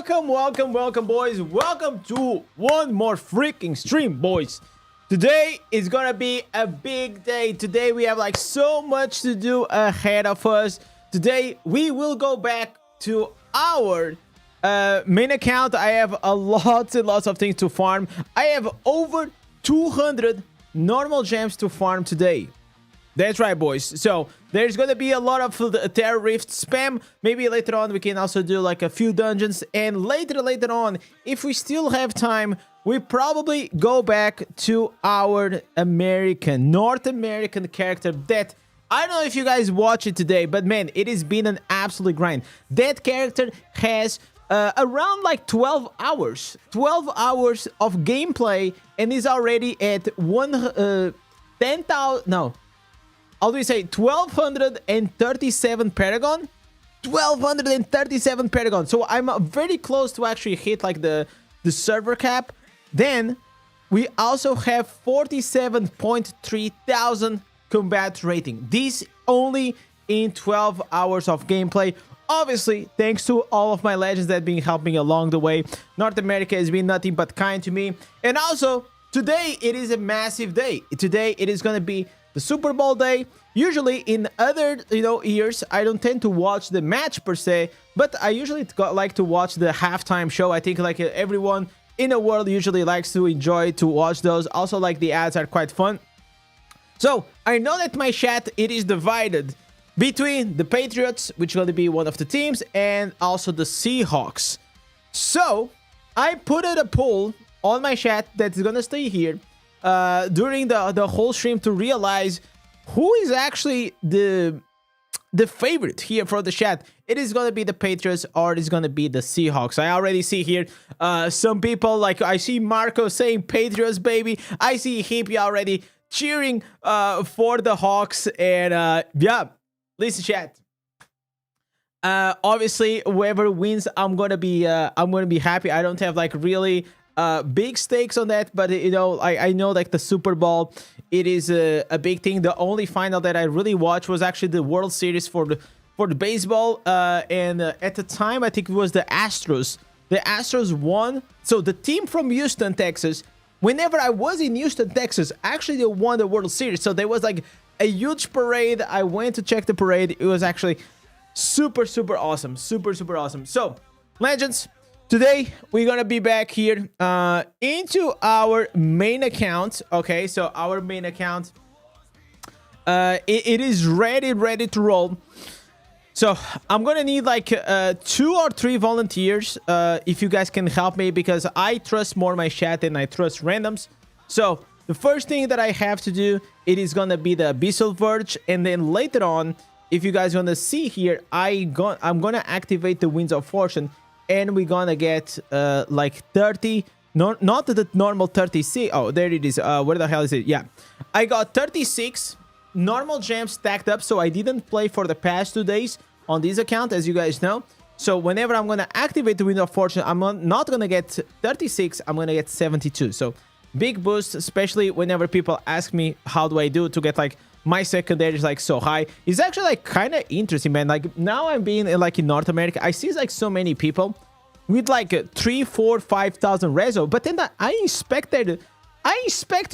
Welcome, boys. Welcome to one more freaking stream, boys. Today is gonna be a big day. Today we have like so much to do ahead of us. Today we will go back to our main account. I have lots and lots of things to farm. I have over 200 normal gems to farm today. That's right, boys. So there's gonna be a lot of Terra Rift spam. Maybe later on we can also do like a few dungeons, and later on, if we still have time, we probably go back to our North American character that I don't know if you guys watch it today, but man, it has been an absolute grind. That character has around like 12 hours of gameplay, and is already at 10,000. No. How do we say 1237 Paragon? 1237 Paragon. So I'm very close to actually hit like the server cap. Then we also have 47.3 thousand combat rating. This only in 12 hours of gameplay. Obviously, thanks to all of my legends that have been helping along the way. North America has been nothing but kind to me. And also, today it is a massive day. Today it is going to be the Super Bowl day. Usually in other years, I don't tend to watch the match per se, but I usually like to watch the halftime show. I think like everyone in the world usually likes to enjoy to watch those. Also, like the ads are quite fun. So I know that my chat, it is divided between the Patriots, which is going to be one of the teams, and also the Seahawks. So I put out a poll on my chat that's going to stay here during the whole stream to realize who is actually the favorite here for the chat. It is going to be the Patriots or it is going to be the Seahawks. I already see here some people, like I see Marco saying Patriots, baby. I see Hippie already cheering for the Hawks. And yeah, listen, chat. Obviously, whoever wins, I'm gonna be happy. I don't have like really big stakes on that, but I know like the Super Bowl, it is a big thing. The only final that I really watched was actually the World Series for the baseball, and at the time I think it was the Astros. The Astros won. So the team from Houston, Texas, whenever I was in Houston, Texas, actually they won the World Series. So there was like a huge parade. I went to check the parade. It was actually super awesome. Super awesome. So legends, today we're gonna be back here into our main account. Okay, so our main account, it is ready to roll. So I'm gonna need like 2 or 3 volunteers if you guys can help me, because I trust more my chat than I trust randoms. So the first thing that I have to do, it is gonna be the Abyssal Verge, and then later on, if you guys wanna see here, I'm gonna activate the Winds of Fortune. And we're gonna get like 30, not the normal 36. Oh, there it is. Where the hell is it? Yeah, I got 36 normal gems stacked up. So I didn't play for the past 2 days on this account, as you guys know. So whenever I'm gonna activate the Wind of Fortune, I'm not gonna get 36. I'm gonna get 72. So big boost, especially whenever people ask me how do I do to get like my secondary is like so high. It's actually like kind of interesting, man. Like now I'm being like in North America, I see like so many people with like 3, 4, 5,000 reso, but then I inspect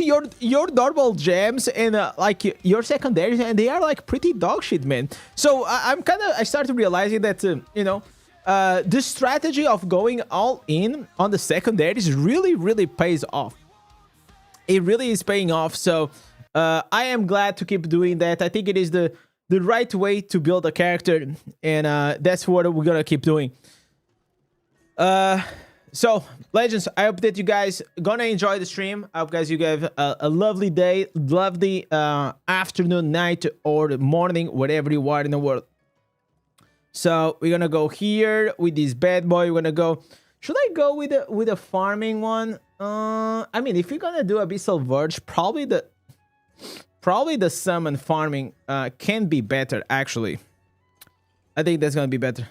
your normal gems and like your secondaries, and they are like pretty dog shit, man. So I started realizing that the strategy of going all in on the secondaries really pays off. It really is paying off. So I am glad to keep doing that. I think it is the right way to build a character, and that's what we're gonna keep doing. So legends, I hope that you guys gonna enjoy the stream. I hope guys you have a lovely day, lovely afternoon, night, or morning, whatever you are in the world. So we're gonna go here with this bad boy. We're gonna go. Should I go with a farming one? I mean, if you're gonna do Abyssal Verge, probably the summon farming can be better, actually. I think that's gonna be better.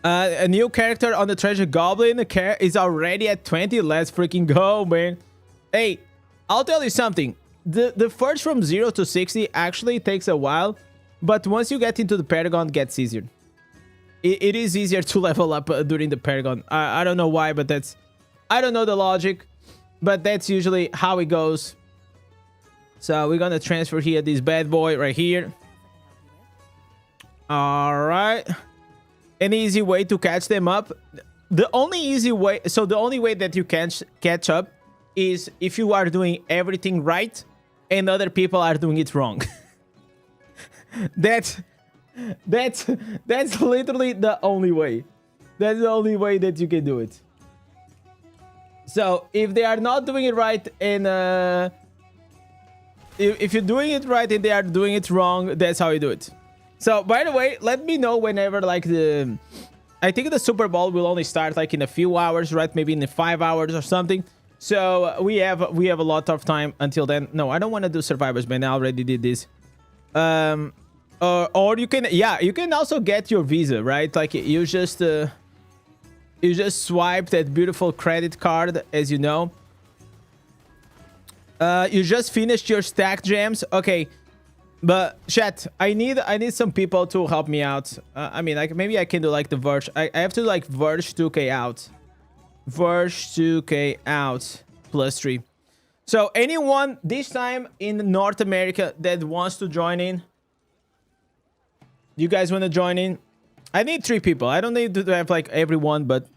A new character on the Treasure Goblin is already at 20. Let's freaking go, man. Hey, I'll tell you something. The first from 0 to 60 actually takes a while, but once you get into the Paragon, it gets easier. it is easier to level up during the Paragon. I don't know why, but that's... I don't know the logic, but that's usually how it goes. So we're gonna transfer here this bad boy right here. All right. An easy way to catch them up. The only easy way... So the only way that you can catch up is if you are doing everything right and other people are doing it wrong. That's literally the only way. That's the only way that you can do it. So if they are not doing it right and if you're doing it right and they are doing it wrong, that's how you do it. So by the way, let me know whenever like I think the Super Bowl will only start like in a few hours, right? Maybe in 5 hours or something. So we have a lot of time until then. No, I don't want to do survivors, man. I already did this. Or you can, yeah, you can also get your visa, right? Like you just swipe that beautiful credit card, as you know. You just finished your stack gems. Okay. But chat, I need some people to help me out. I mean, like maybe I can do like the verge. I have to like verge 2k out. Verge 2k out +3. So anyone this time in North America that wants to join in, you guys want to join in? I need 3 people. I don't need to have like everyone, but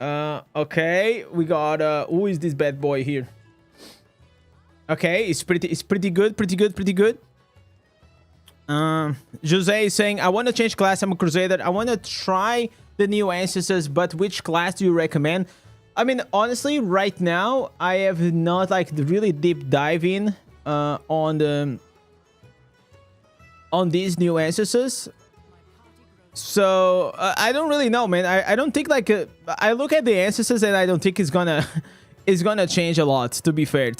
okay, we got who is this bad boy here? Okay, it's pretty good. Jose is saying, I want to change class. I'm a Crusader. I want to try the new ancestors, but which class do you recommend? I mean, honestly, right now, I have not like really deep dive in on these new ancestors. So I don't really know, man. I don't think like I look at the ancestors and I don't think it's gonna change a lot. To be fair.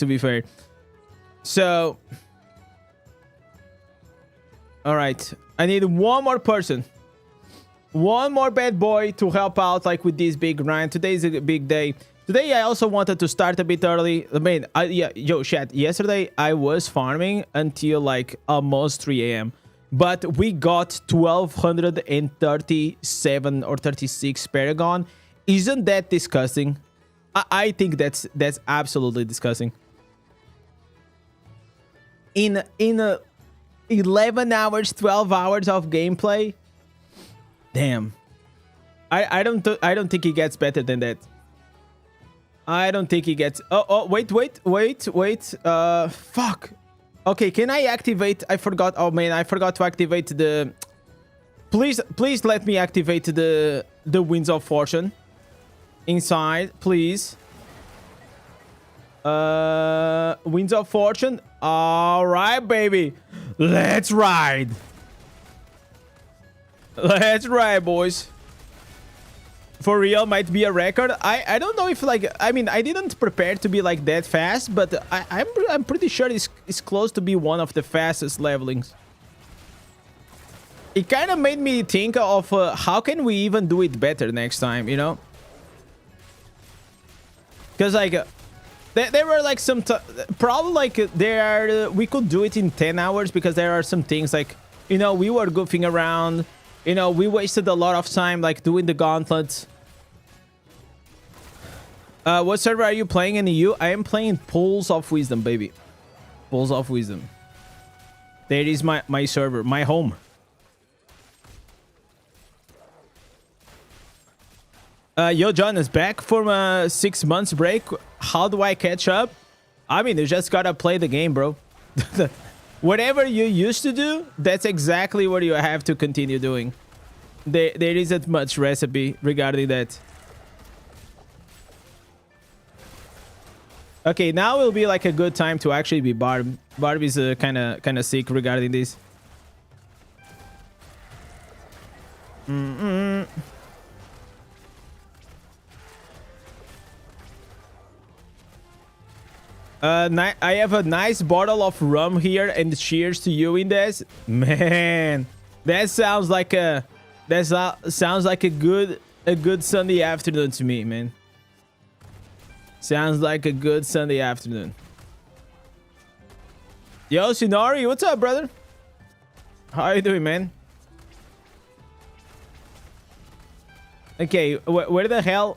So, all right. I need one more person. One more bad boy to help out like with this big grind. Today is a big day. Today I also wanted to start a bit early. I mean, yeah, yo, chat. Yesterday I was farming until like almost 3 a.m. But we got 1237 or 36 Paragon. Isn't that disgusting? I think that's absolutely disgusting. In 11 hours, 12 hours of gameplay. Damn. I don't think it gets better than that. I don't think it gets... Oh, wait. Fuck. Okay, can I activate... I forgot... Oh, man, I forgot to activate the... Please let me activate the Winds of Fortune. Inside, please. Winds of Fortune. All right, baby. Let's ride. Let's ride, boys. For real, might be a record. I don't know if like... I mean, I didn't prepare to be like that fast, but I'm pretty sure it's close to be one of the fastest levelings. It kind of made me think of how can we even do it better next time, you know? Because like... There were like some... Probably like we could do it in 10 hours because there are some things like... You know, we were goofing around. You know, we wasted a lot of time like doing the gauntlets. What server are you playing in the EU? I am playing Pools of Wisdom, baby. Pools of Wisdom. There is my server, my home. Yo, John is back from a 6 months break. How do I catch up? I mean, you just gotta play the game, bro. Whatever you used to do, that's exactly what you have to continue doing. There isn't much recipe regarding that. Okay, now will be like a good time to actually be Barb. Barb is kind of sick regarding this. I have a nice bottle of rum here, and cheers to you, Indez. Man, that sounds like a good Sunday afternoon to me, man. Sounds like a good Sunday afternoon. Yo, Sinari, what's up, brother? How are you doing, man? Okay, where the hell?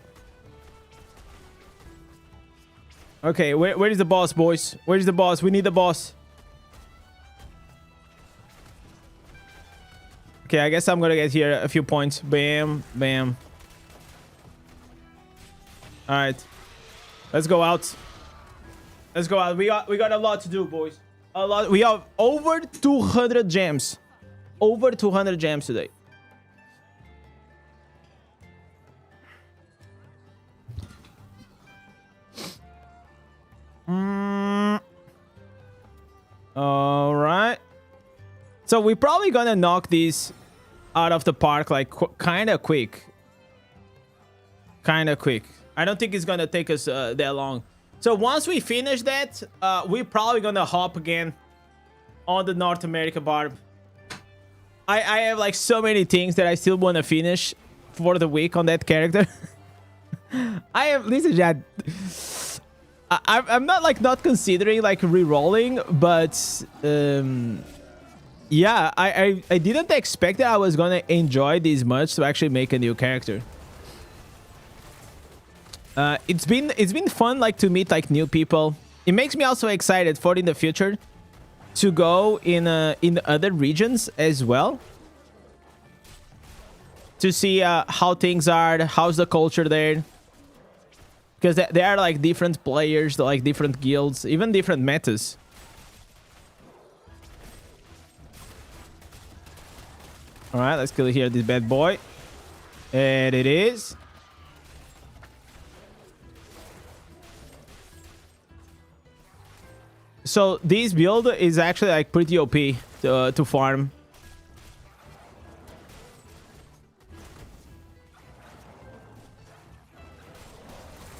Okay, where is the boss, boys? Where is the boss? We need the boss. Okay, I guess I'm gonna get here a few points. Bam, bam. All right, let's go out. Let's go out. We got a lot to do, boys. A lot. We have over 200 gems. Over 200 gems today. All right. So we're probably gonna knock these out of the park like kind of quick. Kind of quick. I don't think it's gonna take us that long. So once we finish that, we're probably gonna hop again on the North America barb. I have like so many things that I still want to finish for the week on that character. I have, listen, Jad. I'm not like not considering like re-rolling, but yeah, I didn't expect that I was gonna enjoy this much to actually make a new character. It's been fun like to meet like new people. It makes me also excited for in the future to go in other regions as well, to see how things are, how's the culture there, because there are like different players, like different guilds, even different metas. All right, let's kill here this bad boy, and it is. So this build is actually like pretty OP to farm.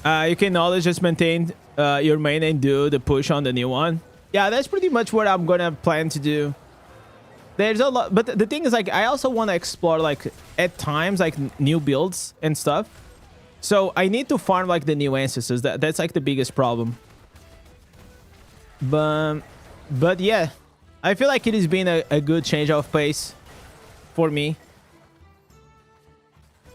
You can always just maintain your main and do the push on the new one. Yeah, that's pretty much what I'm gonna plan to do. There's a lot, but the thing is, like, I also want to explore like at times like new builds and stuff. So I need to farm like the new ancestors. That's like the biggest problem. But yeah, I feel like it has been a good change of pace for me.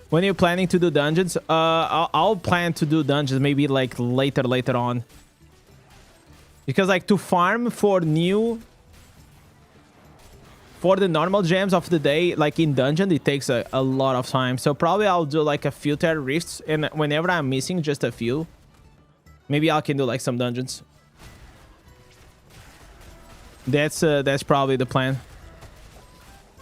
When you're planning to do dungeons, I'll plan to do dungeons maybe like later on, because like to farm for the normal gems of the day, like in dungeon, it takes a lot of time. So probably I'll do like a few terror rifts, and whenever I'm missing just a few, maybe I can do like some dungeons. That's probably the plan.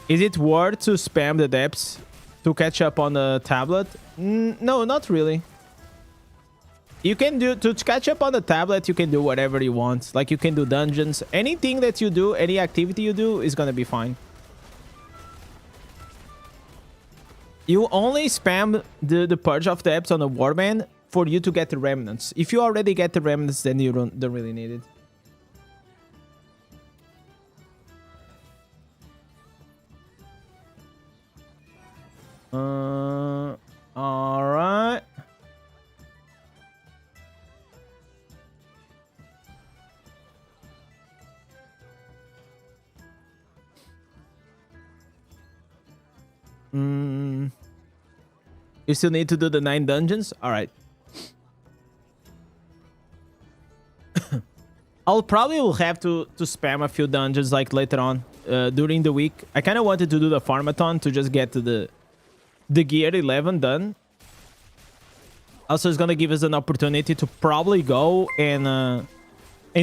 Is it worth to spam the depths to catch up on the tablet? No, not really. You can do, to catch up on the tablet, you can do whatever you want. Like you can do dungeons. Anything that you do, any activity you do is gonna be fine. You only spam the purge of depths on the Warband for you to get the remnants. If you already get the remnants, then you don't really need it. All right. You still need to do the 9 dungeons? All right. I'll probably will have to spam a few dungeons like later on during the week. I kind of wanted to do the farmathon to just get to the gear 11 done. Also, it's gonna give us an opportunity to probably go and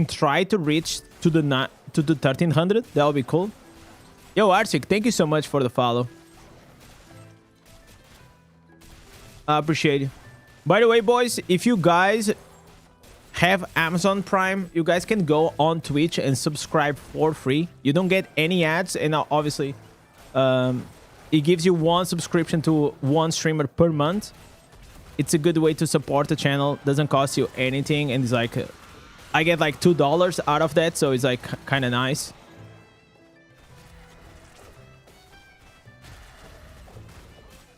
try to reach to the 1300. That would be cool. Yo, Arctic, thank you so much for the follow. I appreciate it. By the way, boys, if you guys have Amazon Prime, you guys can go on Twitch and subscribe for free. You don't get any ads, and obviously it gives you one subscription to one streamer per month. It's a good way to support the channel. Doesn't cost you anything, and it's like I get like $2 out of that, so it's like kind of nice.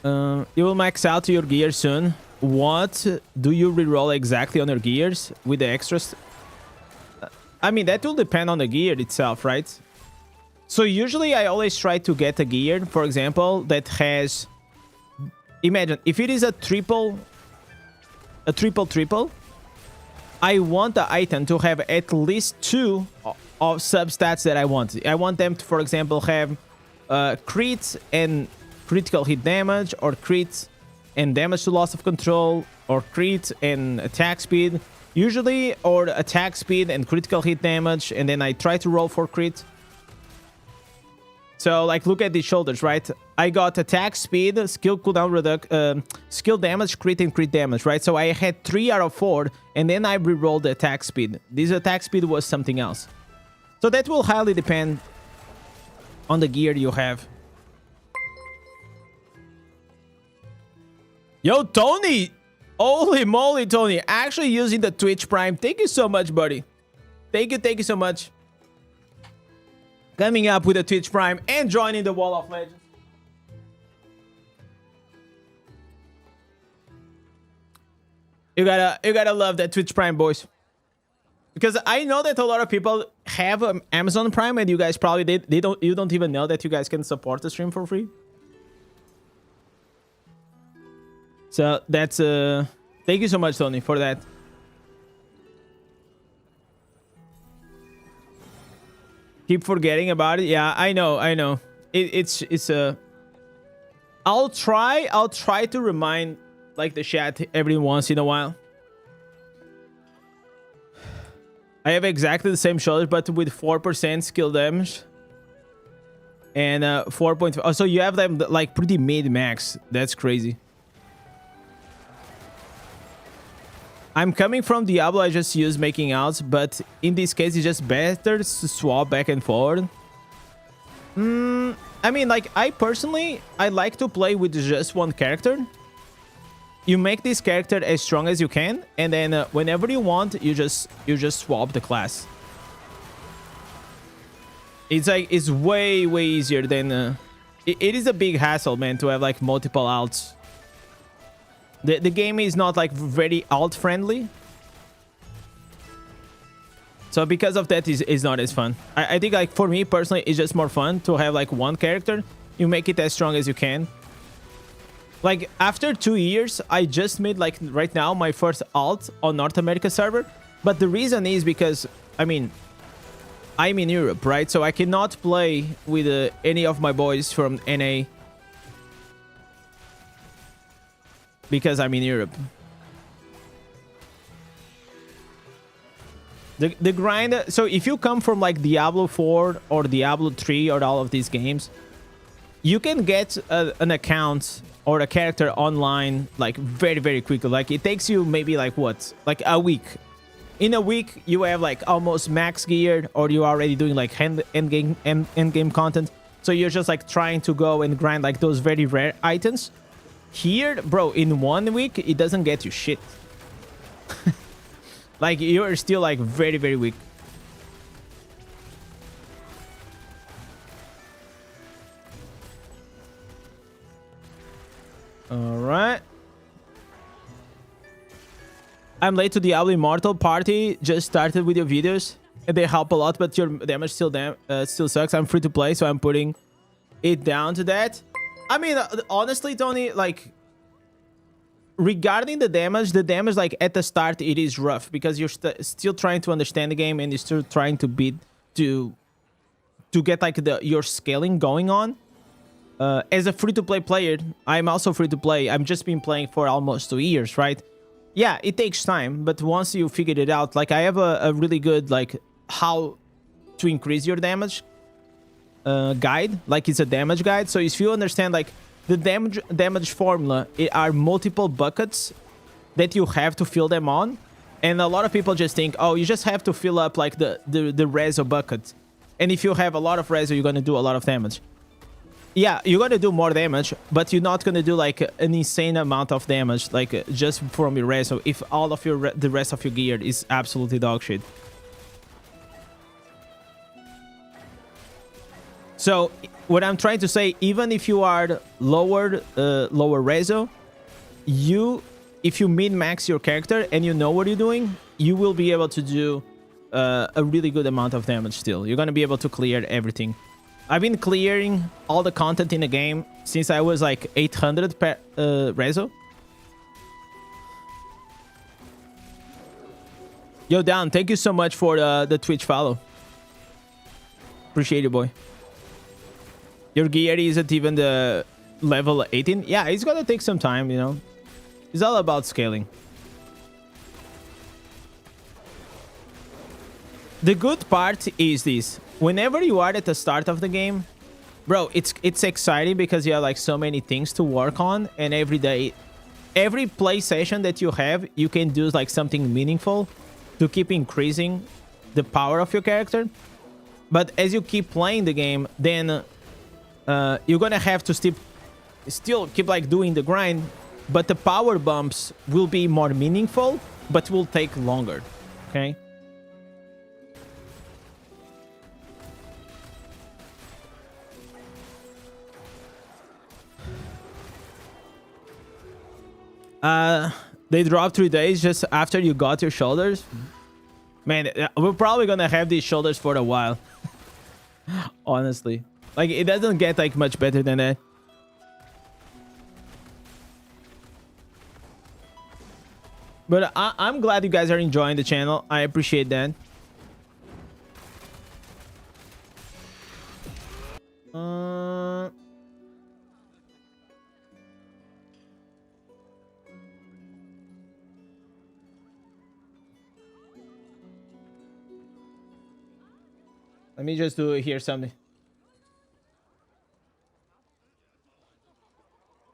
You will max out your gear soon. What do you reroll exactly on your gears with the extras? I mean, that will depend on the gear itself, right? So usually I always try to get a gear, for example, that has... imagine if it is a triple, triple, I want the item to have at least 2 of substats that I want. I want them to, for example, have crit and critical hit damage, or crit and damage to loss of control, or crit and attack speed, usually, or attack speed and critical hit damage, and then I try to roll for crit. So, like, look at these shoulders, right? I got attack speed, skill cooldown skill damage, crit, and crit damage, right? So I had 3 out of 4, and then I re-rolled the attack speed. This attack speed was something else. So that will highly depend on the gear you have. Yo, Tony! Holy moly, Tony. Actually using the Twitch Prime. Thank you so much, buddy. Thank you so much. Coming up with the Twitch Prime and joining the Wall of Legends. You gotta love that Twitch Prime, boys. Because I know that a lot of people have Amazon Prime, and you guys probably you don't even know that you guys can support the stream for free. So that's thank you so much, Tony, for that. Keep forgetting about it. Yeah, I know. It's I'll try to remind like the chat every once in a while. I have exactly the same shoulders, but with 4% skill damage. And 4.5. Oh, so you have them like pretty mid-max. That's crazy. I'm coming from Diablo. I just use making outs, but in this case, it's just better to swap back and forward. I mean, like, I personally like to play with just one character. You make this character as strong as you can, and then whenever you want, you just swap the class. It's like, it's way easier than it is a big hassle, man, to have like multiple alts. The game is not like very alt friendly, so because of that is not as fun. I think, like, for me personally, it's just more fun to have like one character. You make it as strong as you can. Like, after 2 years, I just made, like, right now my first alt on North America server. But the reason is because, I mean, I'm in Europe, right? So I cannot play with any of my boys from NA because I'm in Europe. The grind. So if you come from like Diablo 4 or Diablo 3 or all of these games, you can get an account or a character online like very quickly. Like, it takes you maybe like what, like a week. In a week you have like almost max geared, or you're already doing like end game content. So you're just like trying to go and grind like those very rare items. Here, bro, in 1 week it doesn't get you shit. Like, you're still like very weak. All right. I'm late to the Diablo Immortal party. Just started with your videos, and they help a lot, but your damage still sucks. I'm free to play, so I'm putting it down to that. I mean, honestly, Tony, like, regarding the damage, like at the start it is rough because you're still trying to understand the game, and you're still trying to beat to get like your scaling going on. As a free-to-play player, I'm also free-to-play. I've just been playing for almost 2 years, right? Yeah, it takes time, but once you figured it out, like, I have a really good like how to increase your damage guide. Like, it's a damage guide. So if you understand like the damage formula, it are multiple buckets that you have to fill them on. And a lot of people just think, oh, you just have to fill up like the reso bucket. And if you have a lot of reso, you're going to do a lot of damage. Yeah, you're going to do more damage, but you're not going to do like an insane amount of damage, like just from your reso, if all of the rest of your gear is absolutely dog shit. So what I'm trying to say, even if you are lower reso, if you min-max your character and you know what you're doing, you will be able to do a really good amount of damage still. You're going to be able to clear everything. I've been clearing all the content in the game since I was like 800 reso. Yo, Down, thank you so much for the Twitch follow. Appreciate it, boy. Your gear isn't even the level 18. Yeah, it's gonna take some time, you know. It's all about scaling. The good part is this. Whenever you are at the start of the game, bro, it's exciting because you have like so many things to work on, and every day, every play session that you have, you can do like something meaningful to keep increasing the power of your character. But as you keep playing the game, then you're gonna have to still keep like doing the grind, but the power bumps will be more meaningful, but will take longer. Okay. They dropped 3 days just after you got your shoulders. Man, we're probably gonna have these shoulders for a while. Honestly, like it doesn't get like much better than that. But I'm glad you guys are enjoying the channel. I appreciate that. Let me just do here something.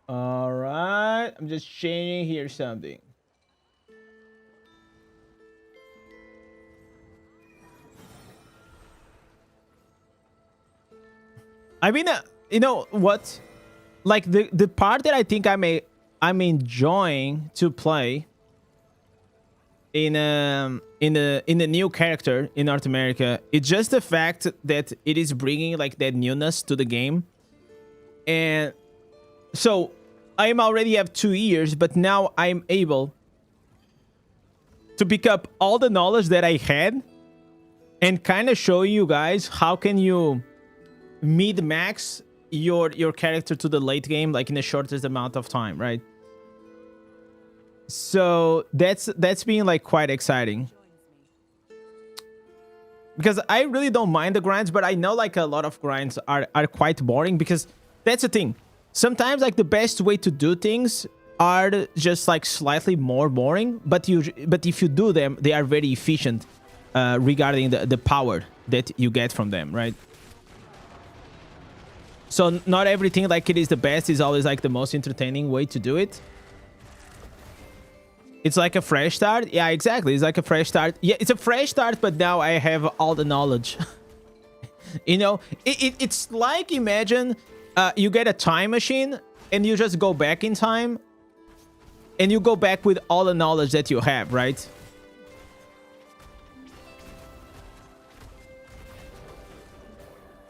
All right, I'm just changing here something. I mean, you know what? Like the part that I think I'm enjoying to play in the new character in North America, it's just the fact that it is bringing like that newness to the game. And so I'm already have 2 years, but now I'm able to pick up all the knowledge that I had and kind of show you guys how can you mid-max your character to the late game, like in the shortest amount of time, right? So that's been like quite exciting, because I really don't mind the grinds, but I know like a lot of grinds are quite boring, because that's the thing. Sometimes like the best way to do things are just like slightly more boring, but if you do them, they are very efficient regarding the power that you get from them, right? So not everything like it is the best is always like the most entertaining way to do it. It's like a fresh start. Yeah, exactly. It's like a fresh start. Yeah, it's a fresh start, but now I have all the knowledge. You know, it's like, imagine you get a time machine and you just go back in time and you go back with all the knowledge that you have, right?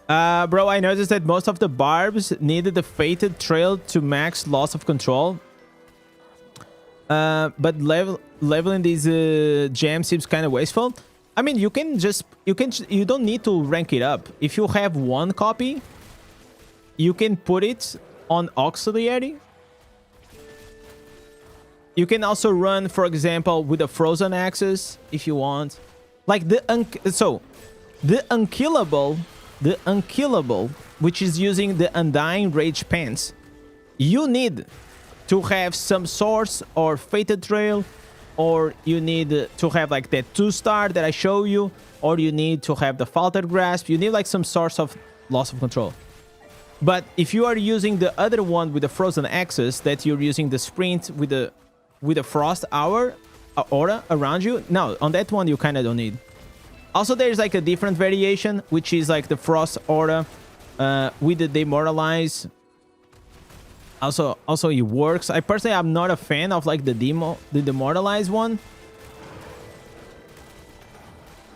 Bro, I noticed that most of the barbs needed the fated trail to max loss of control. But leveling these gems seems kind of wasteful. I mean, you don't need to rank it up. If you have one copy, you can put it on auxiliary. You can also run, for example, with a frozen axis if you want. Like the unkillable, which is using the undying rage pants, you need to have some source or fated trail, or you need to have like that 2-star that I show you, or you need to have the faltered grasp. You need like some source of loss of control. But if you are using the other one with the frozen axis, that you're using the sprint with the frost aura around you, no, on that one you kind of don't need. Also, there's like a different variation, which is like the frost aura with the demoralize. Also it works. I personally am not a fan of like the demoralize one,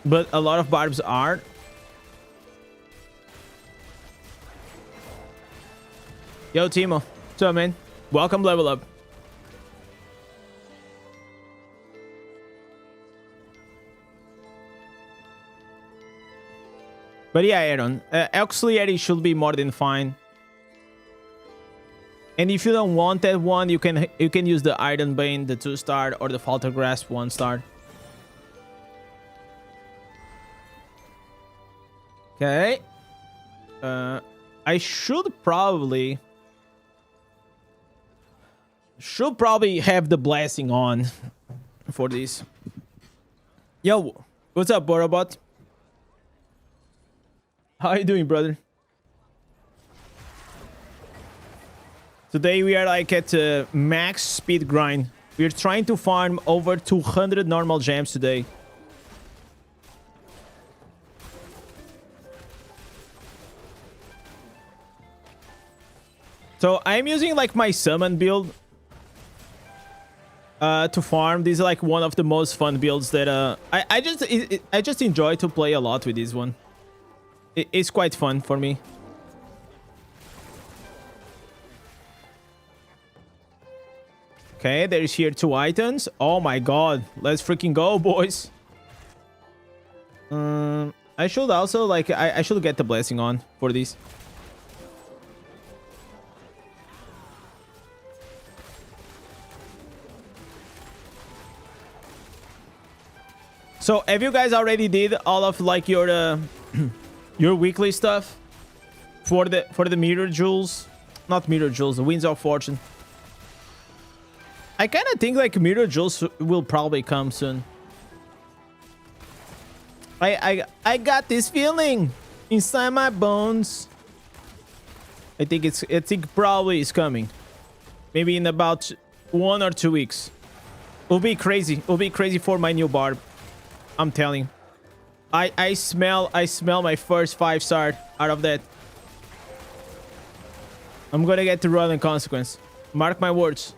but a lot of barbs are. Yo, Timo, what's up, man? Welcome, level up. But yeah, Aaron, auxiliary should be more than fine. And if you don't want that one, you can use the Iron Bane, the 2-star, or the Falter Grasp 1-star. Okay. I should probably have the blessing on for this. Yo, what's up, Borobot? How you doing, brother? Today we are like at max speed grind. We're trying to farm over 200 normal gems today. So I'm using like my summon build to farm. This is like one of the most fun builds that I just enjoy to play a lot with this one. It's quite fun for me. Okay, there's here 2 items. Oh my god, let's freaking go, boys. I should also like I should get the blessing on for this. So have you guys already did all of like your your weekly stuff for the mirror jewels? Not mirror jewels, the Winds of Fortune. I kind of think like mirror jewels will probably come soon. I got this feeling inside my bones. I think probably it's coming. Maybe in about 1 or 2 weeks. It'll be crazy. It'll be crazy for my new barb. I'm telling you. I smell my first 5-star out of that. I'm gonna get to run in consequence. Mark my words.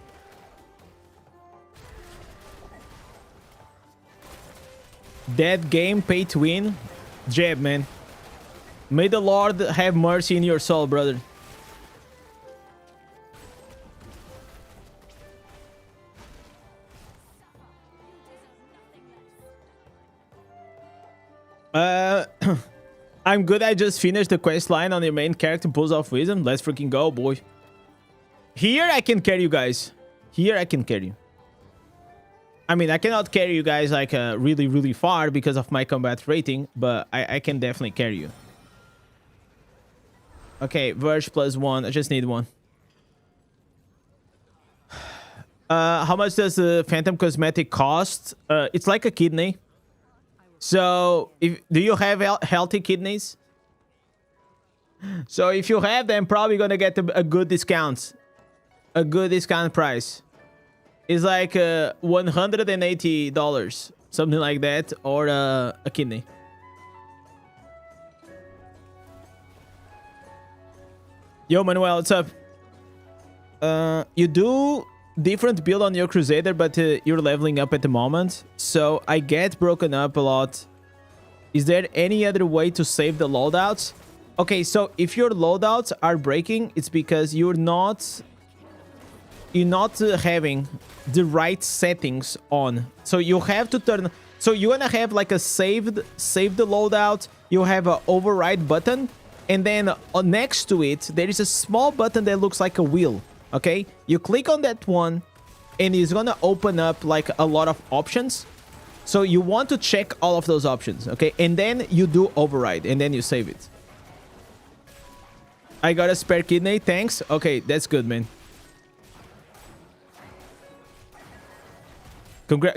That game pay to win. Jab, man. May the Lord have mercy in your soul, brother. I'm good. I just finished the quest line on your main character, Pulse of Wisdom. Let's freaking go, boy. Here I can carry you guys. Here I can carry you. I mean, I cannot carry you guys like really, really far because of my combat rating, but I can definitely carry you. Okay, verge +1. I just need 1. How much does the Phantom Cosmetic cost? It's like a kidney. So, do you have healthy kidneys? So, if you have them, probably gonna get a good discount. A good discount price. It's like $180, something like that, or a kidney. Yo, Manuel, what's up? You do different build on your Crusader, but you're leveling up at the moment, so I get broken up a lot. Is there any other way to save the loadouts? Okay, so if your loadouts are breaking, it's because you're not having the right settings on. So you have to turn. So you wanna have like a save the loadout. You have an override button, and then next to it there is a small button that looks like a wheel. Okay, you click on that one, and it's gonna open up like a lot of options. So you want to check all of those options, okay? And then you do override, and then you save it. I got a spare kidney, thanks. Okay, that's good, man.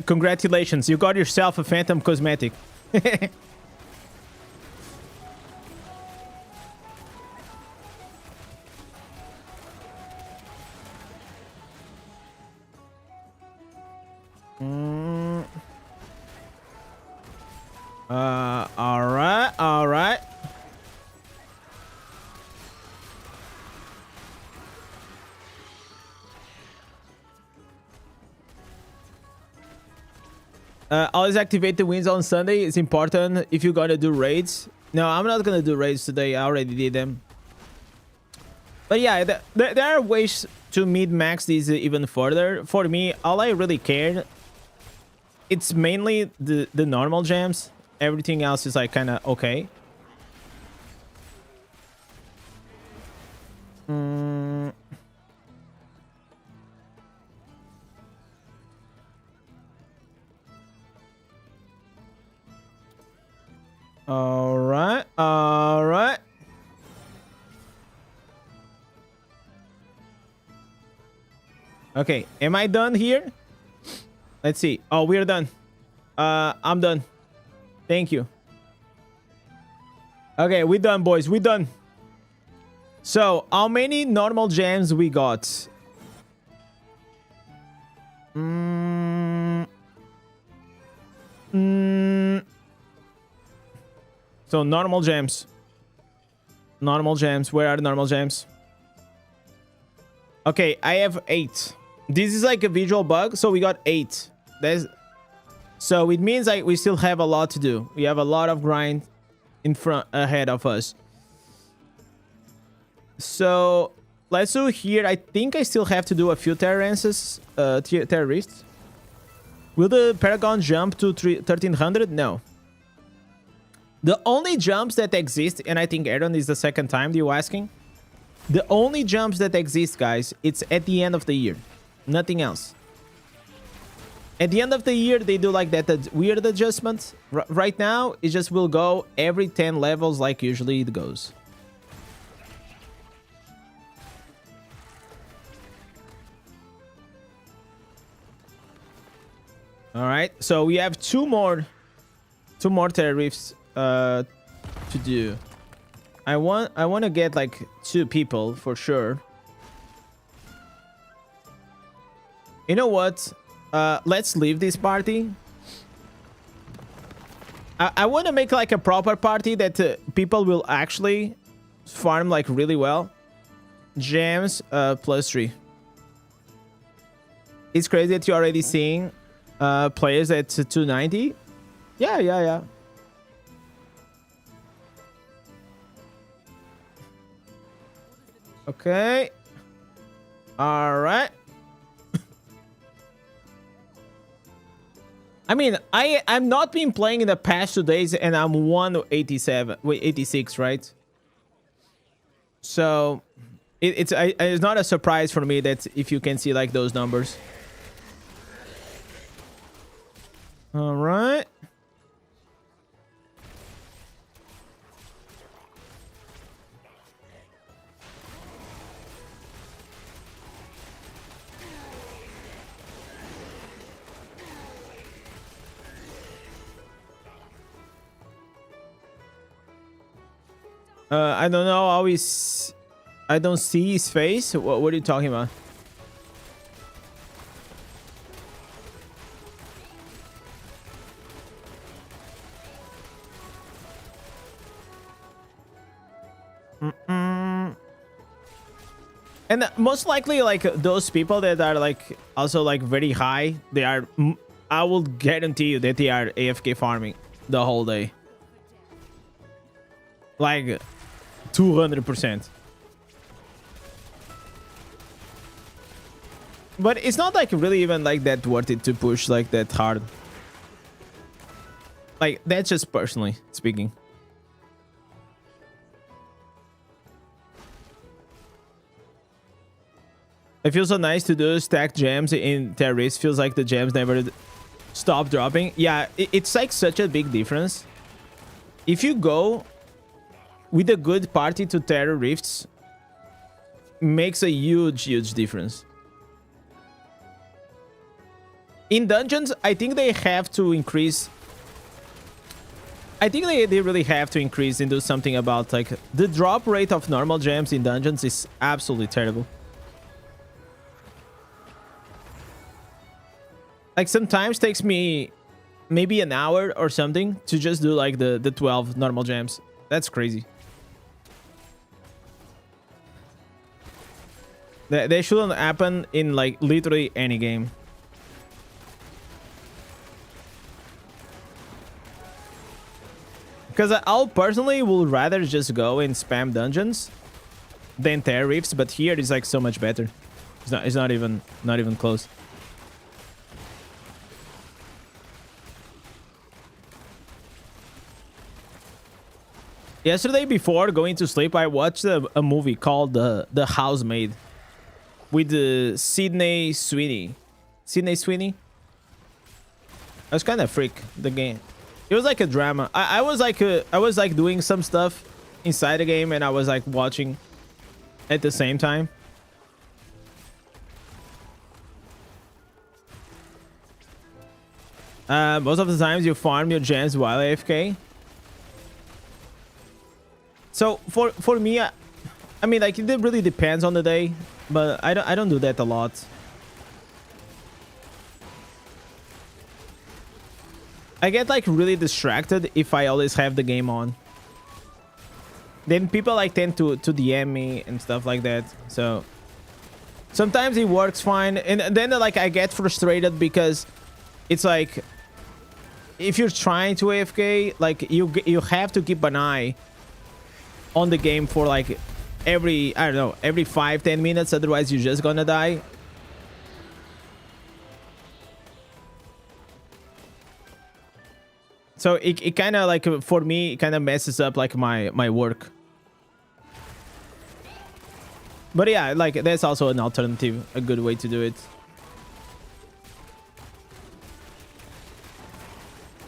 Congratulations, you got yourself a Phantom Cosmetic. All right. Always activate the wins on Sunday. It's important if you're gonna do raids. No, I'm not gonna do raids today. I already did them. But yeah, there are ways to mid-max these even further. For me, all I really care, it's mainly the normal gems. Everything else is like kind of okay. Mm. All right. All right. Okay. Am I done here? Let's see. Oh, we're done. I'm done. Thank you. Okay, we done, boys. We done. So, how many normal gems we got? So, normal gems. Normal gems. Where are the normal gems? Okay, I have 8. This is like a visual bug, so we got 8. So it means like we still have a lot to do. We have a lot of grind in front ahead of us. So let's do here. I think I still have to do a few terrorists. Will the Paragon jump to 1300? No. The only jumps that exist, and I think Aaron is the second time you asking. The only jumps that exist, guys, it's at the end of the year. Nothing else. At the end of the year, they do like that weird adjustment. Right now, it just will go every 10 levels like usually it goes. All right, so we have two more tariffs to do. I want to get like 2 people for sure. You know what? Let's leave this party. I want to make like a proper party that people will actually farm like really well. Gems +3. It's crazy that you're already seeing players at 290. Yeah. Okay. All right. I mean, I'm not been playing in the past 2 days, and I'm 187, 86, right? So it's not a surprise for me that if you can see like those numbers. All right. I don't know how he's... I don't see his face. What are you talking about? And most likely, like, those people that are, like, also, like, very high, they are... I will guarantee you that they are AFK farming the whole day. Like... 200%. But it's not like really even like that worth it to push like that hard. Like, that's just personally speaking. It feels so nice to do stack gems in terrorists. Feels like the gems never stop dropping. Yeah, it's like such a big difference. If you go with a good party to terror rifts, makes a huge difference. In dungeons, I think they have to increase. I think they really have to increase and do something about like the drop rate of normal gems in dungeons is absolutely terrible. Like sometimes takes me maybe an hour or something to just do like the 12 normal gems. That's crazy. They shouldn't happen in like literally any game. Because I personally would rather just go and spam dungeons than terror rifts, but here it's like so much better. It's not even close. Yesterday before going to sleep, I watched a movie called The Housemaid with Sydney Sweeney. Sydney Sweeney. I was kind of freak the game. It was like a drama. I was like doing some stuff inside the game, and I was like watching at the same time. Most of the times you farm your gems while AFK. So for me, I mean, like, it really depends on the day, but I don't do that a lot. I get like really distracted if I always have the game on. Then people like tend to DM me and stuff like that. So sometimes it works fine, and then like I get frustrated because it's like if you're trying to AFK, like you have to keep an eye on the game for like every, I don't know, every 5-10 minutes, otherwise you're just gonna die. So it kind of like, for me, it kind of messes up like my work. But yeah, like that's also an alternative, a good way to do it.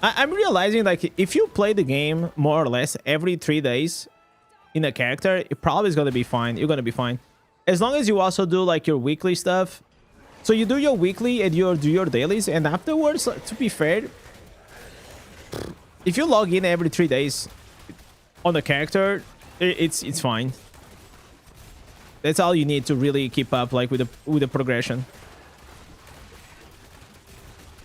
I'm realizing like if you play the game more or less every 3 days in a character, it probably is gonna be fine. You're gonna be fine. As long as you also do like your weekly stuff. So you do your weekly and you do your dailies, and afterwards, to be fair, if you log in every 3 days on the character, it's fine. That's all you need to really keep up like with the progression.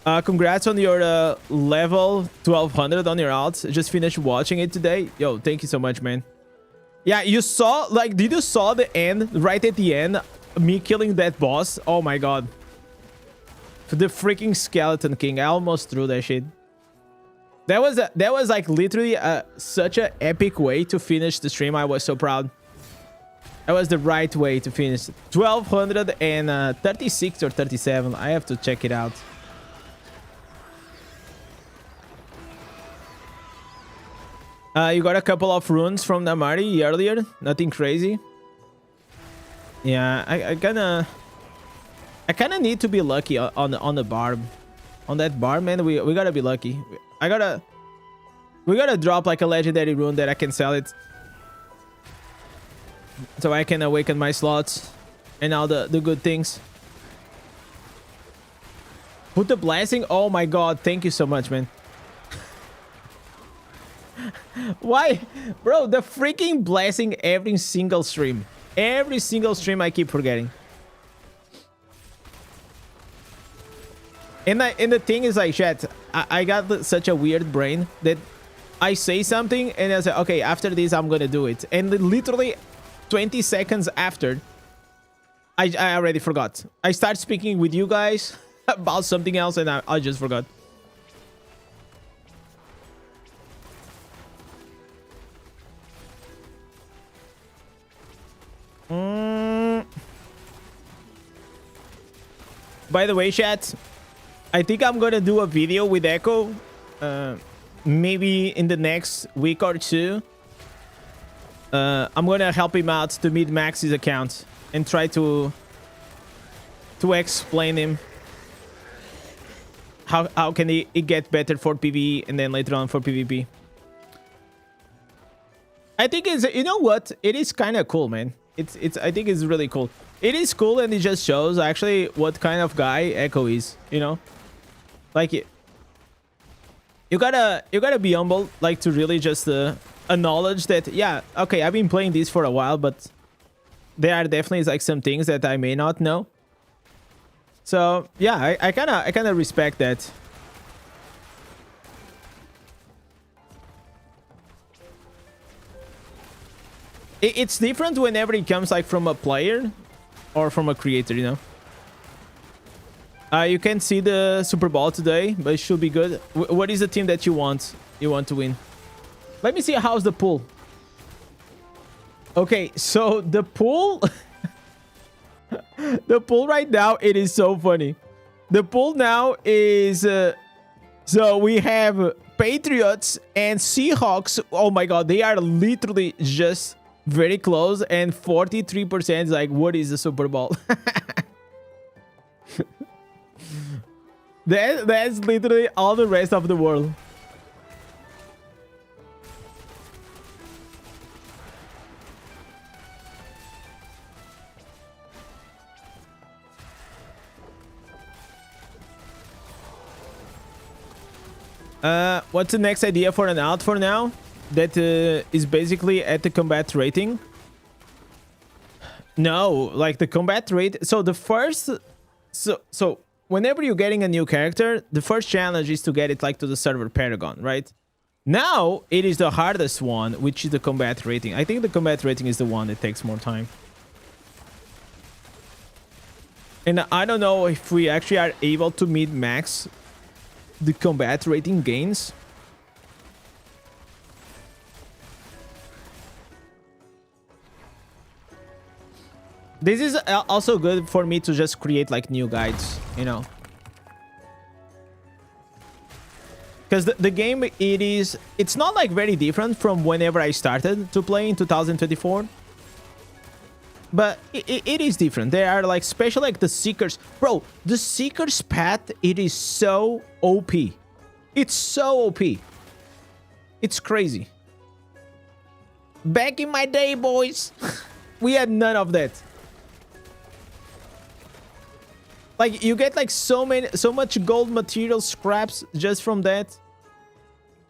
Congrats on your level 1200 on your alt. Just finished watching it today. Yo, thank you so much, man. Yeah, you saw, like, did you saw the end, right at the end, me killing that boss? Oh my god. The freaking Skeleton King. I almost threw that shit. That was like literally such an epic way to finish the stream. I was so proud. That was the right way to finish. 1236 or 37. I have to check it out. You got a couple of runes from Namari earlier. Nothing crazy. Yeah, I kind of need to be lucky on the barb. On that barb, man, we gotta be lucky. We gotta drop like a legendary rune that I can sell it, so I can awaken my slots and all the good things. Put the blessing. Oh my god, thank you so much, man. Why, bro? The freaking blessing every single stream. Every single stream I keep forgetting. And the thing is, like, chat, I got such a weird brain that I say something and I say, okay, after this I'm gonna do it, and literally 20 seconds after, I already forgot. I start speaking with you guys about something else and I just forgot. By the way, chat, I think I'm gonna do a video with Echo, maybe in the next week or two. I'm gonna help him out to min-max his account and try to explain him how can he get better for PvE and then later on for PvP. I think it's, you know what, it is kind of cool, man. I think it's really cool. It is cool, and it just shows actually what kind of guy Echo is, you know? Like, you gotta be humble, like, to really just acknowledge that, yeah, okay, I've been playing this for a while, but there are definitely like some things that I may not know. So yeah, I kind of respect that. It's different whenever it comes like from a player or from a creator, you know. You can't see the Super Bowl today, but it should be good. What is the team that you want to win? Let me see how's the pool. Okay, so the pool the pool right now, it is so funny. The pool now is so we have Patriots and Seahawks, oh my god, they are literally just very close, and 43% is like, what is the Super Bowl? That's literally all the rest of the world. What's the next idea for an alt for now? That is basically at the combat rating. No, like the combat rate. So the first, so whenever you're getting a new character, the first challenge is to get it like to the server Paragon, right? Now it is the hardest one, which is the combat rating. I think the combat rating is the one that takes more time. And I don't know if we actually are able to meet max the combat rating gains. This is also good for me to just create like new guides, you know, because the game, it's not like very different from whenever I started to play in 2024, but it is different. There are like special, like the Seekers, bro. The Seekers path, it is so OP. It's so OP. It's crazy. Back in my day, boys, we had none of that. Like, you get like so much gold material scraps just from that.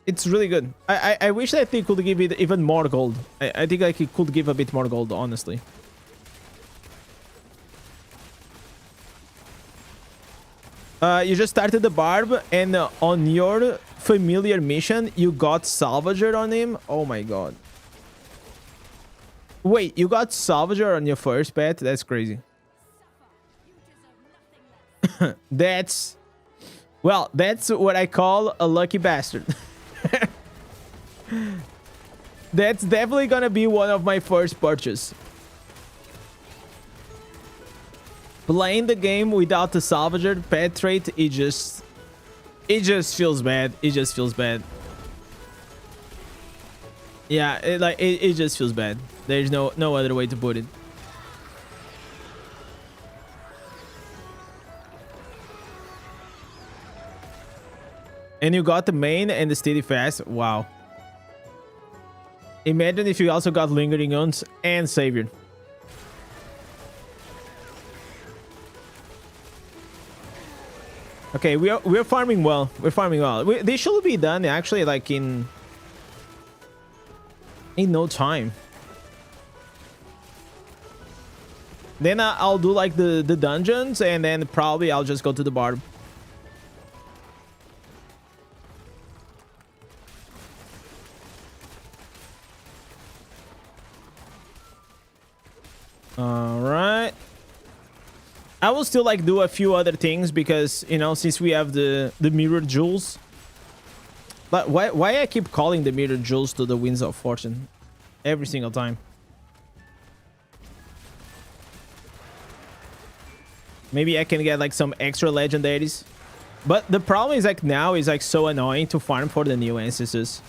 It's really good. I wish that they could give it even more gold. I think like it could give a bit more gold, honestly. You just started the Barb, and on your familiar mission, you got Salvager on him. Oh my god. Wait, you got Salvager on your first pet? That's crazy. That's what I call a lucky bastard. That's definitely gonna be one of my first purchases. Playing the game without the Salvager pet trait, it just feels bad. It just feels bad. Yeah, it just feels bad. There's no other way to put it. And you got the main and the steady fast. Wow. Imagine if you also got lingering uns and savior. Okay, we're farming well. We're farming well. This should be done actually like in no time. Then I'll do like the dungeons, and then probably I'll just go to the Barb. All right. I will still like do a few other things because, you know, since we have the mirror jewels. But why I keep calling the mirror jewels to the Winds of Fortune every single time? Maybe I can get like some extra legendaries. But the problem is like now is like so annoying to farm for the new instances.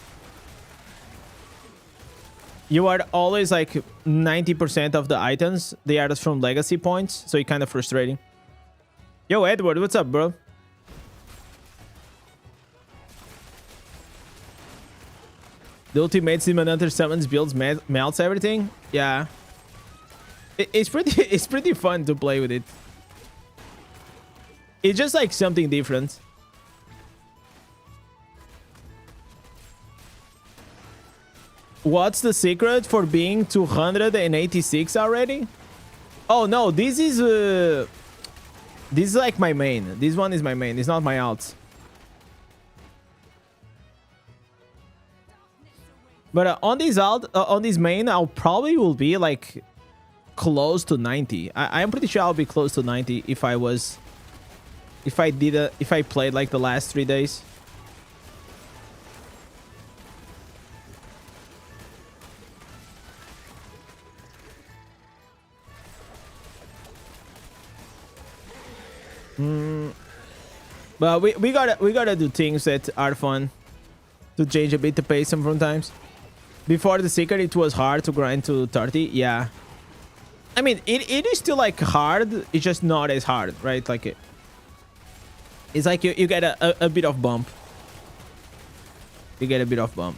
You are always like 90% of the items, they are just from legacy points, so it's kind of frustrating. Yo, Edward, what's up, bro? The ultimate Demon Hunter summons, builds, melts everything. Yeah, it's pretty fun to play with it. It's just like something different. What's the secret for being 286 already? Oh no, this is like my main. This one is my main. It's not my alt. But on this alt, on this main, I'll probably will be like close to 90. I'm pretty sure I'll be close to 90 if I played like the last 3 days. But we gotta do things that are fun. to change a bit the pace sometimes. Before the secret, it was hard to grind to 30. Yeah. I mean, it is still like hard. It's just not as hard, right? Like it's like you get a bit of bump. You get a bit of bump.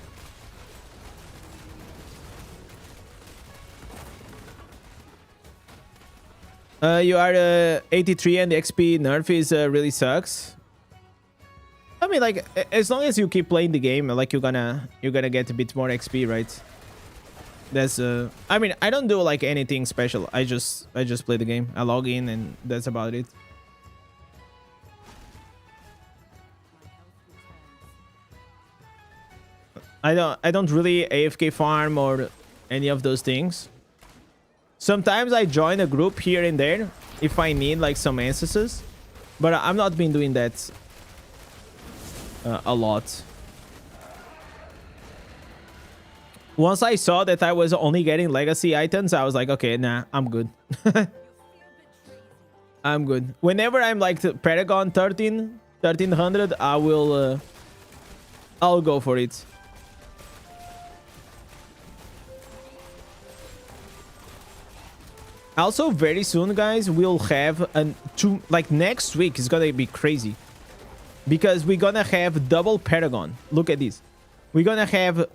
You are 83 and the XP nerf is really sucks. I mean, like, as long as you keep playing the game, like, you're gonna get a bit more XP, right? That's I mean, I don't do like anything special. I just play the game. I log in and that's about it. I don't really AFK farm or any of those things. Sometimes I join a group here and there if I need like some instances, but I'm not been doing that a lot. Once I saw that I was only getting legacy items, I was like, okay, nah, I'm good. I'm good. Whenever I'm like the Paragon 1300, I will I'll go for it. Also, very soon, guys, we'll have like next week is gonna be crazy because we're gonna have double Paragon. Look at this. We're gonna have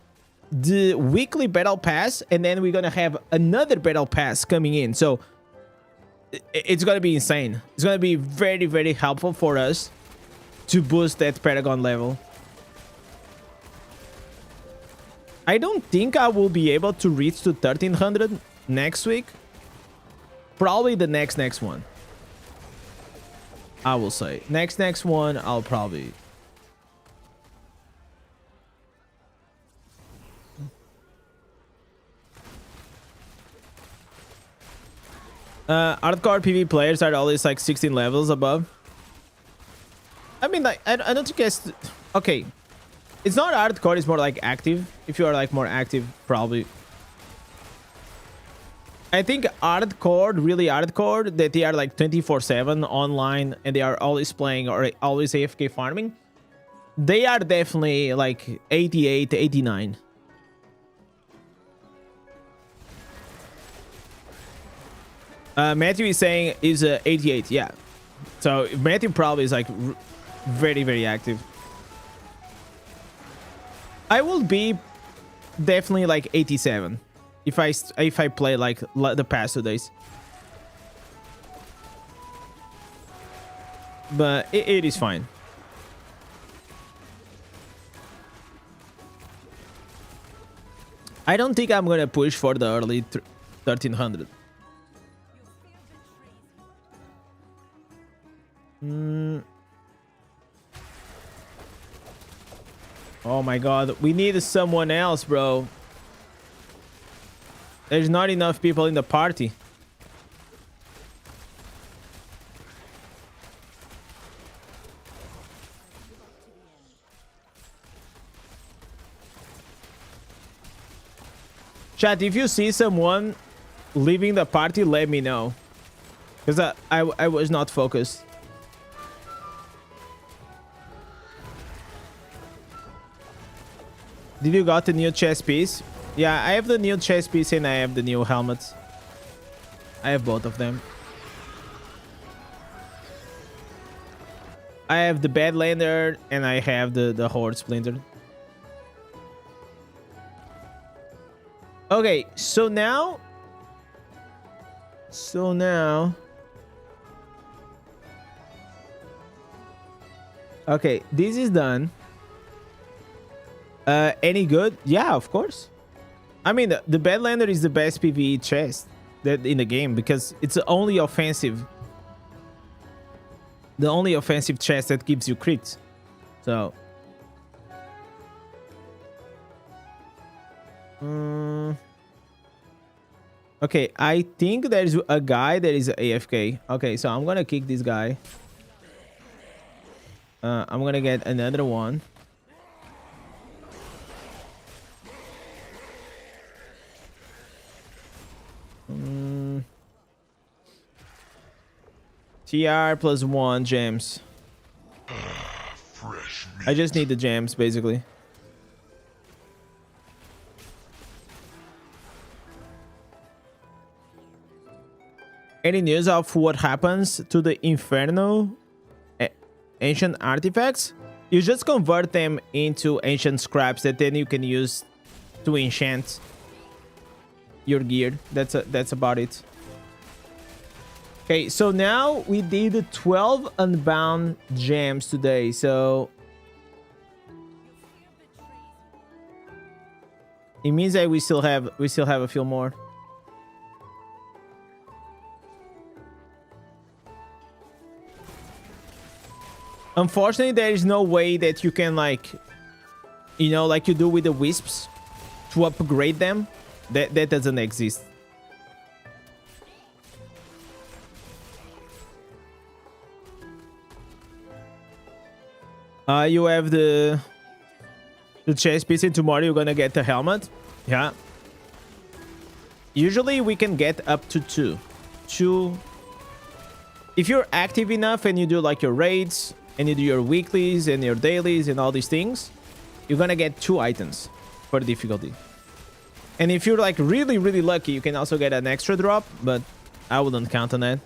the weekly battle pass, and then we're gonna have another battle pass coming in. So it's gonna be insane. It's gonna be very, very helpful for us to boost that Paragon level. I don't think I will be able to reach to 1300 next week. Probably the next one. I will say. Next one, I'll probably... hardcore PvP players are always like 16 levels above. I mean, like, I don't guess... Okay. It's not hardcore, it's more like active. If you are like more active, probably... I think hardcore, really hardcore, that they are like 24/7 online and they are always playing or always AFK farming. They are definitely like 88, 89. Matthew is saying is 88, yeah. So Matthew probably is like very, very active. I will be definitely like 87. If I play like the past 2 days. But it is fine. I don't think I'm gonna push for the early 1300. Oh my god, we need someone else, bro. There's not enough people in the party. Chat, if you see someone leaving the party, let me know. Because I was not focused. Did you got the new chest piece? Yeah, I have the new chest piece and I have the new helmets. I have both of them. I have the Badlander and I have the Horde Splinter. Okay, so now... Okay, this is done. Any good? Yeah, of course. I mean, the Badlander is the best PvE chest that in the game because it's the only offensive. The only offensive chest that gives you crits. So. Okay, I think there's a guy that is AFK. Okay, so I'm gonna kick this guy. I'm gonna get another one. TR plus 1 gems. I just need the gems, basically. any news of what happens to the Inferno ancient artifacts? You just convert them into ancient scraps that then you can use to enchant your gear. That's about it. Okay, so now we did 12 unbound gems today. So it means that we still have a few more. Unfortunately, there is no way that you can, like, you know, like you do with the wisps, to upgrade them. That doesn't exist. You have the chest piece, and tomorrow you're gonna get the helmet. Yeah. Usually we can get up to two. If you're active enough and you do like your raids and you do your weeklies and your dailies and all these things, you're gonna get 2 items for difficulty. And if you're like really lucky, you can also get an extra drop, but I wouldn't count on that.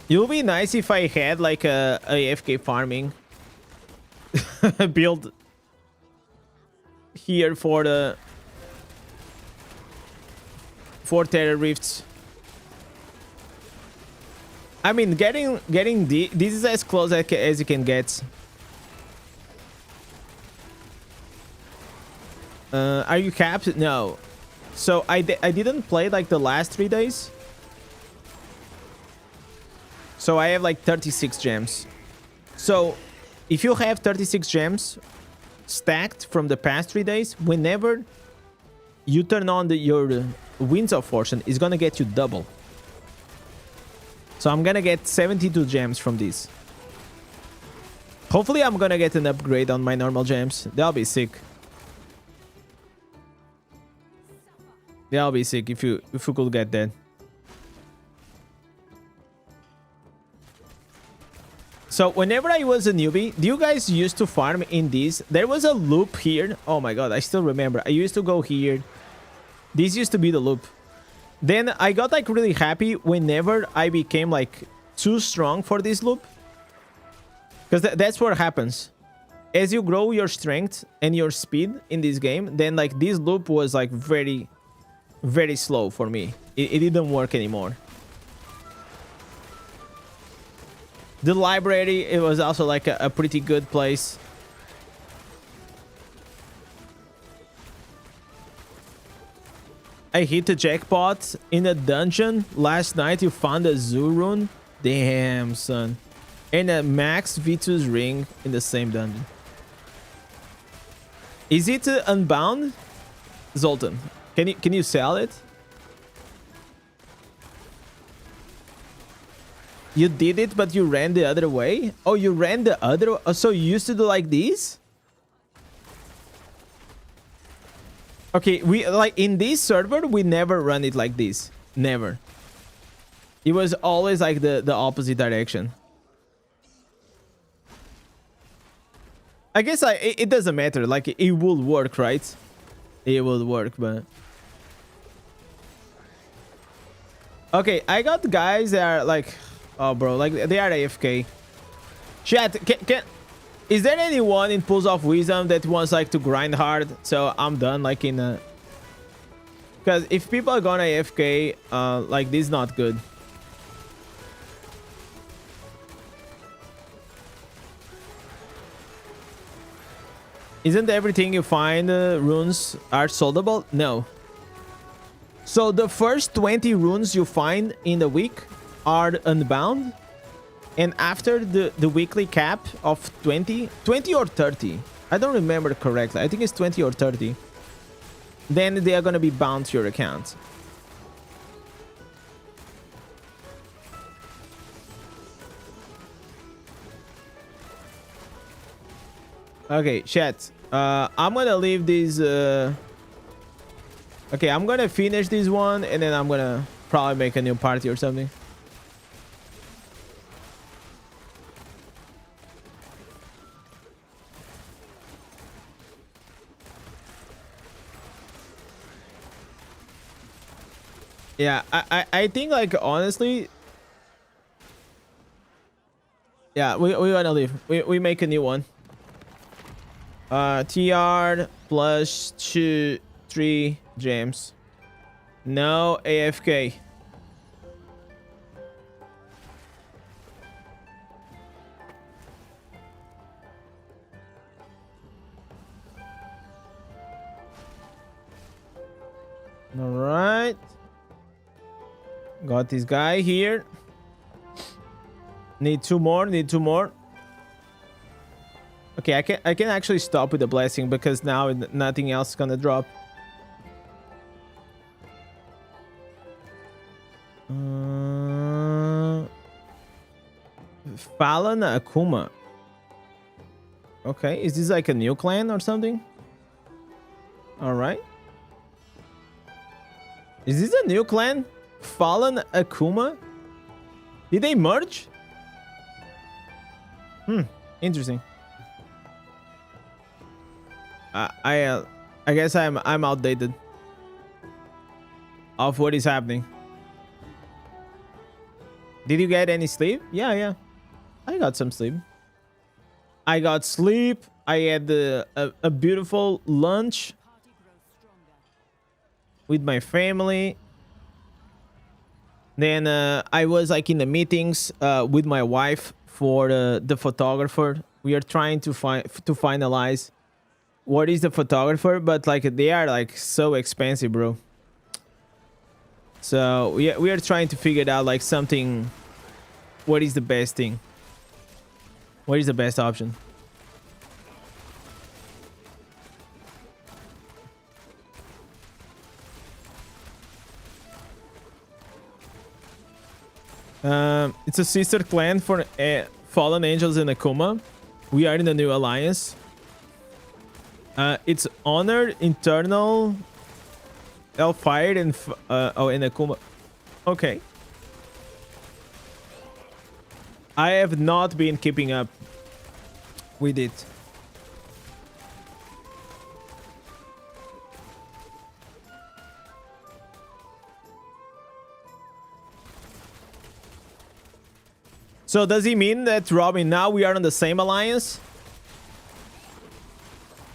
It would be nice if I had like a AFK farming build here for Terra Rifts. I mean, getting this is as close as you can get. Are you capped? No. So I didn't play like the last 3 days. So I have like 36 gems. So if you have 36 gems stacked from the past 3 days, whenever you turn on your Winds of Fortune, it's gonna get you double. So I'm gonna get 72 gems from this. Hopefully I'm gonna get an upgrade on my normal gems. That'll be sick. That'll be sick if you could get that. So whenever I was a newbie, do you guys used to farm in this? There was a loop here. Oh my god, I still remember. I used to go here. This used to be the loop. Then I got like really happy whenever I became like too strong for this loop. Because that's what happens. As you grow your strength and your speed in this game, then like this loop was like very slow for me. It didn't work anymore. The library, it was also like a pretty good place. I hit the jackpot in a dungeon. Last night you found a zoo rune. Damn, son. And a max Vitus ring in the same dungeon. Is it unbound? Zoltan, can you sell it? You did it, but you ran the other way? Oh, you ran the other way? Oh, so you used to do like this? Okay, we like in this server, we never run it like this. Never. It was always like the opposite direction. I guess it doesn't matter. Like it will work, right? It will work, but... Okay, I got guys that are like... Oh, bro, like they are AFK. Chat, is there anyone in Pools of Wisdom that wants like to grind hard? So I'm done like in a... Because if people are gonna AFK, like this is not good. Isn't everything you find runes are soldable? No. So the first 20 runes you find in the week are unbound, and after the weekly cap of 20 or 30, I don't remember correctly, I think it's 20 or 30, then they are gonna be bound to your account. Okay, chat, I'm gonna leave this okay, I'm gonna finish this one and then I'm gonna probably make a new party or something. Yeah, I think like honestly, yeah, we wanna leave. We make a new one. TR plus 3 gems. No AFK. All right. Got this guy here. Need 2 more. Need 2 more. Okay, I can actually stop with the blessing because now nothing else is gonna drop. Fallon Akuma. Okay, is this like a new clan or something? All right. Is this a new clan? Fallen Akuma? Did they merge? Interesting. I guess I'm outdated of what is happening. Did you get any sleep? Yeah. I got some sleep. I got sleep. I had a beautiful lunch with my family. Then I was like in the meetings with my wife for the photographer. We are trying to finalize what is the photographer, but like they are like so expensive, bro. So we are trying to figure it out like something. What is the best thing? What is the best option? It's a sister clan for Fallen Angels in Akuma. We are in the new alliance. It's Honored, Internal, Hellfire, and in Akuma. Okay. I have not been keeping up with it. So does he mean that, Robin, now we are on the same alliance?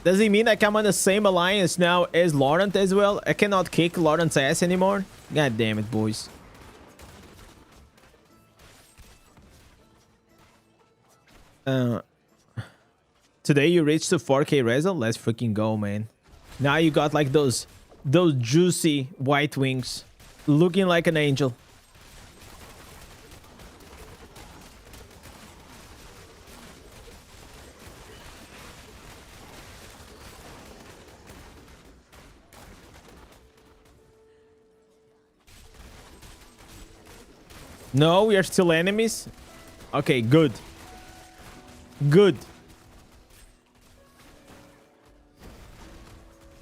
Does he mean like I'm on the same alliance now as Laurent as well? I cannot kick Laurent's ass anymore? God damn it, boys. Today you reached the 4K result? Let's freaking go, man. Now you got like those juicy white wings. Looking like an angel. No, we are still enemies. Okay, good. Good.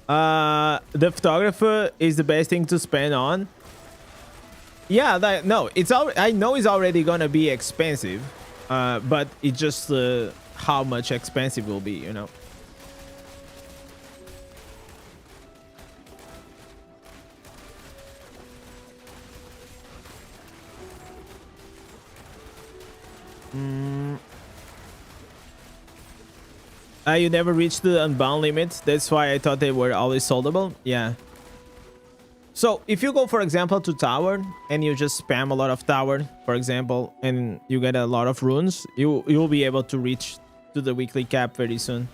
The photographer is the best thing to spend on. Yeah, no, it's I know it's already gonna be expensive, but it's just how much expensive will be, you know. You never reached the unbound limit. That's why I thought they were always soldable. Yeah. So if you go, for example, to tower and you just spam a lot of tower, for example, and you get a lot of runes, you'll be able to reach to the weekly cap very soon.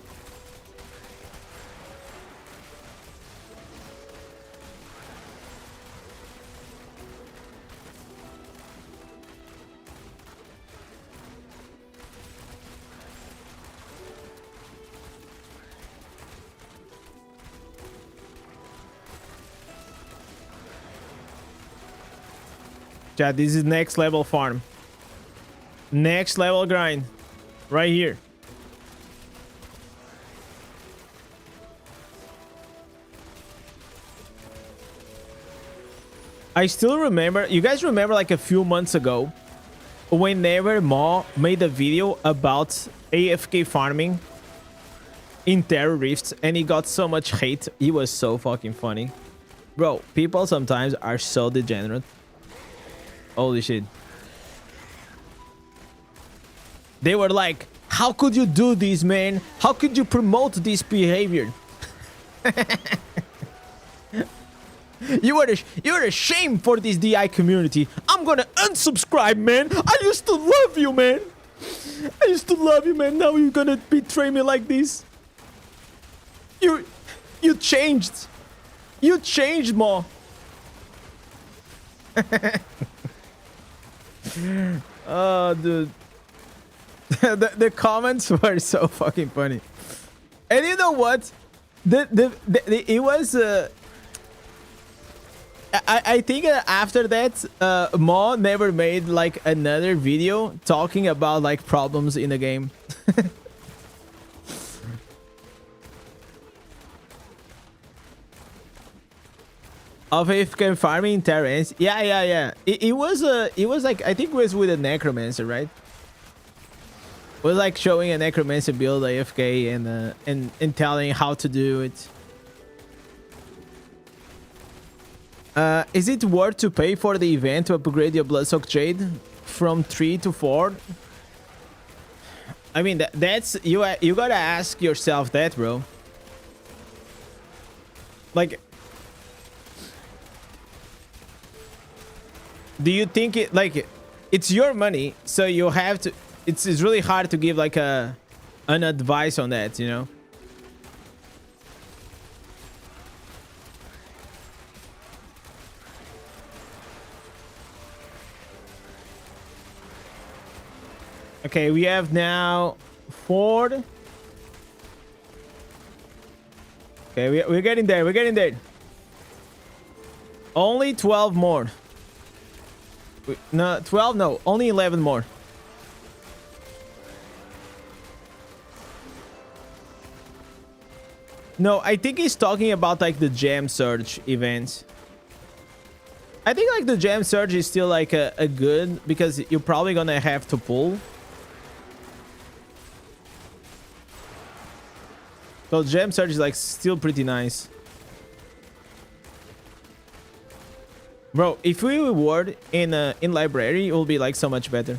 Chat, this is next level farm. Next level grind. Right here. I still remember, you guys remember like a few months ago, whenever Ma made a video about AFK farming in Terror Rifts and he got so much hate. He was so fucking funny. Bro, people sometimes are so degenerate. Holy shit. They were like, how could you do this, man? How could you promote this behavior? You're a shame for this DI community. I'm gonna unsubscribe, man. I used to love you, man. I used to love you, man. Now you're gonna betray me like this. You changed. You changed, Ma. Oh, dude. the comments were so fucking funny. And you know what? It was I think after that Ma never made like another video talking about like problems in the game. Of AFK farming terrains. Yeah. It was like, I think it was with a necromancer, right? It was like showing a necromancer build AFK and telling how to do it. Is it worth to pay for the event to upgrade your Bloodsoaked Jade from 3 to 4? I mean, that's you gotta ask yourself that, bro. Like, do you think it, like, it's your money, so you have to, it's really hard to give like an advice on that, you know? Okay, we have now 4. Okay, we're getting there. We're getting there. Only 12 more. No, 12, no. Only 11 more. No, I think he's talking about like the Gem Surge events. I think like the Gem Surge is still like a good, because you're probably gonna have to pull. So Gem Surge is like still pretty nice. Bro, if we reward in library, it will be like so much better.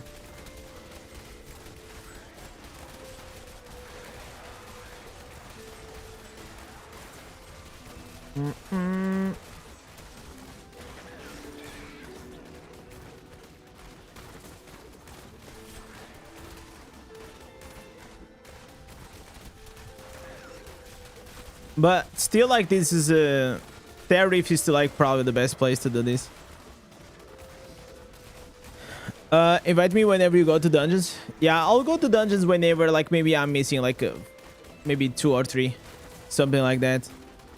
But still, like, this is a Terra Reef is still like probably the best place to do this. Invite me whenever you go to dungeons. Yeah, I'll go to dungeons whenever, like, maybe I'm missing like maybe 2 or 3, something like that.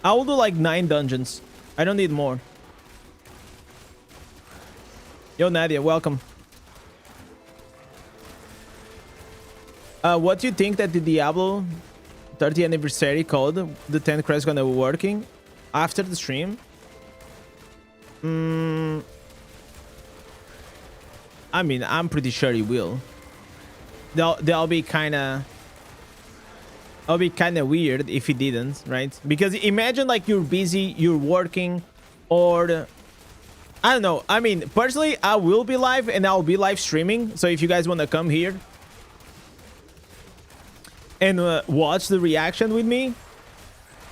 I will do like 9 dungeons. I don't need more. Yo, Nadia, welcome. What do you think that the Diablo 30th anniversary code, the 10 crest, gonna be working after the stream? I mean, I'm pretty sure it will. They'll be kind of... It'll be kind of weird if it didn't, right? Because imagine like you're busy, you're working, or... I don't know. I mean, personally, I will be live and I'll be live streaming. So if you guys want to come here and watch the reaction with me,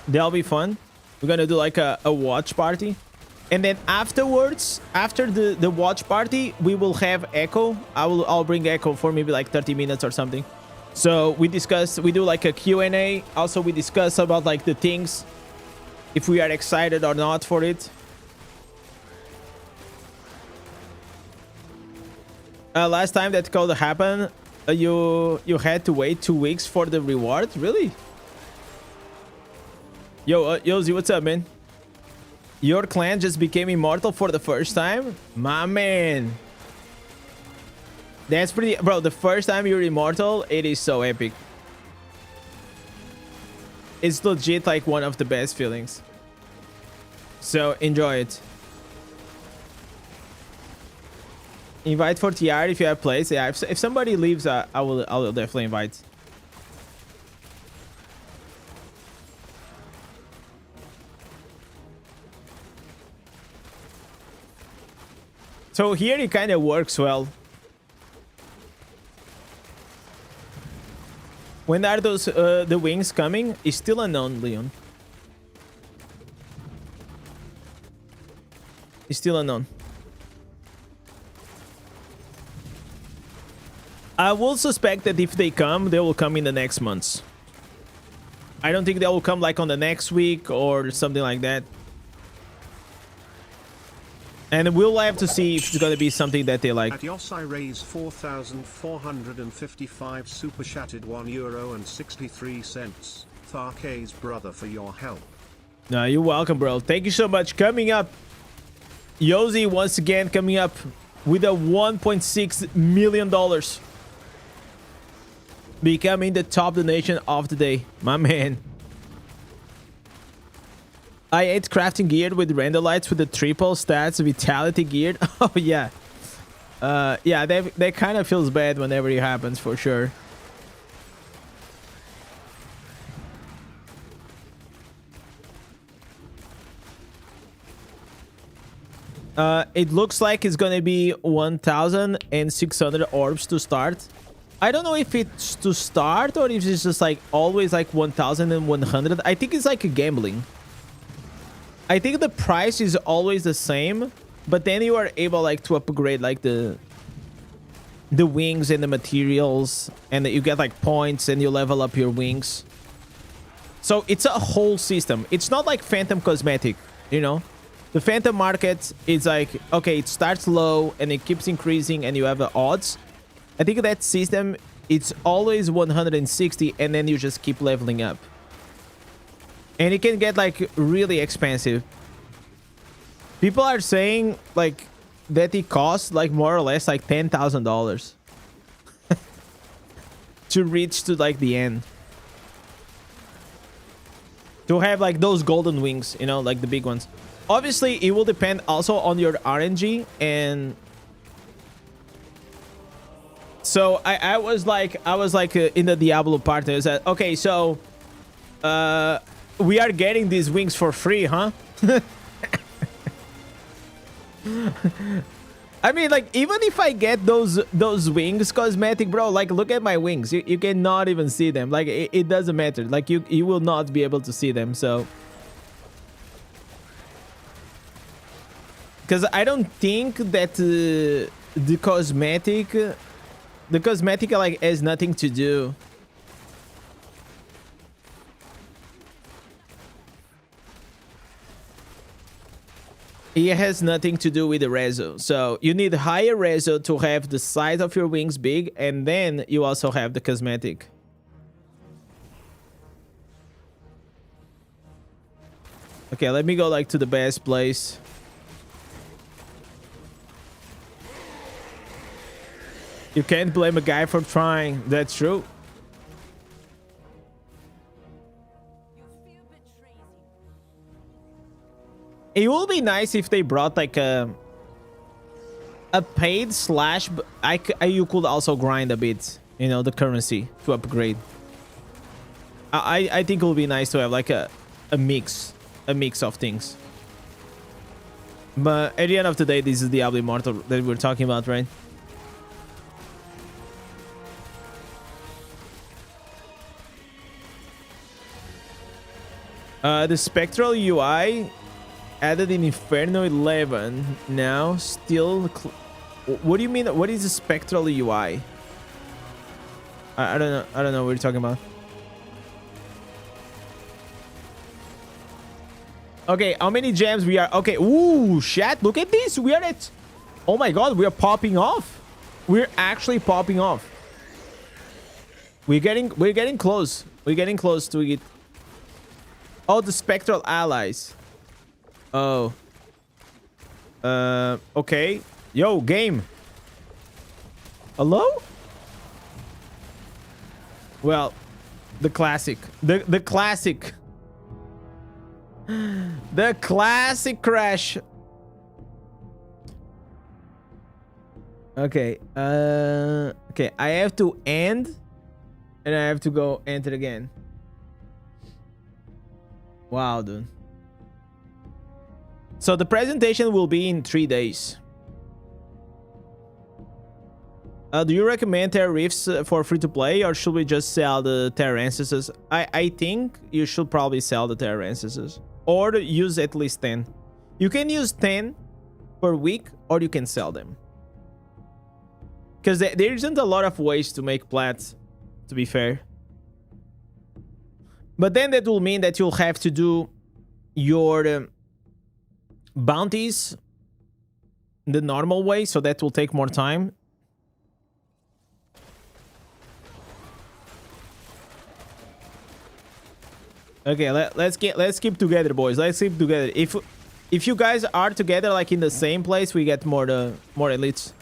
that'll be fun. We're gonna do like a watch party. And then afterwards, after the watch party, we will have Echo. I'll bring Echo for maybe like 30 minutes or something. So we do like a Q&A. Also, we discuss about like the things, if we are excited or not for it. Last time that code happened, you had to wait 2 weeks for the reward? Really? Yo, Yozi, what's up, man? Your clan just became immortal for the first time? My man. That's pretty... Bro, the first time you're immortal, it is so epic. It's legit like one of the best feelings. So, enjoy it. Invite for TR if you have place. Yeah, if somebody leaves, I will definitely invite. So here it kind of works well. When are those the wings coming? It's still unknown, Leon. It's still unknown. I will suspect that if they come, they will come in the next months. I don't think they will come like on the next week or something like that. And we'll have to see if it's going to be something that they like. At Yos, I raise 4,455 super chatted €1.63. Tharkay's brother for your help. No, you're welcome, bro. Thank you so much. Coming up, Yosi once again coming up with a $1.6 million. Becoming the top donation of the day. My man. I ate crafting geared with render lights with the triple stats vitality geared. Oh yeah. Yeah, that kind of feels bad whenever it happens for sure. It looks like it's gonna be 1,600 orbs to start. I don't know if it's to start or if it's just like always like 1,100. I think it's like a gambling. I think the price is always the same, but then you are able like to upgrade like the wings and the materials, and you get like points and you level up your wings. So it's a whole system. It's not like Phantom Cosmetic, you know? The Phantom market is like, okay, it starts low and it keeps increasing and you have the odds. I think that system, it's always 160 and then you just keep leveling up. And it can get like really expensive. People are saying like that it costs like more or less like $10,000 to reach to like the end. To have like those golden wings, you know, like the big ones. Obviously, it will depend also on your RNG. And so I was like in the Diablo part. I said, okay, so we are getting these wings for free, huh? I mean, like, even if I get those wings cosmetic, bro, like, look at my wings. You cannot even see them. Like, it doesn't matter. Like, you will not be able to see them, so. Because I don't think that the cosmetic like has nothing to do. It has nothing to do with the reso. So you need higher reso to have the size of your wings big, and then you also have the cosmetic. Okay, let me go like to the best place. You can't blame a guy for trying. That's true. It will be nice if they brought like a paid slash. You could also grind a bit, you know, the currency to upgrade. I think it will be nice to have like a mix of things. But at the end of the day, this is Diablo Immortal that we're talking about, right? The spectral UI added in Inferno 11 now still. What do you mean? What is the spectral UI? I don't know. I don't know what you're talking about. Okay, how many gems we are? Okay, ooh, chat, look at this. We are at, oh my god, we are popping off. We're actually popping off. We're getting close. We're getting close to it. Oh, the spectral allies. Oh. Okay. Yo, game. Hello? Well, the classic. The classic. The classic crash. Okay. Okay. I have to end, and I have to go enter again. Wow, dude. So the presentation will be in 3 days. Do you recommend Terra Rifts for free to play, or should we just sell the Terra Ancestors? I think you should probably sell the Terra Ancestors, or use at least 10. You can use 10 per week, or you can sell them. Because there isn't a lot of ways to make plats, to be fair. But then that will mean that you'll have to do your bounties the normal way, so that will take more time. Okay, let's keep together, boys. Let's keep together. If you guys are together, like in the same place, we get more elites.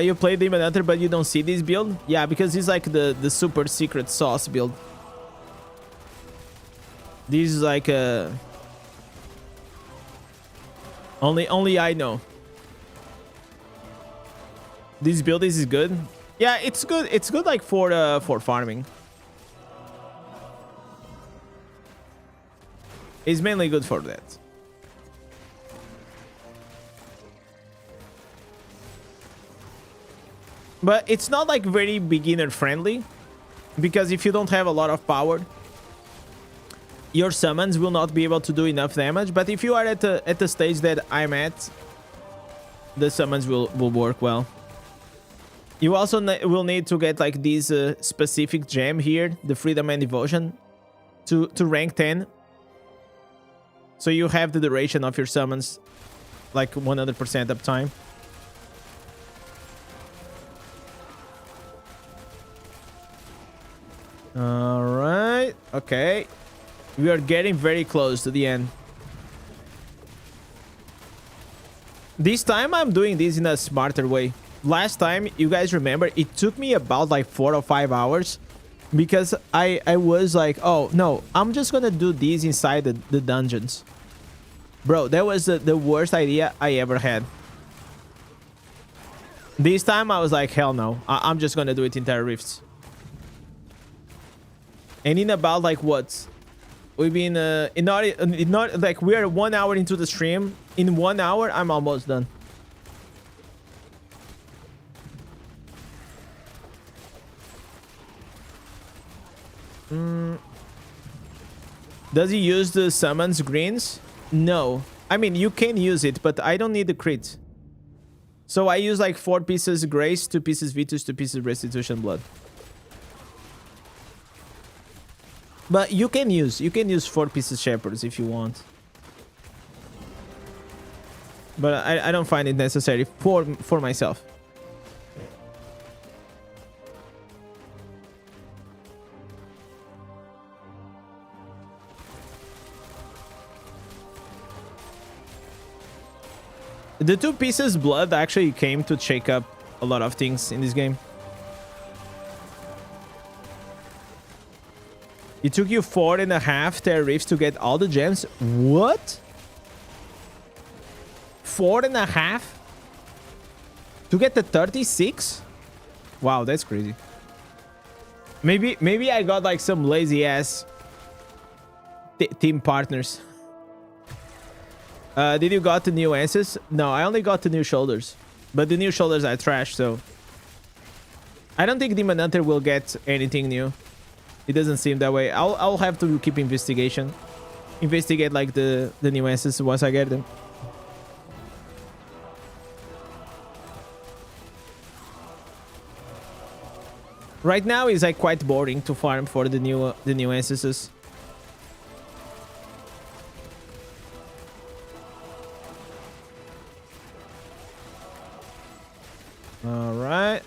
You play Demon Hunter, but you don't see this build? Yeah, because it's like the super secret sauce build. This is like only I know. This build is good. Yeah, it's good. It's good like for farming. It's mainly good for that. But it's not like very beginner friendly, because if you don't have a lot of power, your summons will not be able to do enough damage. But if you are at the stage that I'm at, the summons will work well. You also will need to get like this specific gem here, the Freedom and Devotion, to rank 10. So you have the duration of your summons, like 100% uptime. Alright, okay. We are getting very close to the end. This time I'm doing this in a smarter way. Last time, you guys remember, it took me about like 4 or 5 hours, because I was like, oh no, I'm just gonna do this inside the dungeons. Bro, that was the worst idea I ever had. This time I was like, hell no, I'm just gonna do it in Terra Rifts. And in about like what? We've been not like we are 1 hour into the stream. In 1 hour, I'm almost done. Does he use the summons greens? No. I mean, you can use it, but I don't need the crit. So I use like 4 pieces Grace, 2 pieces Vitus, 2 pieces Restitution Blood. But you can use 4 pieces Shepherds if you want. But I don't find it necessary for myself. The 2 pieces blood actually came to shake up a lot of things in this game. It took you 4.5 Terra Rifts to get all the gems. What? 4.5 to get the 36? Wow, that's crazy. Maybe I got like some lazy ass team partners. Did you got the new Answers? No, I only got the new shoulders. But the new shoulders are trash, so I don't think Demon Hunter will get anything new. It doesn't seem that way. I'll have to keep investigate like the new Answers once I get them. Right now it's like quite boring to farm for the new Ancestors. All right.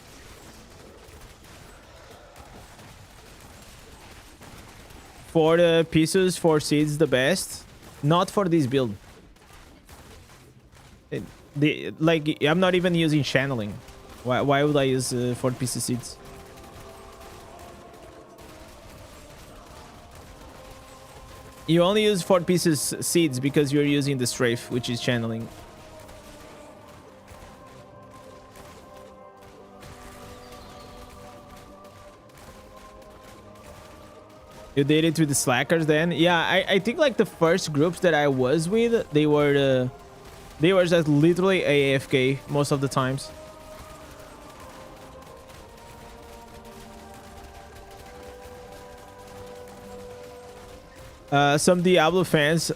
For the pieces, 4 seeds, the best. Not for this build. Like I'm not even using channeling. Why would I use 4 pieces seeds? You only use 4 pieces seeds because you're using the strafe, which is channeling. You did it with the slackers then? Yeah, I think like the first groups that I was with, they were just literally AFK most of the times. Some Diablo fans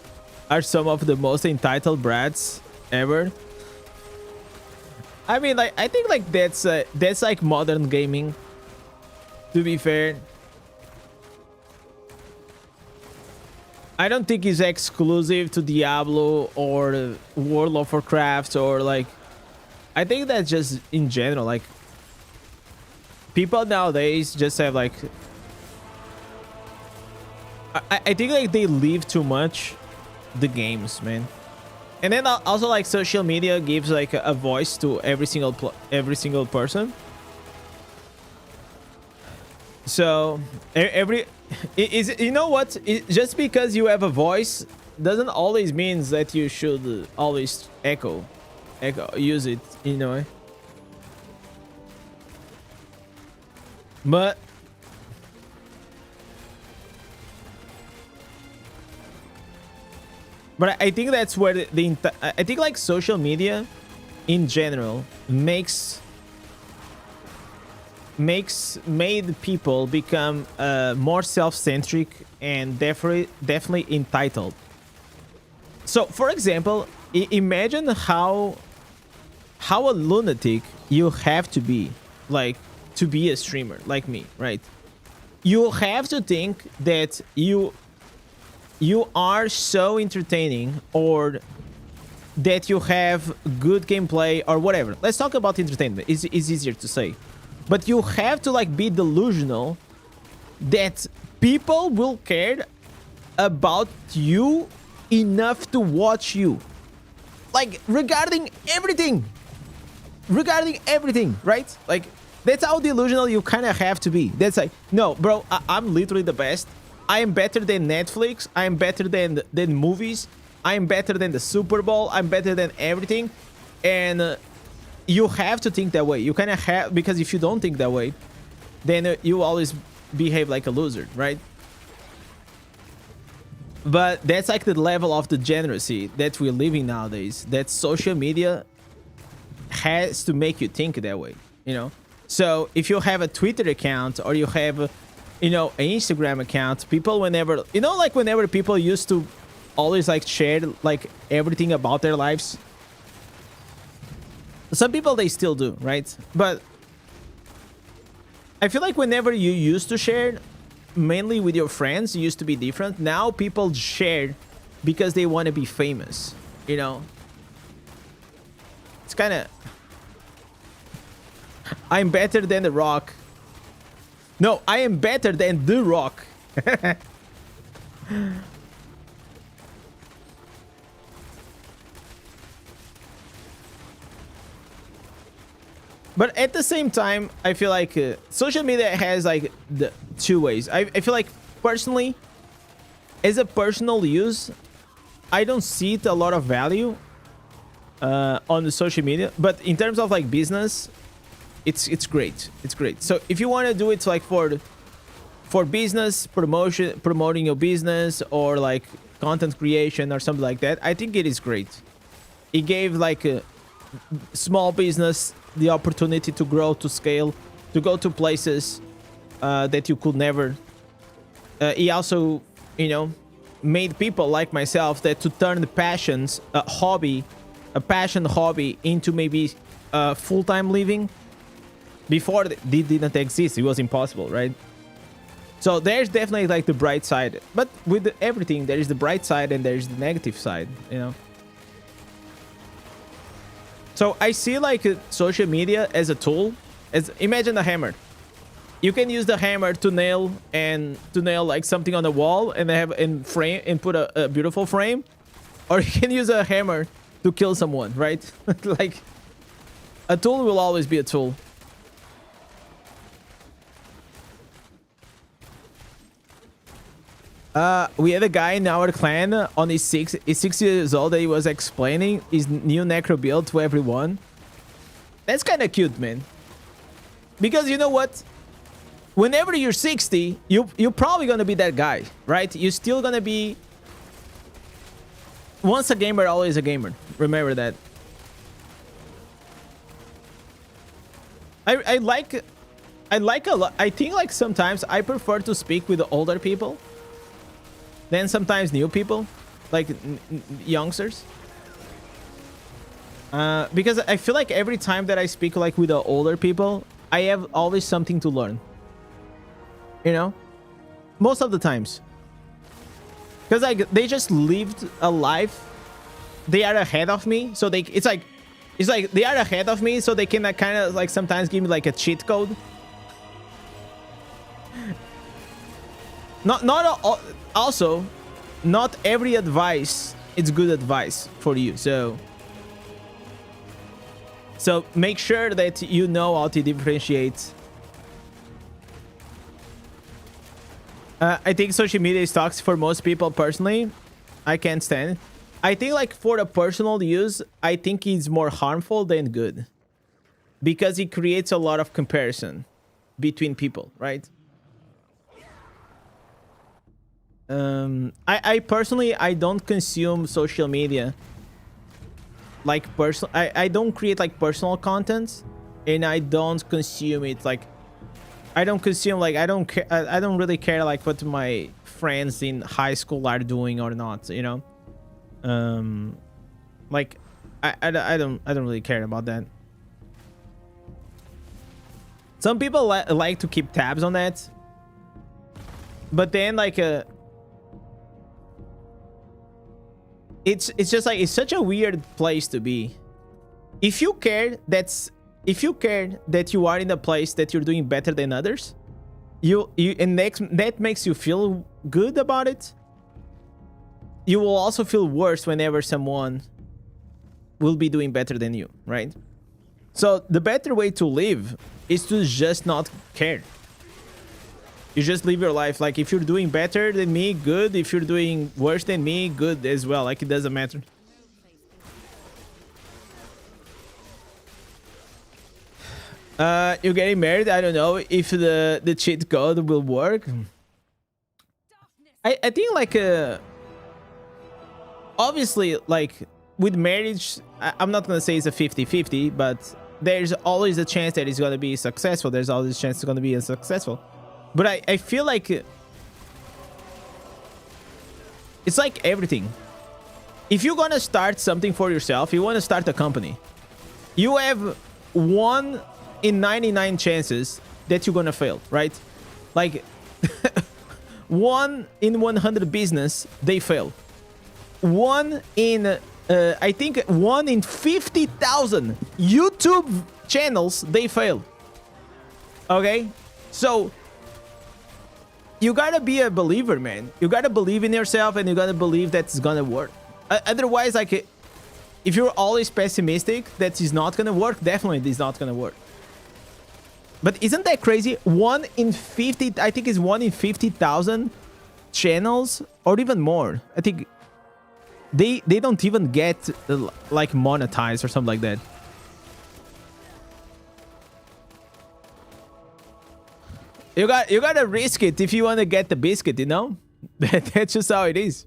are some of the most entitled brats ever. I mean, like, I think like that's like modern gaming, to be fair. I don't think it's exclusive to Diablo or World of Warcraft or like, I think that's just in general, like people nowadays just have like, I think like they live too much the games, man. And then also like social media gives like a voice to every single person. So you know what? Just because you have a voice doesn't always means that you should always use it, you know. But I think that's where I think like social media in general made people become more self-centric and definitely entitled. So for example, imagine how a lunatic you have to be, like, to be a streamer like me, right? You have to think that you are so entertaining, or that you have good gameplay or whatever. Let's talk about entertainment. It's easier to say. But you have to like be delusional that people will care about you enough to watch you. Like regarding everything, right? Like that's how delusional you kind of have to be. That's like, no, bro, I'm literally the best. I am better than Netflix. I am better than movies. I am better than the Super Bowl. I'm better than everything. And you have to think that way. You kind of have, because if you don't think that way, then you always behave like a loser, right? But that's like the level of degeneracy that we're living nowadays. That social media has to make you think that way, you know? So if you have a Twitter account or you have, you know, an Instagram account, people whenever, you know, like whenever people used to always like share like everything about their lives. Some people, they still do, right? But I feel like whenever you used to share, mainly with your friends, it used to be different. Now people share because they want to be famous, you know? It's kind of... I'm better than The Rock. No, I am better than The Rock. But at the same time, I feel like social media has like the two ways. I feel like personally, as a personal use, I don't see it a lot of value on the social media. But in terms of like business, it's great. It's great. So if you want to do it like for business promoting your business, or like content creation or something like that, I think it is great. It gave like a small business the opportunity to grow, to scale, to go to places that you could never. He also, you know, made people like myself that to turn the passions, a passion hobby into maybe full-time living. Before it didn't exist, it was impossible, right? So there's definitely like the bright side, but with everything there is the bright side and there's the negative side, you know. So I see like social media as a tool. As imagine a hammer. You can use the hammer to nail like something on the wall and put a beautiful frame, or you can use a hammer to kill someone, right? Like a tool will always be a tool. We had a guy in our clan on his 6 years old that he was explaining his new necro build to everyone. That's kind of cute, man. Because you know what? whenever you're 60, you're probably gonna be that guy, right? You're still gonna be once a gamer, always a gamer. Remember that. I like a lot. I think like sometimes I prefer to speak with the older people than sometimes new people, like youngsters. Because I feel like every time that I speak like with the older people, I have always something to learn. You know, most of the times, because like they just lived a life, they are ahead of me, so it's like they are ahead of me, so they can like, kind of like sometimes give me like a cheat code. Also, not every advice is good advice for you. So make sure that you know how to differentiate. I think social media is toxic for most people. Personally, I can't stand it. I think like for the personal use, I think it's more harmful than good, because it creates a lot of comparison between people, right? I personally, I don't consume social media like I don't create like personal content, and I don't consume it like I don't consume like I don't care. I don't really care like what my friends in high school are doing or not, you know. Like I don't really care about that. Some people like to keep tabs on that, but then like it's just like it's such a weird place to be. If you care that you are in a place that you're doing better than others, and that makes you feel good about it, you will also feel worse whenever someone will be doing better than you, right? So the better way to live is to just not care. You just live your life. Like, if you're doing better than me, good. If you're doing worse than me, good as well. Like, it doesn't matter. You're getting married? I don't know if the cheat code will work. I think like obviously, like with marriage, I'm not gonna say it's a 50-50, but there's always a chance that it's gonna be successful. There's always a chance it's gonna be unsuccessful. But I feel like it's like everything. If you're gonna start something for yourself, you want to start a company, you have 1 in 99 chances that you're gonna fail, right? Like 1 in 100 business, they fail. 1 in I think 1 in 50,000 YouTube channels, they fail. Okay, so you gotta be a believer, man. You gotta believe in yourself, and you gotta believe that it's gonna work. Otherwise, like, if you're always pessimistic that it's not gonna work, definitely it's not gonna work. But isn't that crazy? 1 in 50, I think it's 1 in 50,000 channels, or even more. I think they don't even get like monetized or something like that. You gotta risk it if you want to get the biscuit, you know. That's just how it is.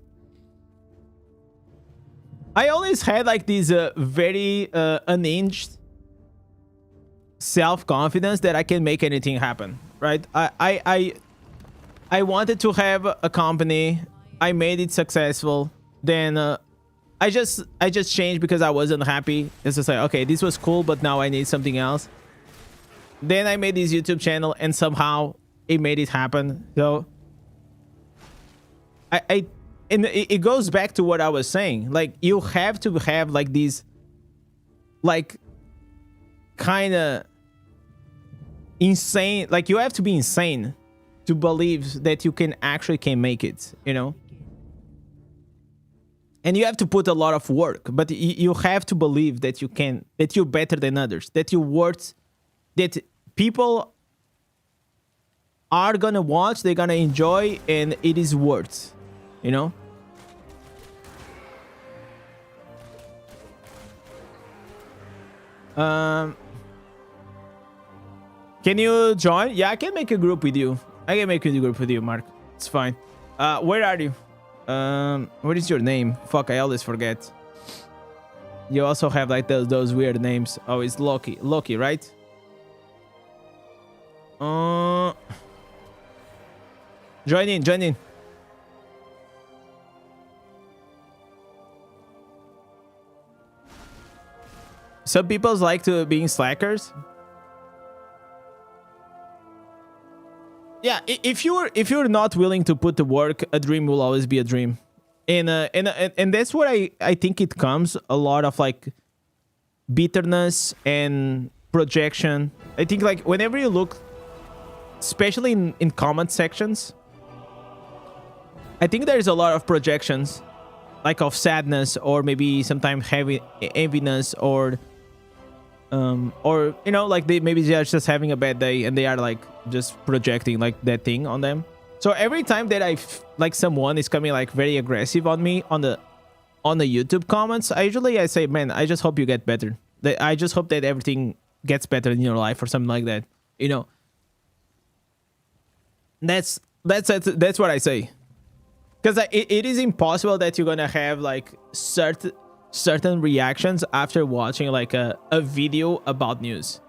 I always had like this very unhinged self-confidence that I can make anything happen, right? I wanted to have a company. I made it successful. Then I just changed because I wasn't happy. It's just like, okay, this was cool, but now I need something else. Then I made this YouTube channel, and somehow it made it happen. So and it goes back to what I was saying. Like, you have to have like these, like, kind of insane. Like, you have to be insane to believe that you can make it, you know. And you have to put a lot of work, but you have to believe that you can, that you're better than others, that you're worth, that people are gonna watch, they're gonna enjoy, and it is worth, you know. Can you join? Yeah, I can make a group with you. I can make a group with you, Mark. It's fine. Where are you? What is your name? Fuck, I always forget. You also have like those weird names. Oh, it's Loki. Loki, right? Join in, join in. Some people like to being slackers. Yeah, if you're not willing to put the work, a dream will always be a dream. And that's what I think it comes a lot of like bitterness and projection. I think like whenever you look, especially in comment sections, I think there's a lot of projections, like of sadness or maybe sometimes heavy enviness or you know, like maybe they're just having a bad day and they are like just projecting like that thing on them. So every time that like someone is coming like very aggressive on me on the YouTube comments, I say, man, I just hope you get better. I just hope that everything gets better in your life or something like that. You know, that's what I say. Because it is impossible that you're gonna have like certain reactions after watching like a video about news.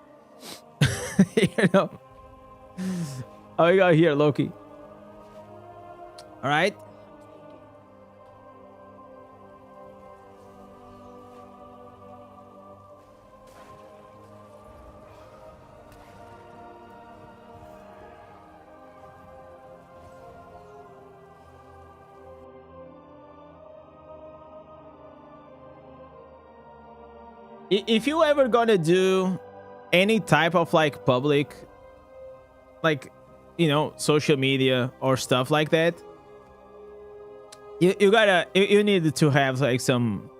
You know. Oh, we got here, Loki. All right. If you ever gonna do any type of like public, like, you know, social media or stuff like that, you need to have like some.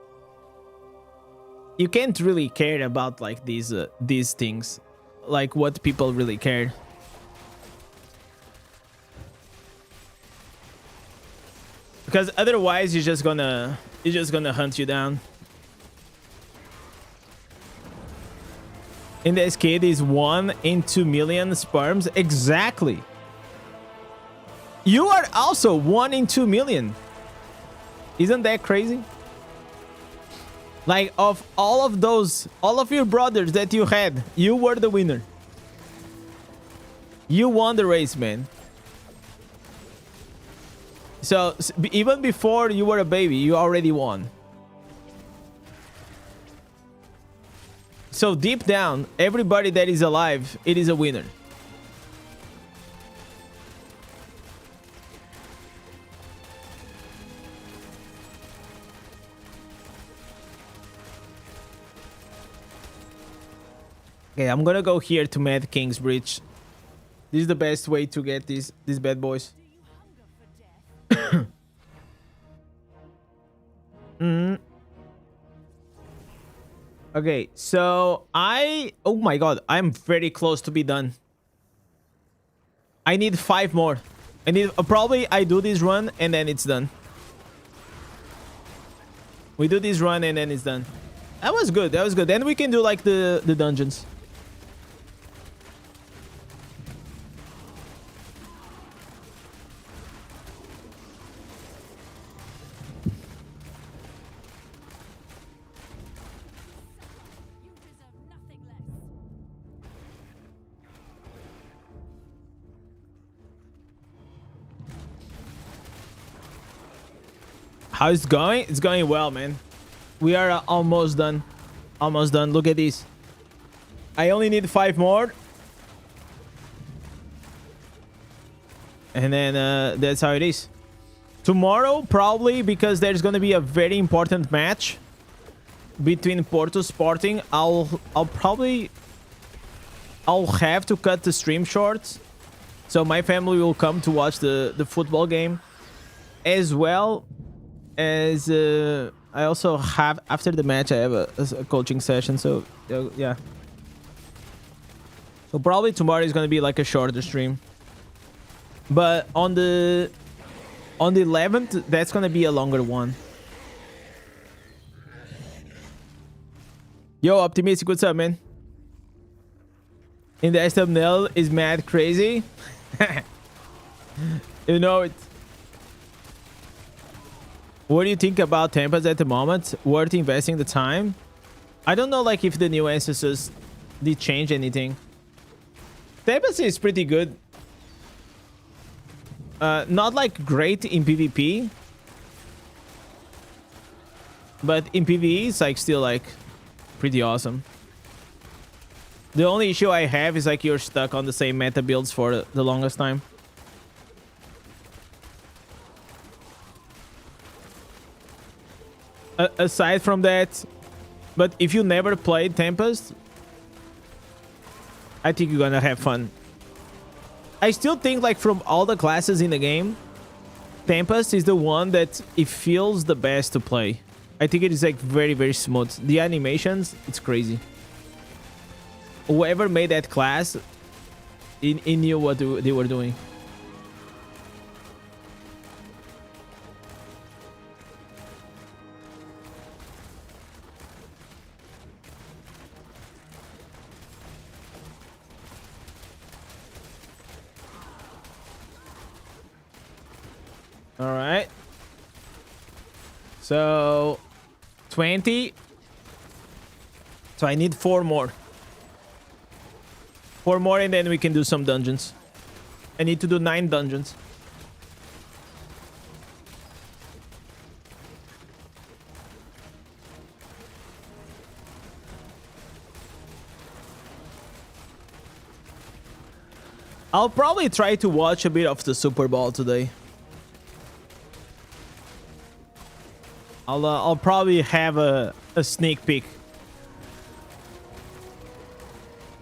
You can't really care about like these things, like what people really care. Because otherwise you're just gonna hunt you down. In this kid is 1 in 2 million sperms. Exactly. You are also 1 in 2 million. Isn't that crazy? Like, of all of your brothers that you had, you were the winner. You won the race, man. So even before you were a baby, you already won. So deep down, everybody that is alive, it is a winner. Okay, I'm gonna go here to Mad King's Bridge. This is the best way to get these bad boys. Okay, so oh my god, I'm very close to be done. I need 5 more. I need probably I do this run and then it's done. We do this run and then it's done. That was good. That was good. Then we can do like the dungeons. How it's going? It's going well, man. We are almost done. Almost done. Look at this. I only need 5 more. And then that's how it is. Tomorrow, probably, because there's going to be a very important match between Porto Sporting. I'll have to cut the stream short. So my family will come to watch the football game. As well as I also have, after the match, I have a coaching session. So yeah. So probably tomorrow is going to be like a shorter stream. But on the 11th, that's going to be a longer one. Yo, Optimistic, what's up, man? In the thumbnail is mad crazy. You know it. What do you think about Tempest at the moment? Worth investing the time? I don't know, like, if the new ancestors did change anything. Tempest is pretty good. Not like great in PvP, but in PvE it's like still like pretty awesome. The only issue I have is like you're stuck on the same meta builds for the longest time. Aside from that, but if you never played Tempest, I think you're gonna have fun. I still think, like, from all the classes in the game, Tempest is the one that it feels the best to play. I think it is like very, very smooth. The animations, it's crazy. Whoever made that class, it knew what they were doing. All right. So 20. So I need 4 more. 4 more and then we can do some dungeons. I need to do 9 dungeons. I'll probably try to watch a bit of the Super Bowl today. I'll probably have a sneak peek.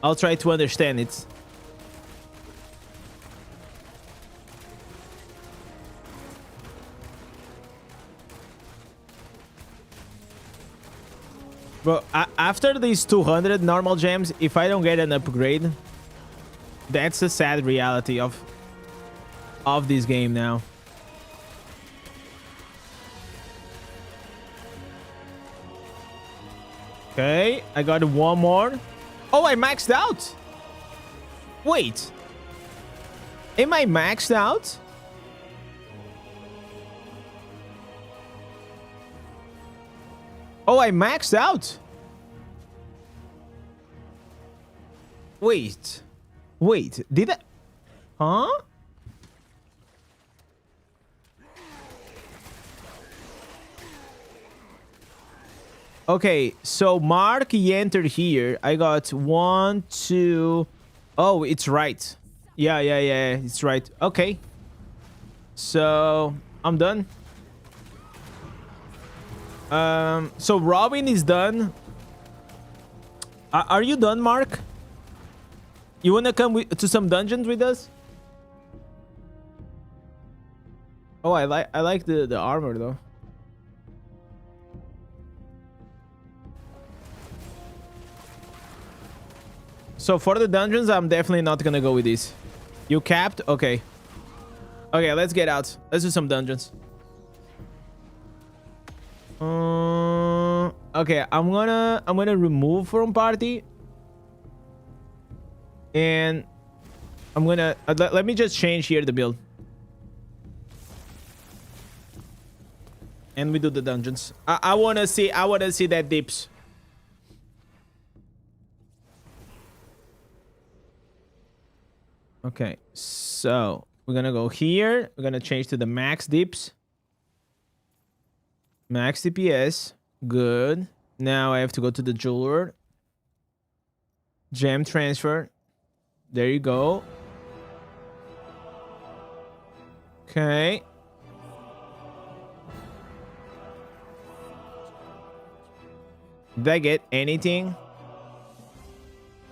I'll try to understand it. Bro, after these 200 normal gems, if I don't get an upgrade, that's a sad reality of this game now. Okay, I got 1 more. Oh, I maxed out. Wait. Am I maxed out? Oh, I maxed out. Wait. Wait, did I? Huh? Okay, so Mark, he entered here. I got 1, 2. Oh, it's right. Yeah, it's right. Okay. So, I'm done. So Robin is done. Are you done, Mark? You wanna come to some dungeons with us? Oh, I like the armor though. So for the dungeons, I'm definitely not gonna go with this. You capped? Okay. Okay, let's get out. Let's do some dungeons. Okay, I'm gonna remove from party. And I'm gonna let me just change here the build. And we do the dungeons. I wanna see that dips. Okay, so we're gonna go here. We're gonna change to the max dips. Max DPS. Good. Now I have to go to the jeweler. Gem transfer. There you go. Okay. Did I get anything?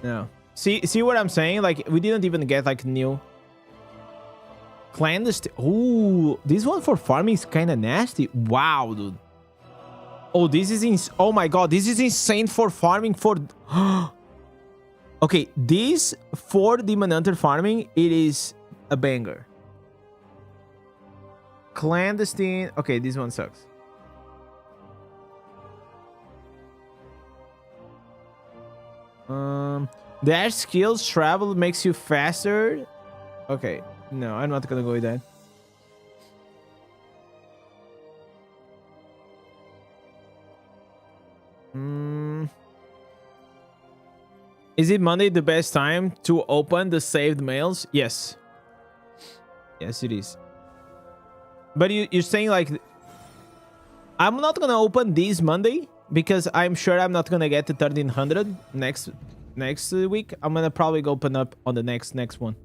No. See what I'm saying? Like, we didn't even get like new clandestine. Ooh, this one for farming is kind of nasty. Wow, dude. Oh, this is oh my god, this is insane for farming for. Okay, this for Demon Hunter farming, it is a banger. Clandestine. Okay, this one sucks. Dash skills, travel makes you faster. Okay, no, I'm not gonna go with that. Is it Monday the best time to open the saved mails? Yes. Yes, it is. But you're saying like, I'm not gonna open this Monday because I'm sure I'm not gonna get to 1300 next week. I'm gonna probably go open up on the next one.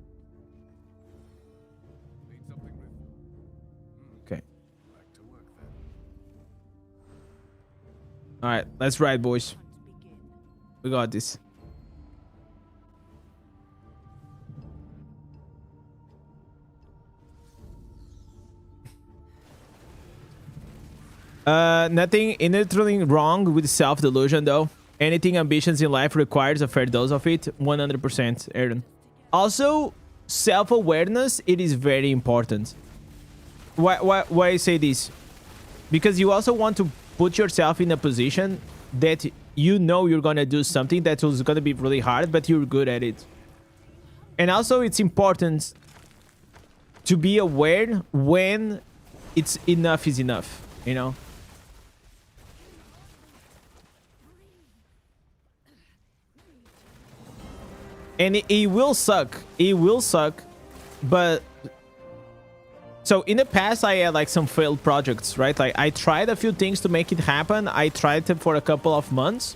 Okay. All right, let's ride, boys. We got this. Nothing inherently wrong with self-delusion, though. Anything ambitions in life requires a fair dose of it. 100%, Aaron. Also, self-awareness, it is very important. Why I say this? Because you also want to put yourself in a position that you know you're gonna do something that was gonna be really hard, but you're good at it. And also, it's important to be aware when it's enough is enough, you know? And it will suck. It will suck. But so in the past, I had like some failed projects, right? Like I tried a few things to make it happen. I tried it for a couple of months.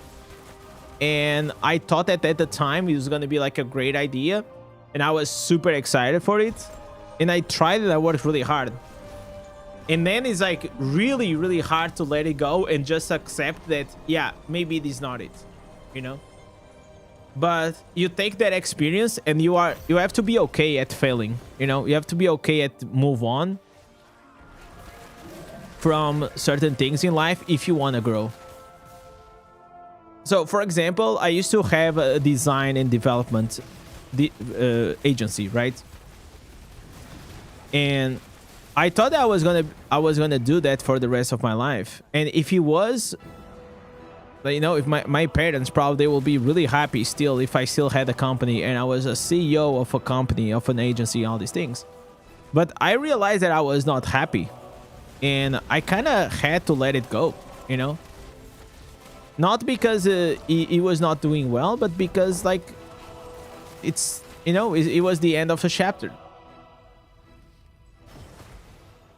And I thought that at the time it was going to be like a great idea. And I was super excited for it. And I tried it. I worked really hard. And then it's like really, really hard to let it go and just accept that, yeah, maybe this is not it, you know? But you take that experience and you have to be okay at failing, you know? You have to be okay at move on from certain things in life if you want to grow. So, for example, I used to have a design and development agency, right? And I thought I was gonna do that for the rest of my life. And if it was, you know, if my parents probably will be really happy still if I still had a company and I was a CEO of a company, of an agency, all these things. But I realized that I was not happy, and I kind of had to let it go, you know. Not because it was not doing well, but because like it's, you know, it was the end of a chapter.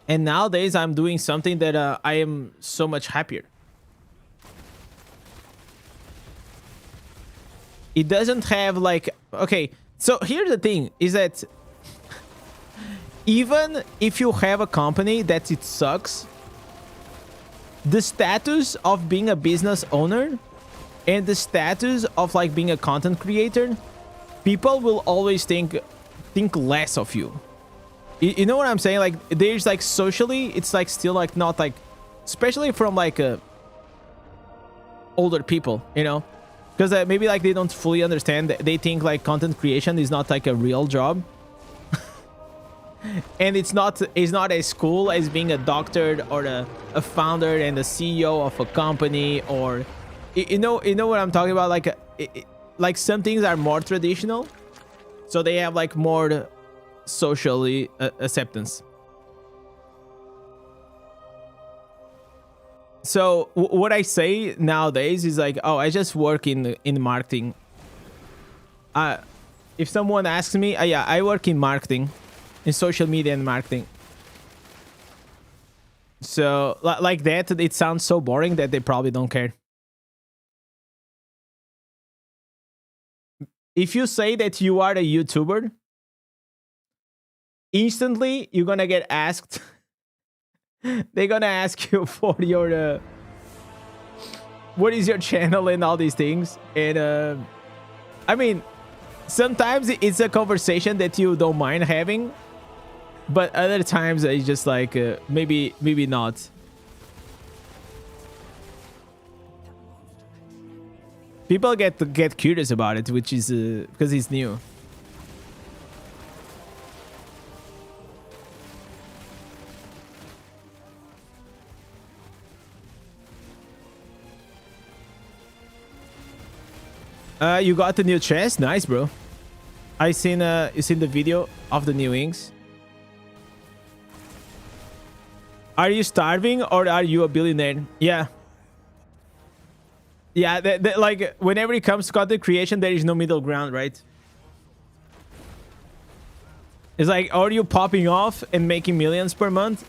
And nowadays I'm doing something that I am so much happier. It doesn't have like, okay, so here's the thing is that even if you have a company that it sucks, the status of being a business owner and the status of like being a content creator, people will always think less of you. You know what I'm saying? Like there's like socially, it's like still like not like, especially from like older people, you know, because maybe like they don't fully understand. They think like content creation is not like a real job. And it's not as cool as being a doctor or a founder and a CEO of a company, or you know what I'm talking about. Like like some things are more traditional, so they have like more socially acceptance. So what I say nowadays is like, oh, I just work in marketing. If someone asks me, yeah, I work in marketing, in social media and marketing. So like that, it sounds so boring that they probably don't care. If you say that you are a YouTuber, instantly you're gonna get asked. They're gonna ask you for your what is your channel and all these things. And I mean, sometimes it's a conversation that you don't mind having, but other times it's just like maybe not. People get curious about it, which is because it's new. You got the new chest? Nice, bro. You seen the video of the new wings? Are you starving or are you a billionaire? Yeah. Yeah, like, whenever it comes to content creation, there is no middle ground, right? It's like, are you popping off and making millions per month?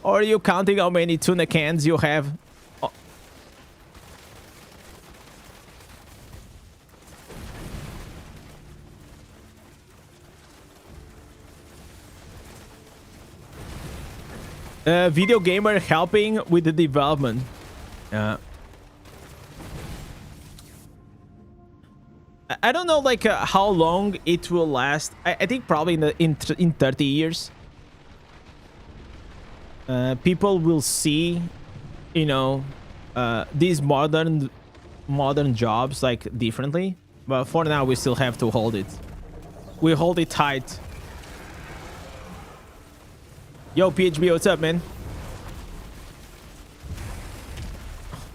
Or are you counting how many tuna cans you have? Video gamer helping with the development. I don't know, like, how long it will last. I think probably in 30 years. People will see, you know, these modern jobs like differently. But for now, we still have to hold it. We hold it tight. Yo, PHB, what's up, man?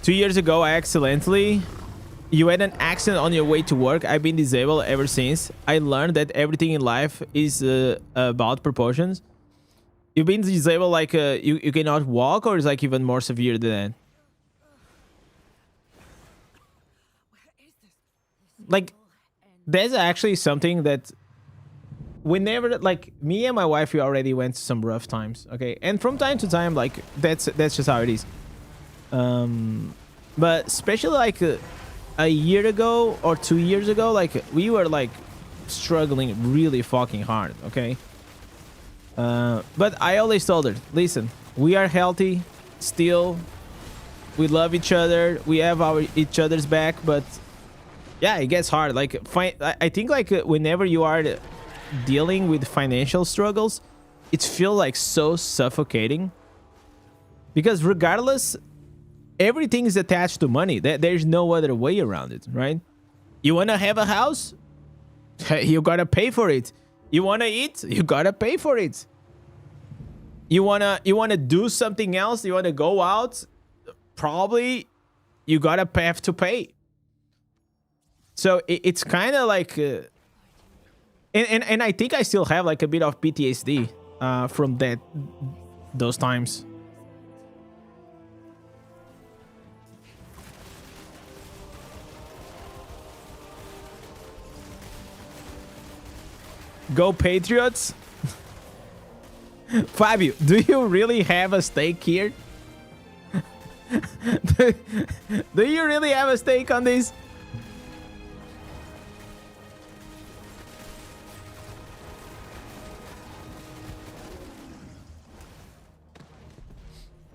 2 years ago, I accidentally... You had an accident on your way to work. I've been disabled ever since. I learned that everything in life is about proportions. You've been disabled like you cannot walk, or is like even more severe than that? Like, there's actually something that whenever, like, me and my wife, we already went to some rough times, okay? And from time to time, like, that's just how it is. But especially like a year ago or 2 years ago, like, we were like struggling really fucking hard, okay? But I always told her, listen, we are healthy still, we love each other, we have each other's back, but yeah, it gets hard. Like, I think, like, whenever you are dealing with financial struggles, it feels like so suffocating, because regardless, everything is attached to money. There's no other way around it, right? You want to have a house? You gotta pay for it. You want to eat? You gotta pay for it. You wanna do something else? You want to go out? Probably you gotta have to pay. So it's kind of like and I think I still have like a bit of PTSD from those times. Go Patriots. Fabio, do you really have a stake here? Do you really have a stake on this?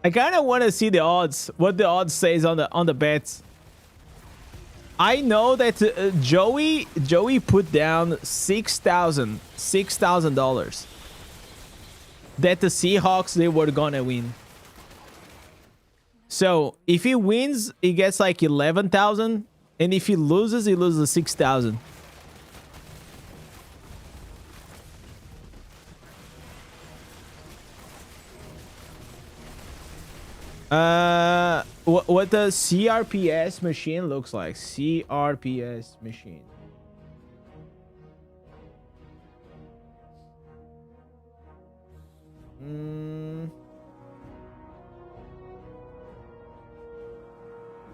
I kind of want to see the odds, what the odds says on the bets. I know that Joey put down $6,000 that the Seahawks, they were gonna win. So if he wins, he gets like 11,000, and if he loses 6,000. What the CRPS machine looks like. CRPS machine.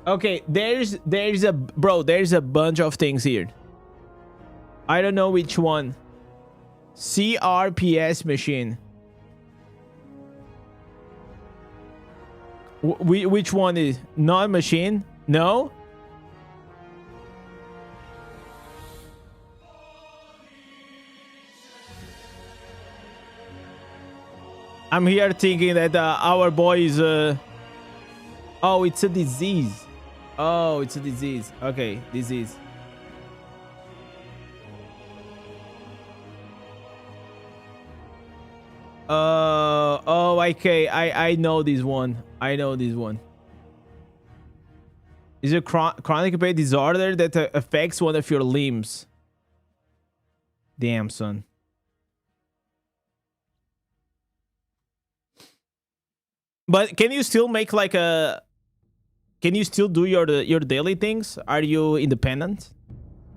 Okay, there's a bunch of things here. I don't know which one. CRPS machine. Which one is not machine? No. I'm here thinking that our boy is oh, it's a disease. Oh, it's a disease. Okay, disease. Oh, okay. I know this one. I know this one. Is a chronic pain disorder that affects one of your limbs. Damn, son. But can you still make like a can you still do your daily things? Are you independent?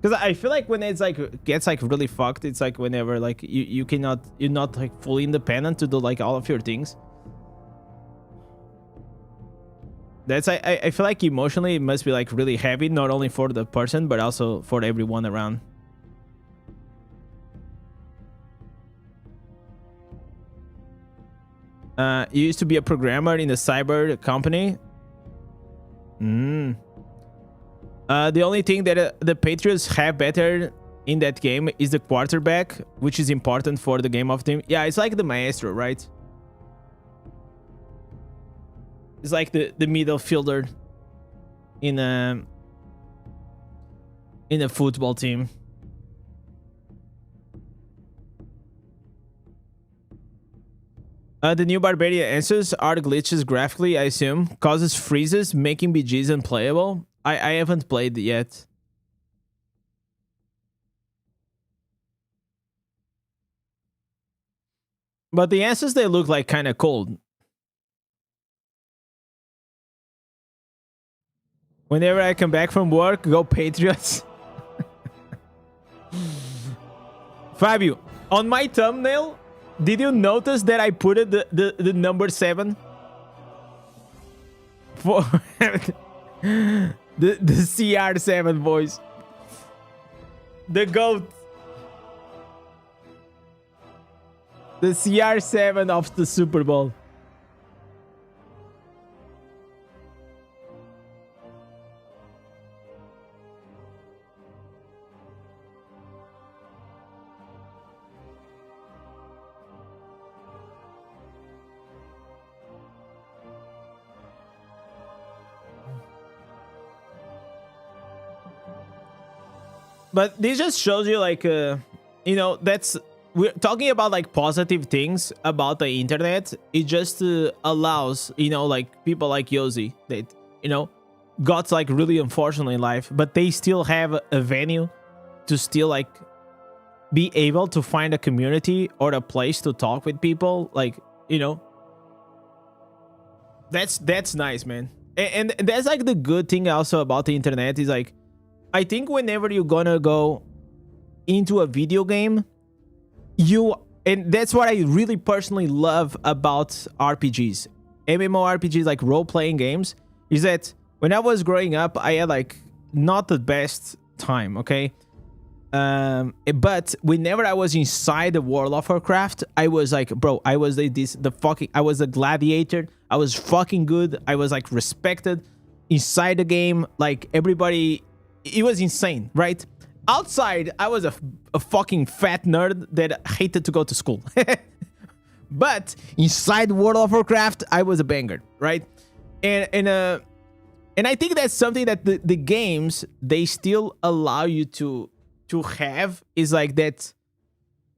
Because I feel like when it's like gets like really fucked, it's like whenever like you're not like fully independent to do like all of your things. That's I feel like emotionally it must be like really heavy, not only for the person but also for everyone around. You used to be a programmer in a cyber company. The only thing that the Patriots have better in that game is the quarterback, which is important for the game of team. Yeah, it's like the maestro, right? It's like the middle fielder in a football team. The new Barbarian answers are glitches graphically, I assume. Causes freezes, making BGs unplayable. I haven't played yet. But the answers, they look like kind of cold. Whenever I come back from work, go Patriots. Fabio, on my thumbnail, did you notice that I put it the number 7? For the CR7, boys. The GOAT. The CR7 of the Super Bowl. But this just shows you like, you know, that's, we're talking about like positive things about the internet. It just allows, you know, like people like Yosi that, you know, got like really unfortunate in life, but they still have a venue to still like be able to find a community or a place to talk with people. Like, you know, that's nice, man. And that's like the good thing also about the internet is like, I think whenever you're gonna go into a video game, and that's what I really personally love about RPGs, MMORPGs, like role-playing games, is that when I was growing up, I had like not the best time, okay? But whenever I was inside the World of Warcraft, I was like, bro, I was I was a gladiator. I was fucking good. I was like respected inside the game. Like everybody, it was insane, right? Outside, I was a fucking fat nerd that hated to go to school. But inside World of Warcraft, I was a banger, right? And I think that's something that the games, they still allow you to have, is like that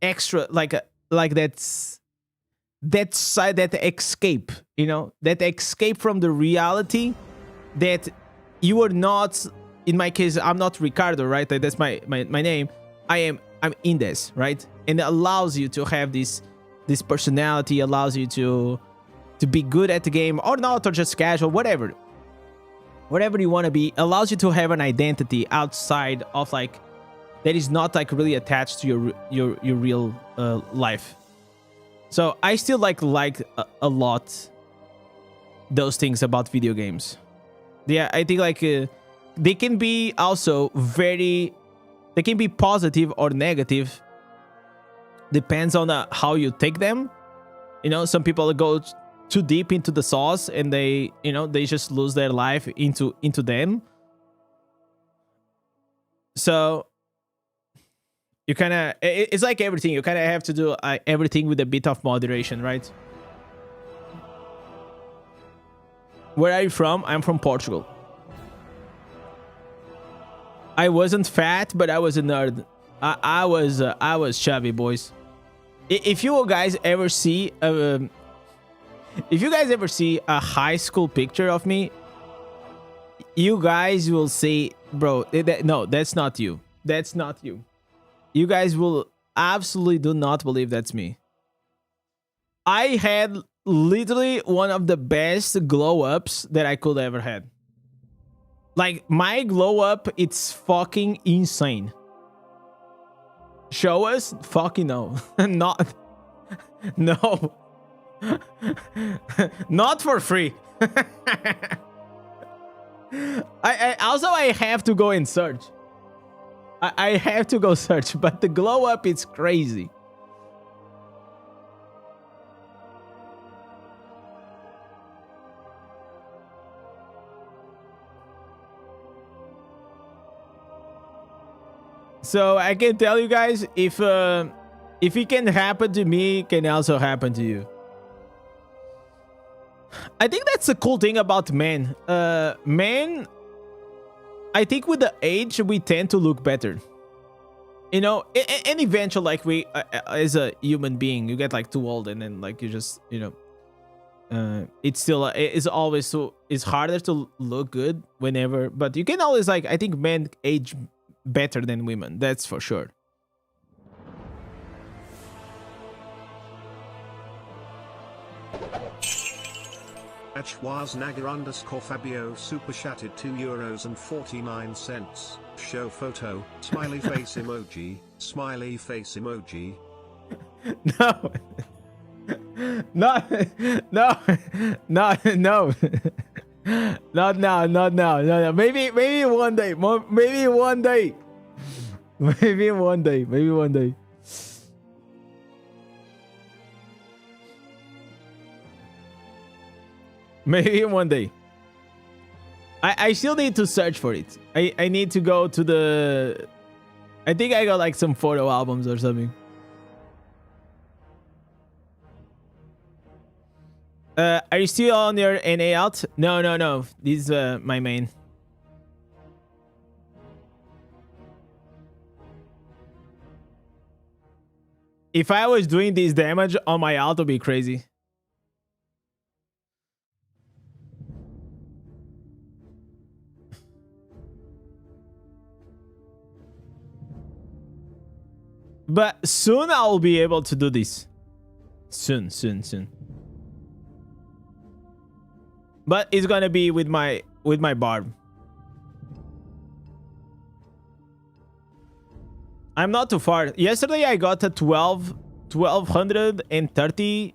extra, like that side, that escape, you know, that escape from the reality that you are not. In my case, I'm not Ricardo, right? That's my name. I'm Indez, right? And it allows you to have this personality, allows you to be good at the game or not, or just casual, whatever you want to be. Allows you to have an identity outside of like that is not like really attached to your real life. So I still like a lot those things about video games. Yeah, I think like they can be also they can be positive or negative. Depends on how you take them. You know, some people go too deep into the sauce and they, you know, they just lose their life into them. So you kind of, it's like everything. You kind of have to do everything with a bit of moderation, right? Where are you from? I'm from Portugal. I wasn't fat, but I was a nerd. I was chubby, boys. If you guys ever see a high school picture of me, you guys will say, bro, no, that's not you. That's not you. You guys will absolutely do not believe that's me. I had literally one of the best glow ups that I could ever had. Like, my glow up, it's fucking insane. Show us? Fucking no. Not. No. Not for free. I also I have to go and search. I have to go search, but the glow up it's crazy. So I can tell you guys, if it can happen to me, it can also happen to you. I think that's the cool thing about men. Men, I think with the age we tend to look better. You know, and eventually, like we, as a human being, you get like too old, and then like you just, you know, it's still it's always so it's harder to look good whenever, but you can always like I think men age better than women, that's for sure. @Schwarzenegger _Fabio super chatted €2.49. Show photo, smiley face emoji, smiley face emoji. No. No, no, no, no. Not now, not now, no. Maybe one day, maybe one day. Maybe one day, maybe one day. Maybe one day. I still need to search for it. I need to go to the... I think I got like some photo albums or something. Are you still on your NA out? No, no, no. This is my main. If I was doing this damage on my alt, it would be crazy. But soon I'll be able to do this. Soon, soon, soon. But it's gonna be with my barb. I'm not too far. Yesterday I got a 1230,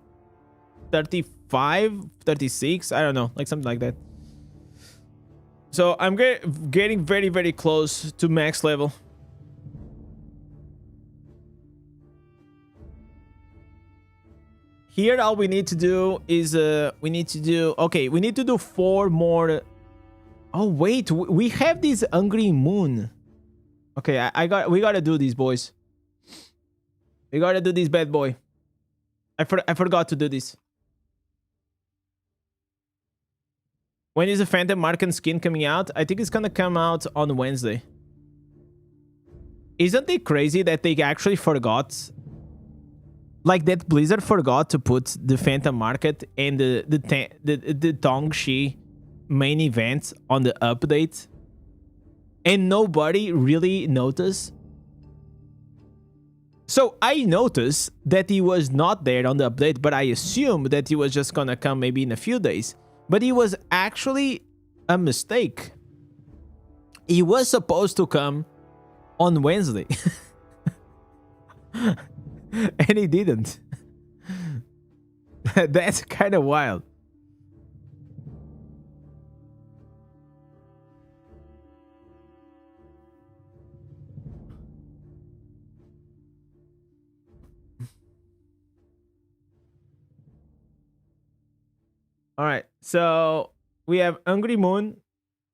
35, 36. I don't know, like something like that. So I'm getting very, very close to max level. Here, all we need to do is we need to do 4 more. Oh wait, we have this Hungry Moon. Okay, we gotta do these, boys. We gotta do this, bad boy. I forgot to do this. When is the Phantom Market skin coming out? I think it's gonna come out on Wednesday. Isn't it crazy that they actually forgot? Like that Blizzard forgot to put the Phantom Market and the Tongshi main event on the update, and nobody really noticed. So I noticed that he was not there on the update, but I assumed that he was just gonna come maybe in a few days. But it was actually a mistake. He was supposed to come on Wednesday. And he didn't. That's kind of wild. All right, so we have Hungry Moon.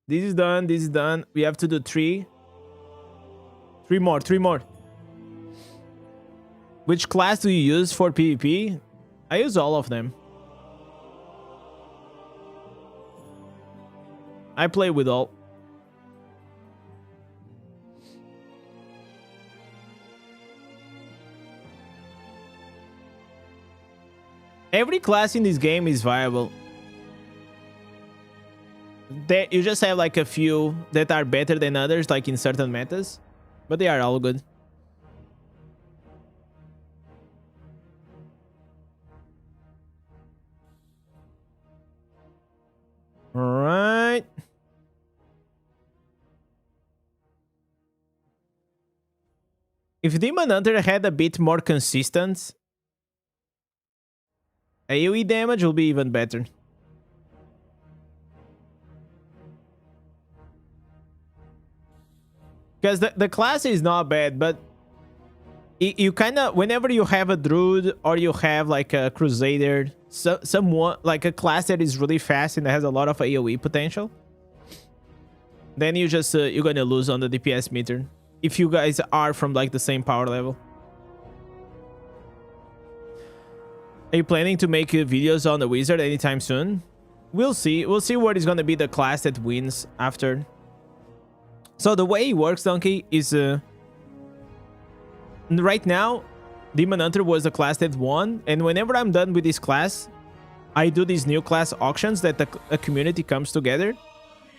This is done. This is done. We have to do 3 more. Which class do you use for PvP? I use all of them. I play with all. Every class in this game is viable. You just have like a few that are better than others, like in certain metas, but they are all good. All right. If Demon Hunter had a bit more consistent AoE damage, will be even better. Because the class is not bad, but you kind of, whenever you have a druid or you have like a crusader, someone like a class that is really fast and has a lot of AoE potential, then you just you're gonna lose on the DPS meter if you guys are from like the same power level. Are you planning to make videos on the wizard anytime soon? We'll see. We'll see what is gonna be the class that wins after. So the way it works, Donkey, is right now, Demon Hunter was the class that won, and whenever I'm done with this class, I do these new class auctions that the community comes together.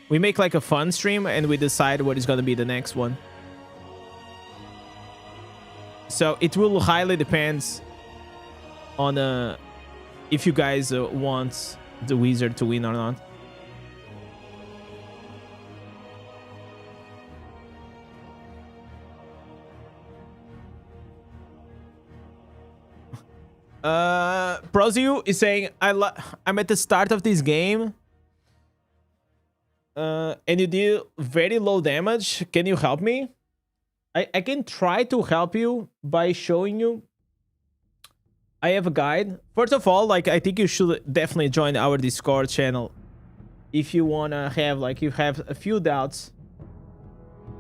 We make like a fun stream, and we decide what is going to be the next one. So it will highly depend on if you guys want the wizard to win or not. Prozio is saying, I'm at the start of this game and you deal very low damage. Can you help me? I can try to help you by showing you. I have a guide. First of all, like, I think you should definitely join our Discord channel if you want to have, like, you have a few doubts.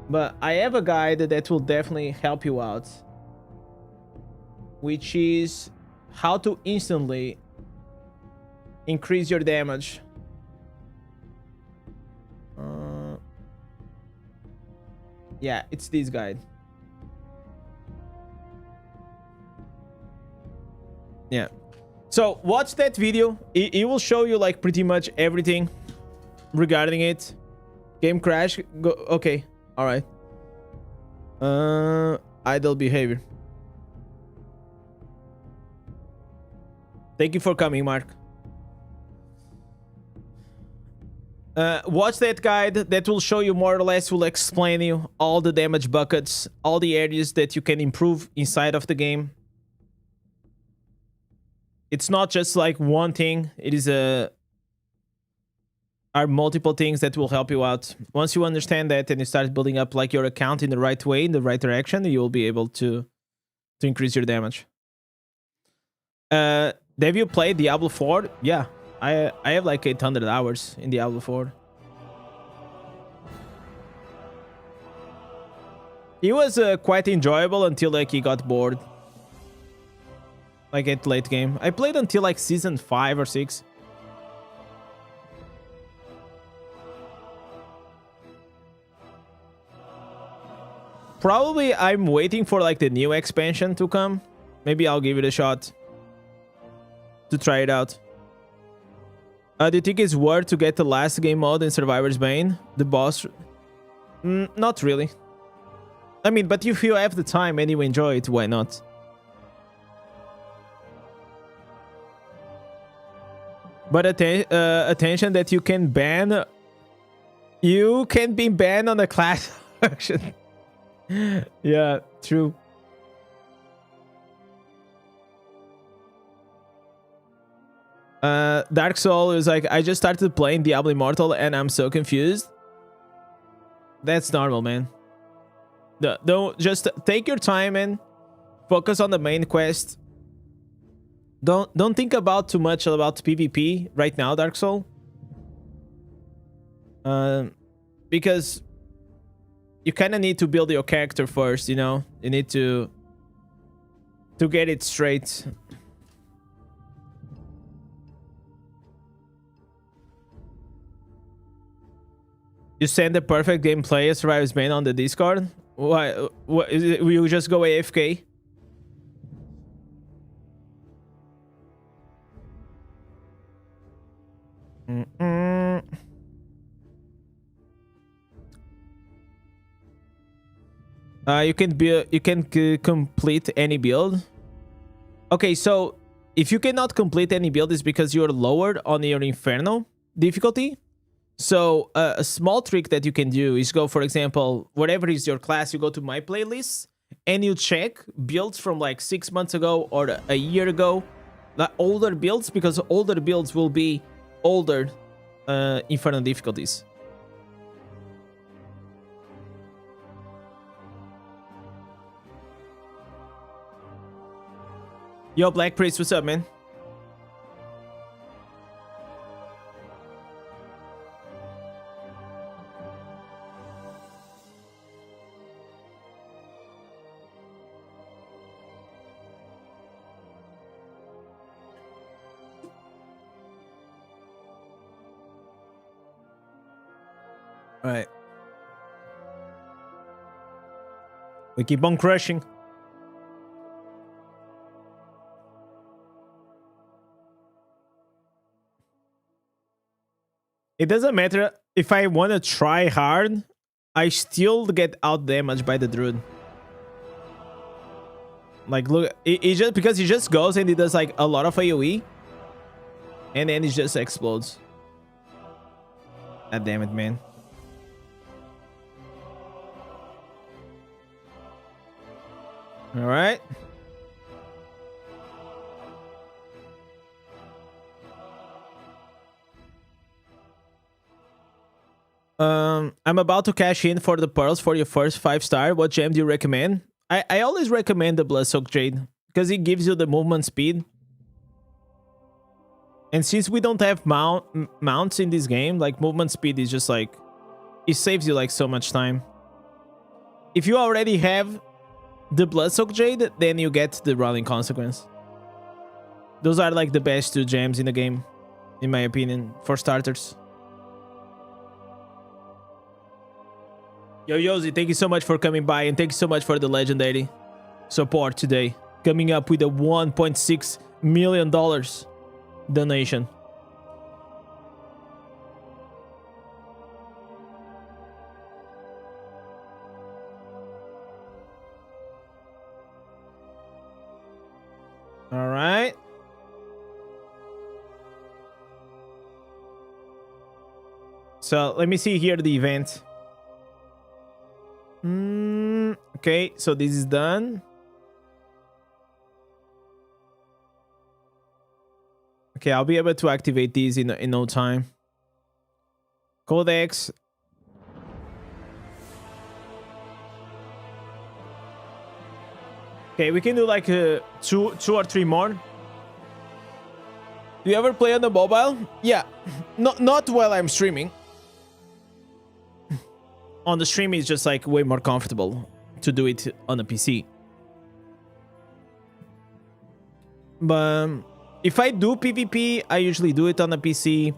But I have a guide that will definitely help you out, which is how to instantly increase your damage. Yeah, it's this guide. Yeah. So watch that video. It will show you like pretty much everything regarding it. Game crash. Go. Okay. All right. Idle behavior. Thank you for coming, Mark. Watch that guide. That will show you more or less, will explain you all the damage buckets, all the areas that you can improve inside of the game. It's not just like one thing. It is are multiple things that will help you out. Once you understand that and you start building up like your account in the right way, in the right direction, you will be able to increase your damage. Have you played Diablo 4? Yeah, I have like 800 hours in Diablo 4. It was quite enjoyable until like he got bored. Like at late game. I played until like season 5 or 6. Probably I'm waiting for like the new expansion to come. Maybe I'll give it a shot to try it out. Do you think it's worth to get the last game mode in Survivor's Bane? The boss? Not really. I mean, but if you have the time and you enjoy it, why not? But attention that you can ban... You can be banned on the class action. Yeah, true. Dark Soul is like, I just started playing Diablo Immortal and I'm so confused. That's normal, man. Don't just take your time and focus on the main quest. Don't think about too much about PvP right now, Dark Soul. Because you kind of need to build your character first, you know? You need to get it straight. You send the perfect gameplay as Survivor's Bane on the Discord? Why? What is it? Will you just go AFK? You can complete any build. Okay, so if you cannot complete any build, it's because you're lowered on your Inferno difficulty. So a small trick that you can do is go, for example, whatever is your class, you go to my playlists and you check builds from like 6 months ago or a year ago, the older builds, because older builds will be older Inferno difficulties. Yo, Black Priest, what's up, man? All right. We keep on crushing. It doesn't matter if I want to try hard, I still get out damaged by the druid. Like, look, it just because he just goes and he does like a lot of AoE, and then it just explodes. God damn it, man. All right. I'm about to cash in for the pearls for your first 5-star. What gem do you recommend? I always recommend the Bloodsoaked Jade because it gives you the movement speed. And since we don't have mounts in this game, like movement speed is just like, it saves you like so much time. If you already have the Bloodsoaked Jade, then you get the Rolling Consequence. Those are like the best 2 gems in the game, in my opinion, for starters. Yo, Yosi, thank you so much for coming by, and thank you so much for the legendary support today. Coming up with a $1.6 million donation. All right. So let me see here the event. Okay, so this is done. Okay, I'll be able to activate these in no time. Codex. Okay, we can do like two or three more. Do you ever play on the mobile? Yeah, not while I'm streaming. On the stream, it's just like way more comfortable to do it on a PC. But if I do PvP, I usually do it on a PC.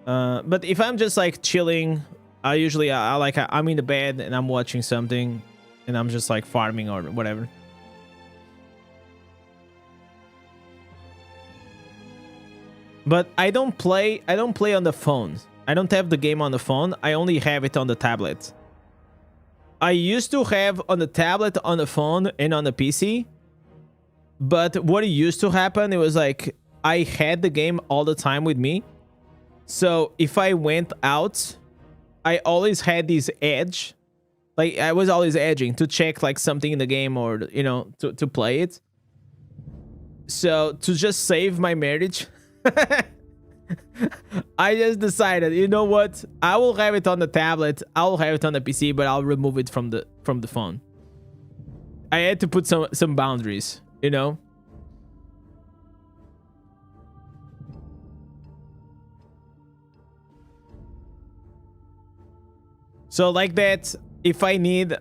But if I'm just like chilling, I usually I'm in the bed and I'm watching something, and I'm just like farming or whatever. But I don't play on the phone. I don't have the game on the phone. I only have it on the tablet. I used to have on the tablet, on the phone, and on the PC. But what used to happen, it was like I had the game all the time with me. So if I went out, I always had this edge. Like I was always edging to check like something in the game, or, you know, to play it. So to just save my marriage, I just decided, you know what? I will have it on the tablet. I will have it on the PC, but I'll remove it from the phone. I had to put some boundaries, you know? So like that, if I need,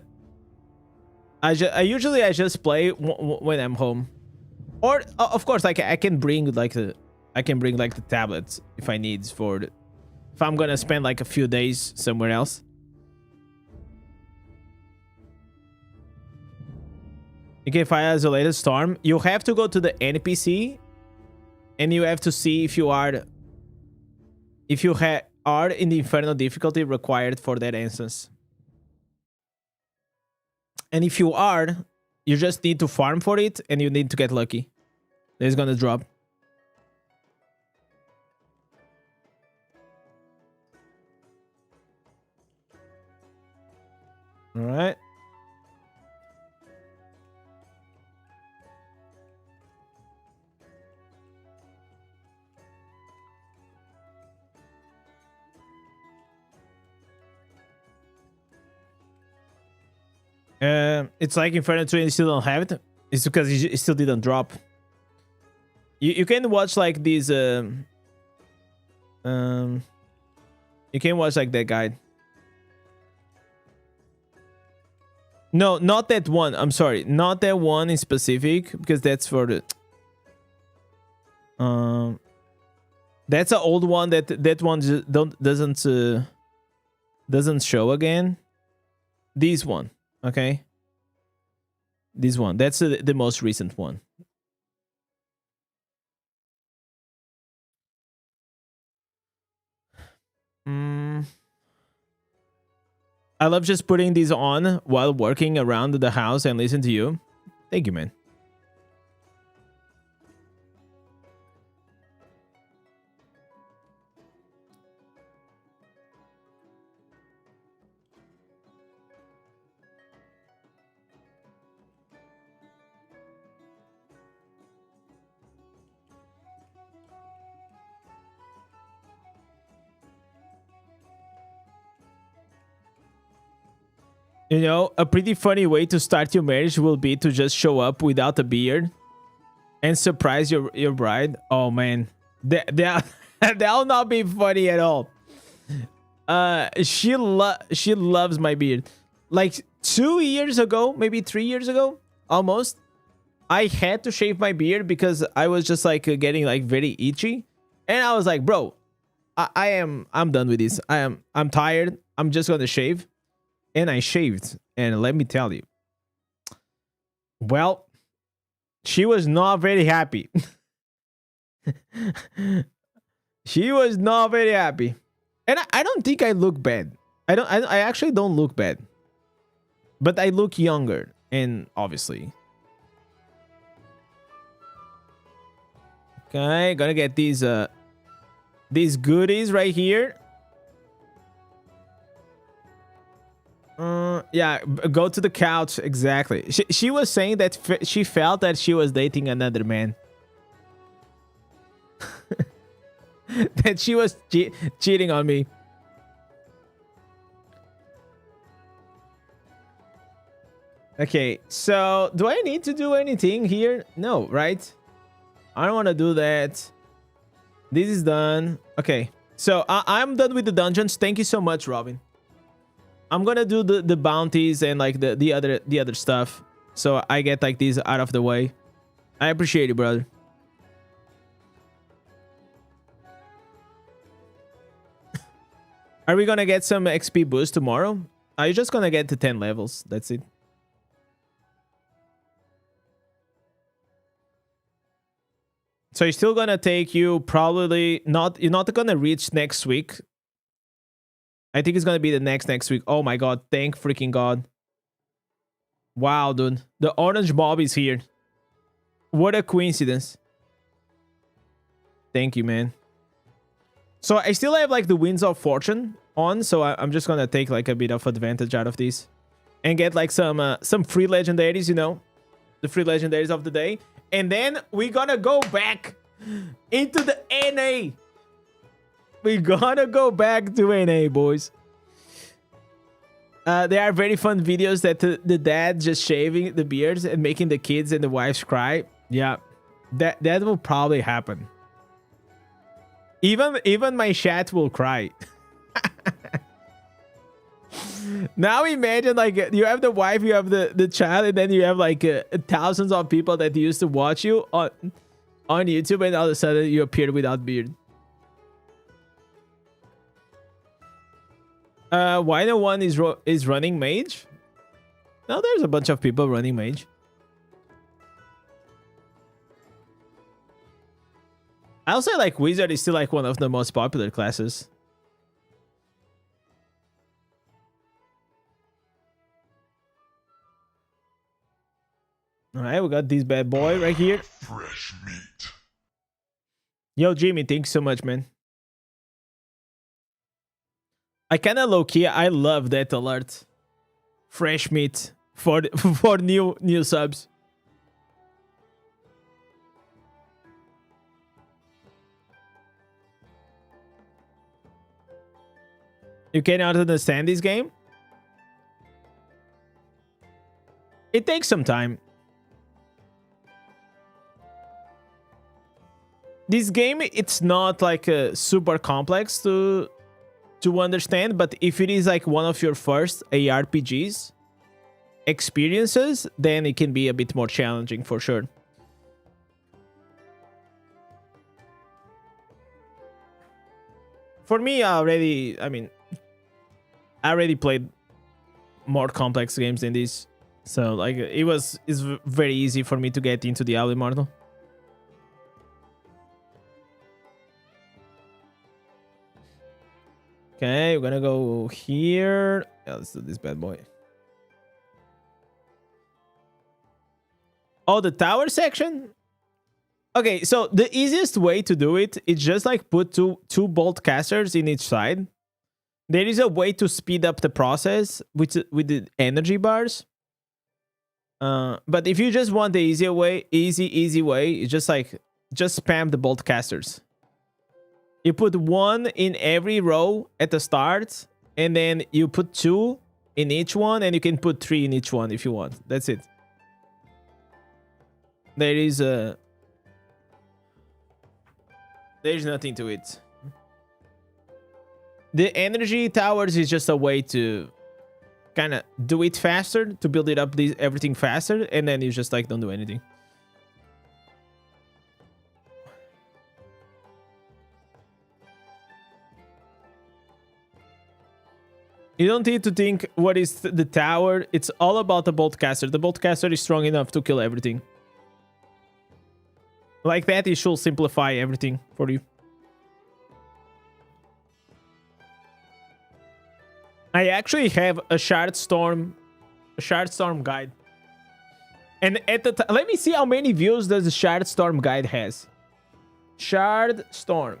I usually just play when I'm home. Or of course, like I can bring like the tablets if I need if I'm gonna spend like a few days somewhere else. Okay, if I isolated storm, you have to go to the NPC, and you have to see if you are in the Inferno difficulty required for that instance. And if you are, you just need to farm for it, and you need to get lucky. It's gonna drop. All right. It's like Inferno 3 and you still don't have it. It's because it still didn't drop. You can watch like these you can watch like that guide. No, not that one. I'm sorry, not that one in specific, because that's for the that's an old one. That one just doesn't show again. This one, okay, this one, that's the most recent one. I love just putting these on while working around the house and listen to you. Thank you, man. You know, a pretty funny way to start your marriage will be to just show up without a beard and surprise your bride. Oh man, that'll not be funny at all. She loves my beard. Like 2 years ago, maybe 3 years ago, almost, I had to shave my beard because I was just like getting like very itchy, and I was like, bro, I'm done with this. I'm tired. I'm just gonna shave. And I shaved, and let me tell you, well, she was not very happy. She was not very happy, and I don't think I look bad. I actually don't look bad, but I look younger, and obviously. Okay, gonna get these goodies right here. Yeah, go to the couch. Exactly. She was saying that she felt that she was dating another man. That she was cheating on me. Okay, so do I need to do anything here? No, right? I don't want to do that. This is done. Okay, so I'm done with the dungeons. Thank you so much, Robin. I'm gonna do the bounties and like the other stuff, so I get like these out of the way. I appreciate you, brother. Are we gonna get some XP boost tomorrow? Are you just gonna get to 10 levels? That's it. So it's still gonna take you probably not. You're not gonna reach next week. I think it's gonna be the next week. Oh my god! Thank freaking god! Wow, dude, the orange mob is here. What a coincidence! Thank you, man. So I still have like the Winds of Fortune on, so I'm just gonna take like a bit of advantage out of this and get like some free legendaries. You know, the free legendaries of the day, and then we're gonna go back into the NA. We gotta go back to NA, boys. There are very fun videos that the dad just shaving the beards and making the kids and the wives cry. Yeah, that will probably happen. Even my chat will cry. Now imagine like you have the wife, you have the child, and then you have like thousands of people that used to watch you on YouTube, and all of a sudden you appear without beard. Why no one is running mage? No, there's a bunch of people running mage. I'll say like wizard is still like one of the most popular classes. All right, we got this bad boy right here. Fresh meat. Yo, Jimmy, thanks so much, man. I kind of low key. I love that alert. Fresh meat for new subs. You cannot understand this game? It takes some time. This game, it's not like super complex to understand, but if it is like one of your first ARPGs experiences, then it can be a bit more challenging for sure. For me, I already played more complex games than this, so like it's very easy for me to get into Diablo Immortal. Okay, we're gonna go here. Yeah, let's do this bad boy. Oh, the tower section? Okay, so the easiest way to do it is just like put two bolt casters in each side. There is a way to speed up the process with the energy bars. But if you just want the easy way, it's just spam the bolt casters. You put one in every row at the start, and then you put two in each one, and you can put three in each one if you want. That's it. There's nothing to it. The energy towers is just a way to kind of do it faster, to build it up, everything faster, and then you just like don't do anything. You don't need to think what is the tower. It's all about the bolt caster. The bolt caster is strong enough to kill everything. Like that, it should simplify everything for you. I actually have a shard storm guide. And at the let me see how many views does the shard storm guide has. Shard storm.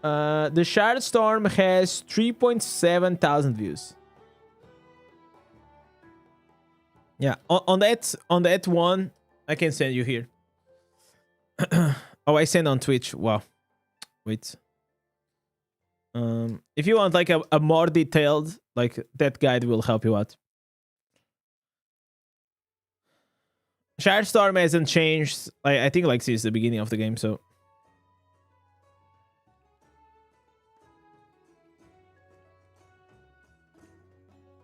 The shard storm has 3.7 thousand views. Yeah, on that one, I can send you here. Oh, I send on Twitch. Wow. Wait. If you want like a more detailed, like that guide will help you out. Shard storm hasn't changed. I think like since the beginning of the game, so.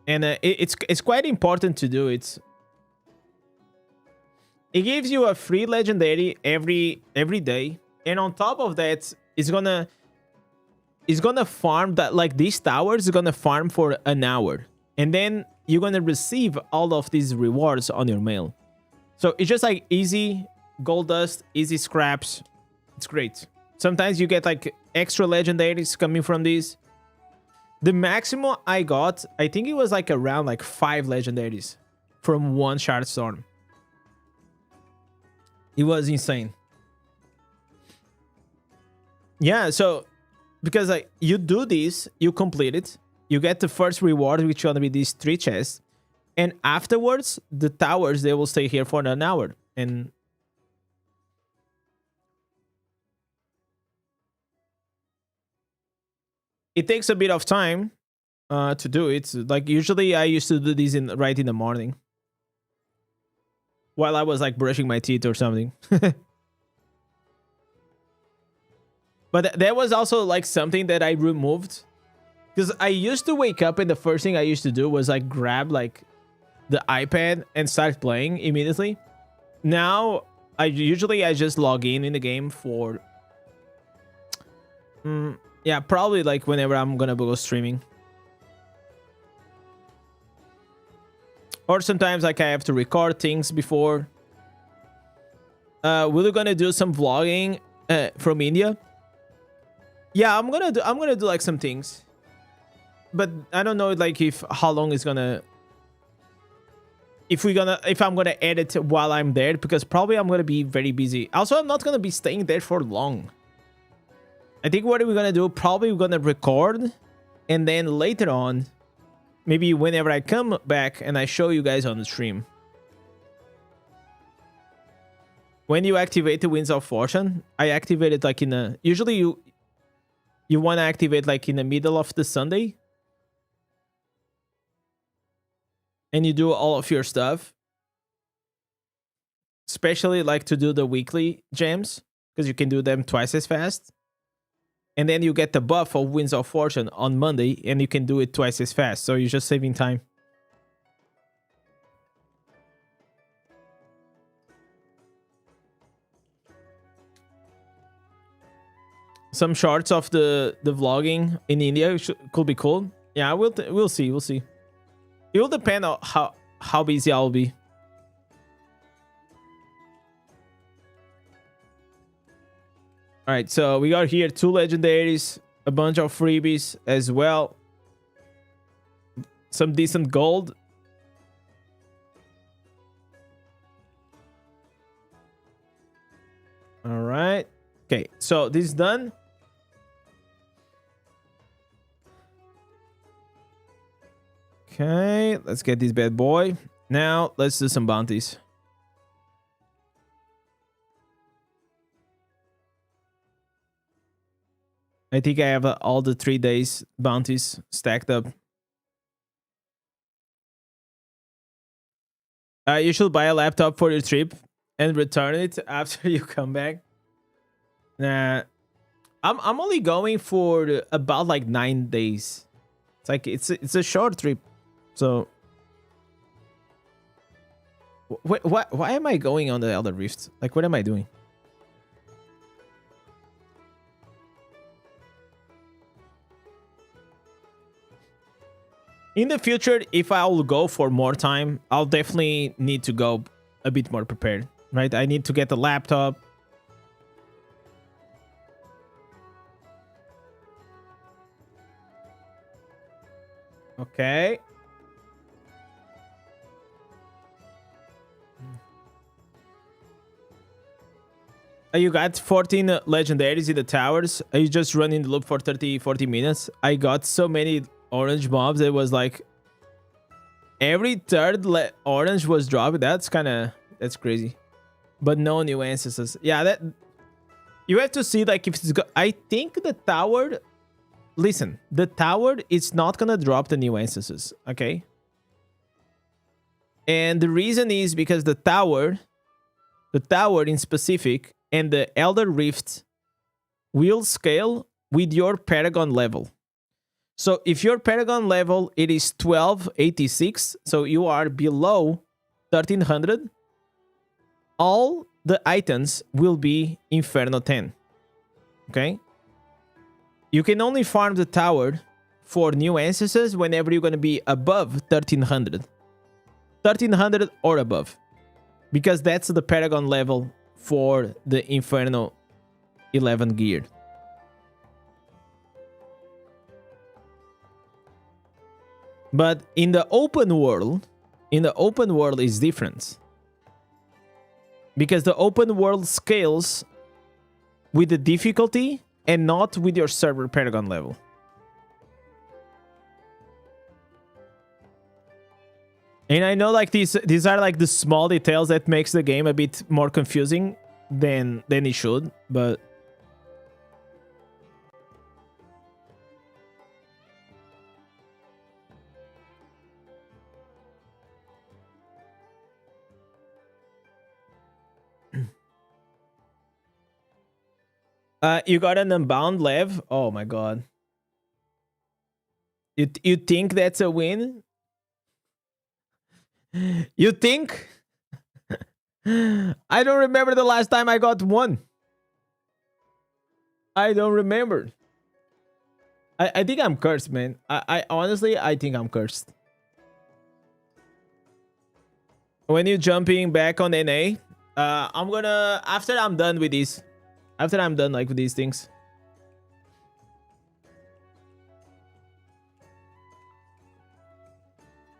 And it's quite important to do it. It gives you a free legendary every day, and on top of that, it's gonna farm that, like these towers is gonna farm for an hour, and then you're gonna receive all of these rewards on your mail. So it's just like easy gold dust, easy scraps. It's great. Sometimes you get like extra legendaries coming from these. The maximum I got, I think it was like around like 5 legendaries from one shard storm. It was insane. Yeah, so because like you do this, you complete it, you get the first reward, which is gonna be these 3 chests, and afterwards the towers, they will stay here for an hour. And it takes a bit of time to do it. Like usually I used to do these right in the morning while I was like brushing my teeth or something. But that was also like something that I removed, because I used to wake up and the first thing I used to do was like grab like the iPad and start playing immediately. Now I just log in the game for yeah, probably like whenever I'm gonna go streaming. Or sometimes like I have to record things before. We're gonna do some vlogging from India. Yeah, I'm gonna do like some things. But I don't know like how long it's gonna, if I'm gonna edit while I'm there, because probably I'm gonna be very busy. Also, I'm not gonna be staying there for long. I think what we're gonna do, probably we're gonna record, and then later on, maybe whenever I come back and I show you guys on the stream. When you activate the Winds of Fortune, I activate it like in a, usually you want to activate like in the middle of the Sunday. and you do all of your stuff, especially like to do the weekly gems, because you can do them twice as fast. And then you get the buff of Winds of Fortune on Monday, and you can do it twice as fast. So you're just saving time. Some shorts of the vlogging in India could be cool. Yeah, we'll see. We'll see. It will depend on how busy I'll be. All right, so we got here 2 legendaries, a bunch of freebies as well, some decent gold. All right. Okay, so this is done. Okay, let's get this bad boy. Now, let's do some bounties. I think I have all the 3 days bounties stacked up. You should buy a laptop for your trip and return it after you come back. Nah, I'm only going for about like 9 days. It's like it's a short trip, so. Why am I going on the Elder Rift? Like, what am I doing? In the future, if I'll go for more time, I'll definitely need to go a bit more prepared, right? I need to get a laptop. Okay. You got 14 legendaries in the towers. You just run in the loop for 30-40 minutes. I got so many orange mobs. It was like every third orange was dropped. That's crazy. But no new ancestors. Yeah, that you have to see like if it's I think the tower. Listen, the tower is not gonna drop the new ancestors, okay? And the reason is because the tower in specific, and the Elder Rift will scale with your Paragon level. So if your Paragon level, it is 1286, so you are below 1300, all the items will be Inferno 10. Okay? You can only farm the tower for new ancestors whenever you're going to be above 1300. 1300 or above. Because that's the Paragon level for the Inferno 11 gear. But in the open world is different. Because the open world scales with the difficulty and not with your server Paragon level. And I know like these are like the small details that makes the game a bit more confusing than it should, but you got an unbound lev? Oh my god. You think that's a win? You think? I don't remember the last time I got one. I don't remember. I think I'm cursed, man. I honestly, I think I'm cursed. When you jumping back on NA, I'm gonna, after I'm done with this, after I'm done like with these things.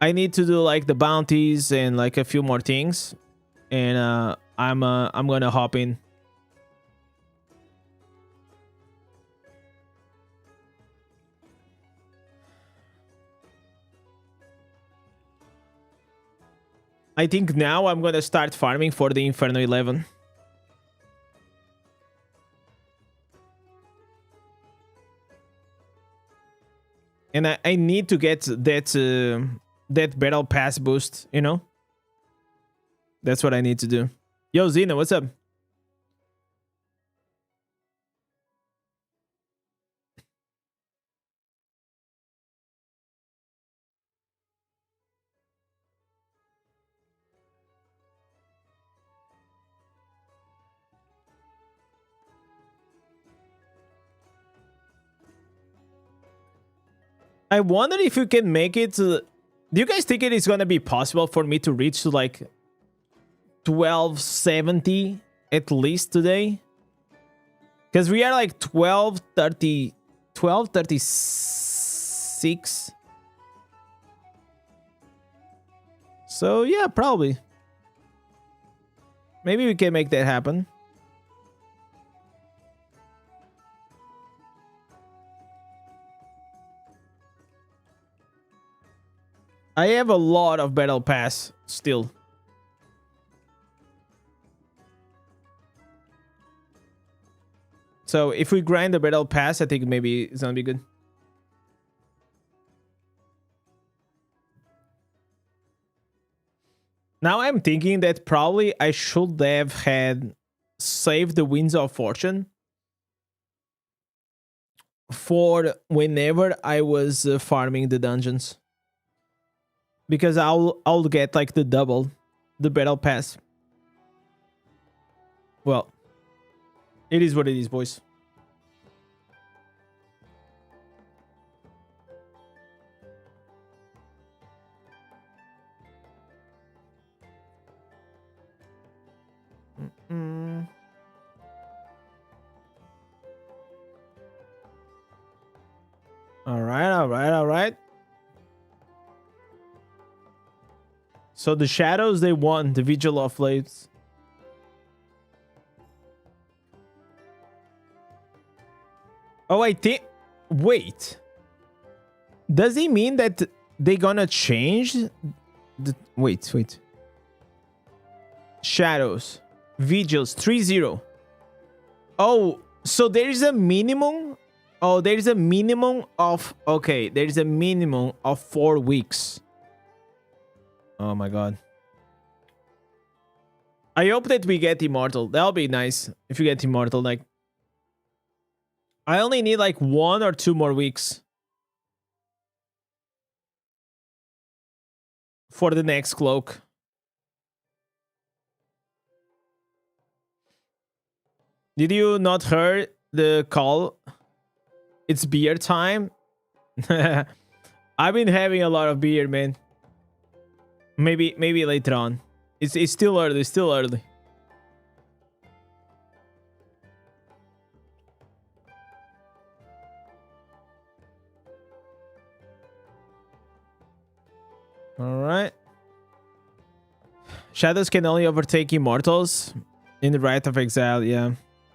I need to do like the bounties and like a few more things, and I'm gonna hop in. I think now I'm gonna start farming for the Inferno 11. And I need to get that that battle pass boost, you know? That's what I need to do. Yo, Zena, what's up? I wonder if you can make it. Do you guys think it is gonna be possible for me to reach to like 1270 at least today? Because we are like 1230, 1236. So yeah, probably. Maybe we can make that happen. I have a lot of battle pass still. So if we grind the battle pass, I think maybe it's gonna be good. Now I'm thinking that probably I should have had saved the Winds of Fortune for whenever I was farming the dungeons, because I'll get like the double, the battle pass. Well, it is what it is, boys. All right, all right, all right. So the shadows, they won the Vigil of Blades. Oh, I think. Wait. Does it mean that they gonna change? Wait. Shadows, Vigils, 3-0. Oh, so there is a minimum. Oh, there is a minimum of. Okay, there is a minimum of 4 weeks. Oh my god. I hope that we get Immortal. That'll be nice if you get Immortal. Like, I only need like 1 or 2 more weeks for the next cloak. Did you not hear the call? It's beer time. I've been having a lot of beer, man. Maybe later on. It's still early. Still early. All right. Shadows can only overtake Immortals in the Rite of Exile. Yeah.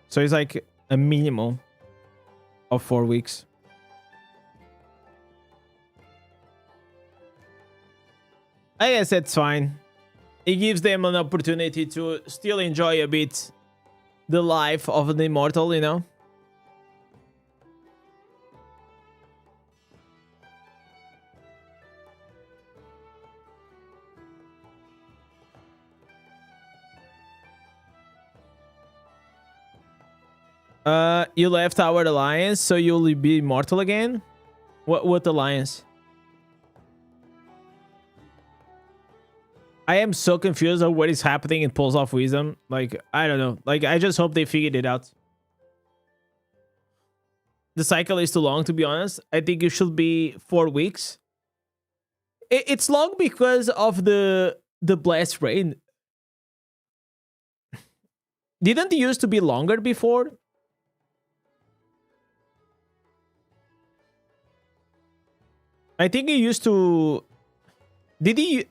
So it's like a minimum of 4 weeks. I guess that's fine. It gives them an opportunity to still enjoy a bit the life of an Immortal, you know? You left our alliance, so you'll be immortal again? What alliance? I am so confused on what is happening in Pulse of Wisdom. Like, I don't know. Like, I just hope they figured it out. The cycle is too long, to be honest. I think it should be 4 weeks. It's long because of the Blast Rain. Didn't it used to be longer before? I think it used to... Did you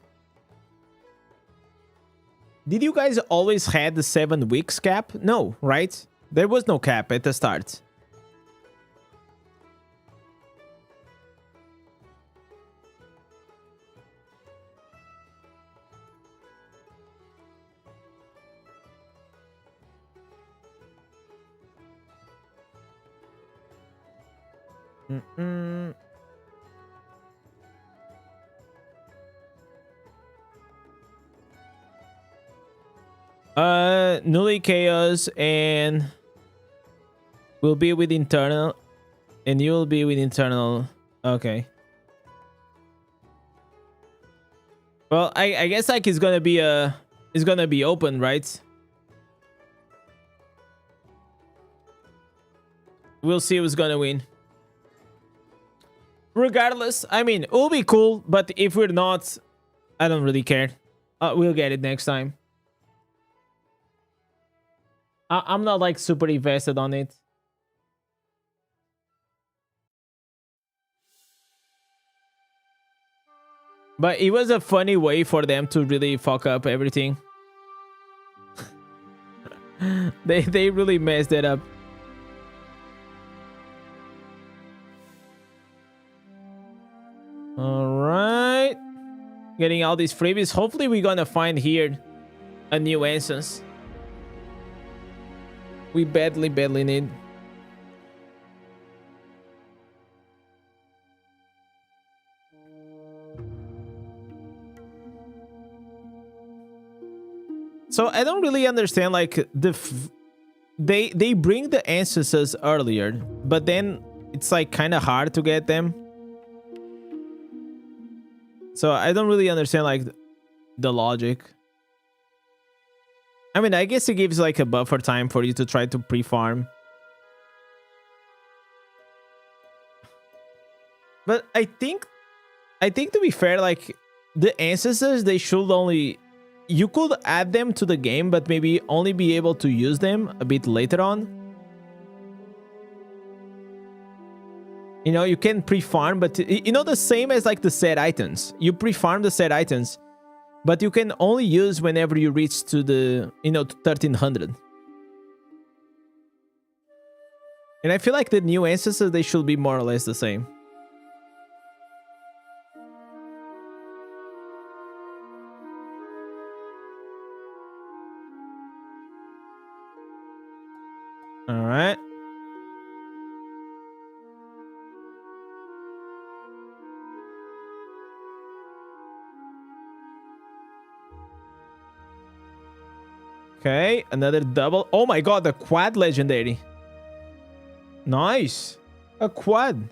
guys always had the 7 weeks cap? No, right? There was no cap at the start. Newly Chaos, and we'll be with Internal, and you'll be with Internal. Okay. Well, I guess like it's gonna be open, right? We'll see who's gonna win. Regardless, I mean, it will be cool, but if we're not, I don't really care. We'll get it next time. I'm not like super invested on it. But it was a funny way for them to really fuck up everything. They really messed it up. All right. Getting all these freebies. Hopefully we're gonna find here a new instance. We badly need. So I don't really understand like they bring the instances earlier, but then it's like kind of hard to get them. So I don't really understand like the logic. I mean, I guess it gives like a buffer time for you to try to pre-farm. But I think to be fair, like the ancestors, they should only, you could add them to the game, but maybe only be able to use them a bit later on. You know, you can pre-farm, but you know, the same as like the set items. You pre-farm the set items, but you can only use whenever you reach to the, you know, to 1300. And I feel like the new ancestors, they should be more or less the same. All right. Okay, another double. Oh my god, the quad legendary. Nice. A quad.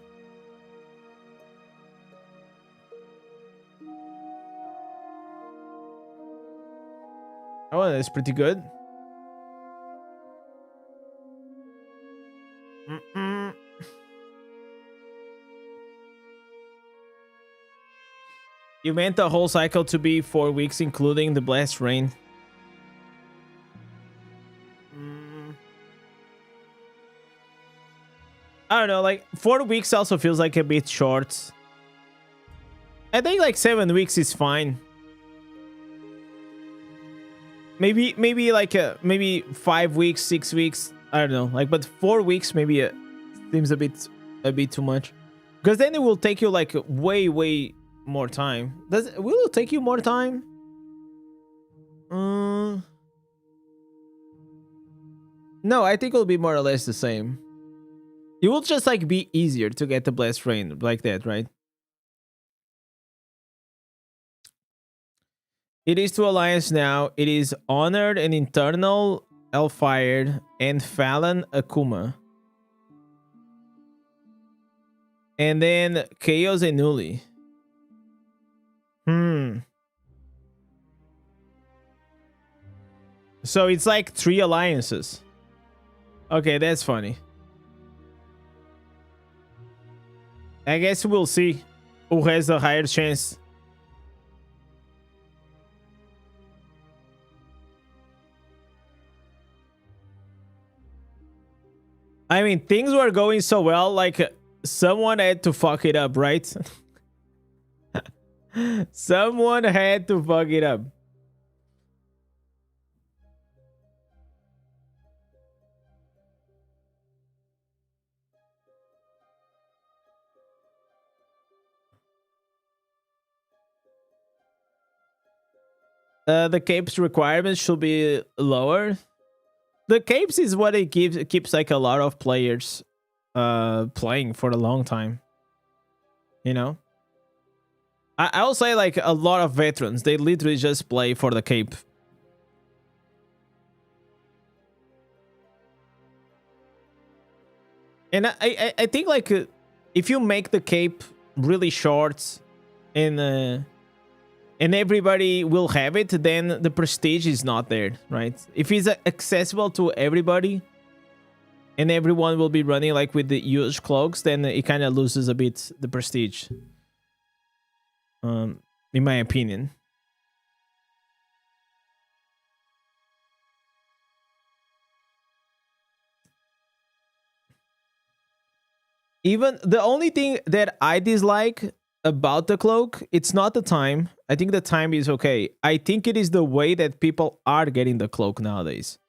Oh, that's pretty good. You meant the whole cycle to be 4 weeks, including the blast rain. I don't know, like 4 weeks also feels like a bit short. I think like 7 weeks is fine. Maybe like maybe 5 weeks, 6 weeks. I don't know, like, but 4 weeks maybe seems a bit too much, because then it will take you like way more time. Will it take you more time? No, I think it'll be more or less the same. It will just like be easier to get the blast rain like that, right? It is to Alliance now. It is Honored and Internal, Elfired, and Fallon Akuma. And then Chaos and Nuli. So it's like 3 alliances. Okay, that's funny. I guess we'll see who has the higher chance. I mean, things were going so well, like someone had to fuck it up, right? Someone had to fuck it up. The capes requirements should be lower. The capes is what it keeps like a lot of players playing for a long time. You know? I'll say like a lot of veterans, they literally just play for the cape. And I think like if you make the cape really short and everybody will have it, then the prestige is not there, right? If it's accessible to everybody and everyone will be running like with the huge cloaks, then it kind of loses a bit the prestige, in my opinion. Even the only thing that I dislike about the cloak, it's not the time. I think the time is okay. I think it is the way that people are getting the cloak nowadays.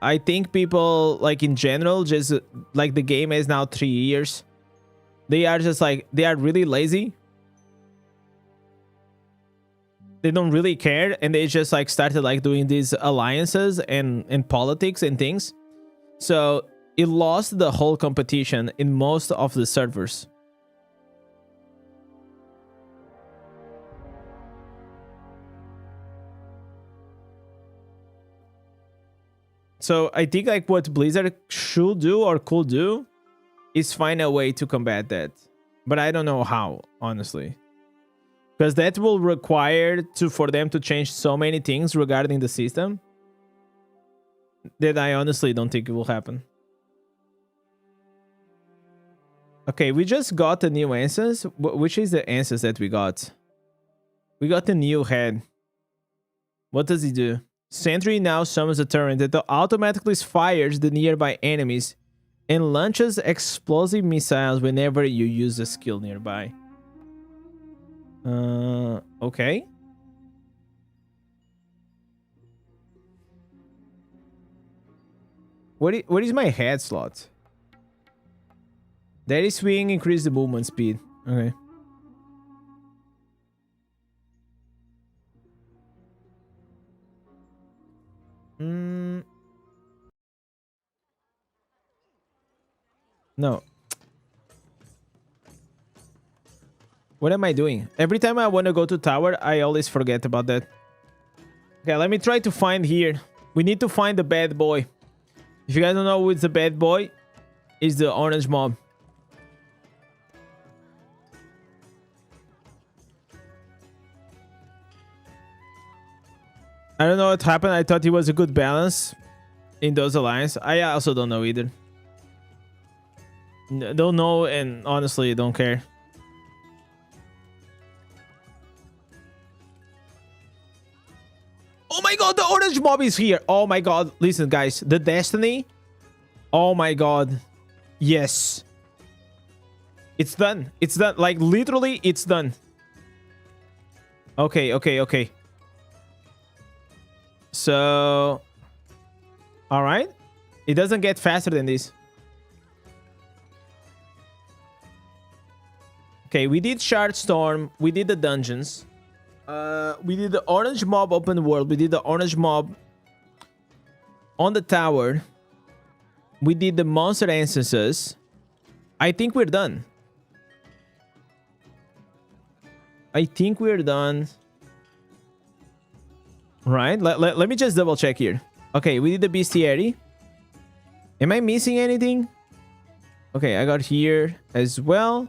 I think people, like in general, just like the game is now 3 years. They are just like, they are really lazy. They don't really care. And they just like started like doing these alliances and politics and things. So it lost the whole competition in most of the servers. So I think like what Blizzard should do or could do is find a way to combat that. But I don't know how, honestly. Because that will require for them to change so many things regarding the system that I honestly don't think it will happen. Okay, we just got the new answers. Which is the answers that we got? We got the new head. What does he do? Sentry now summons a turret that automatically fires the nearby enemies and launches explosive missiles whenever you use a skill nearby. Okay. What is my head slot? Daddy swing, increase the movement speed. Okay. No. What am I doing? Every time I want to go to tower, I always forget about that. Okay, let me try to find here. We need to find the bad boy. If you guys don't know who is the bad boy, it's the orange mob. I don't know what happened. I thought it was a good balance in those alliances. I also don't know either. Don't know, and honestly don't care. Oh my god, the orange mob is here. Oh my god. Listen, guys. The destiny. Oh my god. Yes. It's done. It's done. Like, literally, it's done. Okay, okay, okay. So... Alright. It doesn't get faster than this. Okay, we did Shard Storm. We did the dungeons. We did the orange mob open world. We did the orange mob on the tower. We did the monster instances. I think we're done. I think we're done. Right? Let me just double check here. Okay, we did the bestiary. Am I missing anything? Okay, I got here as well.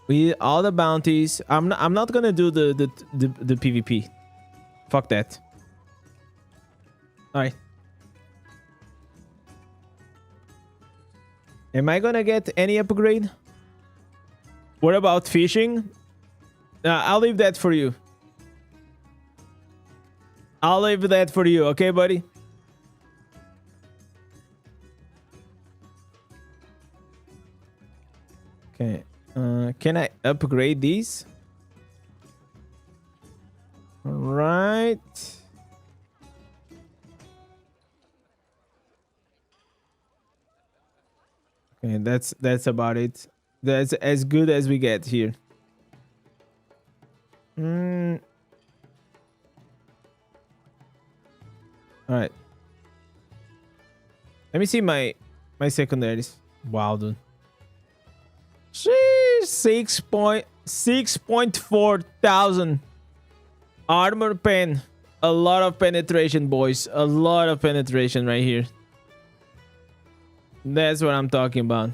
We did all the bounties. I'm not gonna do the PvP. Fuck that. Alright. Am I gonna get any upgrade? What about fishing? I'll leave that for you. I'll leave that for you, okay, buddy? Okay. Can I upgrade these? Right. Okay, that's about it. That's as good as we get here. All right. Let me see my secondaries. Wow, dude. Sheesh, 6.4 thousand armor pen. A lot of penetration, boys. A lot of penetration right here. That's what I'm talking about.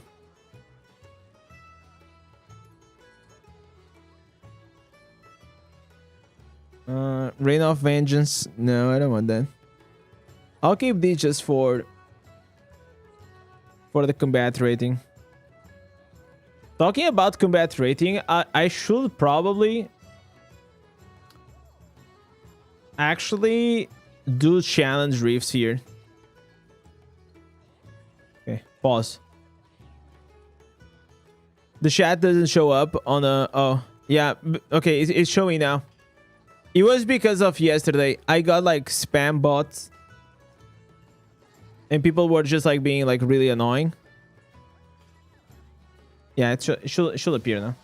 Reign of Vengeance. No, I don't want that. I'll keep these just for the combat rating. Talking about combat rating, I should probably actually do challenge rifts here. Okay, pause. The chat doesn't show up on a... Oh, yeah. Okay, it's showing now. It was because of yesterday. I got like spam bots. And people were just like being like really annoying. Yeah, it should appear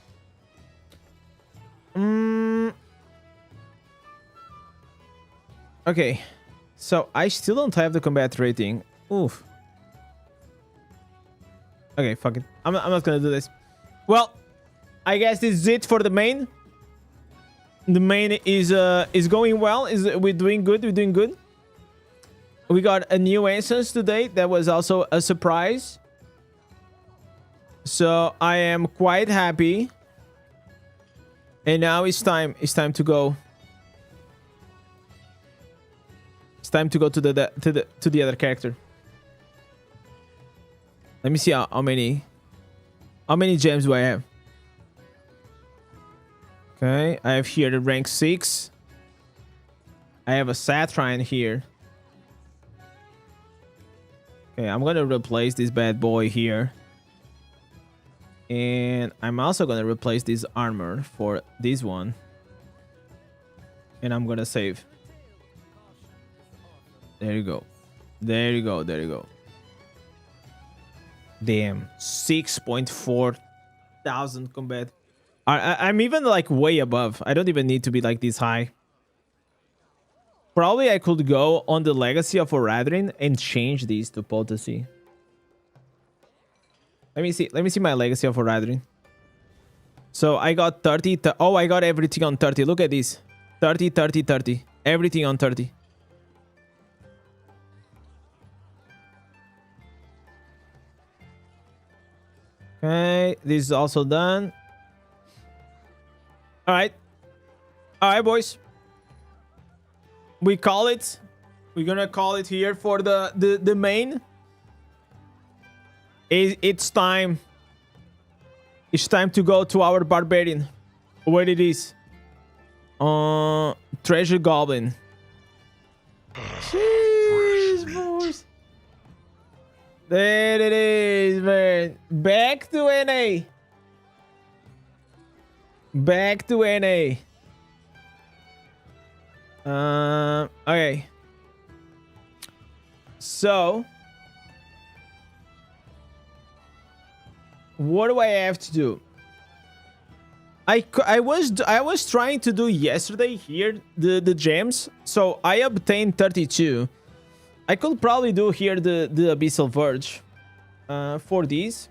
now. Okay. So I still don't have the combat rating. Oof. Okay, fuck it. I'm not gonna do this. Well, I guess this is it for the main. The main is going well. We're doing good. We're doing good. We got a new instance today. That was also a surprise. So I am quite happy. And now it's time. It's time to go. It's time to go to the other character. Let me see how many gems do I have. Okay, I have here the rank 6. I have a Satrine here. Okay, I'm gonna replace this bad boy here. And I'm also gonna replace this armor for this one. And I'm gonna save. There you go. There you go. There you go. Damn. 6.4 thousand combat. I'm even like way above. I don't even need to be like this high. Probably I could go on the legacy of Oradrin and change these to potency. Let me see my legacy of Oradrin. So I got 30. Oh, I got everything on 30. Look at this. 30, 30, 30. Everything on 30. Okay, this is also done. All right. All right, boys. We call it. We're gonna call it here for the main. It's time. It's time to go to our barbarian. Where it is? Treasure Goblin. Jeez, boys. There it is, man. Back to NA. Back to NA. Okay. So, what do I have to do? I was trying to do yesterday here the gems, so I obtained 32. I could probably do here the Abyssal Verge for these,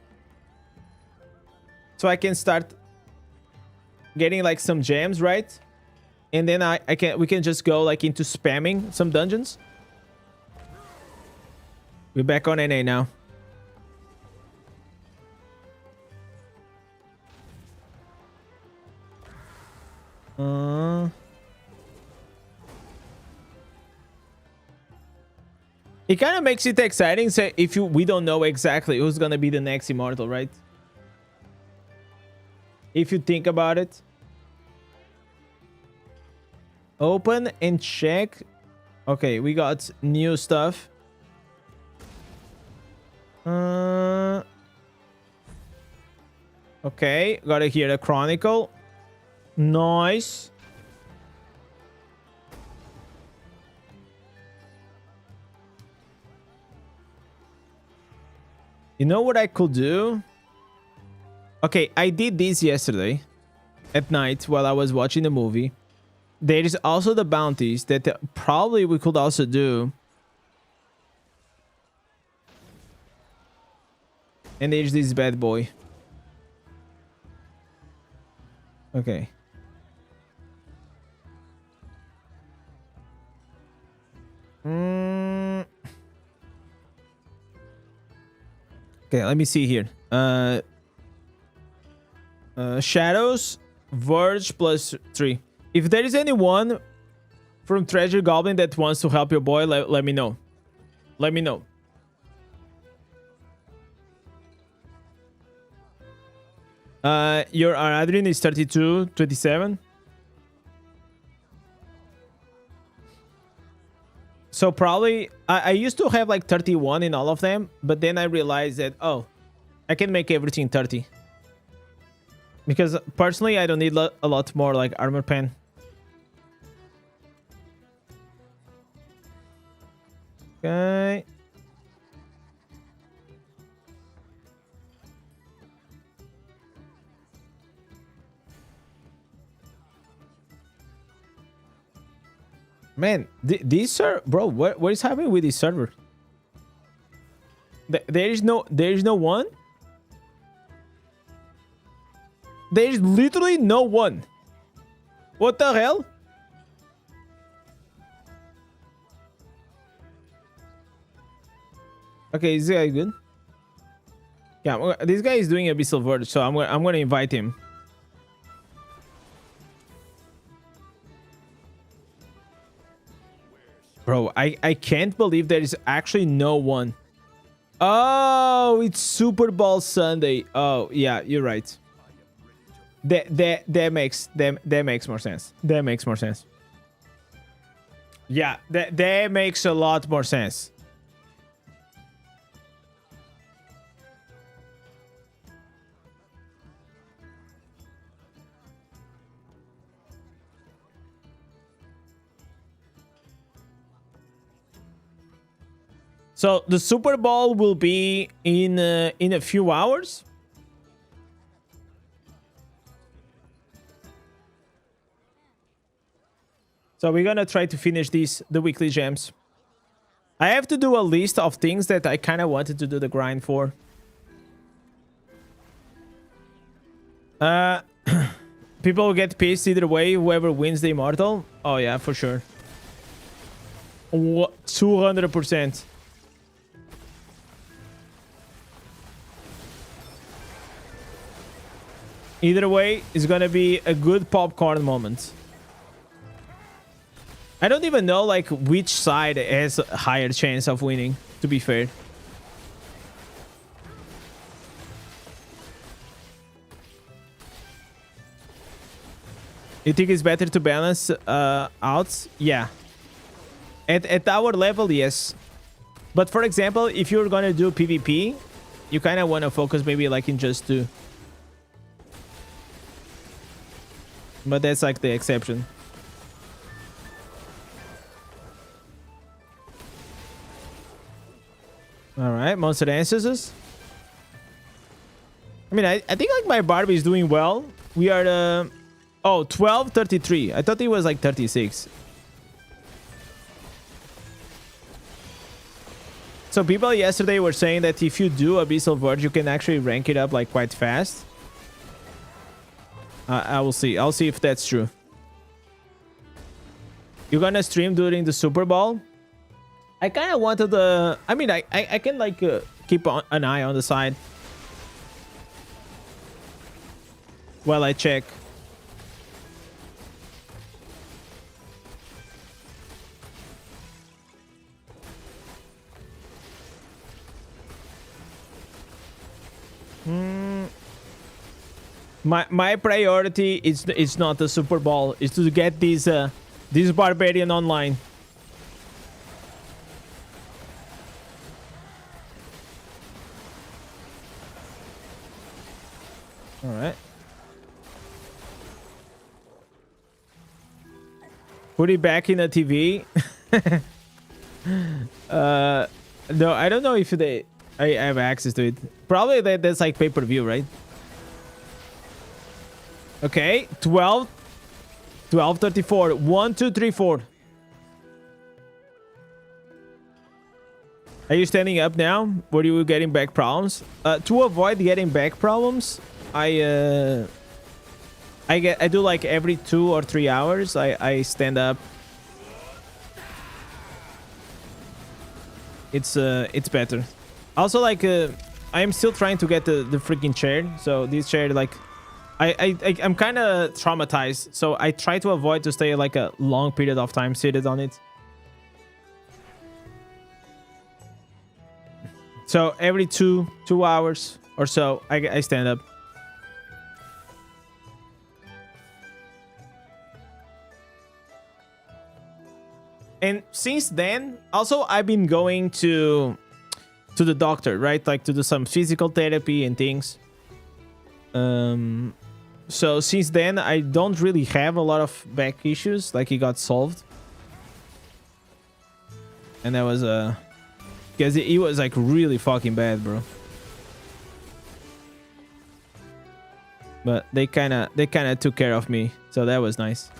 so I can start getting like some gems, right? And then we can just go like into spamming some dungeons. We're back on NA now. It kind of makes it exciting. So if we don't know exactly who's gonna be the next Immortal, right? If you think about it. Open and check. Okay, we got new stuff. Okay, gotta hear the Chronicle. Nice. You know what I could do? Okay, I did this yesterday at night while I was watching the movie. There is also the bounties that probably we could also do. And there's this bad boy. Okay. Okay, let me see here. Shadows, verge plus 3. If there is anyone from Treasure Goblin that wants to help your boy, let me know. Let me know. Your Adrian is 32, 27. So probably, I used to have like 31 in all of them, but then I realized that, oh, I can make everything 30. Because personally, I don't need a lot more like armor pen. Okay. Man, this server, bro, what is happening with this server? There is no one. There is literally no one. What the hell? Okay, is this guy good? Yeah, this guy is doing Abyssal Verge, so I'm gonna invite him. Bro, I can't believe there is actually no one. Oh, it's Super Bowl Sunday. Oh, yeah, you're right. That makes more sense. That makes more sense. Yeah, that makes a lot more sense. So the Super Bowl will be in a few hours. So we're gonna try to finish the weekly gems. I have to do a list of things that I kind of wanted to do the grind for. People will get pissed either way. Whoever wins the Immortal. Oh yeah, for sure. 200%. Either way, it's gonna be a good popcorn moment. I don't even know like which side has a higher chance of winning, to be fair. You think it's better to balance out? Yeah. At our level, yes. But for example, if you're gonna do PvP, you kind of want to focus maybe like in just 2. But that's like the exception. All right, Monster Ancestors. I mean, I think like my Barbie is doing well. We are oh, 12:33. I thought it was like 36. So people yesterday were saying that if you do Abyssal Verge, you can actually rank it up like quite fast. I will see. I'll see if that's true. You're gonna stream during the Super Bowl? I kind of wanted the... I mean, I can like keep an eye on the side while I check. My priority is not the Super Bowl. Is to get this barbarian online. All right. Put it back in the TV. No, I don't know if I have access to it. Probably that's like pay-per-view, right? Okay, 12:34. 1, 2, 3, 4. Are you standing up now? Were you getting back problems? To avoid getting back problems, I do like every 2 or 3 hours. I stand up. It's better. Also, like I'm still trying to get the freaking chair. So this chair, like, I'm kind of traumatized. So I try to avoid to stay like a long period of time seated on it. So every two hours or so, I stand up. And since then, also I've been going to the doctor, right? Like to do some physical therapy and things. So since then, I don't really have a lot of back issues. Like it got solved. And that was because it was like really fucking bad, bro. But they kind of took care of me, so that was nice.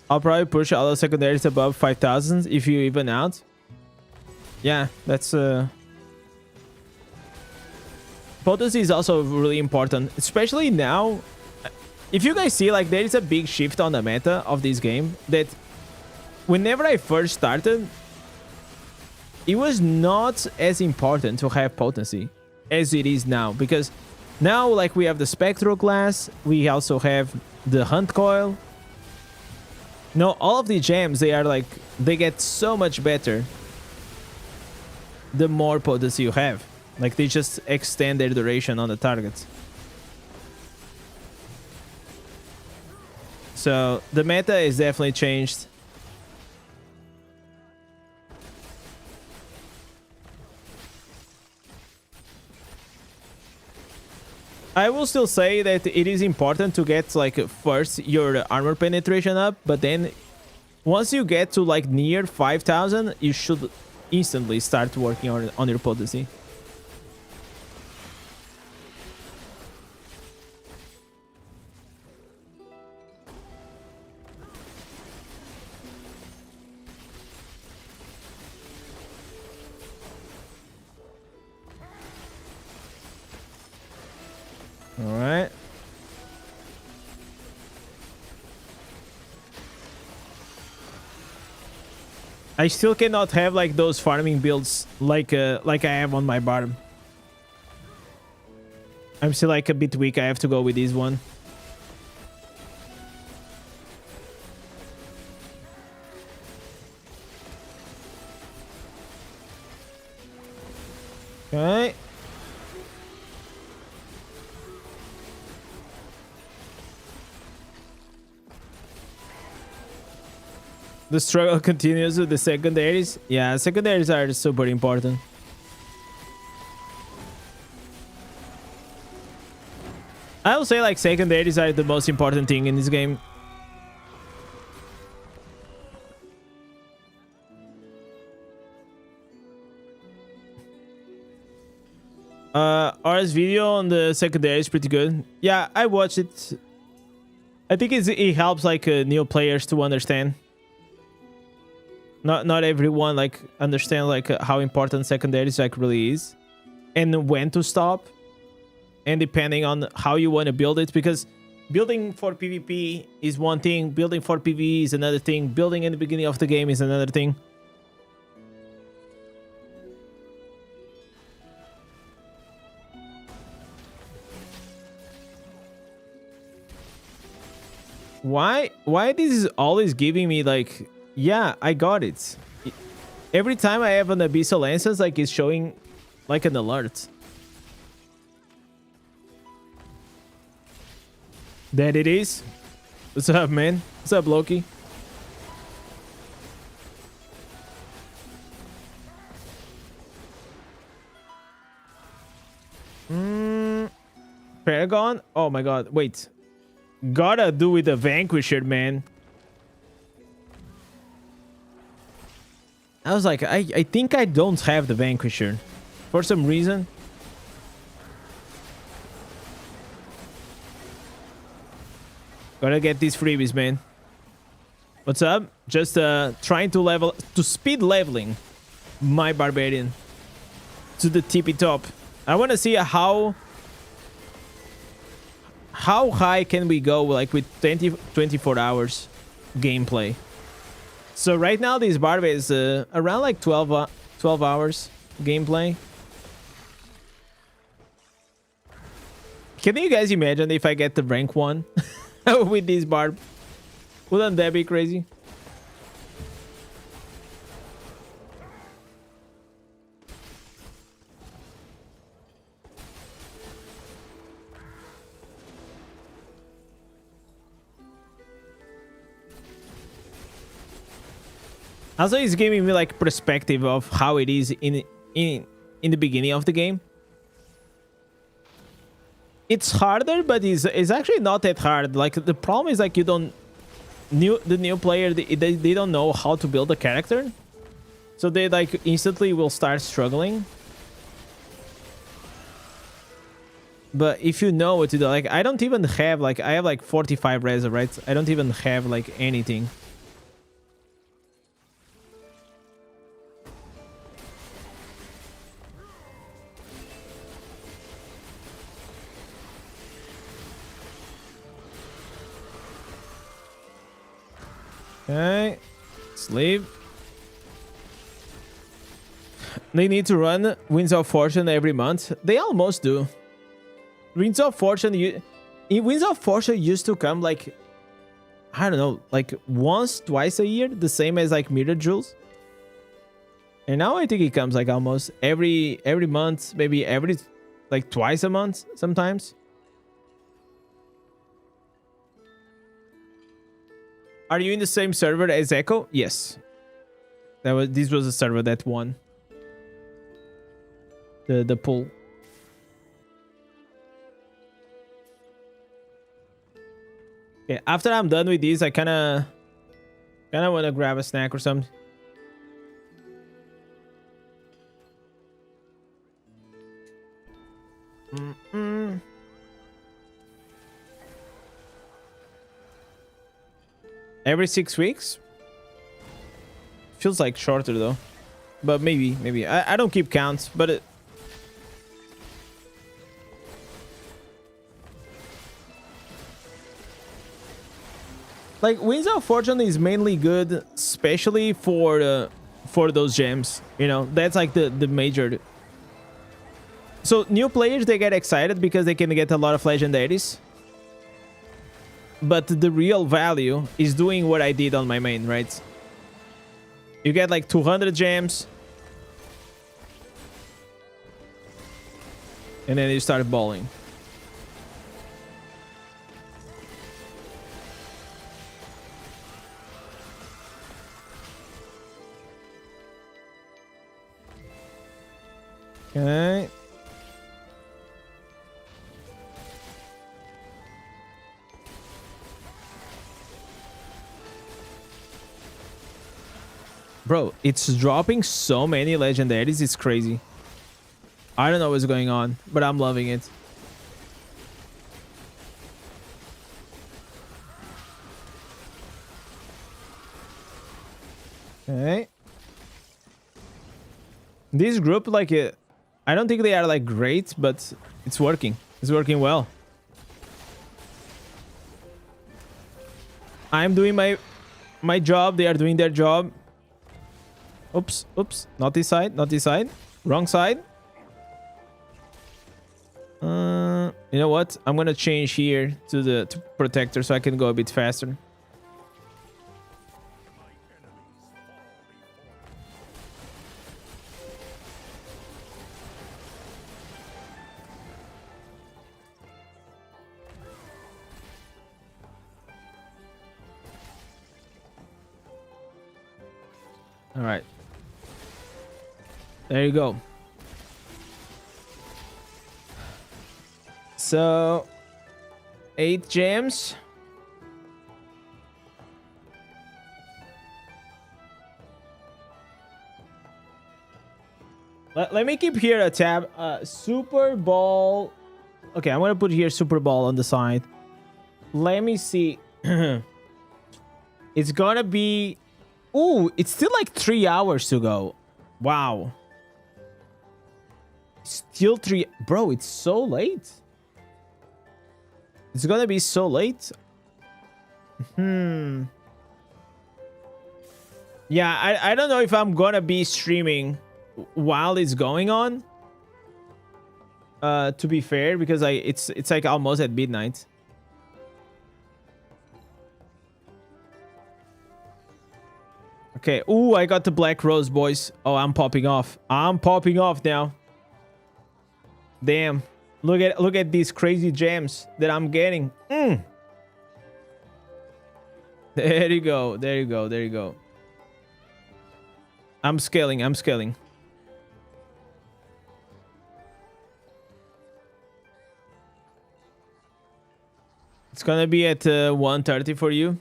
I'll probably push all the secondaries above 5,000 if you even out. Yeah, that's potency is also really important, especially now. If you guys see, like, there is a big shift on the meta of this game that whenever I first started, it was not as important to have potency as it is now, because now, like, we have the spectral class, we also have the hunt coil. No, all of the gems, they are like, they get so much better the more potency you have. Like, they just extend their duration on the targets. So the meta is definitely changed. I will still say that it is important to get, like, first your armor penetration up, but then once you get to like near 5,000, you should instantly start working on your potency. All right. I still cannot have like those farming builds like I have on my bottom. I'm still like a bit weak. I have to go with this one. Okay. The struggle continues with the secondaries. Yeah, secondaries are super important. I will say like secondaries are the most important thing in this game. RS video on the secondary is pretty good. Yeah, I watched it. I think it helps like new players to understand. Not everyone like understand like how important secondaries like really is, and when to stop, and depending on how you want to build it, because building for PvP is one thing, building for PvE is another thing, building in the beginning of the game is another thing. Why this is always giving me like, yeah, I got it. Every time I have an abyssal lances, like it's showing like an alert. That it is. What's up, man? What's up, Loki? Paragon? Oh my god, wait. Gotta do with the Vanquisher, man. I was like, I think I don't have the Vanquisher for some reason. Gotta get these freebies, man. What's up? Just trying to speed leveling my barbarian to the tippy top. I want to see how how high can we go like with 24 hours gameplay? So right now this barb is around like 12 hours gameplay. Can you guys imagine if I get the rank 1 with this barb? Wouldn't that be crazy? Also, it's giving me like perspective of how it is in the beginning of the game. It's harder, but it's actually not that hard. Like the problem is like you don't the new player they don't know how to build a character, so they like instantly will start struggling. But if you know what to do, like I don't even have like I have like 45 res, right? I don't even have like anything. Okay, let's leave. They need to run Winds of Fortune every month. They almost do. Winds of Fortune, Winds of Fortune used to come like, I don't know, like once, twice a year, the same as like Mirror Jewels. And now I think it comes like almost every month, maybe every like twice a month sometimes. Are you in the same server as Echo? Yes. This was a server that won the pool. Okay, after I'm done with these, I kinda want to grab a snack or something. Every 6 weeks? Feels like shorter though. But maybe. I don't keep counts, but like Winds of Fortune is mainly good, especially for those gems. You know, that's like the major. So new players, they get excited because they can get a lot of legendaries. But the real value is doing what I did on my main, right? You get like 200 gems. And then you start balling. Okay. Bro, it's dropping so many legendaries. It's crazy. I don't know what's going on, but I'm loving it. Okay. This group, like, I don't think they are like great, but it's working. It's working well. I'm doing my job. They are doing their job. Oops. Not this side. Wrong side. You know what? I'm gonna change here to protector so I can go a bit faster. All right. There you go. So, 8 gems. Let me keep here a tab. Super Ball. Okay, I'm gonna put here Super Ball on the side. Let me see. It's gonna be. Ooh, it's still like 3 hours to go. Wow. Still 3. Bro, it's so late. It's gonna be so late. Yeah, I don't know if I'm gonna be streaming while it's going on. To be fair, because it's like almost at midnight. Okay. Ooh, I got the black rose, boys. Oh, I'm popping off. I'm popping off now. Damn. Look at these crazy gems that I'm getting. There you go. There you go. There you go. I'm scaling. I'm scaling. It's gonna be at 1:30 for you.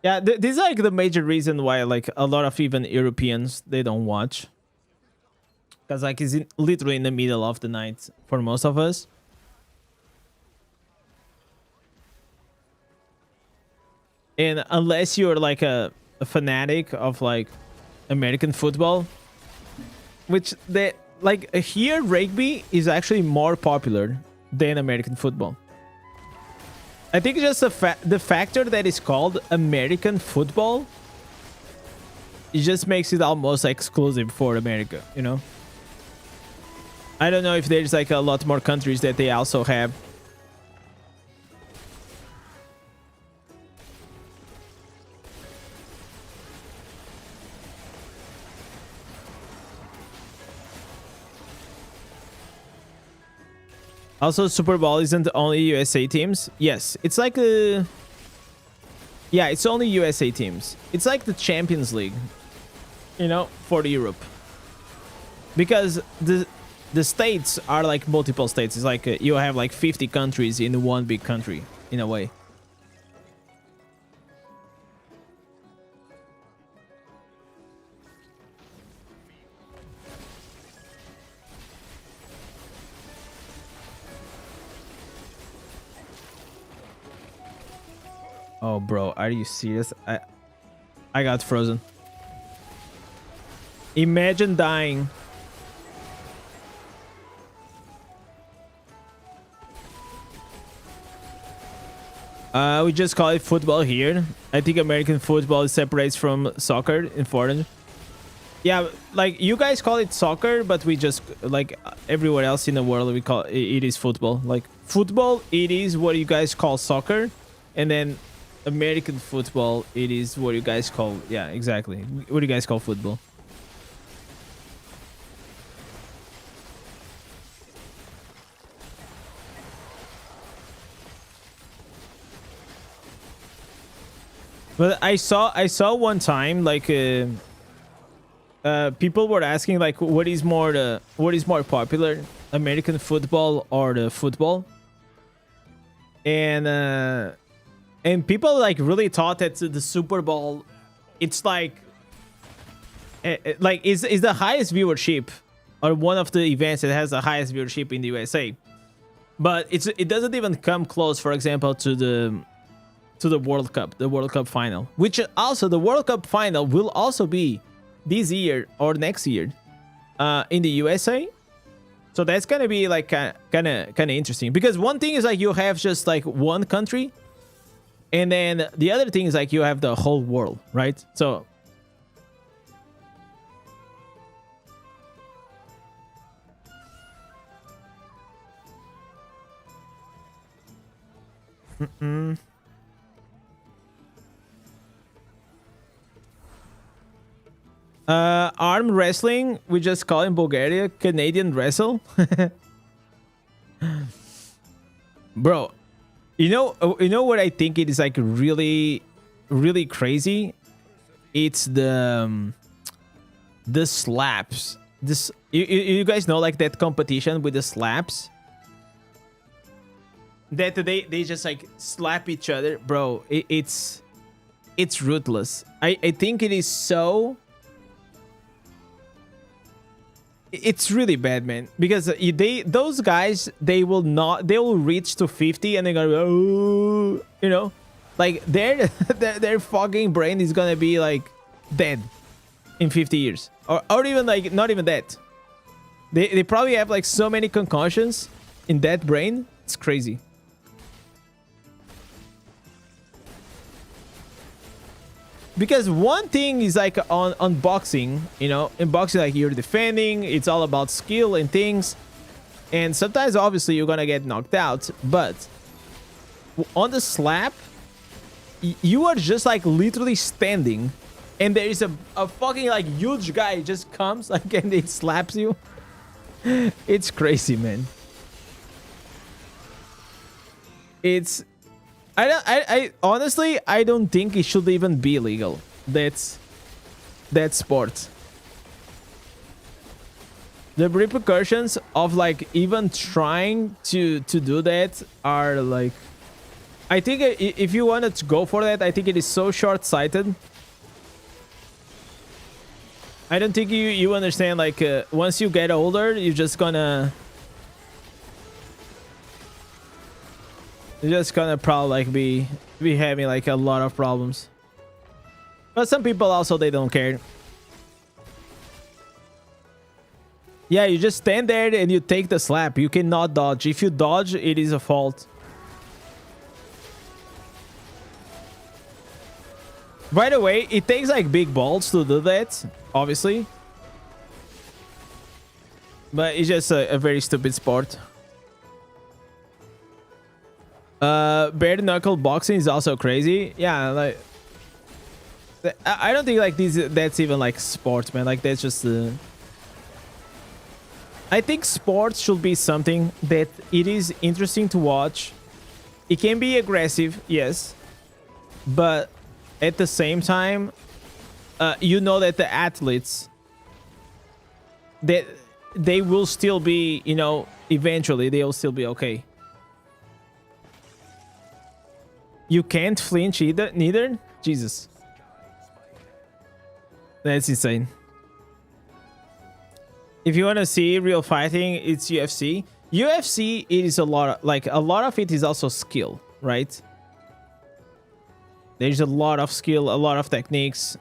Yeah, this is like the major reason why like a lot of even Europeans, they don't watch. Because like it's literally in the middle of the night for most of us. And unless you're like a fanatic of like American football, which they like here, rugby is actually more popular than American football. I think just the factor that is called American football, it just makes it almost exclusive for America, you know? I don't know if there's like a lot more countries that they also have. Also, Super Bowl isn't only USA teams. Yes, it's like a... Yeah, it's only USA teams. It's like the Champions League, you know, for Europe. Because the states are like multiple states. It's like you have like 50 countries in one big country, in a way. Oh, bro, are you serious? I got frozen. Imagine dying. We just call it football here. I think American football separates from soccer in foreign. Yeah, like you guys call it soccer, but we just like everywhere else in the world we call it is football. Like football, it is what you guys call soccer, and then American football, it is what you guys call, yeah, exactly, what do you guys call football. But I saw one time like people were asking like what is more popular, American football or the football, and people like really thought that the Super Bowl, it's like is the highest viewership, or one of the events that has the highest viewership in the USA. But it doesn't even come close, for example, to the World Cup, the World Cup final, which also the World Cup final will also be this year or next year in the USA. So that's gonna be like kind of interesting, because one thing is like you have just like one country, and then the other thing is like you have the whole world, right? So arm wrestling, we just call in Bulgaria Canadian wrestle. Bro, you know what I think it is like really crazy? It's the slaps. This you guys know like that competition with the slaps? That they just like slap each other, bro. It's ruthless. I think it is so... It's really bad, man, because those guys, they will reach to 50 and they're gonna go, oh, you know, like their fucking brain is gonna be like dead in 50 years, or even like not even that. They probably have like so many concussions in that brain. It's crazy. because one thing is like on boxing, you know, in boxing, like you're defending, it's all about skill and things, and sometimes obviously you're gonna get knocked out, but on the slap, you are just like literally standing, and there is a fucking like huge guy just comes like and it slaps you. It's crazy, man. It's I honestly I don't think it should even be illegal. That's sport. The repercussions of like even trying to do that are like, I think if you wanted to go for that, I think it is so short-sighted. I don't think you understand, like once you get older, you're just gonna probably like be having like a lot of problems. But some people also, they don't care. Yeah, you just stand there and you take the slap. You cannot dodge. If you dodge, it is a fault. By the way, it takes like big balls to do that, obviously. But it's just a very stupid sport. Bare knuckle boxing is also crazy. Yeah, like I don't think like that's even like sports, man. Like that's just I think sports should be something that it is interesting to watch. It can be aggressive, yes, but at the same time, you know that the athletes, that they will still be, you know, eventually they will still be okay. You can't flinch neither? Jesus. That's insane. If you want to see real fighting, it's UFC. UFC, it is a lot of it is also skill, right? There's a lot of skill, a lot of techniques.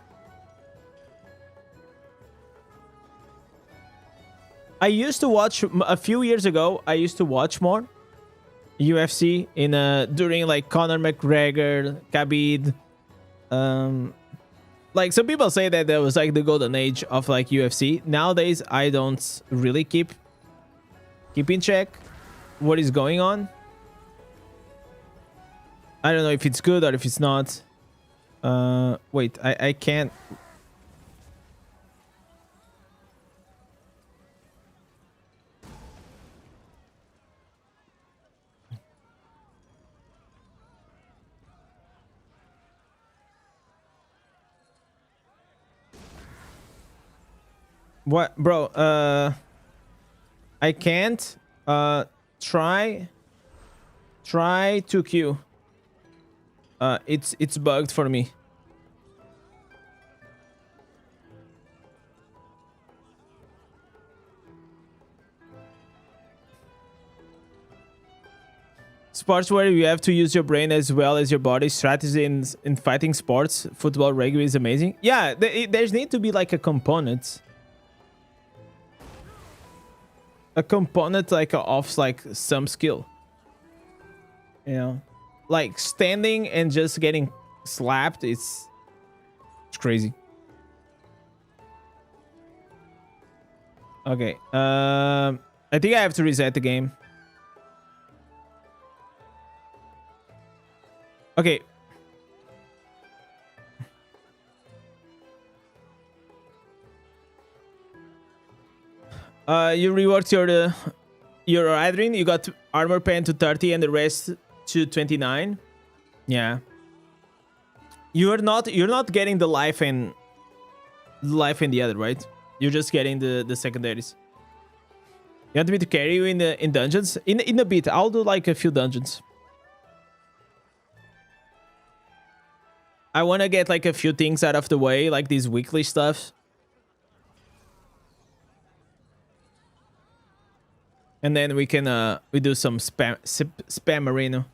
I used to watch a few years ago. I used to watch more UFC in during like Conor McGregor, Khabib. Like some people say that there was like the golden age of like UFC. Nowadays, I don't really keep in check what is going on. I don't know if it's good or if it's not. Wait, I can't. What, bro? I can't. Try to queue. It's bugged for me. Sports where you have to use your brain as well as your body. Strategy in fighting sports, football, rugby is amazing. Yeah, there's need to be like a component. A component like of like some skill. You know, like standing and just getting slapped, it's crazy. Okay, I think I have to reset the game. Okay. You reworked your Adrin. You got armor pen to 30 and the rest to 29. Yeah. You're not getting the life and the other, right? You're just getting the secondaries. You want me to carry you in dungeons? In a bit, I'll do like a few dungeons. I want to get like a few things out of the way, like these weekly stuff. And then we can we do some spam arena.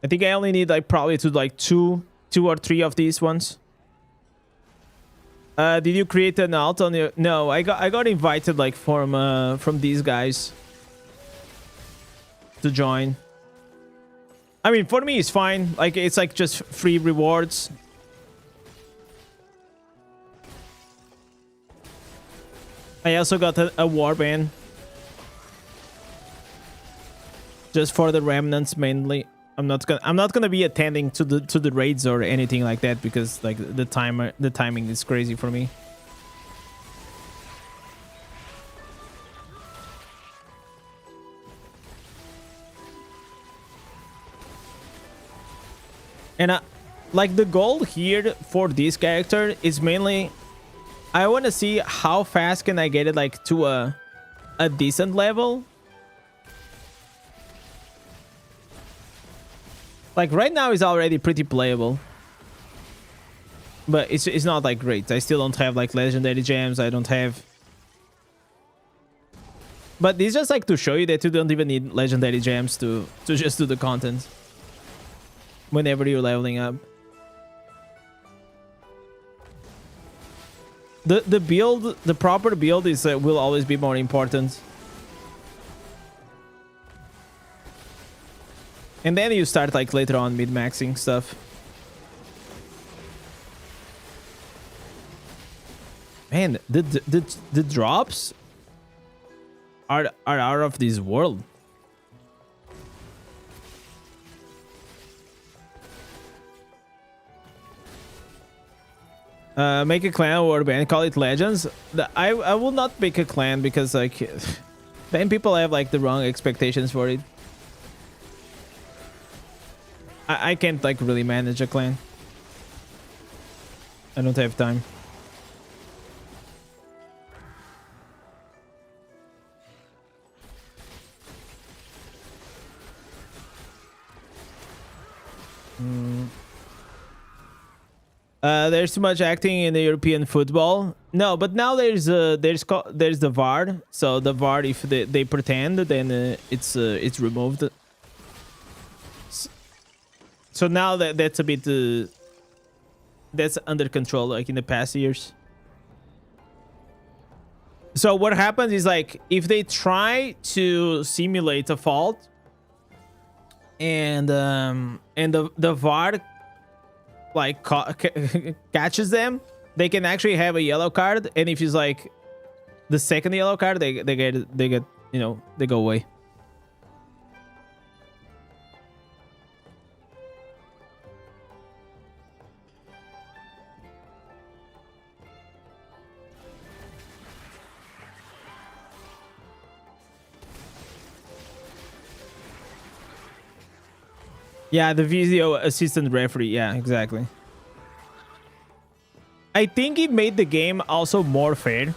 I think I only need like probably to like two or three of these ones. Did you create an alt on your? No, I got invited like from these guys. to join. I mean, for me, it's fine. Like, it's like just free rewards. I also got a Warband. Just for the remnants mainly. I'm not gonna be attending to the raids or anything like that because like the timing is crazy for me. And like the goal here for this character is mainly I want to see how fast can I get it like to a decent level. Like right now is already pretty playable. But it's not like great. I still don't have like legendary gems. I don't have. But it's just like to show you that you don't even need legendary gems to just do the content. Whenever you're leveling up. The build, the proper build is will always be more important. And then you start like later on mid-maxing stuff. Man, the drops are out of this world. Make a clan or band, call it legends. I will not make a clan because like then people have like the wrong expectations for it. I can't like really manage a clan. I don't have time. There's too much acting in the European football. No, but now there's the VAR. So the VAR, if they pretend, then it's removed. So now that's a bit that's under control, like in the past years. So what happens is like if they try to simulate a fault, and the VAR like catches them, they can actually have a yellow card, and if it's like the second yellow card, they get you know, they go away. Yeah, the video assistant referee. Yeah, exactly. I think it made the game also more fair.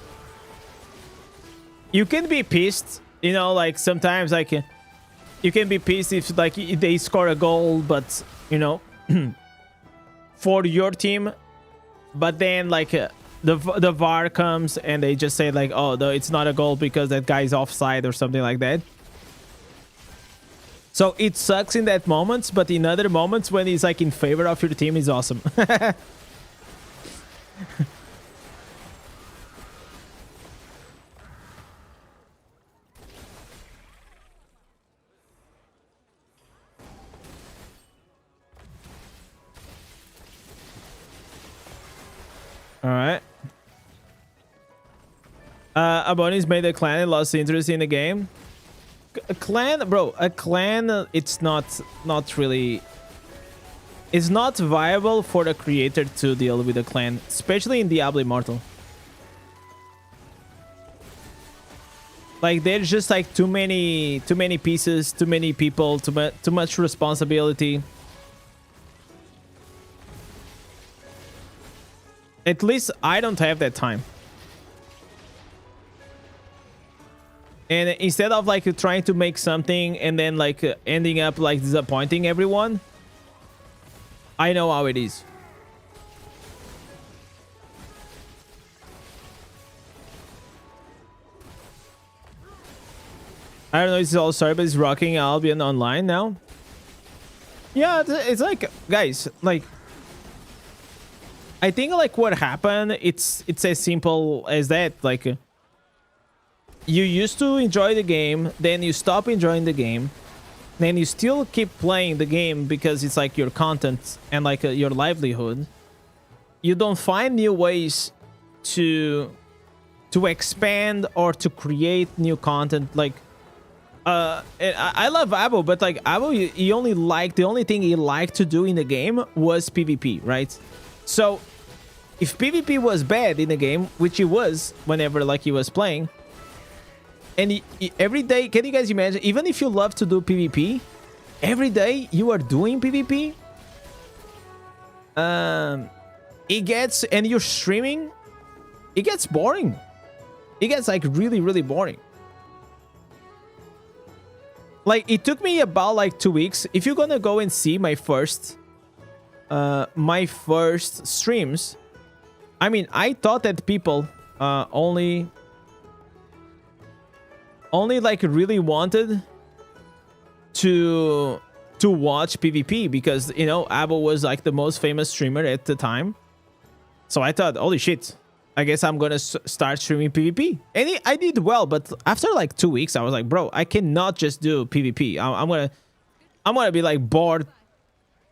You can be pissed, you know, like sometimes like you can be pissed if like they score a goal, but you know, for your team. But then like the VAR comes and they just say like, oh, no, it's not a goal because that guy's offside or something like that. So it sucks in that moments, but in other moments when he's like in favor of your team is awesome. All right. Abonis made a clan and lost interest in the game. A clan, bro, a clan, it's not really, it's not viable for the creator to deal with a clan, especially in Diablo Immortal. Like there's just like too many pieces, too many people, too much responsibility. At least I don't have that time. And instead of like trying to make something and then like ending up like disappointing everyone, I know how it is. I don't know, it's all sorry, but it's rocking Albion online now. Yeah, it's like, guys, like, I think like what happened, it's as simple as that. Like, you used to enjoy the game, then you stop enjoying the game, and you still keep playing the game because it's like your content and like your livelihood, you don't find new ways to expand or to create new content. Like I love Abo, but like Abo, he only liked, the only thing he liked to do in the game was PvP, right? So if PvP was bad in the game, which it was whenever like he was playing, and every day, can you guys imagine, even if you love to do PvP, every day you are doing PvP, it gets, and you're streaming, it gets boring. It gets like really, really boring. Like, it took me about like 2 weeks. If you're gonna go and see my first streams, I mean, I thought that people only like really wanted to watch PvP because, you know, Abo was like the most famous streamer at the time. So I thought, holy shit, I guess I'm gonna start streaming PvP. And I did well, but after like 2 weeks, I was like, bro, I cannot just do PvP. I'm gonna be like bored.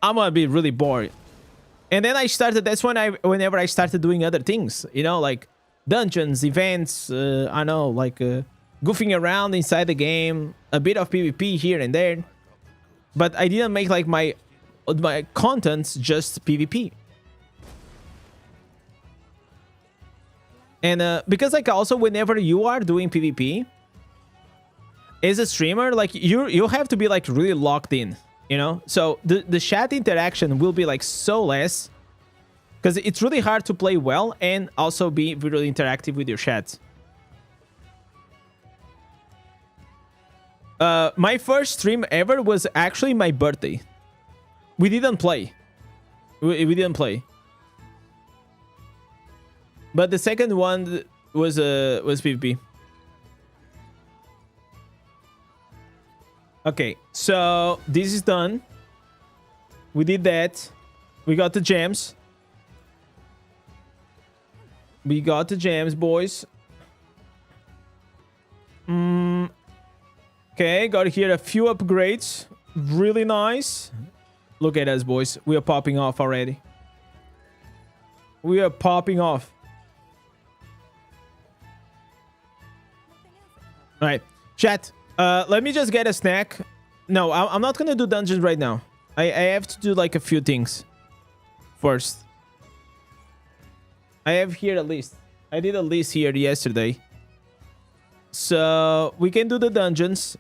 I'm gonna be really bored. And then I started, that's when whenever I started doing other things, you know, like dungeons, events, I know, like goofing around inside the game, a bit of PvP here and there. But I didn't make like my contents just PvP. And because like also whenever you are doing PvP as a streamer, like you have to be like really locked in, you know? So the chat interaction will be like so less because it's really hard to play well and also be really interactive with your chat. My first stream ever was actually my birthday. We didn't play. We didn't play. But the second one was PvP. Okay, so this is done. We did that. We got the gems. We got the gems, boys. Okay, got here a few upgrades. Really nice. Look at us, boys. We are popping off already. We are popping off. All right, chat. Let me just get a snack. No, I'm not gonna do dungeons right now. I have to do like a few things first. I have here a list. I did a list here yesterday. So we can do the dungeons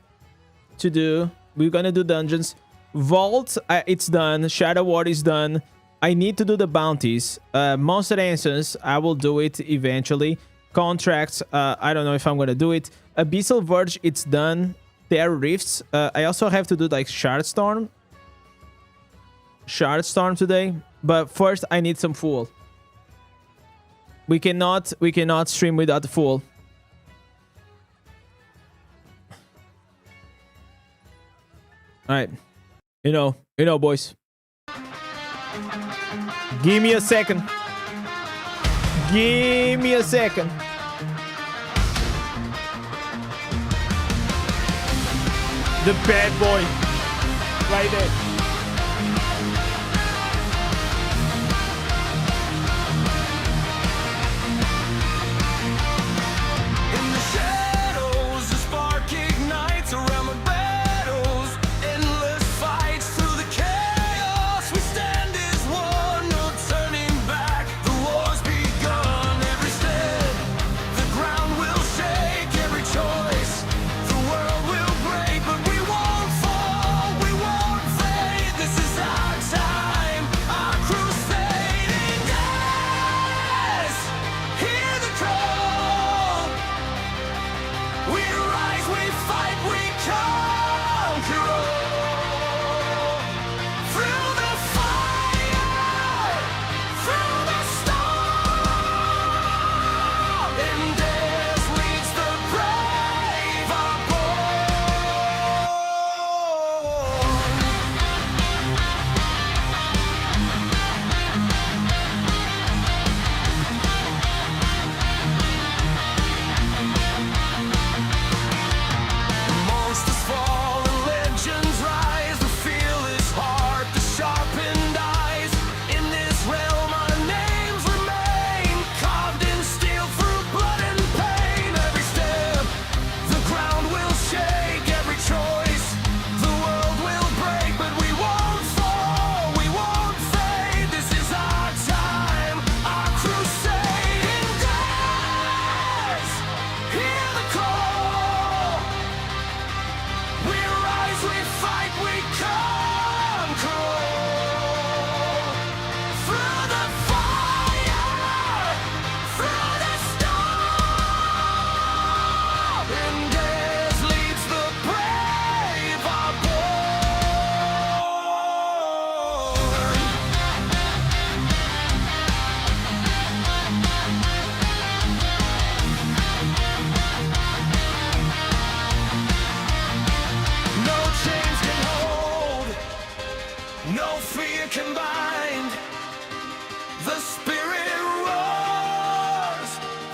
to do. We're gonna do dungeons. Vault, it's done. Shadow Ward is done. I need to do the bounties. Monster Answers, I will do it eventually. Contracts, I don't know if I'm gonna do it. Abyssal Verge, it's done. Terror Rifts, I also have to do like Shardstorm today. But first, I need some Fool. We cannot stream without the Fool. All right, you know, boys. Give me a second. Give me a second. The bad boy. Right there. In the shadows, the spark ignites around the battles. Endless fights through the chaos. We stand as one, no turning back. The war's begun. Every step, the ground will shake. Every choice, the world will break. But we won't fall, we won't fail.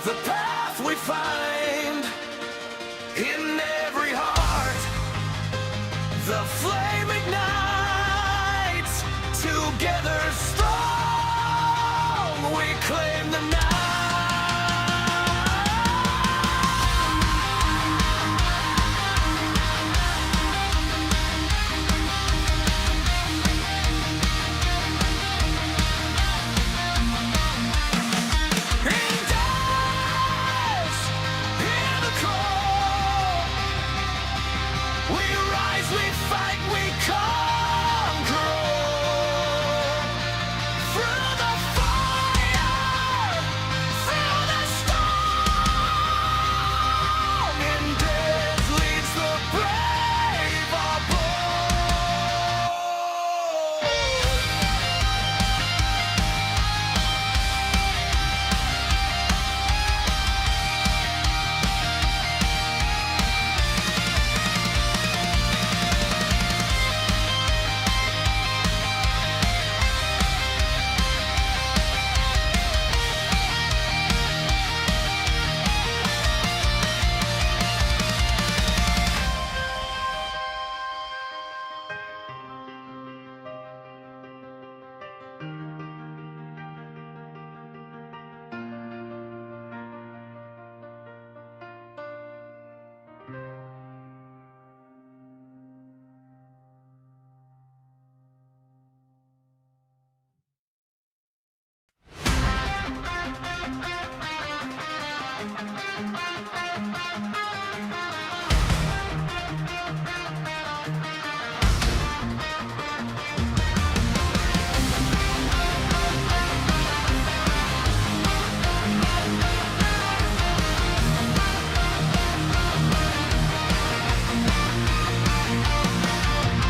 the path we find in every heart. The flame ignites, together strong, we claim the night. Indez, hear the call. We rise, we fight, we conquer all. Through the fire, through the storm, Indez leads the brave are bold.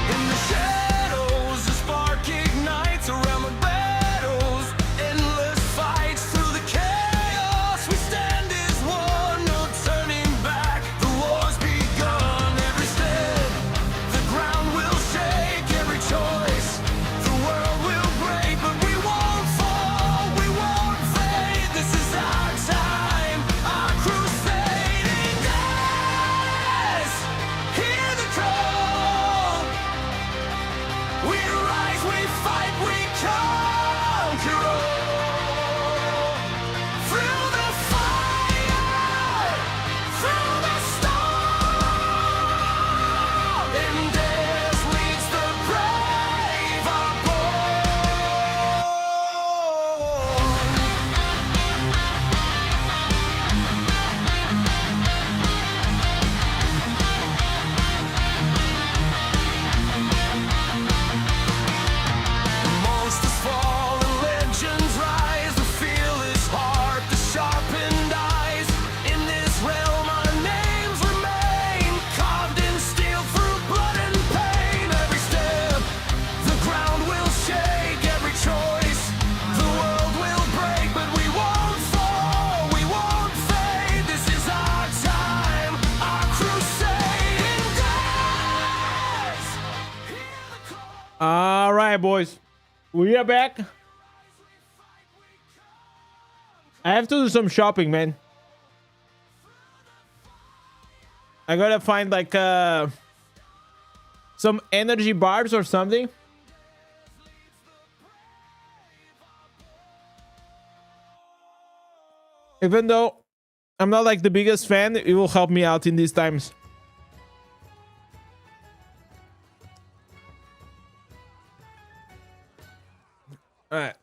In the shadows, a spark ignites around the battles. Endless fights through the chaos. We stand as one, no turning back. The war's begun. Every step, the ground will shake. Every choice, the world will break. But we won't fall, we won't fade. This is our time, our crusade. Indez, hear the call. We rise, we fight, we conquer all. Through the fire, through the storm, Indez leads the brave are born. Monsters fall and legends rise. The fearless heart, the sharpened eyes. In this realm, our names remain carved in steel through blood and pain. Every step, the ground will shake. Every choice, the world will break. But we won't fall, we won't fade. This is our time, our crusade. Indez, hear the call. All right, boys, we are back. I have to do some shopping, man. I gotta find like some energy bars or something. Even though I'm not like the biggest fan, it will help me out in these times. All right.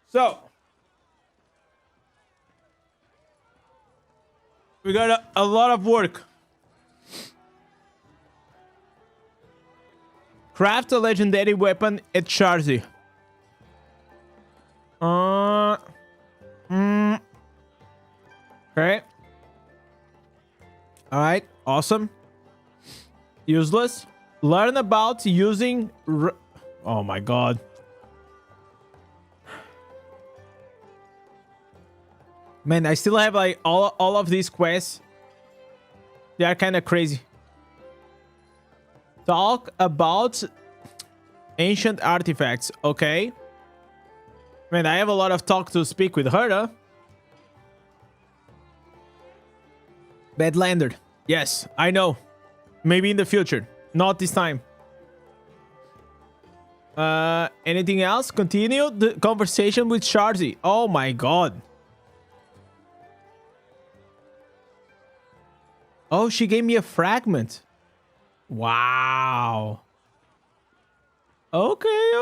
So we got a lot of work. Craft a legendary weapon at Charzy. Okay. All right. Awesome. Useless. Learn about using. Oh my god. Man, I still have like all of these quests. They are kind of crazy. Talk about ancient artifacts. Okay. Man, I have a lot of talk to speak with her, huh? Bad lander. Yes, I know. Maybe in the future. Not this time. Anything else? Continue the conversation with Sharzy. Oh my god. Oh, she gave me a fragment. Wow. Okay.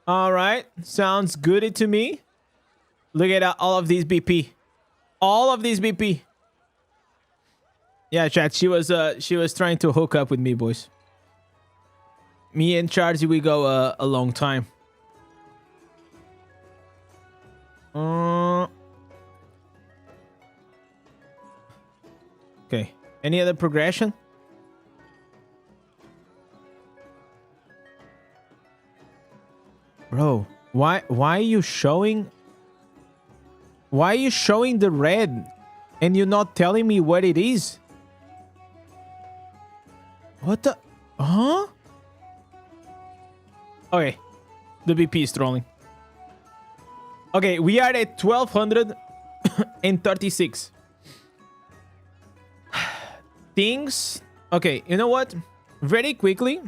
All right. Sounds goody to me. Look at all of these BP. All of these BP. Yeah, chat. She was trying to hook up with me, boys. Me and Charzy, we go a long time. Okay. Any other progression? Bro, why are you showing? Why are you showing the red and you're not telling me what it is? What the? Huh? Okay. The BP is trolling. Okay, we are at 1236. Things. Okay, you know what? Very quickly.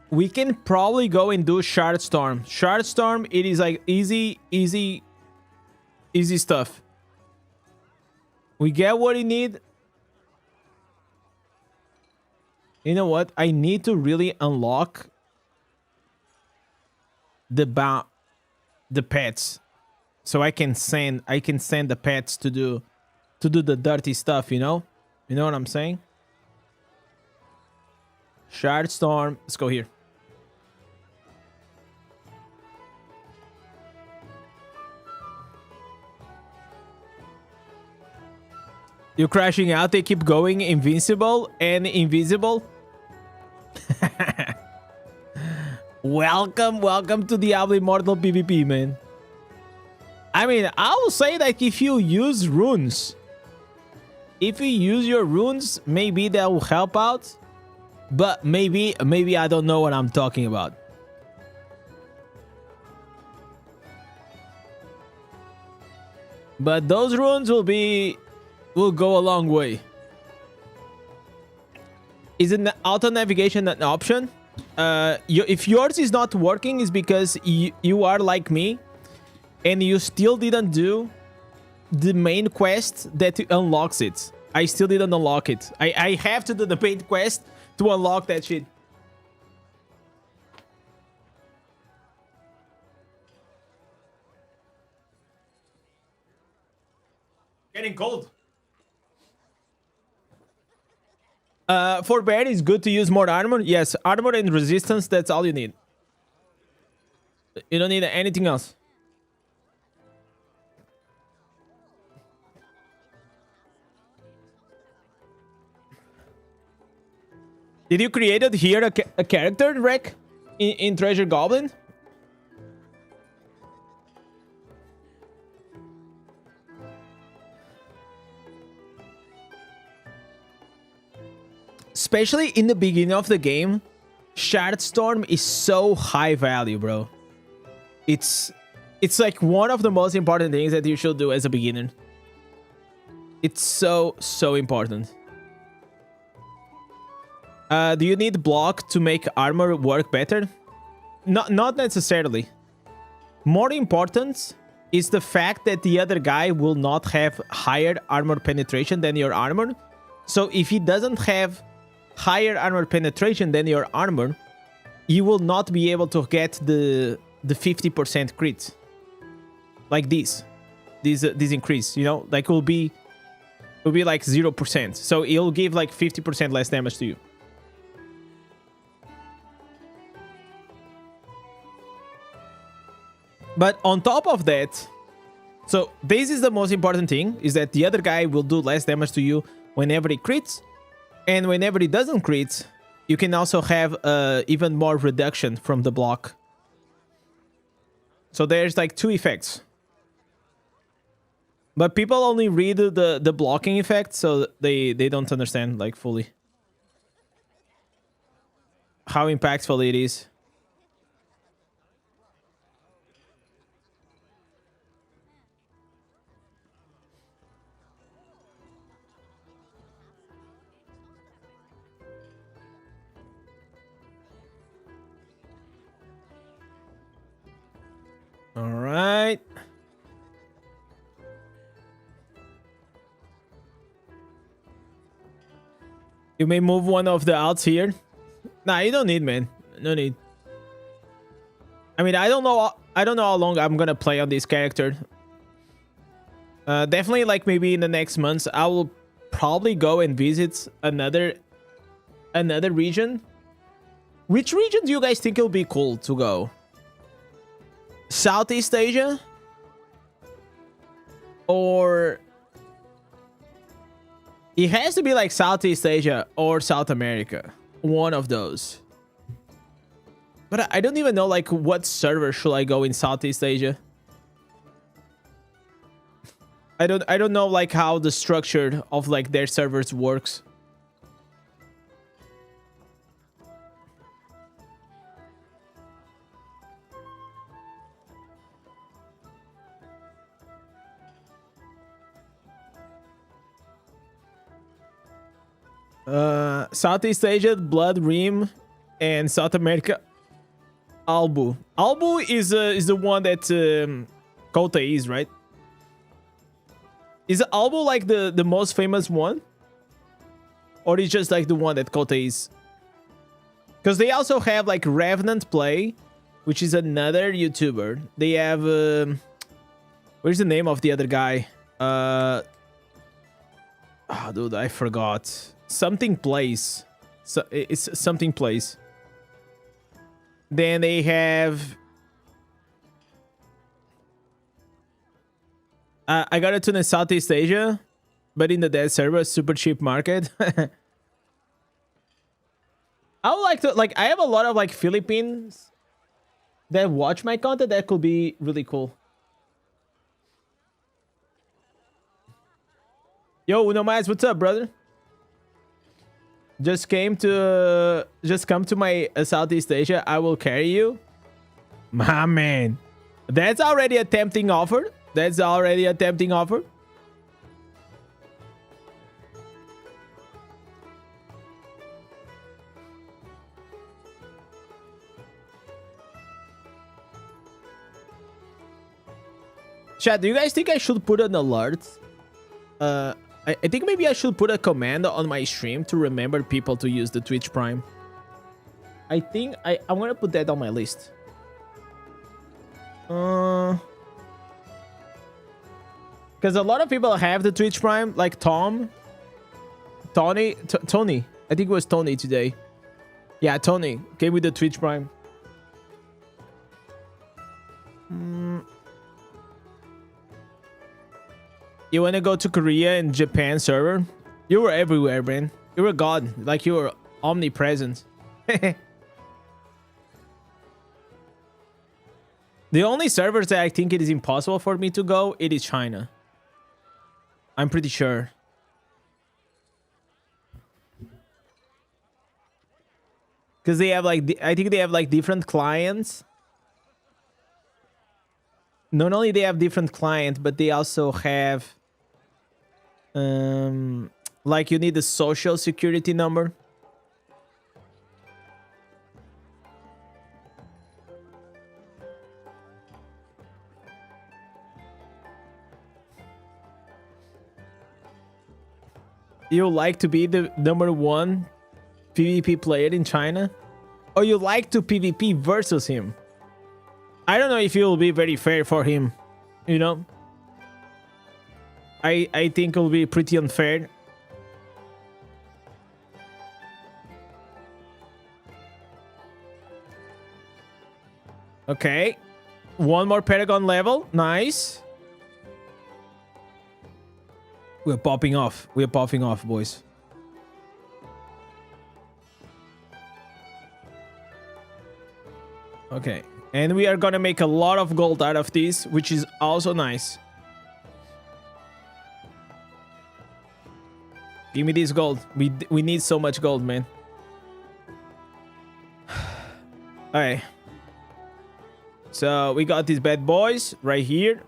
We can probably go and do Shard Storm. Shard Storm, it is like easy stuff. We get what we need. You know what? I need to really unlock the pets, so I can send the pets to do the dirty stuff. You know what I'm saying? Shard Storm. Let's go here. You're crashing out. They keep going. Invincible and invisible. Welcome to Diablo Immortal PvP, man. I mean, I will say that if you use runes, if you use your runes, maybe that will help out. But maybe I don't know what I'm talking about. But those runes will go a long way. Isn't auto navigation an option? If yours is not working, is because you are like me and you still didn't do the main quest that unlocks it. I still didn't unlock it. I have to do the main quest to unlock that shit. Getting cold. For Barry, it's good to use more armor. Yes, armor and resistance, that's all you need. You don't need anything else. Did you create it here a character, Rek? In Treasure Goblin? Especially in the beginning of the game, Shard Storm is so high value, bro. It's like one of the most important things that you should do as a beginner. It's so important. Do you need block to make armor work better? Not necessarily. More important is the fact that the other guy will not have higher armor penetration than your armor. So if he doesn't have higher armor penetration than your armor, you will not be able to get the 50% crit. Like this increase, you know, like it will be like 0%. So it'll give like 50% less damage to you. But on top of that, so this is the most important thing, is that the other guy will do less damage to you whenever he crits. And whenever he doesn't crit, you can also have even more reduction from the block. So there's like two effects. But people only read the blocking effect, so they don't understand like fully how impactful it is. All right. You may move one of the outs here. Nah, you don't need, man. No need. I mean, I don't know how long I'm gonna play on this character. Definitely, like maybe in the next months, I will probably go and visit another region. Which region do you guys think it'll be cool to go? Southeast Asia? Or it has to be like Southeast Asia or South America. One of those. But I don't even know like what server should I go in Southeast Asia. I don't know like how the structure of like their servers works. Southeast Asia, Blood Rim, and South America, Albu. Albu is the one that Kota is, right? Is Albu like the most famous one? Or is just like the one that Kota is? Because they also have like Revenant Play, which is another YouTuber. They have where's the name of the other guy? Oh dude, I forgot. Something Place. So it's something Place. Then they have I got it to the Southeast Asia, but in the dead server, super cheap market. I would like to I have a lot of like Philippines that watch my content. That could be really cool. Yo, Uno Mas, what's up, brother? Just come to my Southeast Asia. I will carry you. My man. That's already a tempting offer. That's already a tempting offer. Chat, do you guys think I should put an alert? I think maybe I should put a command on my stream to remember people to use the Twitch Prime. I think I'm gonna put that on my list. Because a lot of people have the Twitch Prime, like Tony. I think it was Tony today. Yeah, Tony came with the Twitch Prime. You want to go to Korea and Japan server? You were everywhere, man. You were God. Like, you were omnipresent. The only servers that I think it is impossible for me to go, it is China. I'm pretty sure. Because they have like, I think they have like different clients. Not only they have different clients, but they also have... like you need a social security number. You like to be the #1 PvP player in China? Or you like to PvP versus him? I don't know if it will be very fair for him, you know? I think it will be pretty unfair. Okay. One more Paragon level. Nice. We're popping off. We're popping off, boys. Okay. And we are gonna make a lot of gold out of this, which is also nice. Give me this gold. We need so much gold, man. Alright. So we got these bad boys right here.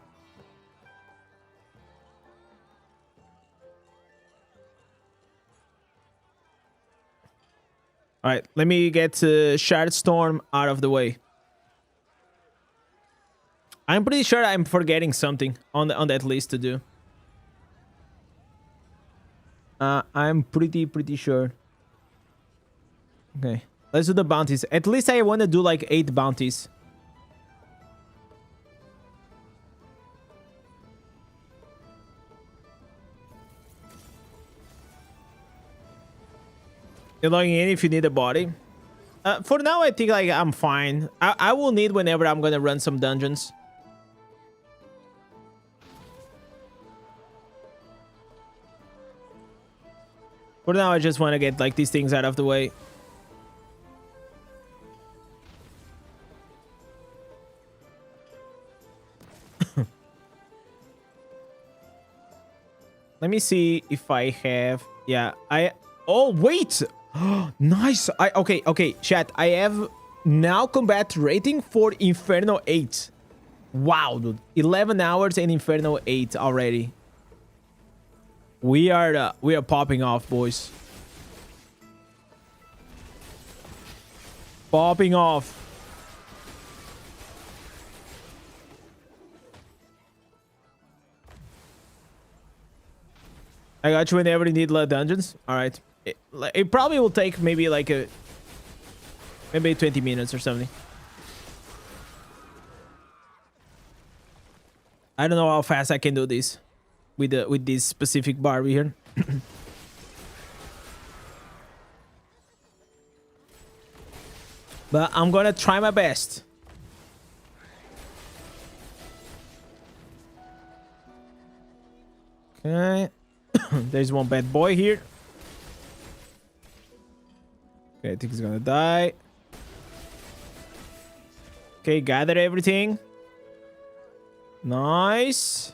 Alright, let me get Shard Storm out of the way. I'm pretty sure I'm forgetting something on that list to do. I'm pretty sure. Okay, let's do the bounties. At least I want to do like 8 bounties. You're logging in if you need a body. For now, I think like I'm fine. I will need whenever I'm gonna run some dungeons. For now, I just want to get like these things out of the way. Let me see if I have. Yeah, oh wait. Nice. Okay, chat. I have now combat rating for Inferno 8. Wow, dude. 11 hours and Inferno 8 already. We are popping off, boys. Popping off. I got you whenever you need dungeons. All right. It probably will take maybe like maybe 20 minutes or something. I don't know how fast I can do this with this specific Barbie here. But I'm gonna try my best. Okay. There's one bad boy here. Okay, I think he's gonna die. Okay, gather everything. Nice.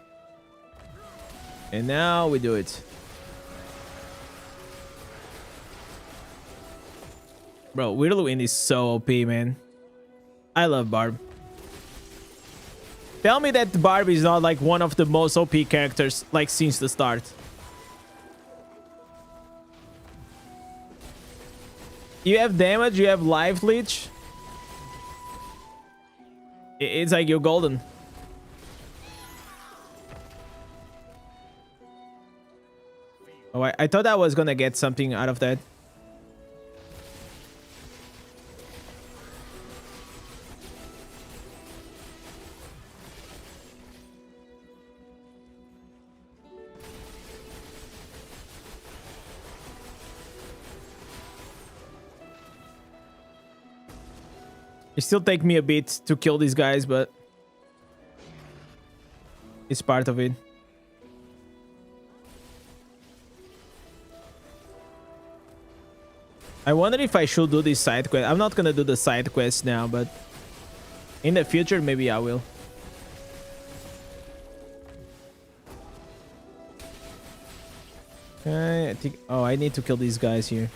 And now we do it. Bro, Whirlwind is so OP, man. I love Barb. Tell me that Barb is not like one of the most OP characters like since the start. You have damage, you have life leech. It's like you're golden. Oh, I thought I was gonna get something out of that. It still take me a bit to kill these guys, but it's part of it. I wonder if I should do this side quest. I'm not gonna do the side quest now, but in the future, maybe I will. Okay, I think... Oh, I need to kill these guys here.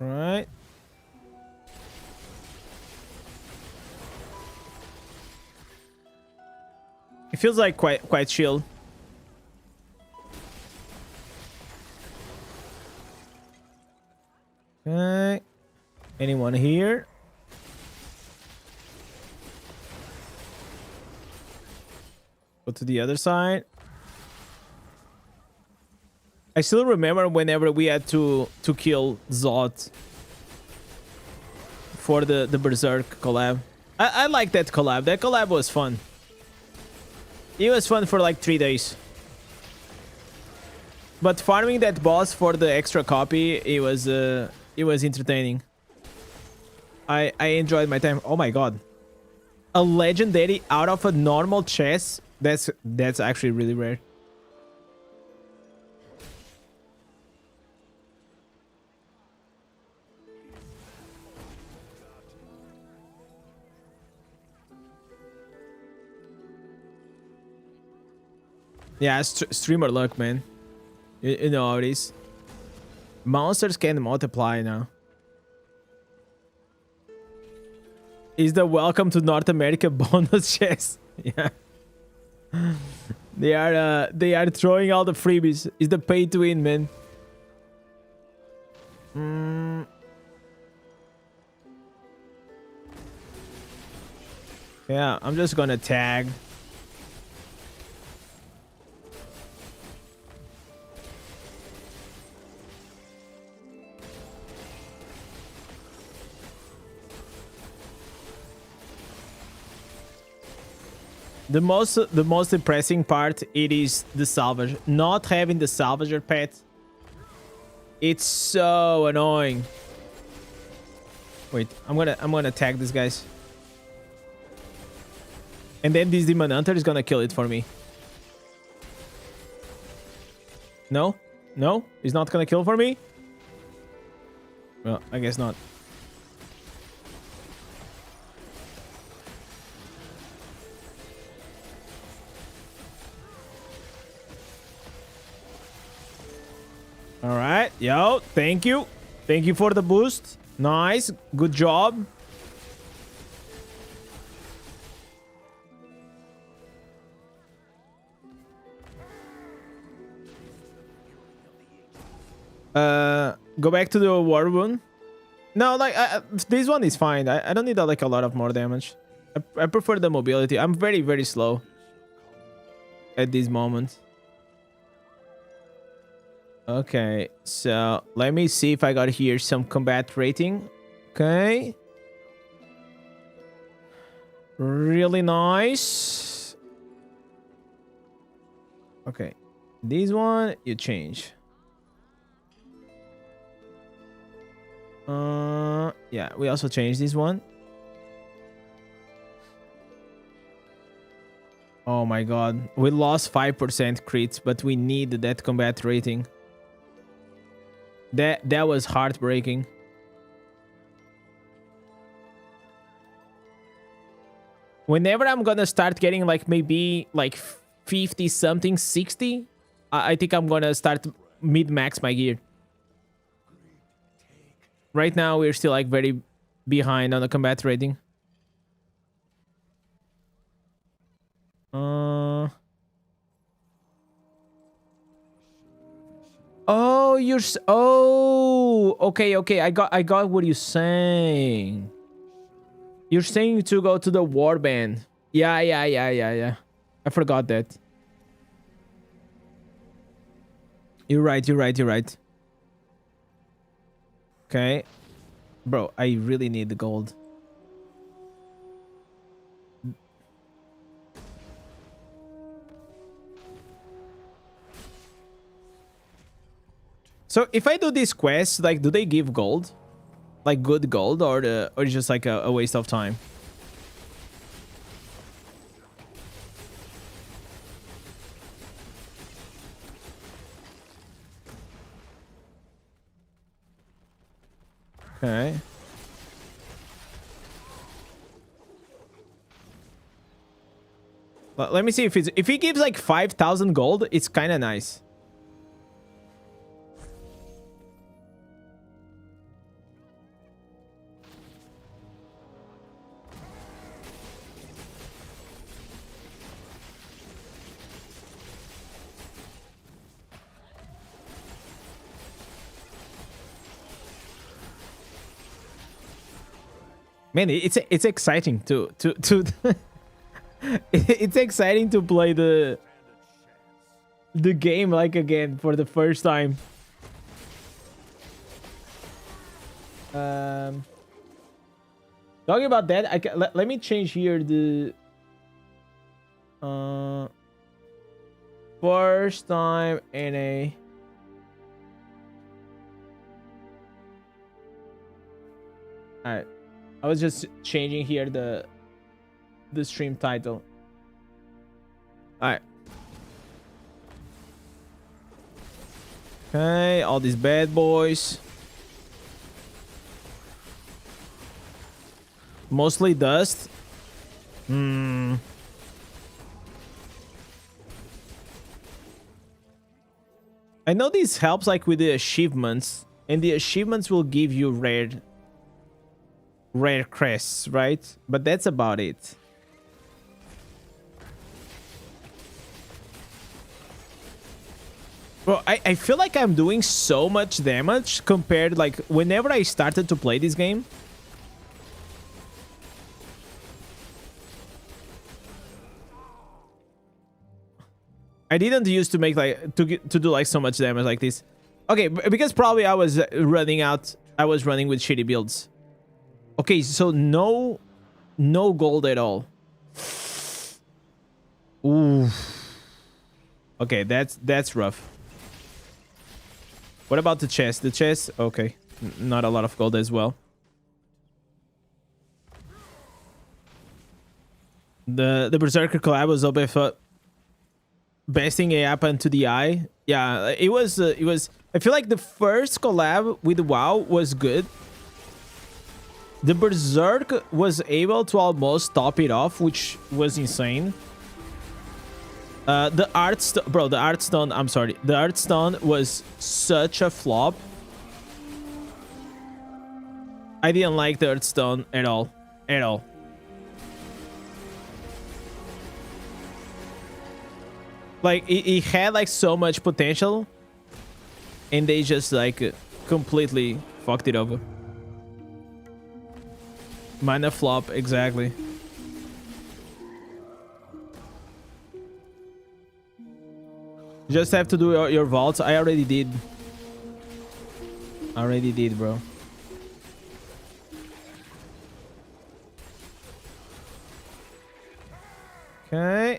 Right. It feels like quite chill. Okay. Anyone here? Go to the other side. I still remember whenever we had to kill Zod for the Berserk collab. I like that collab. That collab was fun. It was fun for like 3 days. But farming that boss for the extra copy, it was entertaining. I enjoyed my time. Oh my god. A legendary out of a normal chest? That's actually really rare. Yeah, streamer luck, man. You know how it is. Monsters can multiply now. Is the welcome to North America bonus chest? Yeah. They are throwing all the freebies. Is the pay to win, man. Mm. Yeah, I'm just gonna tag. The most depressing part, it is the salvage. Not having the salvager pet. It's so annoying. Wait, I'm gonna tag these guys. And then this demon hunter is gonna kill it for me. No? No? He's not gonna kill for me? Well, I guess not. All right. Yo, thank you. Thank you for the boost. Nice. Good job. Go back to the Warband. No, like this one is fine. I don't need like a lot of more damage. I prefer the mobility. I'm very, very slow at this moment. Okay, so let me see if I got here some combat rating. Okay. Really nice. Okay. This one, you change. Yeah, we also changed this one. Oh my god. We lost 5% crits, but we need that combat rating. That was heartbreaking. Whenever I'm gonna start getting like maybe like 50 something, 60, I think I'm gonna start mid-max my gear. Right now we're still like very behind on the combat rating. Oh, okay, okay. I got what you're saying. You're saying to go to the Warband. Yeah. I forgot that. You're right. Okay. Bro, I really need the gold. So if I do these quests, like, do they give gold? Like good gold, or it's just like a waste of time? Okay. Let me see if he gives like 5,000 gold, it's kind of nice. Man, it's exciting to it's exciting to play the game like again for the first time. Talking about that, let me change here the first time in a all right. I was just changing here the stream title. All right. Okay, all these bad boys. Mostly dust. I know this helps like with the achievements, and the achievements will give you rare crests, right? But that's about it. Bro, I feel like I'm doing so much damage compared, like, whenever I started to play this game. I didn't used to make, like, to do, like, so much damage like this. Okay, because probably I was running out. I was running with shitty builds. Okay, so no gold at all. Ooh. Okay, that's rough. What about the chest? The chest, okay. Not a lot of gold as well. The Berserker collab was up with besting a up into the eye. Yeah, it was I feel like the first collab with WoW was good. The Berserk was able to almost top it off, which was insane. The art stone, I'm sorry. The art stone was such a flop. I didn't like the art stone at all. At all. Like, it had, like, so much potential. And they just, like, completely fucked it over. Mana flop, exactly. You just have to do your vaults. I already did. Already did, bro. Okay.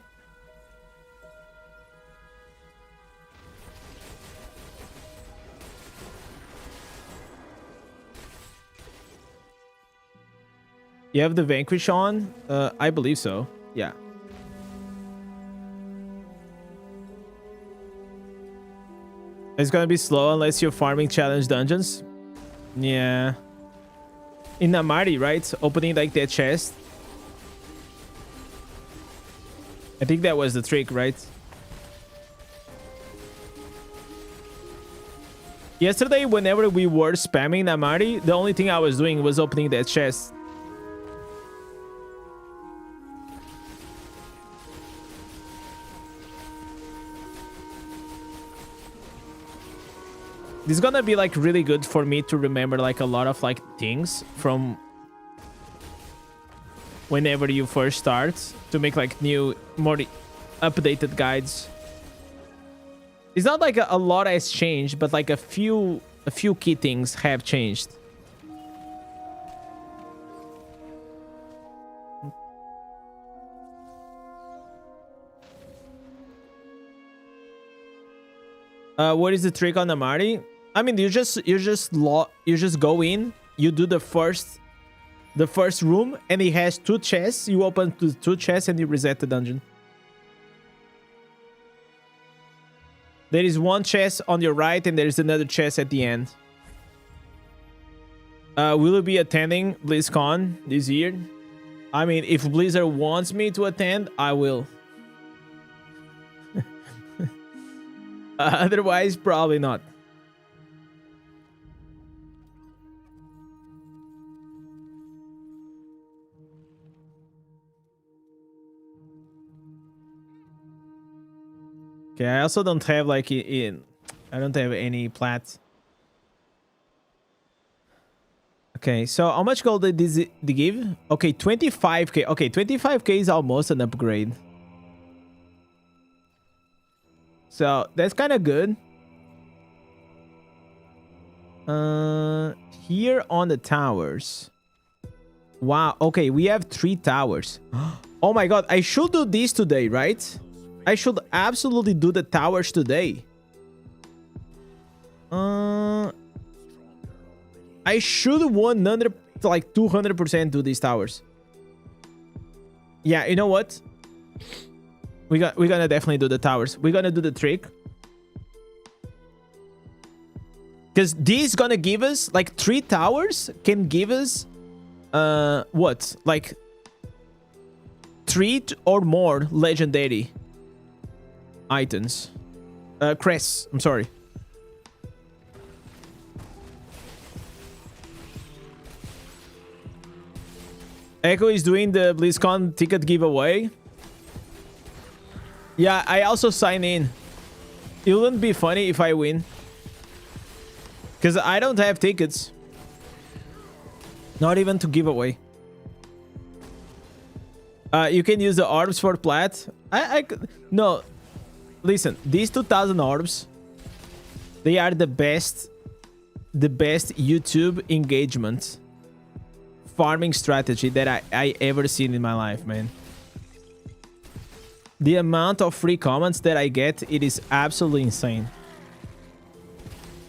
You have the Vanquish on? I believe so. Yeah. It's gonna be slow unless you're farming challenge dungeons. Yeah. In Namari, right? Opening, like, that chest. I think that was the trick, right? Yesterday, whenever we were spamming Namari, the only thing I was doing was opening that chest. This is gonna be, like, really good for me to remember, like, a lot of, like, things from whenever you first start, to make, like, new, more updated guides. It's not like a lot has changed, but, like, a few key things have changed. What is the trick on Namari? I mean, you just go in, you do the first room, and it has 2 chests. You open the 2 chests and you reset the dungeon. There is 1 chest on your right, and there is another chest at the end. Will you be attending BlizzCon this year? I mean, if Blizzard wants me to attend, I will. Otherwise, probably not. Okay, I also don't have, like, I don't have any plat. Okay, so how much gold did they give? Okay, 25k. Okay, 25k is almost an upgrade. So that's kind of good. Here on the towers. Wow. Okay, we have 3 towers. Oh my god, I should do this today, right? I should absolutely do the towers today. I should 100, like 200% do these towers. Yeah, you know what? We're gonna definitely do the towers. We're gonna do the trick. Because this is gonna give us, like, 3 towers can give us, what? Like, 3 or more legendary items. Crests, I'm sorry. Echo is doing the BlizzCon ticket giveaway. Yeah, I also sign in. It wouldn't be funny if I win. Because I don't have tickets. Not even to give away. You can use the orbs for plat. No. Listen, these 2000 orbs, they are the best YouTube engagement farming strategy that I ever seen in my life, man. The amount of free comments that I get, it is absolutely insane.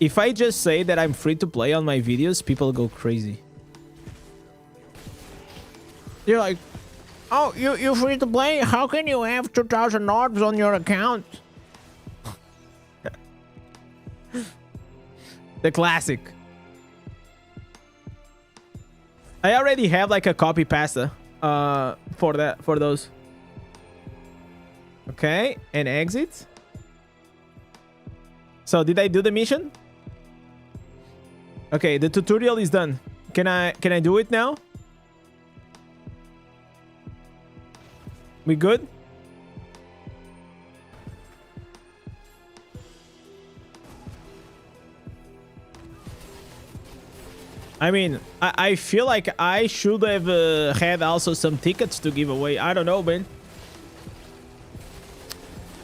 If I just say that I'm free to play on my videos, people go crazy. You're like, oh, you're free to play? How can you have 2,000 orbs on your account? The classic. I already have like a copy pasta for those. Okay, and exit. So did I do the mission? Okay, the tutorial is done. Can I do it now? We good? I mean, I feel like I should have had also some tickets to give away. I don't know, man.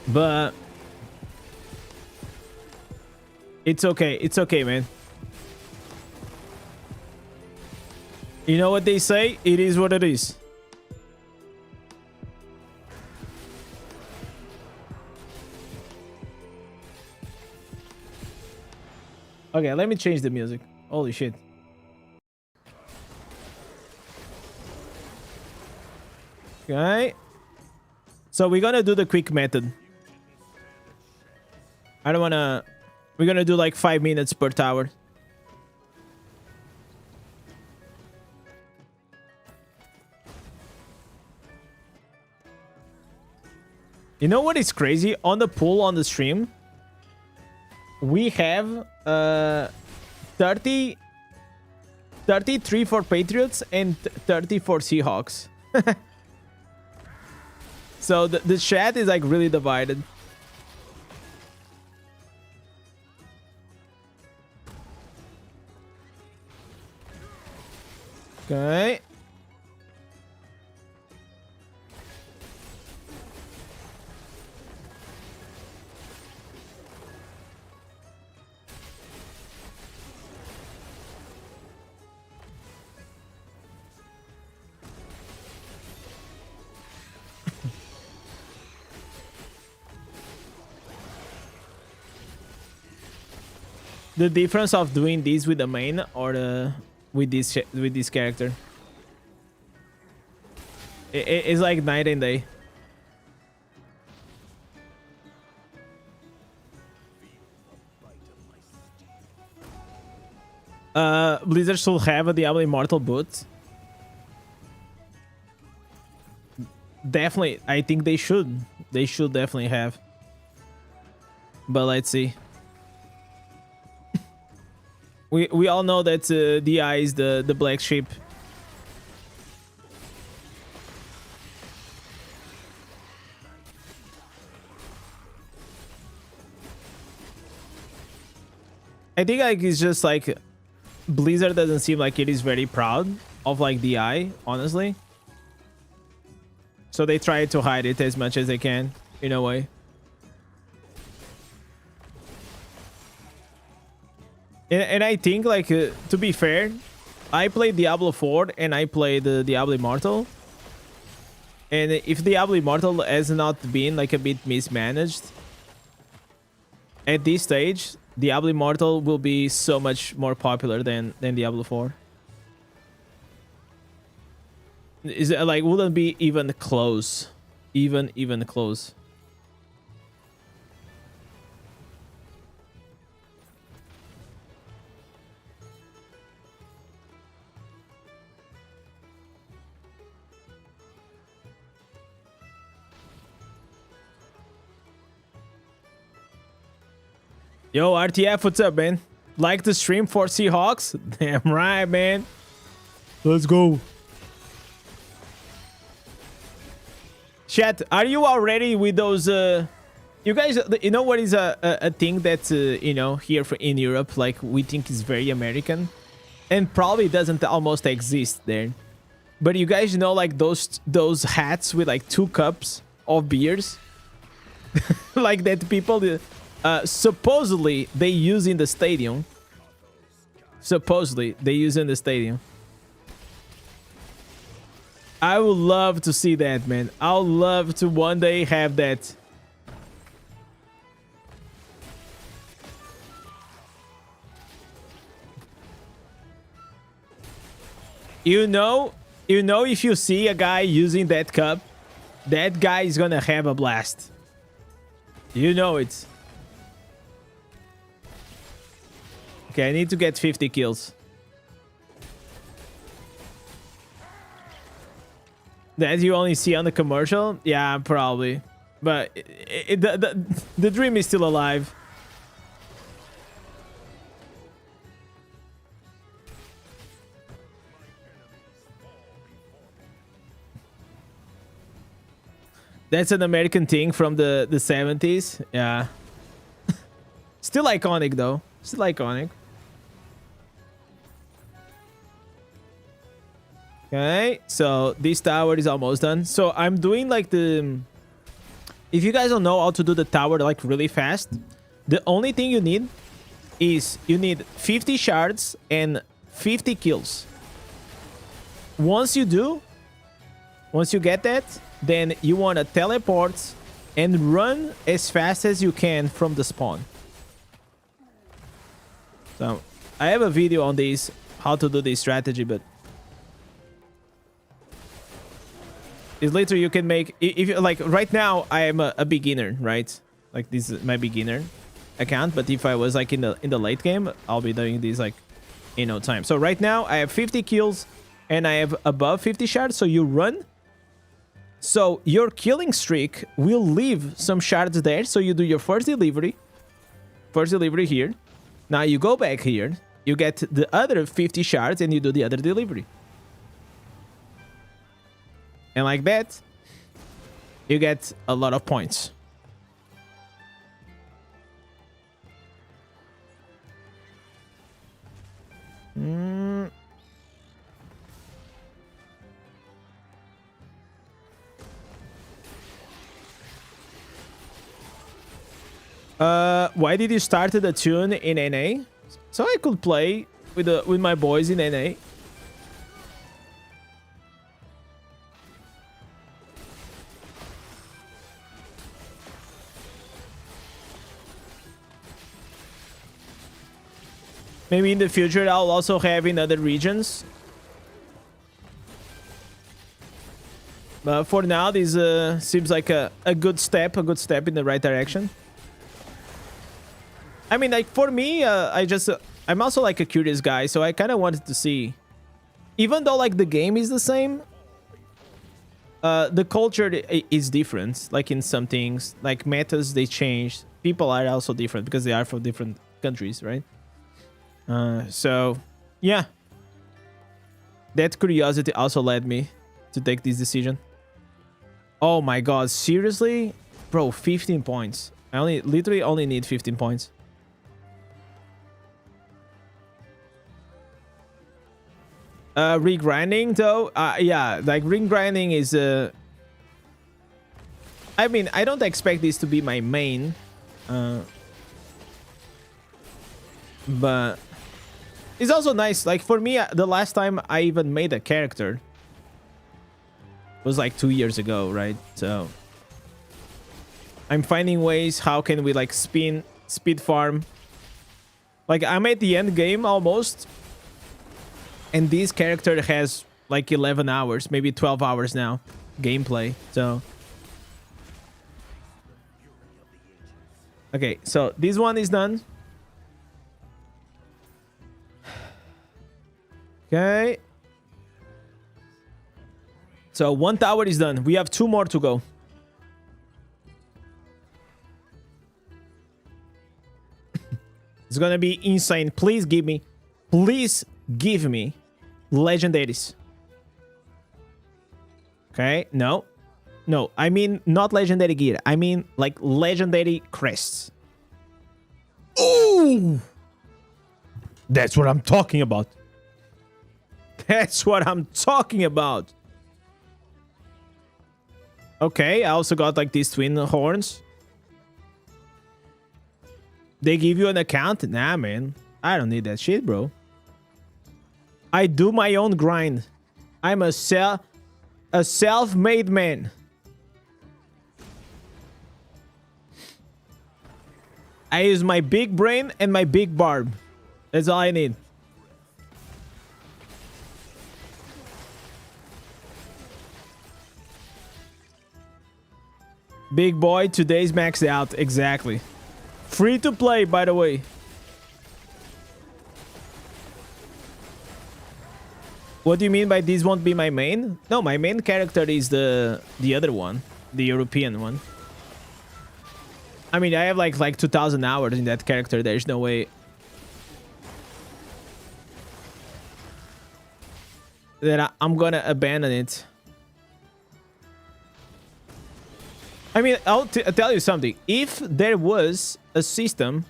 But it's okay. It's okay, man. You know what they say? It is what it is. Okay, let me change the music. Holy shit. Okay. So we're gonna do the quick method. I don't wanna... We're gonna do like 5 minutes per tower. You know what is crazy? On the pool on the stream, we have 33 for Patriots and 30 for Seahawks. So the chat is like really divided. Okay. The difference of doing this with the main or with this character, it's like night and day. Blizzard should have a Diablo Immortal boot. Definitely, I think they should. They should definitely have. But let's see. We all know that DI is the black sheep. I think like it's just like Blizzard doesn't seem like it is very proud of like DI, honestly. So they try to hide it as much as they can, in a way. And I think, like, to be fair, I played Diablo 4 and I played Diablo Immortal. And if Diablo Immortal has not been, like, a bit mismanaged, at this stage, Diablo Immortal will be so much more popular than Diablo 4. Is it, like, wouldn't be even close. Even close. Yo, RTF, what's up, man? Like the stream for Seahawks? Damn right, man. Let's go. Chat, are you all ready with those You guys, you know what is a thing that, you know, here in Europe, like, we think is very American and probably doesn't almost exist there. But you guys know, like, those hats with, like, 2 cups of beers? Like, that people, supposedly, they use in the stadium. Supposedly, they use in the stadium. I would love to see that, man. I would love to one day have that. You know, if you see a guy using that cup, that guy is gonna have a blast. You know it. Okay, I need to get 50 kills. That you only see on the commercial? Yeah, probably. But the dream is still alive. That's an American thing from the 70s. Yeah. Still iconic, though. Still iconic. Okay, so this tower is almost done. So I'm doing like the... If you guys don't know how to do the tower like really fast, the only thing you need is you need 50 shards and 50 kills. Once you get that, then you want to teleport and run as fast as you can from the spawn. So I have a video on this, how to do this strategy, but it's literally you can make, if you like right now I am a beginner, right? Like this is my beginner account, but if I was like in the late game, I'll be doing this like in no time. So right now I have 50 kills and I have above 50 shards, so you run. So your killing streak will leave some shards there, so you do your first delivery here. Now you go back here, you get the other 50 shards and you do the other delivery. And like that, you get a lot of points. Why did you start the tune in NA? So I could play with my boys in NA. Maybe in the future I'll also have in other regions. But for now, this seems like a good step in the right direction. I mean, like, for me, I'm also, like, a curious guy, so I kind of wanted to see. Even though, like, the game is the same, the culture is different. Like, in some things, like, metas, they change. People are also different because they are from different countries, right? So, yeah. That curiosity also led me to take this decision. Oh my god, seriously? Bro, 15 points. I literally only need 15 points. Regrinding though, yeah, like regrinding is I mean, I don't expect this to be my main, but it's also nice. Like for me, the last time I even made a character was like 2 years ago, right? So I'm finding ways how can we like speed farm. Like I'm at the end game almost. And this character has like 11 hours, maybe 12 hours now, gameplay. So, okay, so this one is done. Okay. So one tower is done. We have 2 more to go. It's gonna be insane. Please give me legendaries. Okay, no. No, I mean not legendary gear. I mean like legendary crests. Ooh! That's what I'm talking about. That's what I'm talking about. Okay, I also got like these twin horns. They give you an account? Nah, man. I don't need that shit, bro. I do my own grind. I'm a self-made man. I use my big brain and my big barb. That's all I need. Big boy, today's maxed out. Exactly. Free to play, by the way. What do you mean by this won't be my main? No, my main character is the other one. The European one. I mean, I have like 2,000 hours in that character. There's no way that I'm gonna abandon it. I mean, I'll tell you something. If there was a system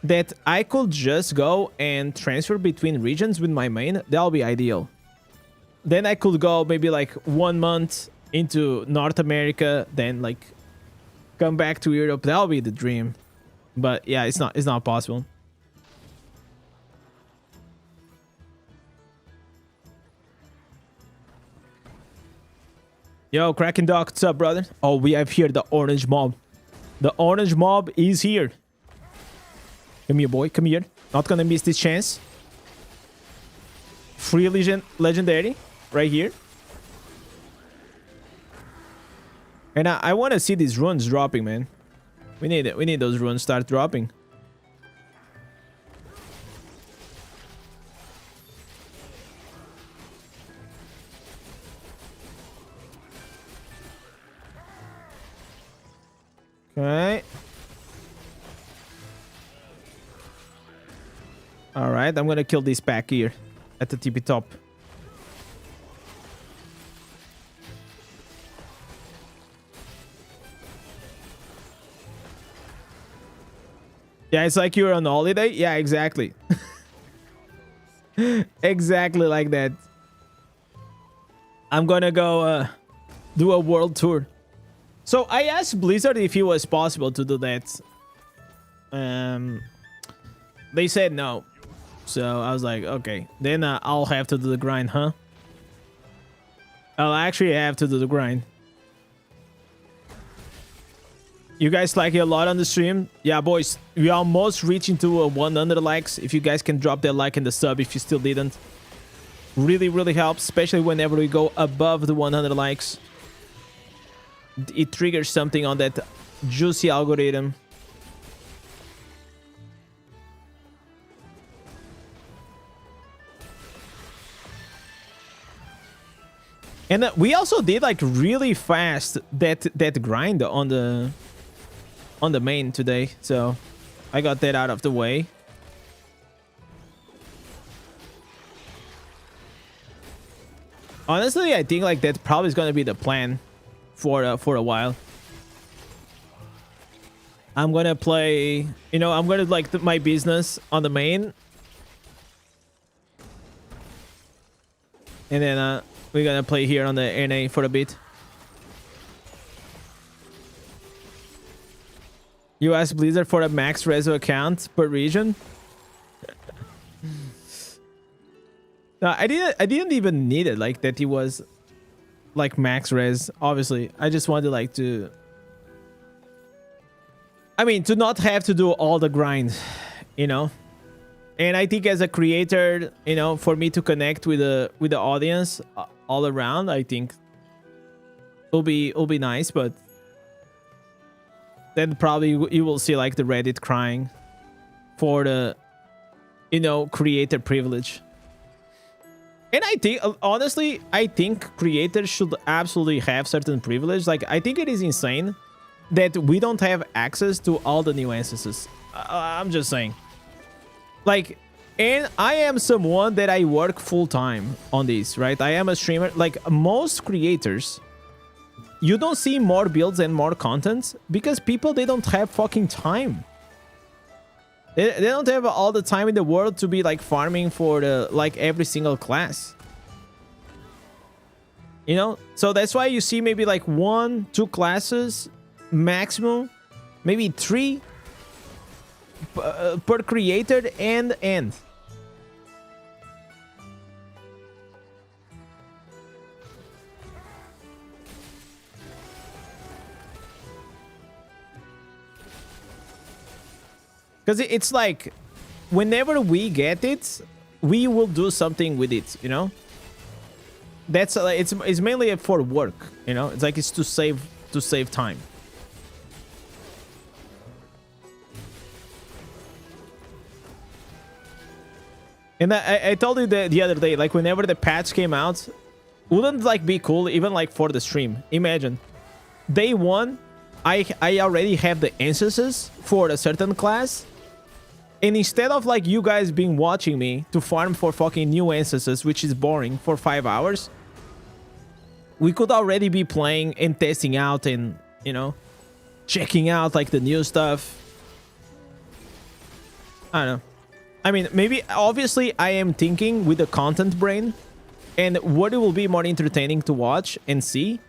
that I could just go and transfer between regions with my main, that'll be ideal. Then I could go maybe like 1 month into North America, then like come back to Europe. That'll be the dream. But yeah, it's not possible. Yo, Kraken Dog, what's up, brother? Oh, we have here the orange mob. The orange mob is here. Come here, boy. Come here. Not gonna miss this chance. Free legendary right here. And I want to see these runes dropping, man. We need it. We need those runes start dropping. Okay. All right, I'm gonna kill this pack here at the tippy top. Yeah, it's like you're on holiday. Yeah, exactly. Exactly like that. I'm gonna go do a world tour. So I asked Blizzard if it was possible to do that. They said no. So I was like, okay. Then I'll have to do the grind, huh? I'll actually have to do the grind. You guys like it a lot on the stream? Yeah, boys. We are almost reaching to 100 likes. If you guys can drop that like and the sub if you still didn't. Really, really helps. Especially whenever we go above the 100 likes. It triggers something on that juicy algorithm. And we also did like really fast that grind on the main today, so I got that out of the way. Honestly, I think like that probably is gonna be the plan for a while. I'm gonna play, you know, I'm gonna like my business on the main, and then we're gonna play here on the NA for a bit. You asked Blizzard for a max reso account per region. No, I didn't even need it like that. He was like max res. Obviously, I just wanted like to. I mean, to not have to do all the grind, you know. And I think as a creator, you know, for me to connect with the audience all around, I think it'll be nice. But then probably you will see like the Reddit crying for the, you know, creator privilege. And I think, honestly, I think creators should absolutely have certain privilege. Like, I think it is insane that we don't have access to all the new instances. I'm just saying. Like, and I am someone that I work full-time on this, right? I am a streamer. Like, most creators, you don't see more builds and more content because people, they don't have fucking time. They don't have all the time in the world to be like farming for the like every single class. You know, so that's why you see maybe like 1, 2 classes maximum, maybe 3 per creator and end. Because it's like, whenever we get it, we will do something with it, you know? That's it's mainly for work, you know? It's like it's to save time. And I told you the other day, like whenever the patch came out, wouldn't like be cool even like for the stream. Imagine, day 1, I already have the instances for a certain class. And instead of like you guys being watching me to farm for fucking new instances, which is boring, for 5 hours, we could already be playing and testing out and, you know, checking out like the new stuff. I don't know. I mean, maybe obviously I am thinking with the content brain and what it will be more entertaining to watch and see.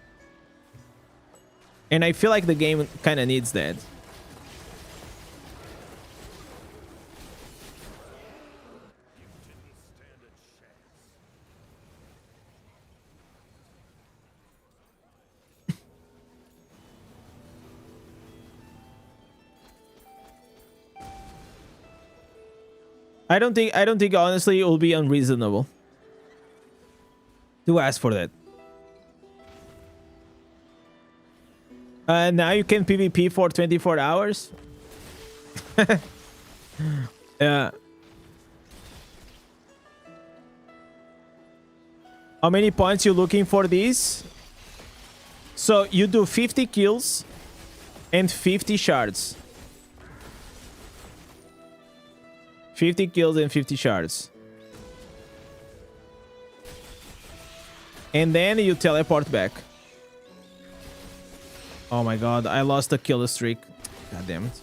And I feel like the game kind of needs that. I don't think honestly it will be unreasonable to ask for that. Now you can PvP for 24 hours. Yeah. How many points you looking for these? So you do 50 kills and 50 shards. 50 kills and 50 shards. And then you teleport back. Oh my god, I lost the kill streak. God damn it.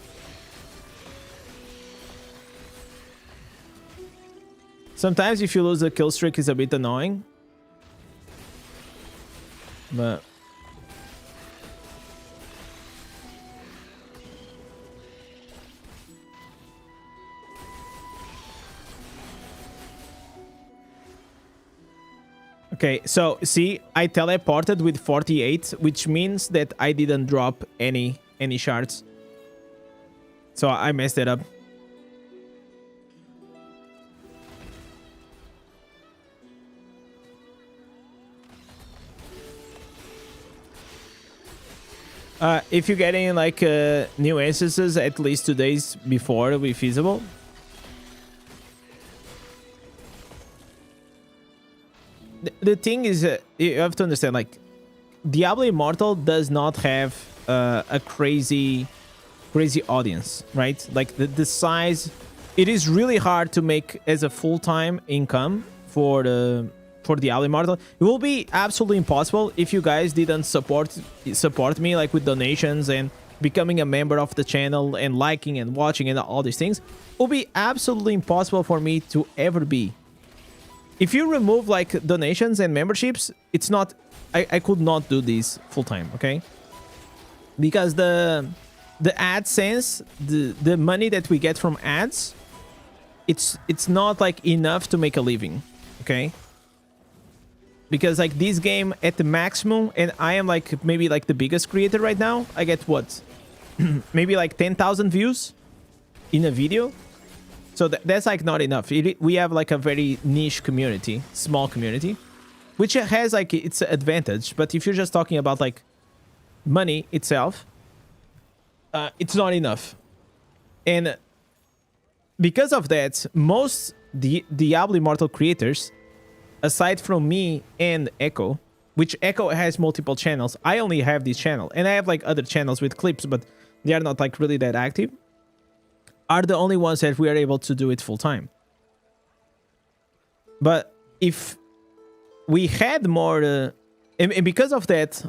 Sometimes if you lose the kill streak, it's a bit annoying. But... okay, so see, I teleported with 48, which means that I didn't drop any shards. So I messed it up. If you're getting like new instances at least 2 days before it'll be feasible. The thing is, you have to understand, like, Diablo Immortal does not have a crazy audience, right? Like, the size, it is really hard to make as a full-time income for Diablo Immortal. It will be absolutely impossible if you guys didn't support me, like, with donations and becoming a member of the channel and liking and watching and all these things. It will be absolutely impossible for me to ever be. If you remove like donations and memberships, it's not, I could not do this full time, okay? Because the AdSense, the money that we get from ads, it's not like enough to make a living, okay? Because like this game at the maximum, and I am like maybe like the biggest creator right now, I get what? Maybe like 10,000 views in a video. So that's like not enough. We have like a very niche community, small community, which has like its advantage. But if you're just talking about like money itself, it's not enough. And because of that, most Diablo Immortal creators, aside from me and Echo, which Echo has multiple channels, I only have this channel. And I have like other channels with clips, but they are not like really that active, are the only ones that we are able to do it full time. But if we had more, and because of that,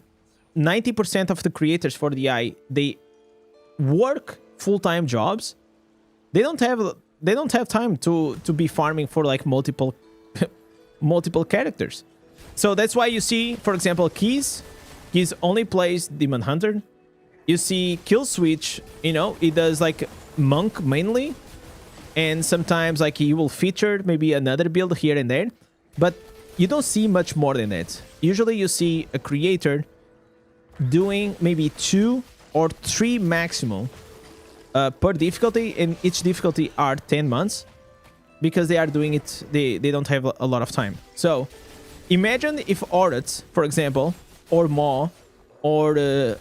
90% of the creators for the AI, they work full-time jobs. They don't have time to be farming for like multiple multiple characters. So that's why you see, for example, Keys only plays Demon Hunter. You see Kill Switch, you know, he does like Monk mainly, and sometimes like he will feature maybe another build here and there, but you don't see much more than that. Usually you see a creator doing maybe 2 or 3 maximum per difficulty, and each difficulty are 10 months because they are doing it, they don't have a lot of time. So imagine if Audit, for example, or Maw, or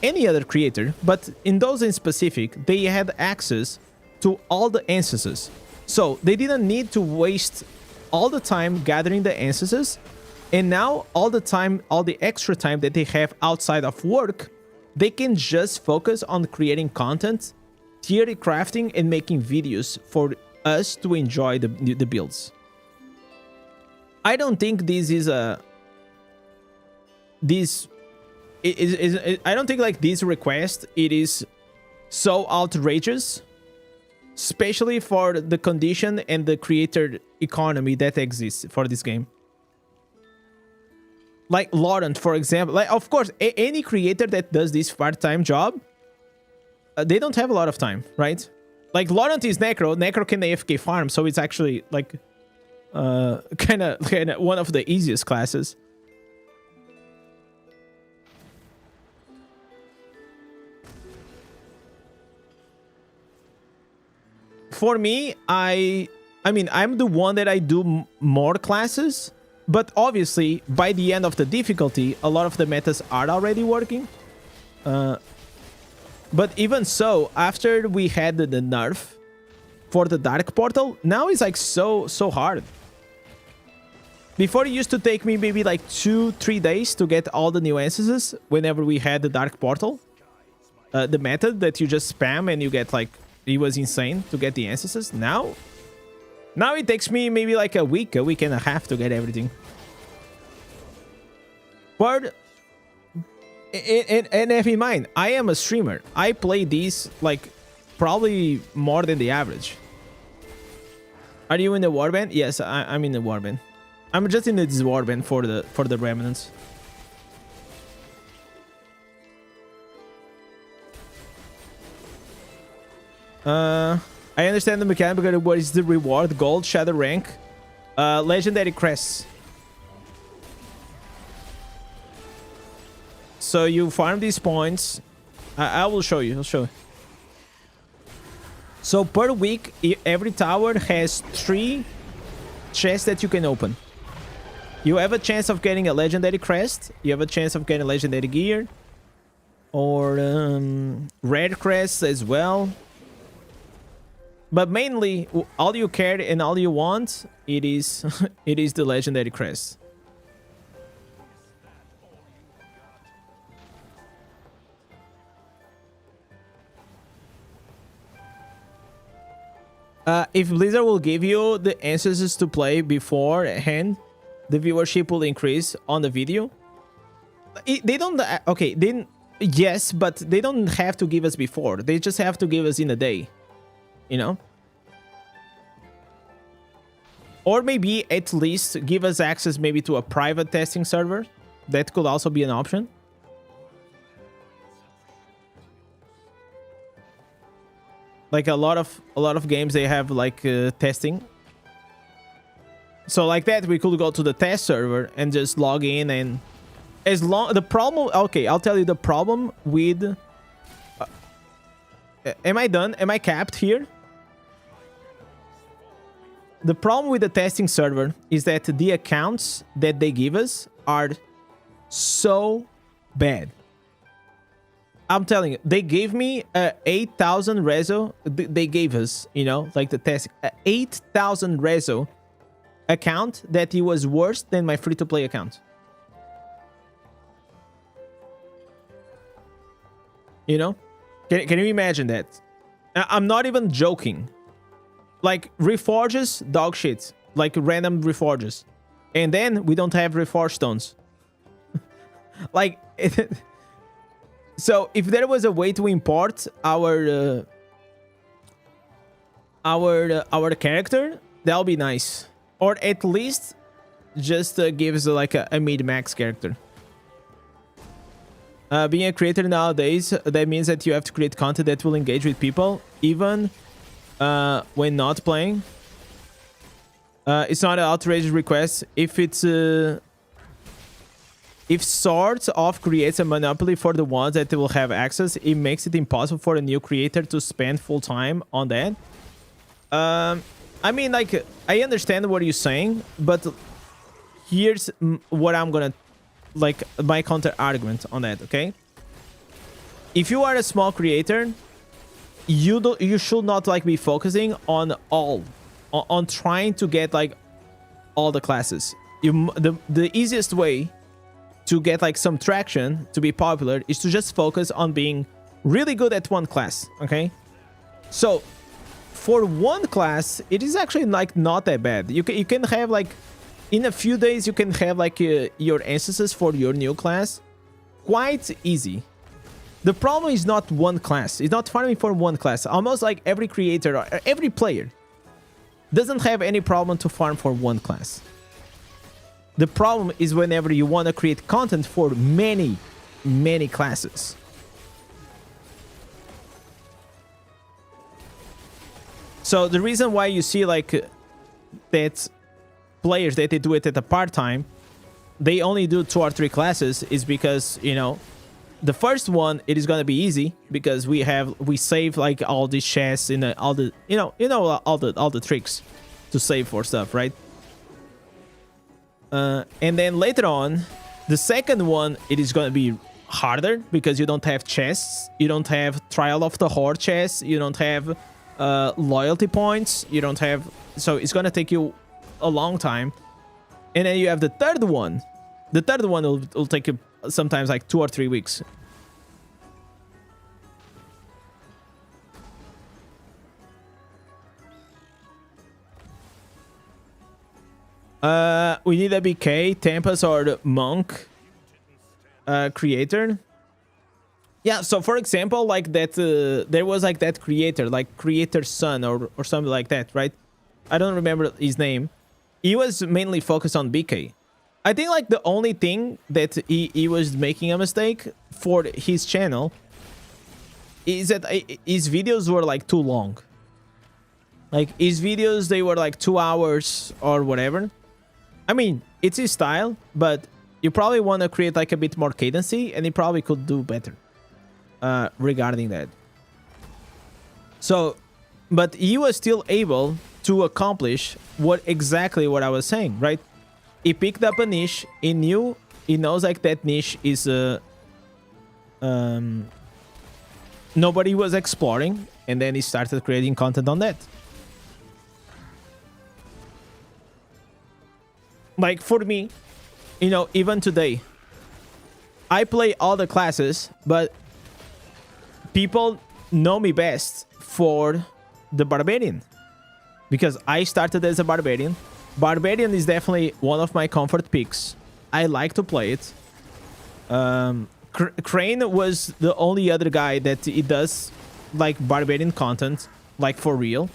any other creator, but in those in specific, they had access to all the instances. So they didn't need to waste all the time gathering the instances, and now all the time, all the extra time that they have outside of work, they can just focus on creating content, theory crafting, and making videos for us to enjoy the builds. I don't think this is a... I don't think like this request, it is so outrageous, especially for the condition and the creator economy that exists for this game. Like Laurent, for example, like of course, any creator that does this part-time job, they don't have a lot of time, right? Like Laurent is Necro can AFK farm, so it's actually like kind of one of the easiest classes. For me, I mean, I'm the one that I do more classes, but obviously by the end of the difficulty, a lot of the metas are already working. But even so, after we had the nerf for the Dark Portal, now it's like so hard. Before, it used to take me maybe like 2-3 days to get all the new instances whenever we had the Dark Portal. The method that you just spam and you get like... It was insane to get the instances. Now it takes me maybe like a week and a half to get everything. But... And have in mind, I am a streamer. I play these like probably more than the average. Are you in the Warband? Yes, I'm in the Warband. I'm just in this Warband for the remnants. I understand the mechanic, but what is the reward? Gold, shadow rank, legendary crests. So you farm these points. I will show you. I'll show you. So per week, every tower has 3 chests that you can open. You have a chance of getting a legendary crest. You have a chance of getting legendary gear, or rare crests as well. But mainly, all you care and all you want, it is it is the legendary crest. If Blizzard will give you the answers to play beforehand, the viewership will increase on the video. They don't... Okay, then yes, but they don't have to give us before. They just have to give us in a day. You know? Or maybe at least give us access maybe to a private testing server. That could also be an option. Like a lot of games, they have like testing. So like that, we could go to the test server and just log in, and as long... The problem... Okay, I'll tell you the problem with... am I done? Am I capped here? The problem with the testing server is that the accounts that they give us are so bad. I'm telling you, they gave me 8,000 reso. They gave us, you know, like the test, 8,000 reso account that it was worse than my free-to-play account. You know? Can you imagine that? I'm not even joking. Like, reforges, dog shit. Like, random reforges. And then, we don't have reforge stones. like so if there was a way to import our character, that'll be nice, or at least just gives like a mid-max character. Being a creator nowadays, that means that you have to create content that will engage with people even when not playing. It's not an outrageous request. If it's if sort of creates a monopoly for the ones that will have access, it makes it impossible for a new creator to spend full time on that. I mean, like, I understand what you're saying, but here's what I'm gonna, like, my counter argument on that. Okay, if you are a small creator, you should not like be focusing on on trying to get like all the classes. The easiest way to get like some traction to be popular is to just focus on being really good at one class. Okay, so for one class, it is actually like not that bad. You can have like, in a few days you can have like your instances for your new class quite easy. The problem is not one class. It's not farming for one class. Almost like every creator or every player doesn't have any problem to farm for one class. The problem is whenever you want to create content for many classes. So the reason why you see like that players that they do it at a part-time, they only do 2 or 3 classes, is because, you know, the first one, it is gonna be easy because we save like all these chests in all the all the tricks to save for stuff, right? And then later on, the second one, it is gonna be harder because you don't have chests, you don't have Trial of the Horde chests, you don't have loyalty points, you don't have, so it's gonna take you a long time. And then you have the third one. The third one will take you sometimes like 2 or 3 weeks. We need a BK, Tempest, or the Monk creator. Yeah, so for example, like that, there was like that creator, like Creator's Son or something like that, right? I don't remember his name. He was mainly focused on BK. I think like the only thing that he was making a mistake for his channel is that his videos were like too long. Like his videos, they were like 2 hours or whatever. I mean, it's his style, but you probably want to create like a bit more cadency, and he probably could do better regarding that. So, but he was still able to accomplish exactly what I was saying, right? He picked up a niche. He knows like that niche is nobody was exploring, and then he started creating content on that. Like for me, you know, even today, I play all the classes, but people know me best for the Barbarian, because I started as a Barbarian. Barbarian is definitely one of my comfort picks. I like to play it. Crane was the only other guy that it does like Barbarian content, like for real.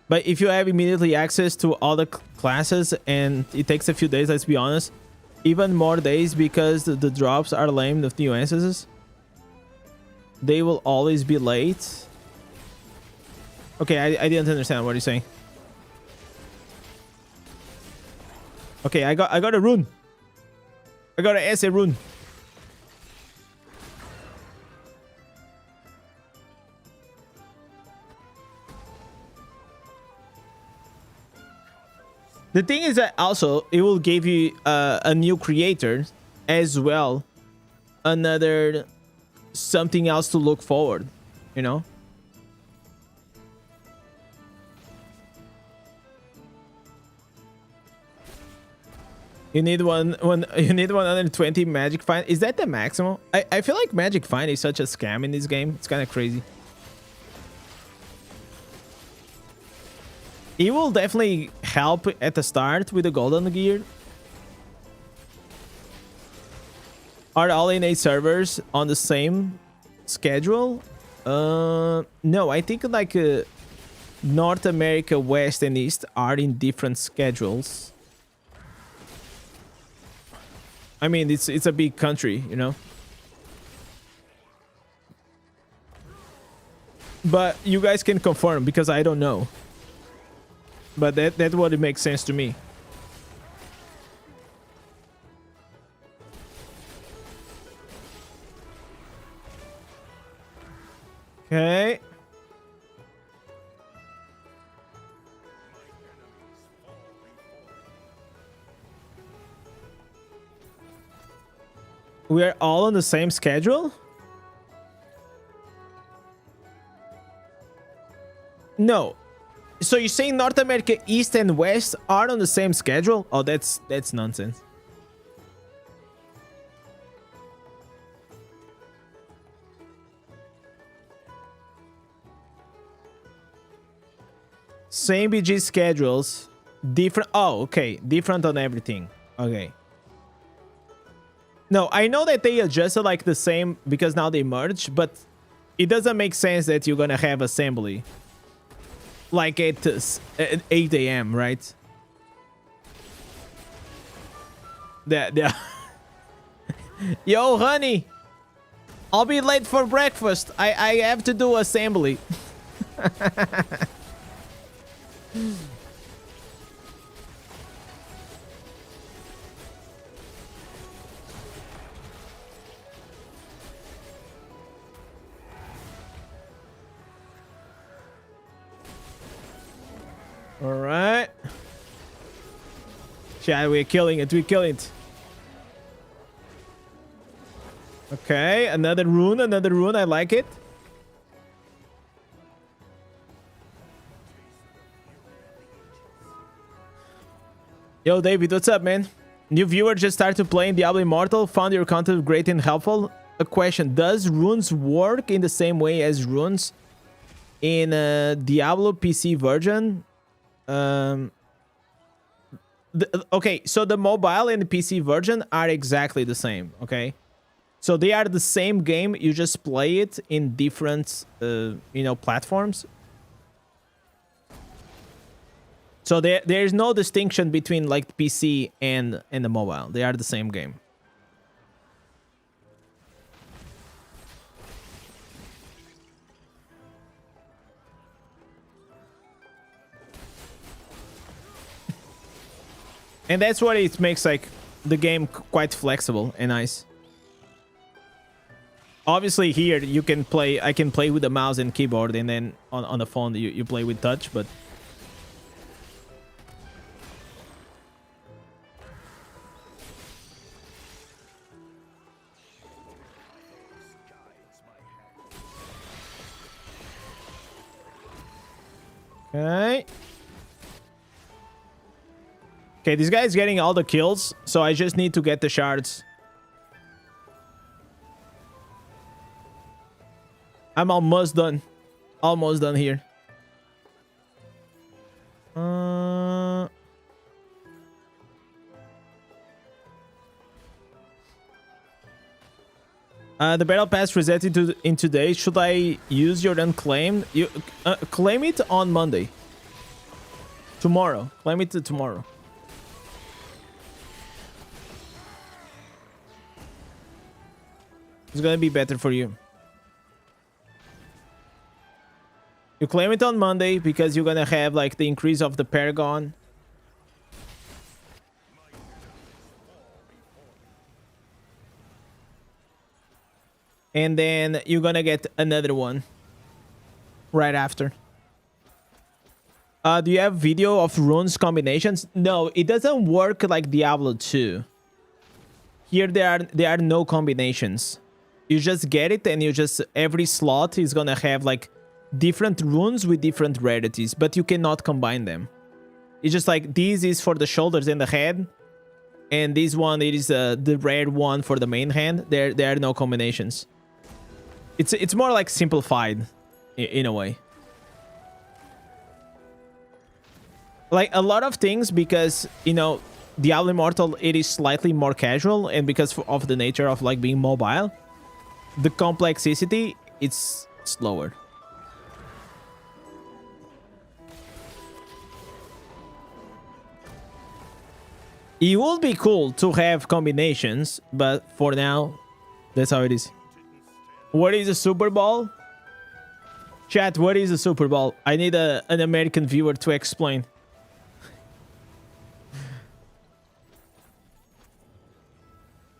But if you have immediately access to all the classes, and it takes a few days, let's be honest, even more days, because the drops are lame with new instances, they will always be late. Okay, I didn't understand what you're saying. Okay, I got a rune. I got an essay rune. The thing is that also it will give you a new creator as well, another something else to look forward, you know. You need you need 120 magic find. Is that the maximum? I feel like magic find is such a scam in this game. It's kind of crazy. It will definitely help at the start with the golden gear. Are all NA servers on the same schedule? No, I think like North America, West and East are in different schedules. I mean, it's a big country, you know. But you guys can confirm because I don't know. But that's what it makes sense to me. Okay. We're all on the same schedule? No. So you're saying North America East and West are on the same schedule? Oh, that's nonsense. Same BG schedules, different. Oh, okay, different on everything. Okay. No, I know that they adjusted like the same because now they merge, but it doesn't make sense that you're gonna have assembly like at 8 a.m., right? That Yo, honey, I'll be late for breakfast. I have to do assembly. All right. Chat, we're killing it. We're killing it. Okay, another rune, another rune. I like it. Yo, David, what's up, man? New viewer just started playing Diablo Immortal. Found your content great and helpful. A question: does runes work in the same way as runes in Diablo PC version? Okay, so the mobile and the PC version are exactly the same. Okay, so they are the same game. You just play it in different, you know, platforms. So there's no distinction between like PC and the mobile. They are the same game. And that's what it makes like the game quite flexible and nice. Obviously here you can play, I can play with the mouse and keyboard, and then on the phone you play with touch, but okay. Okay, this guy is getting all the kills, so I just need to get the shards. I'm almost done. Almost done here. The battle pass reset in today. Should I use your unclaimed? You claim it on Monday. Tomorrow. Claim it tomorrow. It's gonna be better for you. You claim it on Monday because you're gonna have like the increase of the Paragon. And then you're gonna get another one right after. Do you have video of runes combinations? No, it doesn't work like Diablo 2. Here there are no combinations. You just get it, and you just, every slot is gonna have like different runes with different rarities, but you cannot combine them. It's just like this is for the shoulders and the head, and this one, it is the rare one for the main hand. There are no combinations. It's more like simplified in a way. like a lot of things, because you know Diablo Immortal, it is slightly more casual, and because of the nature of like being mobile, the complexity it's slower. It would be cool to have combinations, but for now, that's how it is. What is a Super Bowl? Chat, what is a Super Bowl? I need an American viewer to explain.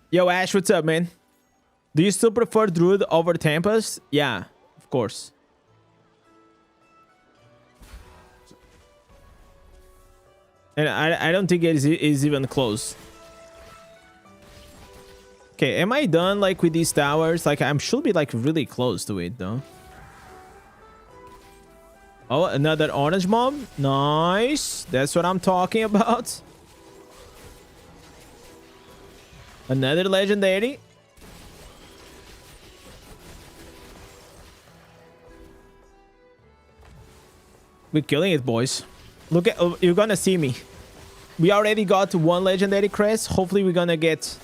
Yo, Ash, what's up, man? Do you still prefer Druid over Tempest? Yeah, of course. And I don't think it is even close. Okay, am I done like with these towers? Like, I should be like really close to it though. Oh, another orange mob. Nice. That's what I'm talking about. Another legendary. We're killing it, boys. Look at, you're gonna see me. We already got one legendary crest. Hopefully we're gonna get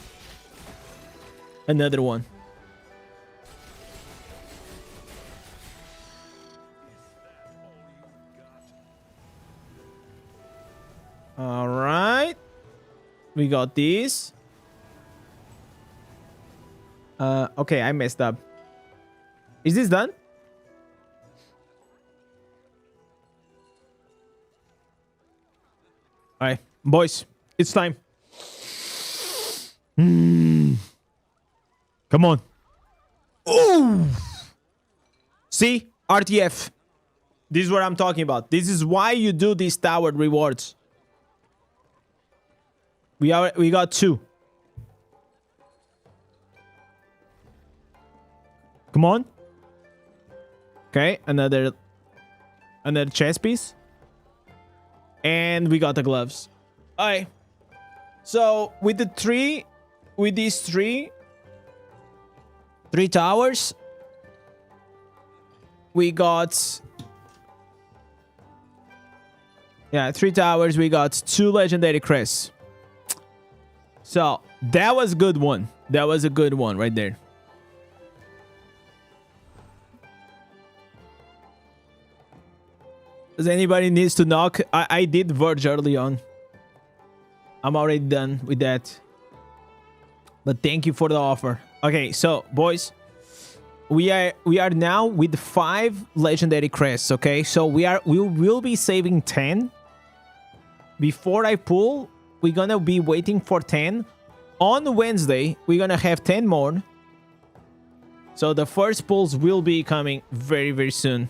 another one. All right. We got these. Okay, I messed up. Is this done? All right, boys, it's time. Come on. Ooh. See? RTF. This is what I'm talking about. This is why you do these towered rewards. We got two. Come on. Okay, another chess piece. And we got the gloves. All right. So with these three towers, we got, yeah, 3 towers. We got 2 legendary crests. So that was a good one. That was a good one right there. Does anybody needs to knock? I did verge early on. I'm already done with that. But thank you for the offer. Okay, so boys, we are now with 5 legendary crests. Okay, so we will be saving 10. Before I pull, we're gonna be waiting for 10. On Wednesday, we're gonna have 10 more. So the first pulls will be coming very, very soon.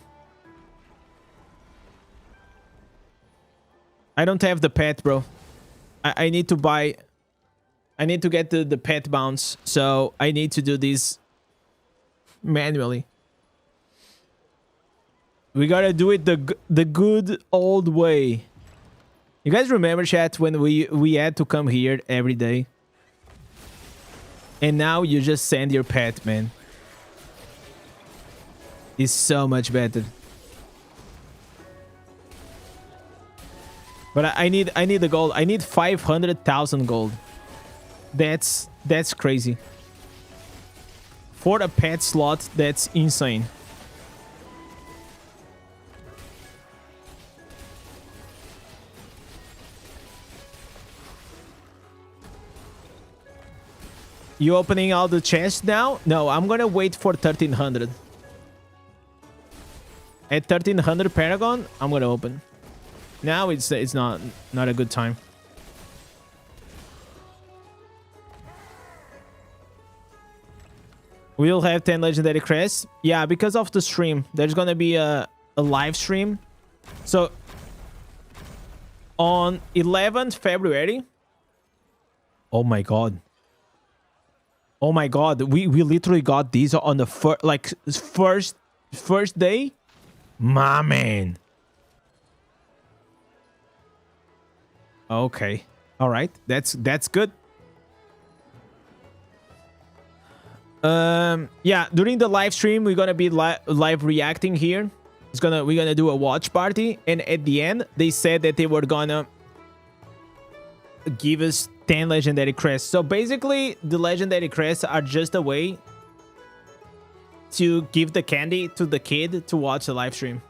I don't have the pet, bro. I need to buy... I need to get the pet bounce. So I need to do this manually. We gotta do it the good old way. You guys remember, chat, when we had to come here every day? And now you just send your pet, man. It's so much better. But I need the gold. I need 500,000 gold. That's crazy. For a pet slot, that's insane. You opening all the chests now? No, I'm gonna wait for 1300. At 1300 Paragon, I'm gonna open. Now it's not a good time. We'll have 10 legendary crests. Yeah, because of the stream. There's gonna be a live stream. So on 11th February. Oh my god. Oh my god. We literally got these on the first day. My man. Okay. All right. That's good. Yeah, during the live stream, we're gonna be live reacting here. We're gonna do a watch party, and at the end they said that they were gonna give us 10 legendary crests. So basically the legendary crests are just a way to give the candy to the kid to watch the live stream.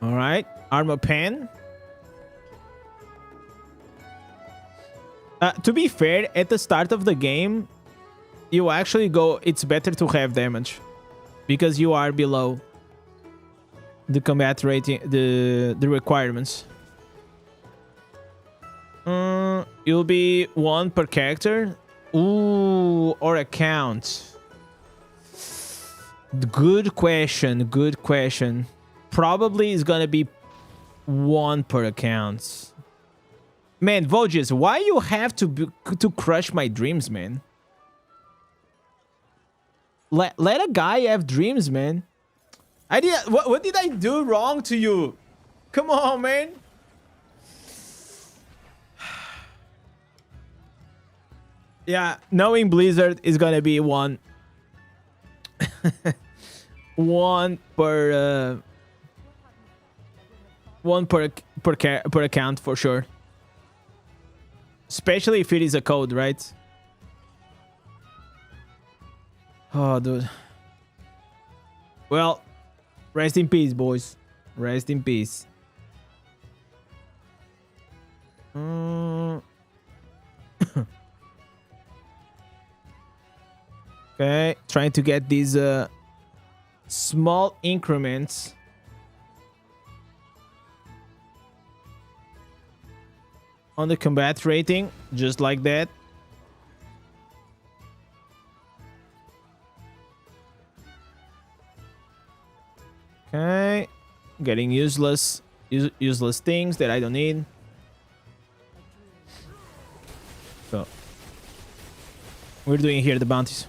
All right, armor pen. To be fair, at the start of the game, you actually go, it's better to have damage because you are below the combat rating, the requirements. You'll be 1 per character. Ooh, or account. Good question. Good question. Probably is gonna be 1 per account. Man, Voges, why you have to crush my dreams, man? Let a guy have dreams, man. What did I do wrong to you? Come on, man. Yeah, knowing Blizzard is gonna be 1 1 per 1 per account for sure. Especially if it is a code, right? Oh, dude. Well, rest in peace, boys. Rest in peace. Okay, trying to get these small increments. On the combat rating, just like that. Okay, getting useless things that I don't need. So we're doing here the bounties.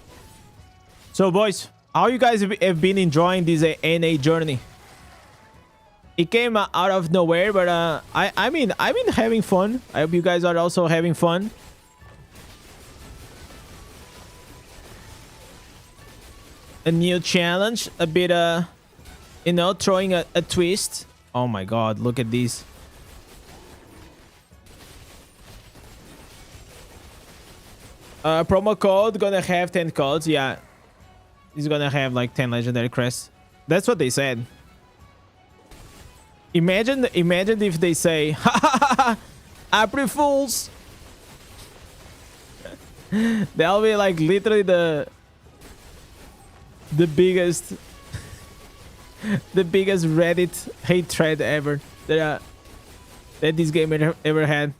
So boys, how you guys have been enjoying this NA journey? It came out of nowhere, but I mean, I've been having fun. I hope you guys are also having fun. A new challenge, a bit you know, throwing a twist. Oh my god, look at these. Promo code gonna have 10 codes. Yeah, he's gonna have like 10 legendary crests. That's what they said. Imagine if they say, ha ha ha ha, April Fools. That'll be like literally the biggest Reddit hate thread ever that this game ever had.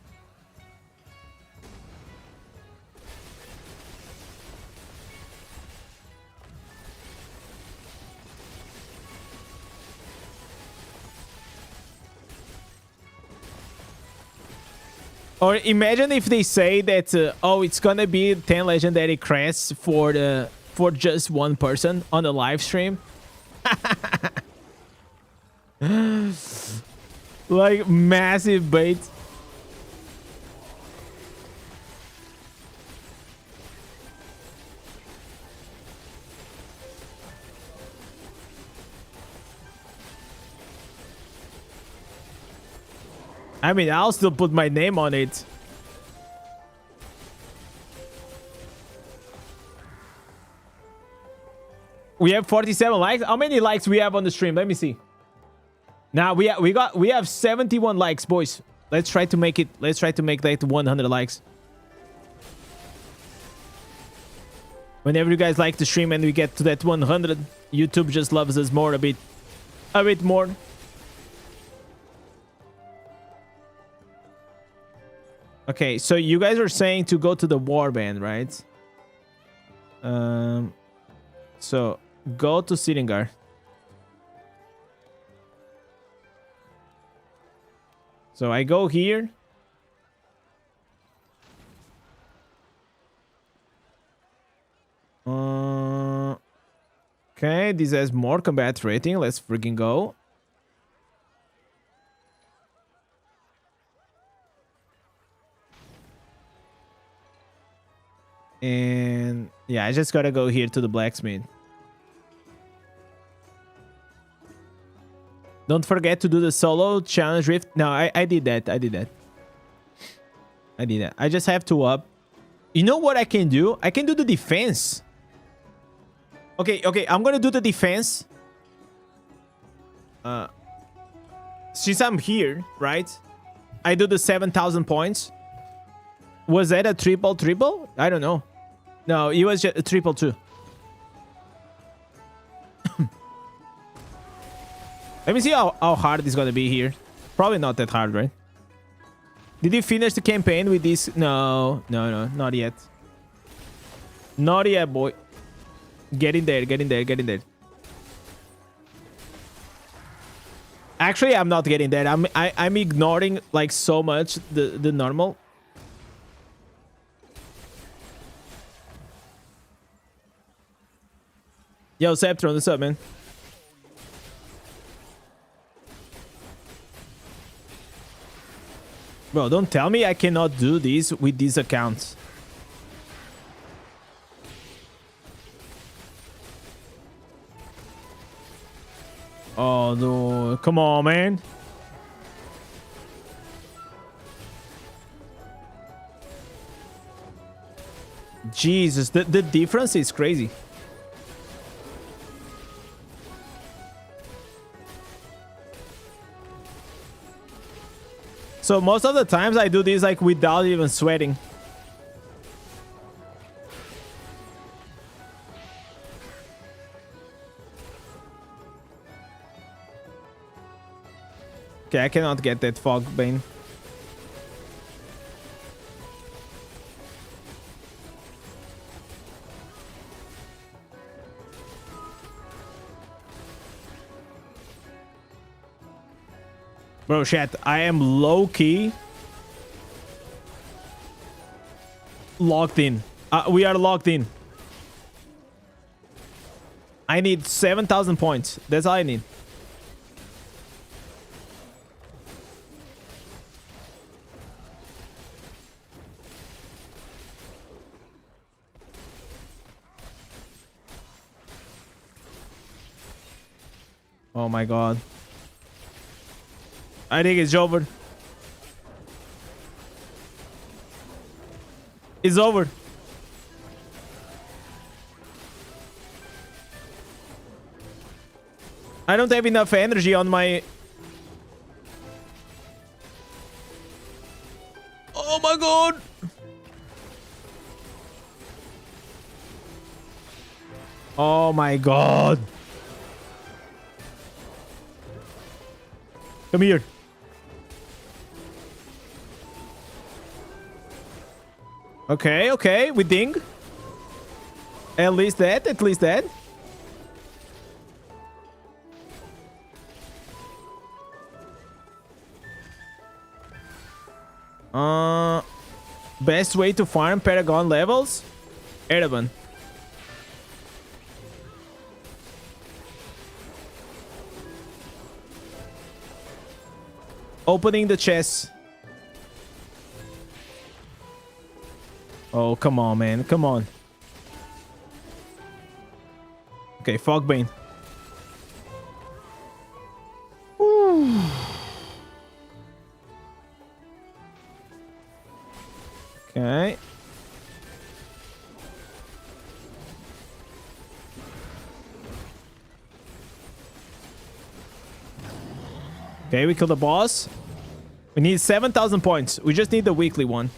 Or imagine if they say that oh, it's gonna be 10 legendary crests for just one person on the live stream. Like massive bait. I mean, I'll still put my name on it. We have 47 likes. How many likes we have on the stream? Let me see. Now we have 71 likes, boys. Let's try to make it. Let's try to make that 100 likes. Whenever you guys like the stream and we get to that 100, YouTube just loves us more a bit more. Okay, so you guys are saying to go to the Warband, right? So go to Sittingar. So I go here. Okay, this has more combat rating. Let's freaking go. And Yeah, I just gotta go here to the blacksmith. Don't forget to do the solo challenge rift. No, I did that. I did that. I just have to up. You know what I can do? I can do the defense. Okay, I'm gonna do the defense. Since I'm here, right? I do the 7,000 points. Was that a triple? I don't know. No, it was just a triple too. Let me see how hard it's gonna be here. Probably not that hard, right? Did you finish the campaign with this? No, not yet. Not yet, boy. Get in there. Actually, I'm not getting that. I'm ignoring like so much the normal. Yo, Septron, what's up, man? Bro, don't tell me I cannot do this with these accounts. Oh, no. Come on, man. Jesus, the difference is crazy. So most of the times I do this like without even sweating. Okay, I cannot get that fog bane. Bro, chat, I am low-key locked in. We are locked in. I need 7,000 points. That's all I need. Oh my god. I think it's over. It's over. I don't have enough energy on my... Oh my god! Oh my god! Come here. Okay, we ding. At least that. Best way to farm Paragon levels? Ereban. Opening the chest. Oh, come on, man. Come on. Okay, Fogbane. Okay. Okay, we killed the boss. We need 7,000 points. We just need the weekly one.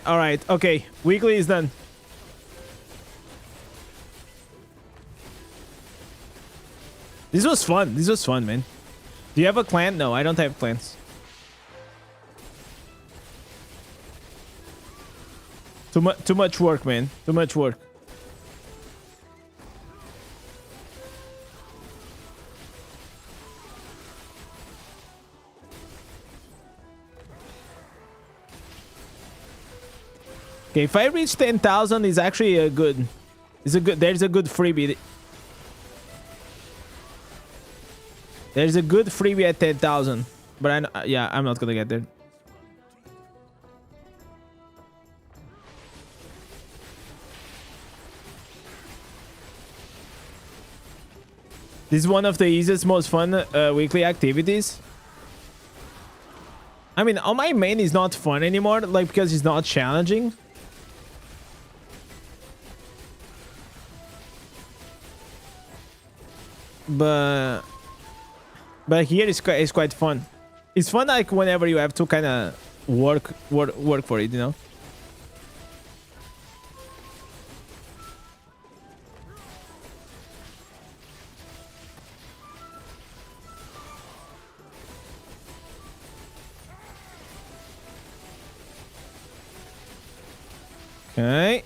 All right. Okay, weekly is done. This was fun, man. Do you have a clan? No, I don't have clans. Too much work, man. Too much work. Okay, if I reach 10,000, is actually a good. There's a good freebie. There's a good freebie at 10,000. But yeah, I'm not gonna get there. This is one of the easiest, most fun weekly activities. I mean, on my main is not fun anymore, like, because it's not challenging. But here is quite fun. It's fun, like, whenever you have to kind of work for it, you know. Okay.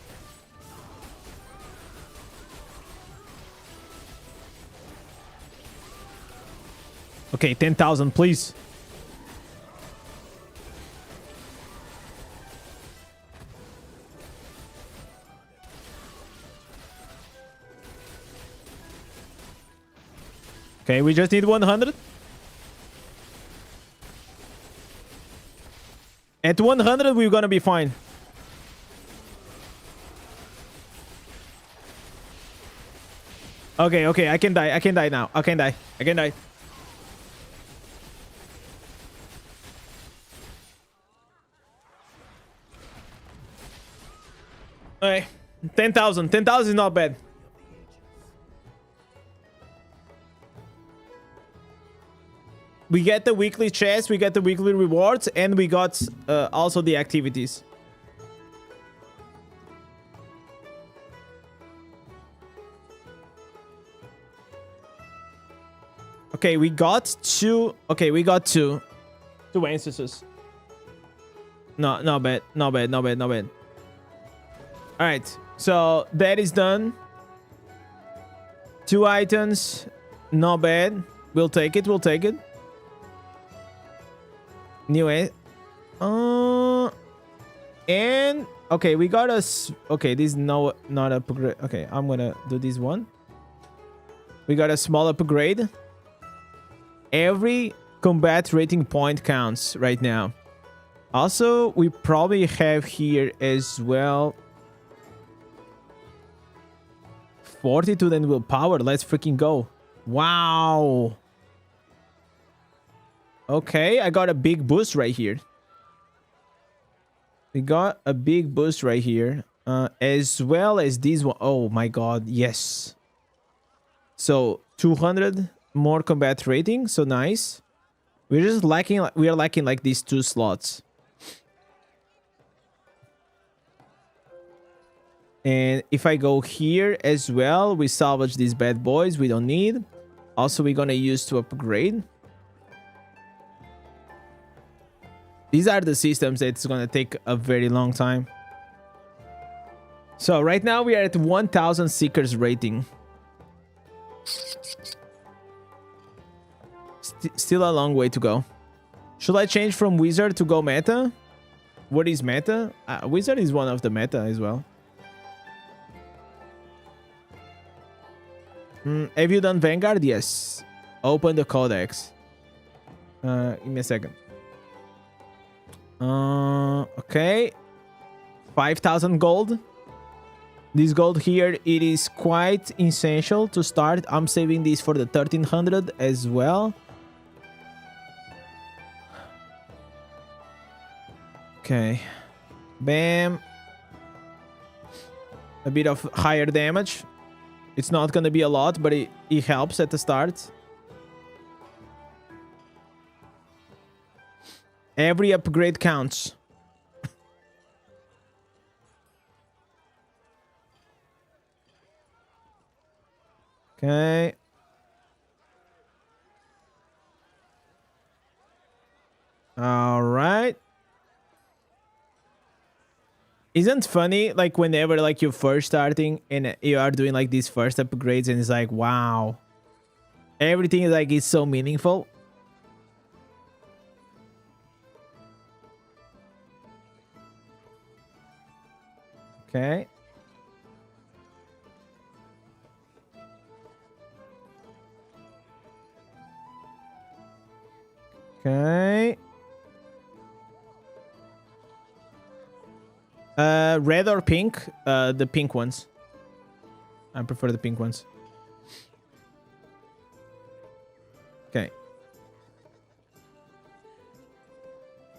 Okay, 10,000, please. Okay, we just need 100. At 100, we're gonna be fine. Okay, okay, I can die. I can die now. I can die. I can die. Okay, 10,000. 10,000 is not bad. We get the weekly chest, we get the weekly rewards, and we got also the activities. Okay, we got two. Okay, we got two instances. No, not bad. Not bad. Not bad. Not bad. All right, so that is done. 2 items. Not bad. We'll take it. We'll take it. New and okay, we got us. Okay, this is not upgrade. Okay, I'm gonna do this one. We got a small upgrade. Every combat rating point counts right now. Also, we probably have here as well 42 then willpower. Let's freaking go. Wow. Okay, I got a big boost right here. We got a big boost right here. As well as this one. Oh my god, yes. So 200 more combat rating, so nice. We're just lacking, we are lacking like these 2 slots. And if I go here as well, we salvage these bad boys we don't need. Also, we're gonna use to upgrade. These are the systems that's gonna take a very long time. So right now we are at 1000 Seekers rating. Still a long way to go. Should I change from Wizard to go Meta? What is Meta? Wizard is one of the Meta as well. Have you done Vanguard? Yes. Open the codex. Give me a second. Okay. 5,000 gold. This gold here, it is quite essential to start. I'm saving this for the 1300 as well. Okay. Bam. A bit of higher damage. It's not gonna be a lot, but it helps at the start. Every upgrade counts. Okay. All right. Isn't funny, like, whenever like you're first starting and you are doing like these first upgrades and it's like, wow, everything is like, is so meaningful. Okay. Okay. Red or pink? The pink ones. I prefer the pink ones. Okay.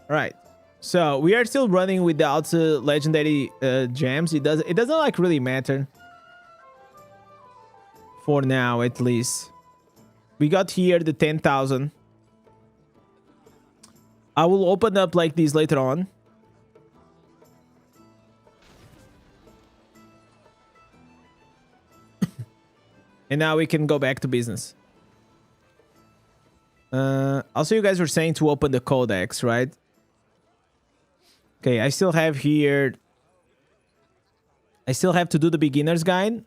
All right. So we are still running without legendary gems. It doesn't like really matter. For now, at least. We got here the 10,000. I will open up like this later on. And now we can go back to business. Also, you guys were saying to open the codex, right? Okay, I still have here... I still have to do the beginner's guide.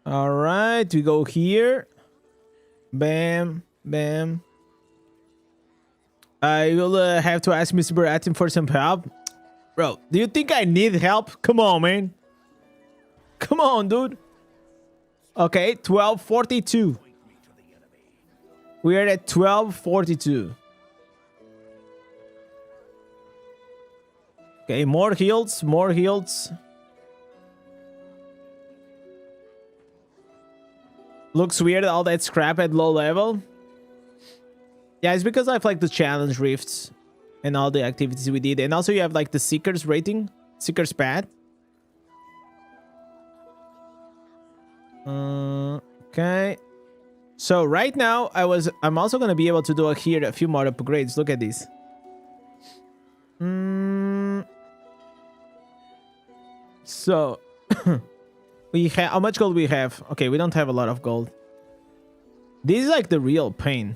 All right, we go here. Bam, bam. I will have to ask Mr. Baratin for some help. Bro, do you think I need help? Come on, man. Come on, dude. Okay, 1242. We are at 1242. Okay, more heals, more heals. Looks weird, all that scrap at low level. Yeah, it's because I have like the challenge rifts and all the activities we did. And also you have like the Seeker's rating, Seeker's pad. Okay. So right now I'm also gonna be able to do here a few more upgrades. Look at this. So we have how much gold we have? Okay, we don't have a lot of gold. This is like the real pain.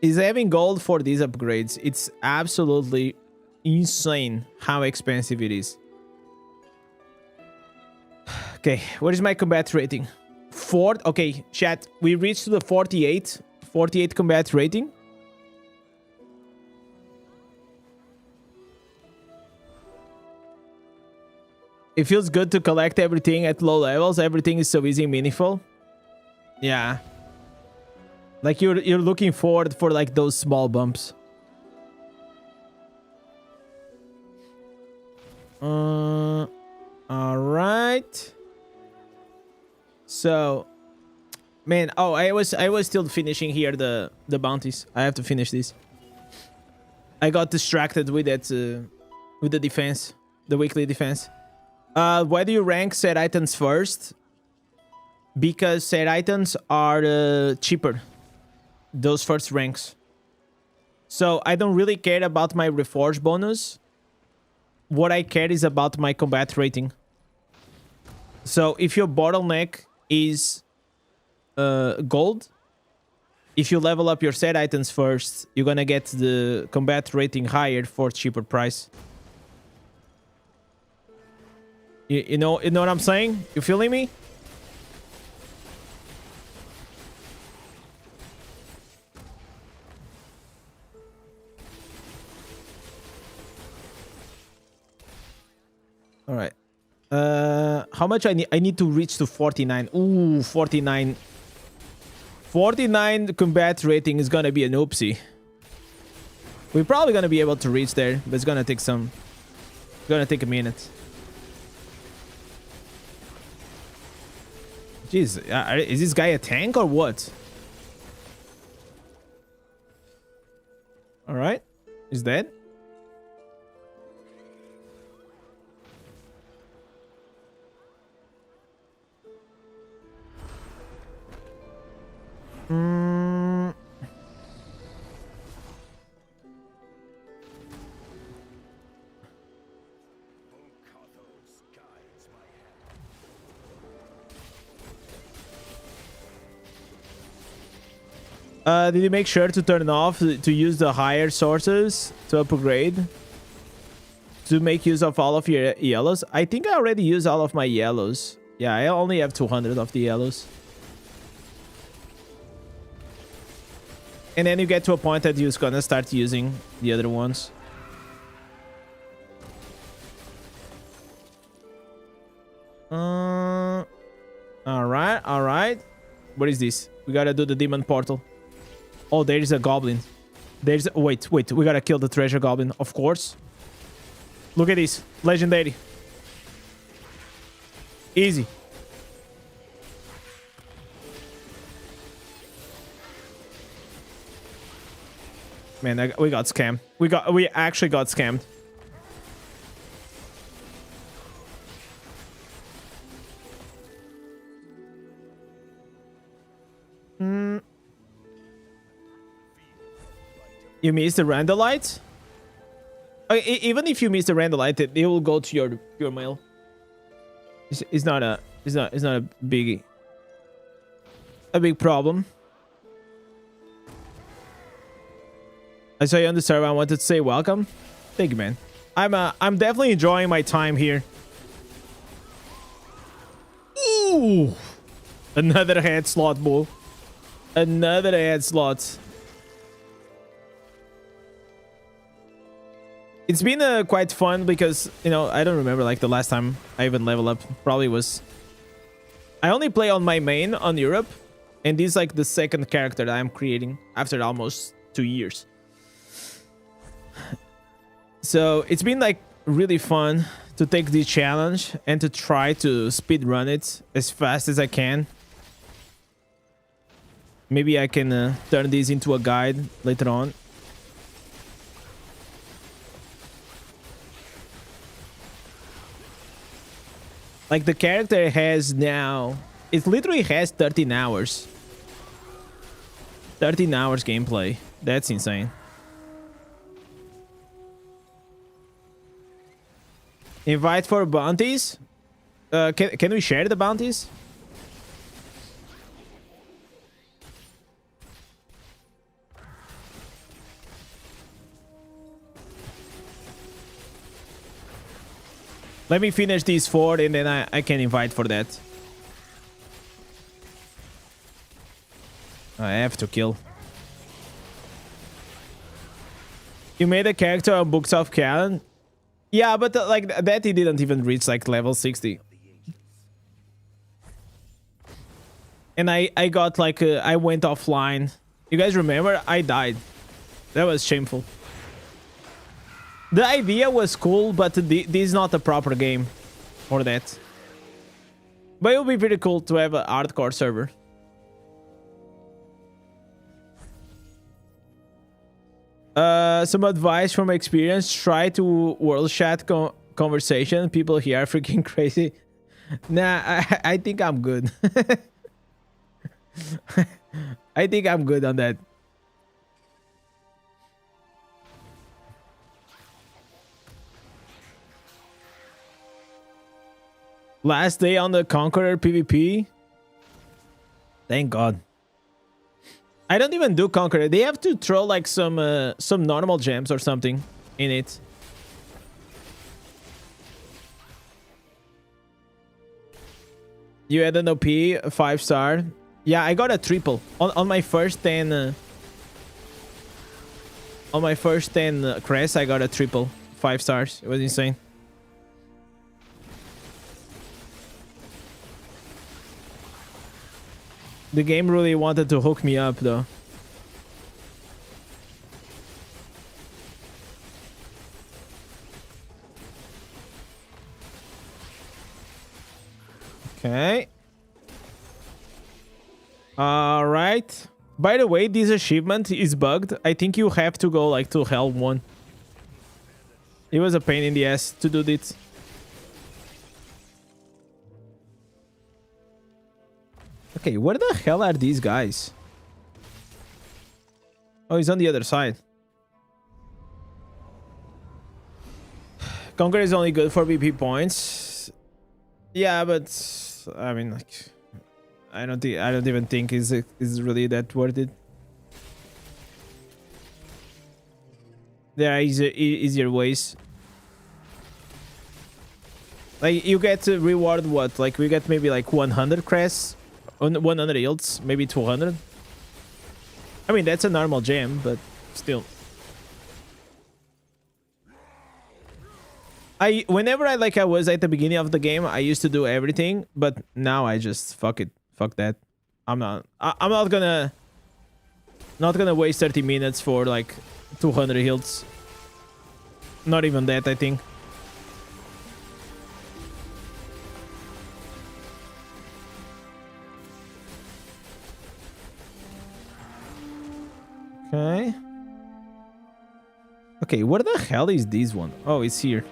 Is having gold for these upgrades. It's absolutely insane how expensive it is. Okay, what is my combat rating? Okay, chat, we reached to the 48 combat rating. It feels good to collect everything at low levels. Everything is so easy and meaningful. Yeah. Like you're looking forward for like those small bumps. All right. So, man, oh, I was still finishing here the bounties. I have to finish this. I got distracted with that with the defense, the weekly defense. Why do you rank set items first? Because set items are cheaper. Those first ranks. So I don't really care about my reforge bonus. What I care is about my combat rating. So if your bottleneck is gold, if you level up your set items first, you're gonna get the combat rating higher for cheaper price. You know what I'm saying? You feeling me? All right. How much I need to reach to 49. Ooh, 49. 49 combat rating is gonna be an oopsie. We're probably gonna be able to reach there, but it's gonna take some. It's gonna take a minute. Jeez, is this guy a tank or what? All right, he's dead. Did you make sure to turn off to use the higher sources to upgrade? To make use of all of your yellows? I think I already used all of my yellows. Yeah, I only have 200 of the yellows. And then you get to a point that you're gonna start using the other ones. Alright, alright. What is this? We gotta do the demon portal. Oh, there is a goblin. There's... Wait. We gotta kill the treasure goblin, of course. Look at this. Legendary. Easy. Man, we got scammed. We actually got scammed. You missed the Randallite? Even if you miss the Randallite, it will go to your mail. It's not a big problem. I saw you on the server. I wanted to say welcome. Thank you, man. I'm definitely enjoying my time here. Ooh, another head slot, bull. Another head slot. It's been quite fun because, you know, I don't remember like the last time I even leveled up. Probably was... I only play on my main on Europe. And this is like the second character that I'm creating after almost 2 years. So it's been like really fun to take this challenge and to try to speed run it as fast as I can. Maybe I can turn this into a guide later on. Like the character has now, it literally has 13 hours. 13 hours gameplay. That's insane. Invite for bounties? Can we share the bounties? Let me finish these 4 and then I can invite for that. I have to kill. You made a character on Books of Canon? Yeah, but like that he didn't even reach like level 60. And I got like I went offline. You guys remember? I died. That was shameful. The idea was cool, but this is not a proper game for that. But it would be pretty cool to have a hardcore server. Some advice from experience. Try to world chat conversation. People here are freaking crazy. Nah, I think I'm good. I think I'm good on that. Last day on the Conqueror PvP. Thank God. I don't even do Conqueror. They have to throw like some normal gems or something in it. You had an OP 5-star. Yeah, I got a triple on my first 10. On my first 10 crests, I got a triple 5 stars. It was insane. The game really wanted to hook me up, though. Okay. All right. By the way, this achievement is bugged. I think you have to go like to Hell 1. It was a pain in the ass to do this. Okay, where the hell are these guys? Oh, he's on the other side. Conquer is only good for BP points. Yeah, but I mean, like, I don't even think is really that worth it. There are easier ways. Like you get to reward what? Like we get maybe like 100 crests. 100 yields, maybe 200. I mean, that's a normal gem, but still. Whenever I was at the beginning of the game, I used to do everything, but now I just fuck it. Fuck that. I'm not gonna waste 30 minutes for like 200 heals. Not even that, I think. Okay. Okay, where the hell is this one? Oh, it's here.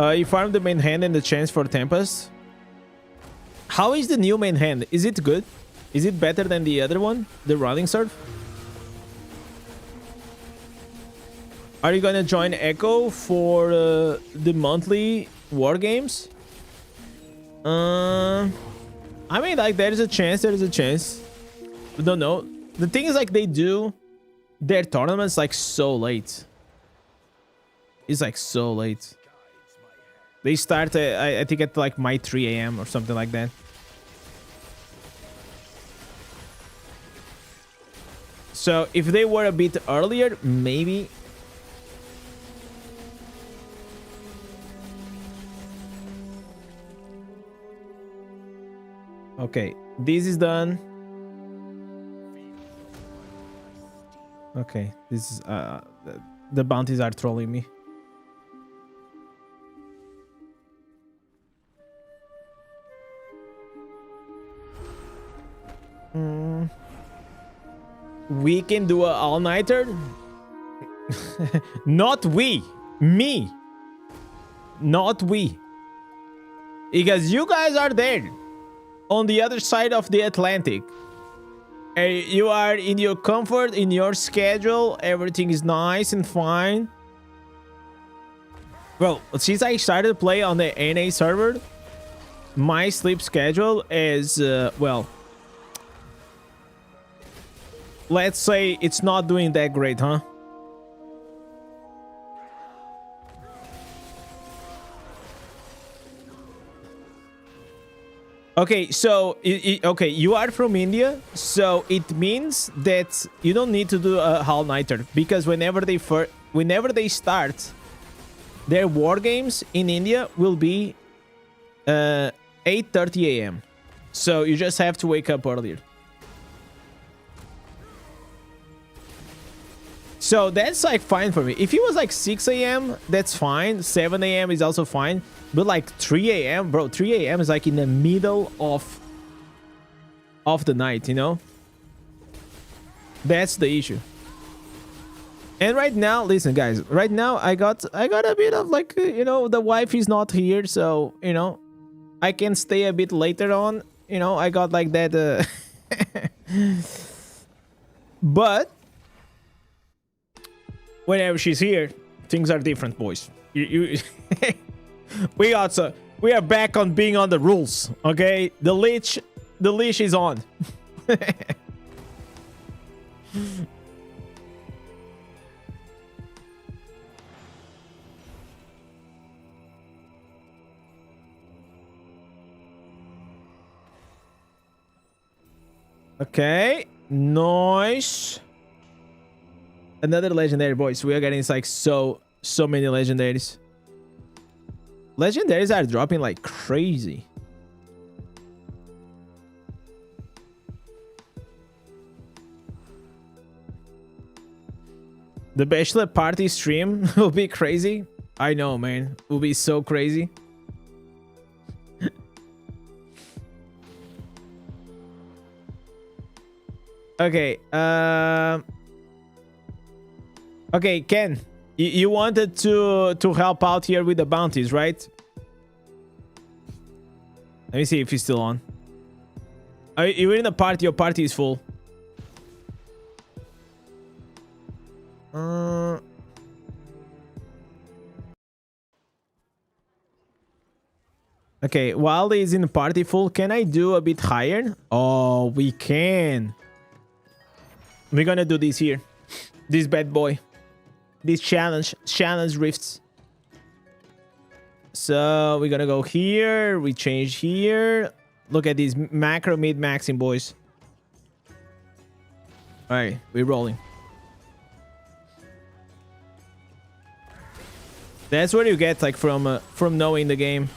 You farm the main hand and the chance for Tempest. How is the new main hand? Is it good? Is it better than the other one? The Rolling Sword? Are you gonna join Echo for the monthly war games? I mean, like, there is a chance. There is a chance. I don't know. The thing is, like, they do their tournaments like so late. It's like so late. They start, I think, at like my 3 a.m. or something like that. So if they were a bit earlier, maybe. Okay, this is done. Okay, this is the bounties are trolling me. We can do an all-nighter. Not we, me, not we, because you guys are there on the other side of the Atlantic. You are in your comfort, in your schedule. Everything is nice and fine. Well, since I started to play on the NA server, my sleep schedule is, well, let's say it's not doing that great, huh? Okay, so okay, you are from India, so it means that you don't need to do a all-nighter, because whenever they start their war games in India will be 8:30 a.m. So you just have to wake up earlier. So that's like fine for me. If it was like 6 a.m., that's fine. 7 a.m. is also fine. But like 3 a.m., bro, 3 a.m. is like in the middle of the night, you know? That's the issue. And right now, listen, guys, right now I got a bit of like, you know, the wife is not here, so, you know, I can stay a bit later on. You know, I got like that. But whenever she's here, things are different, boys. We are back on being on the rules, okay? The leash is on. Okay, nice. Another legendary, boys. We are getting like so many legendaries. Legendaries are dropping like crazy. The bachelor party stream will be crazy. I know, man. It will be so crazy. Okay. Okay, Ken. You wanted to help out here with the bounties, right? Let me see if he's still on. You're in a party. Your party is full. Okay, while he's in the party full, can I do a bit higher? Oh, we can. We're gonna do this here. This bad boy. This challenge rifts. So we're gonna go here. We change here. Look at these macro mid maxing, boys. All right, we're rolling. That's what you get like from knowing the game.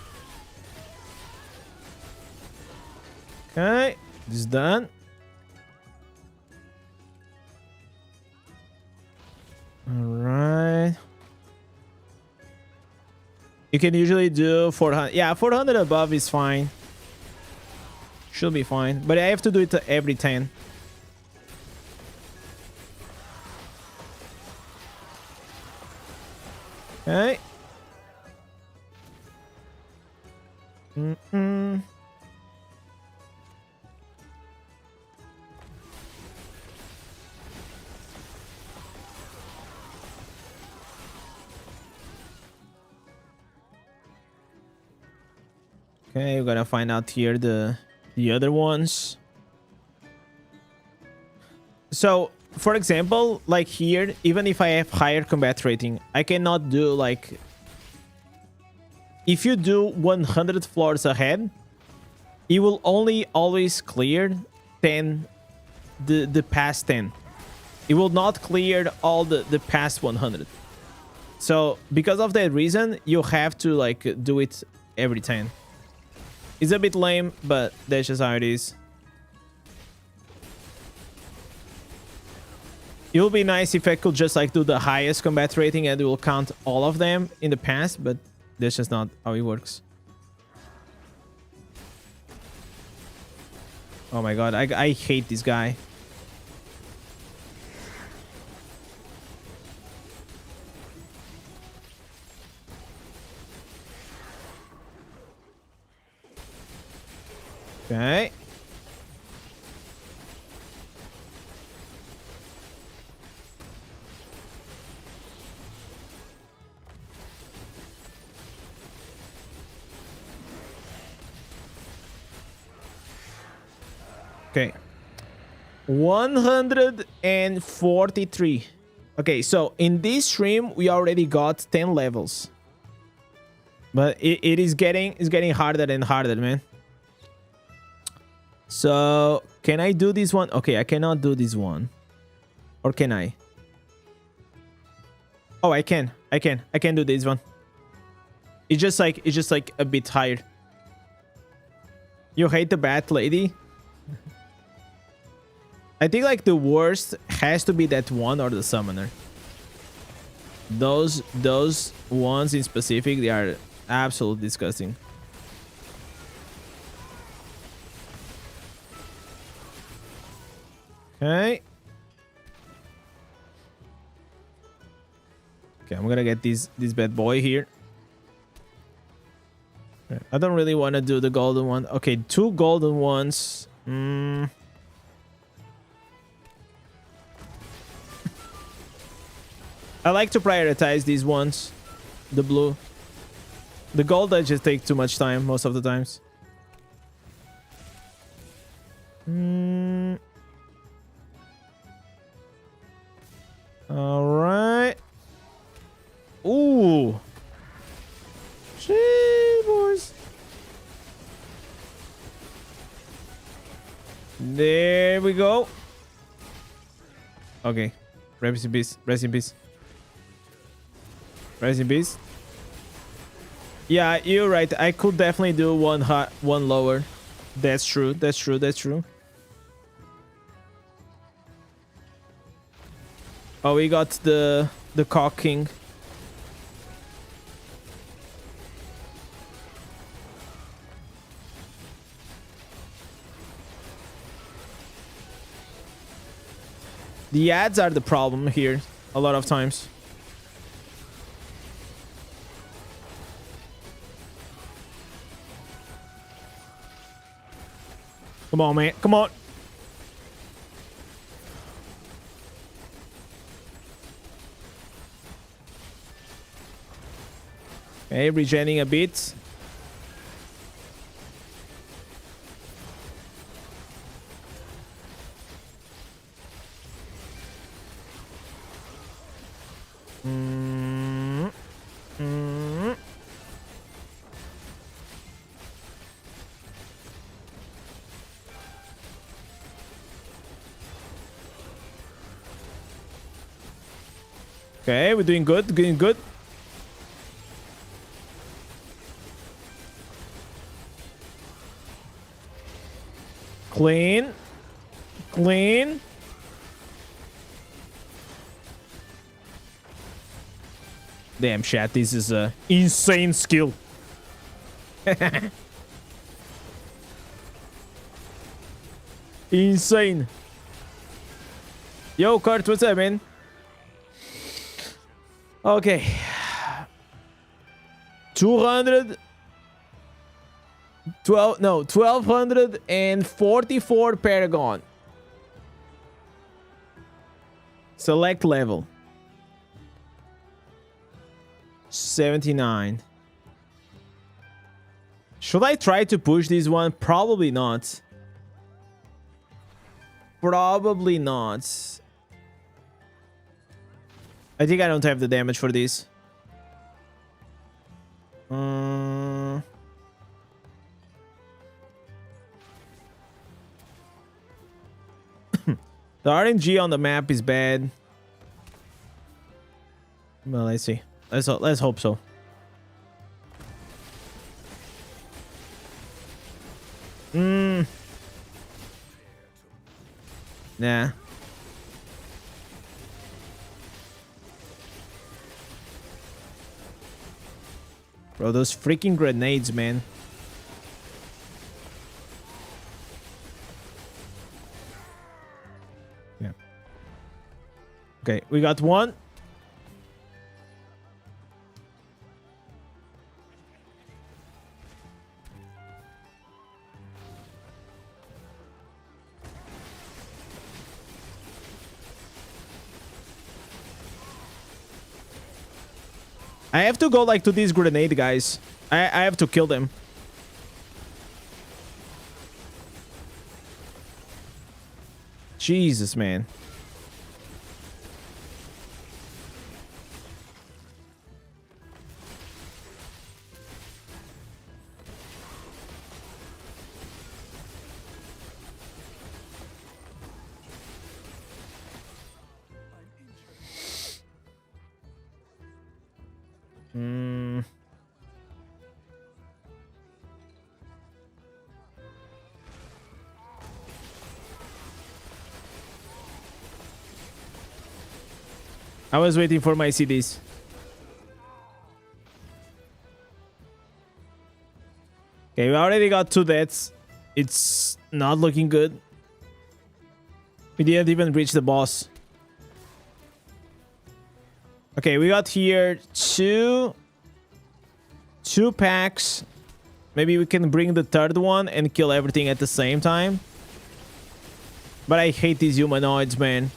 Okay, this is done. All right. You can usually do 400. Yeah, 400 above is fine. Should be fine. But I have to do it every 10. Okay. Okay, we're gonna find out here the other ones. So, for example, like here, even if I have higher combat rating, I cannot do like... If you do 100 floors ahead, it will only always clear 10, the past 10. It will not clear all the past 100. So, because of that reason, you have to like do it every 10. It's a bit lame, but that's just how it is. It would be nice if I could just like do the highest combat rating and it will count all of them in the past, but that's just not how it works. Oh my god, I hate this guy. Okay. Okay. 143. Okay, so in this stream we already got 10 levels. But it is getting harder and harder, man. So, can I do this one? Okay, I cannot do this one. Or can I? Oh, I can do this one. It's just like a bit higher. You hate the bat lady? I think like the worst has to be that one or the summoner. Those ones in specific, they are absolutely disgusting. Okay. Okay, I'm gonna get this bad boy here. I don't really want to do the golden one. Okay, 2 golden ones. I like to prioritize these ones. The blue. The gold, I just take too much time most of the times. All right. Ooh. Shit, boys. There we go. Okay. Rest in peace. Rest in peace. Rest in peace. Yeah, you're right. I could definitely do one lower. That's true. That's true. That's true. Oh, we got the cock king. The ads are the problem here a lot of times. Come on, man. Come on. Okay, regenerating a bit. Okay, we're doing good, doing good. Clean. Clean. Damn, chat, this is a insane skill. Insane. Yo, Kurt, what's up, man? Okay. 1244 Paragon. Select level. 79. Should I try to push this one? Probably not. Probably not. I think I don't have the damage for this. The RNG on the map is bad. Well, let's see. Let's hope so. Nah. Bro, those freaking grenades, man. Yeah. Okay, we got one. I have to go like to these grenade guys. I have to kill them. Jesus, man. I was waiting for my CDs. Okay, we already got 2 deaths. It's not looking good. We didn't even reach the boss. Okay, we got here two packs. Maybe we can bring the 3rd one and kill everything at the same time. But I hate these humanoids, man.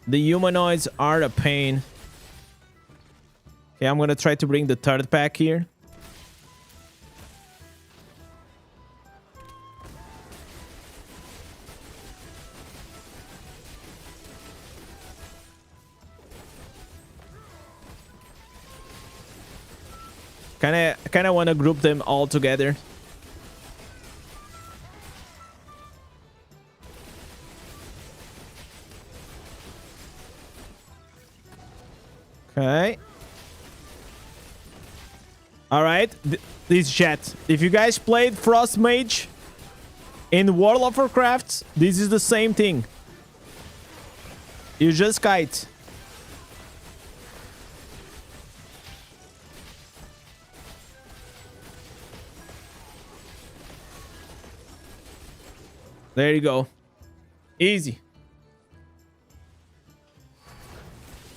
The humanoids are a pain. Okay, I'm gonna try to bring the 3rd pack here. Kinda wanna group them all together. Okay. Alright. This chat. If you guys played Frost Mage in World of Warcraft, this is the same thing. You just kite. There you go. Easy.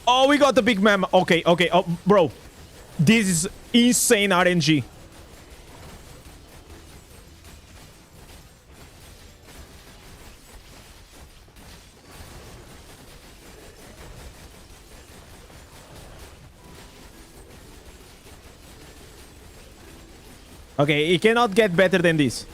Oh, we got the big mem. Okay, okay. Oh, bro. This is insane RNG. Okay, it cannot get better than this.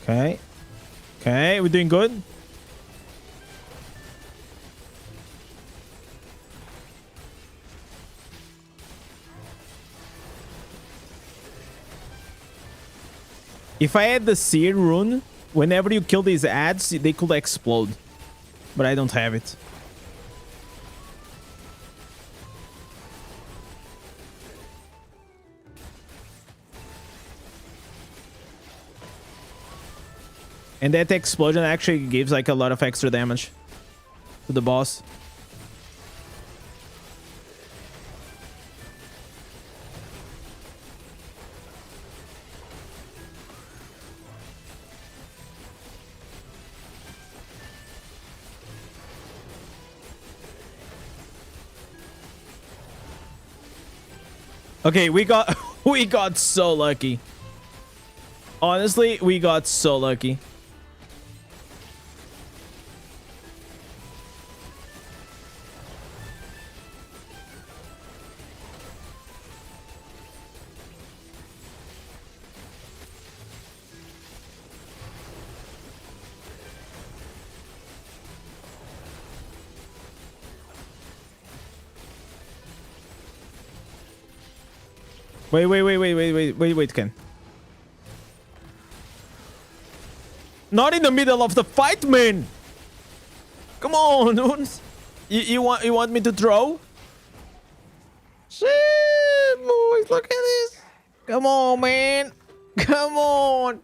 Okay. Okay, we're doing good. If I had the seer rune, whenever you kill these ads, they could explode. But I don't have it. And that explosion actually gives like a lot of extra damage to the boss. Okay, we got we got so lucky. Honestly, we got so lucky. Wait, Ken. Not in the middle of the fight, man. Come on, Nunes. You want me to throw? Shit, boys, look at this. Come on, man. Come on.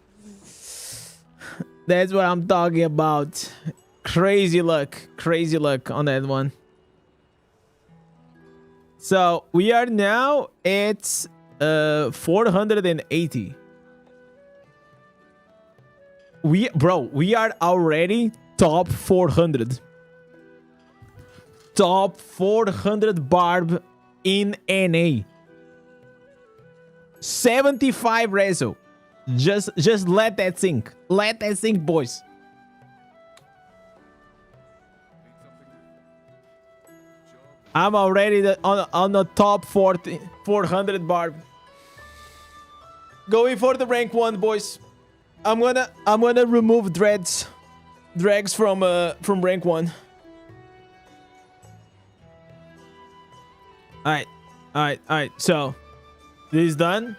That's what I'm talking about. Crazy luck on that one. So we are now at 480. We are already top 400. Top 400 barb in NA. 75 reso. Just let that sink. Let that sink, boys. I'm already on the top 400 barb. Going for the rank 1, boys. I'm gonna remove drags from rank 1. All right. So this is done.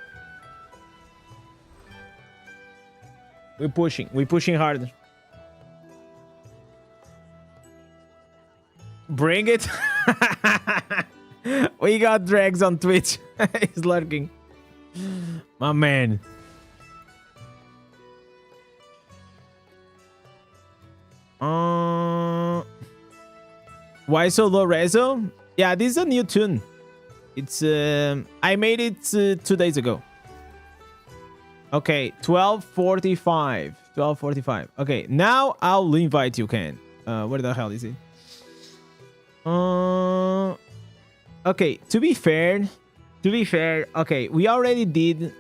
We're pushing harder. Bring it. We got drags on Twitch. He's lurking. My man. Why so low reso? Yeah, this is a new tune. It's I made it 2 days ago. Okay, 12:45. 12:45. Okay, now I'll invite you, Ken. Where the hell is he? Okay, to be fair, okay, we already did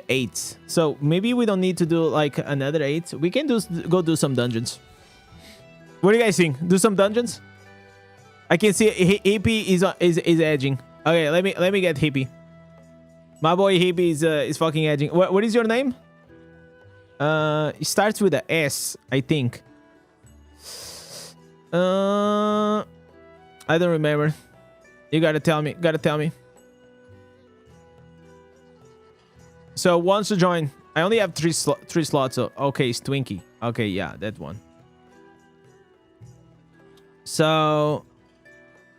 8, so maybe we don't need to do like another 8. We can go do some dungeons. What do you guys think? Do some dungeons? I can see Hippie is edging. Okay, let me get Hippie. My boy Hippie is fucking edging. What is your name? It starts with a S, I think. I don't remember. You gotta tell me. So wants to join. I only have 3 slots. So okay, it's Twinkie. Okay, yeah, that one. So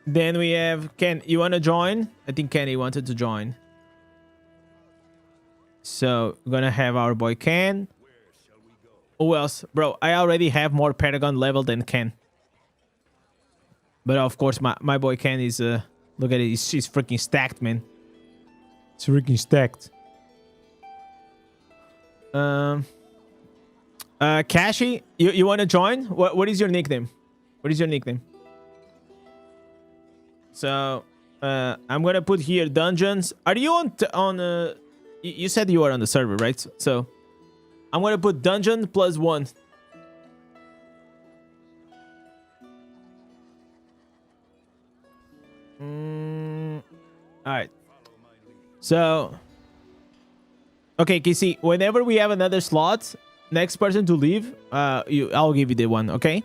then we have Ken. You wanna join? I think Kenny wanted to join. So we're gonna have our boy Ken. Who else? Bro, I already have more Paragon level than Ken. But of course, my boy Ken is... look at it. He's freaking stacked, man. It's freaking stacked. Kashi, you want to join? What is your nickname? What is your nickname? So, I'm going to put here dungeons. Are you on... you said you are on the server, right? So, I'm going to put dungeon +1. Alright. So... Okay, KC, whenever we have another slot, next person to leave, I'll give you the one, okay?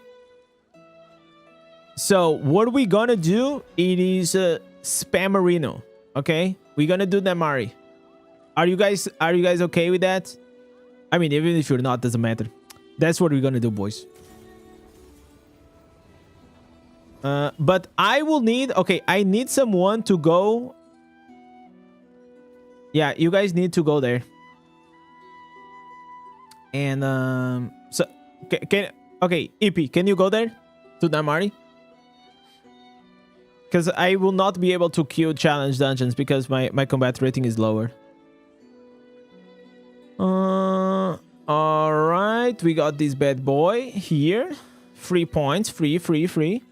So, what we gonna do, it is Spammerino, Okay, we're gonna do Namari. Are you guys okay with that? I mean, even if you're not, doesn't matter. That's what we're gonna do, boys. But I will need... Okay, I need someone to go... Yeah, you guys need to go there. And, so... Okay, EP, can you go there? To Namari? Because I will not be able to queue challenge dungeons because my combat rating is lower. Alright, we got this bad boy here. 3 points, free.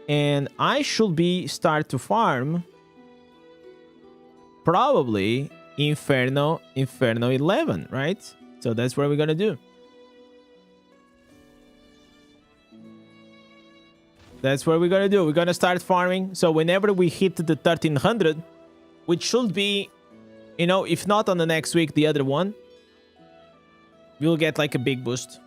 And I should be start to farm probably Inferno 11, right? So that's what we're gonna do. That's what we're gonna do. We're gonna start farming. So whenever we hit the 1300, which should be, you know, if not on the next week, the other one, we'll get like a big boost.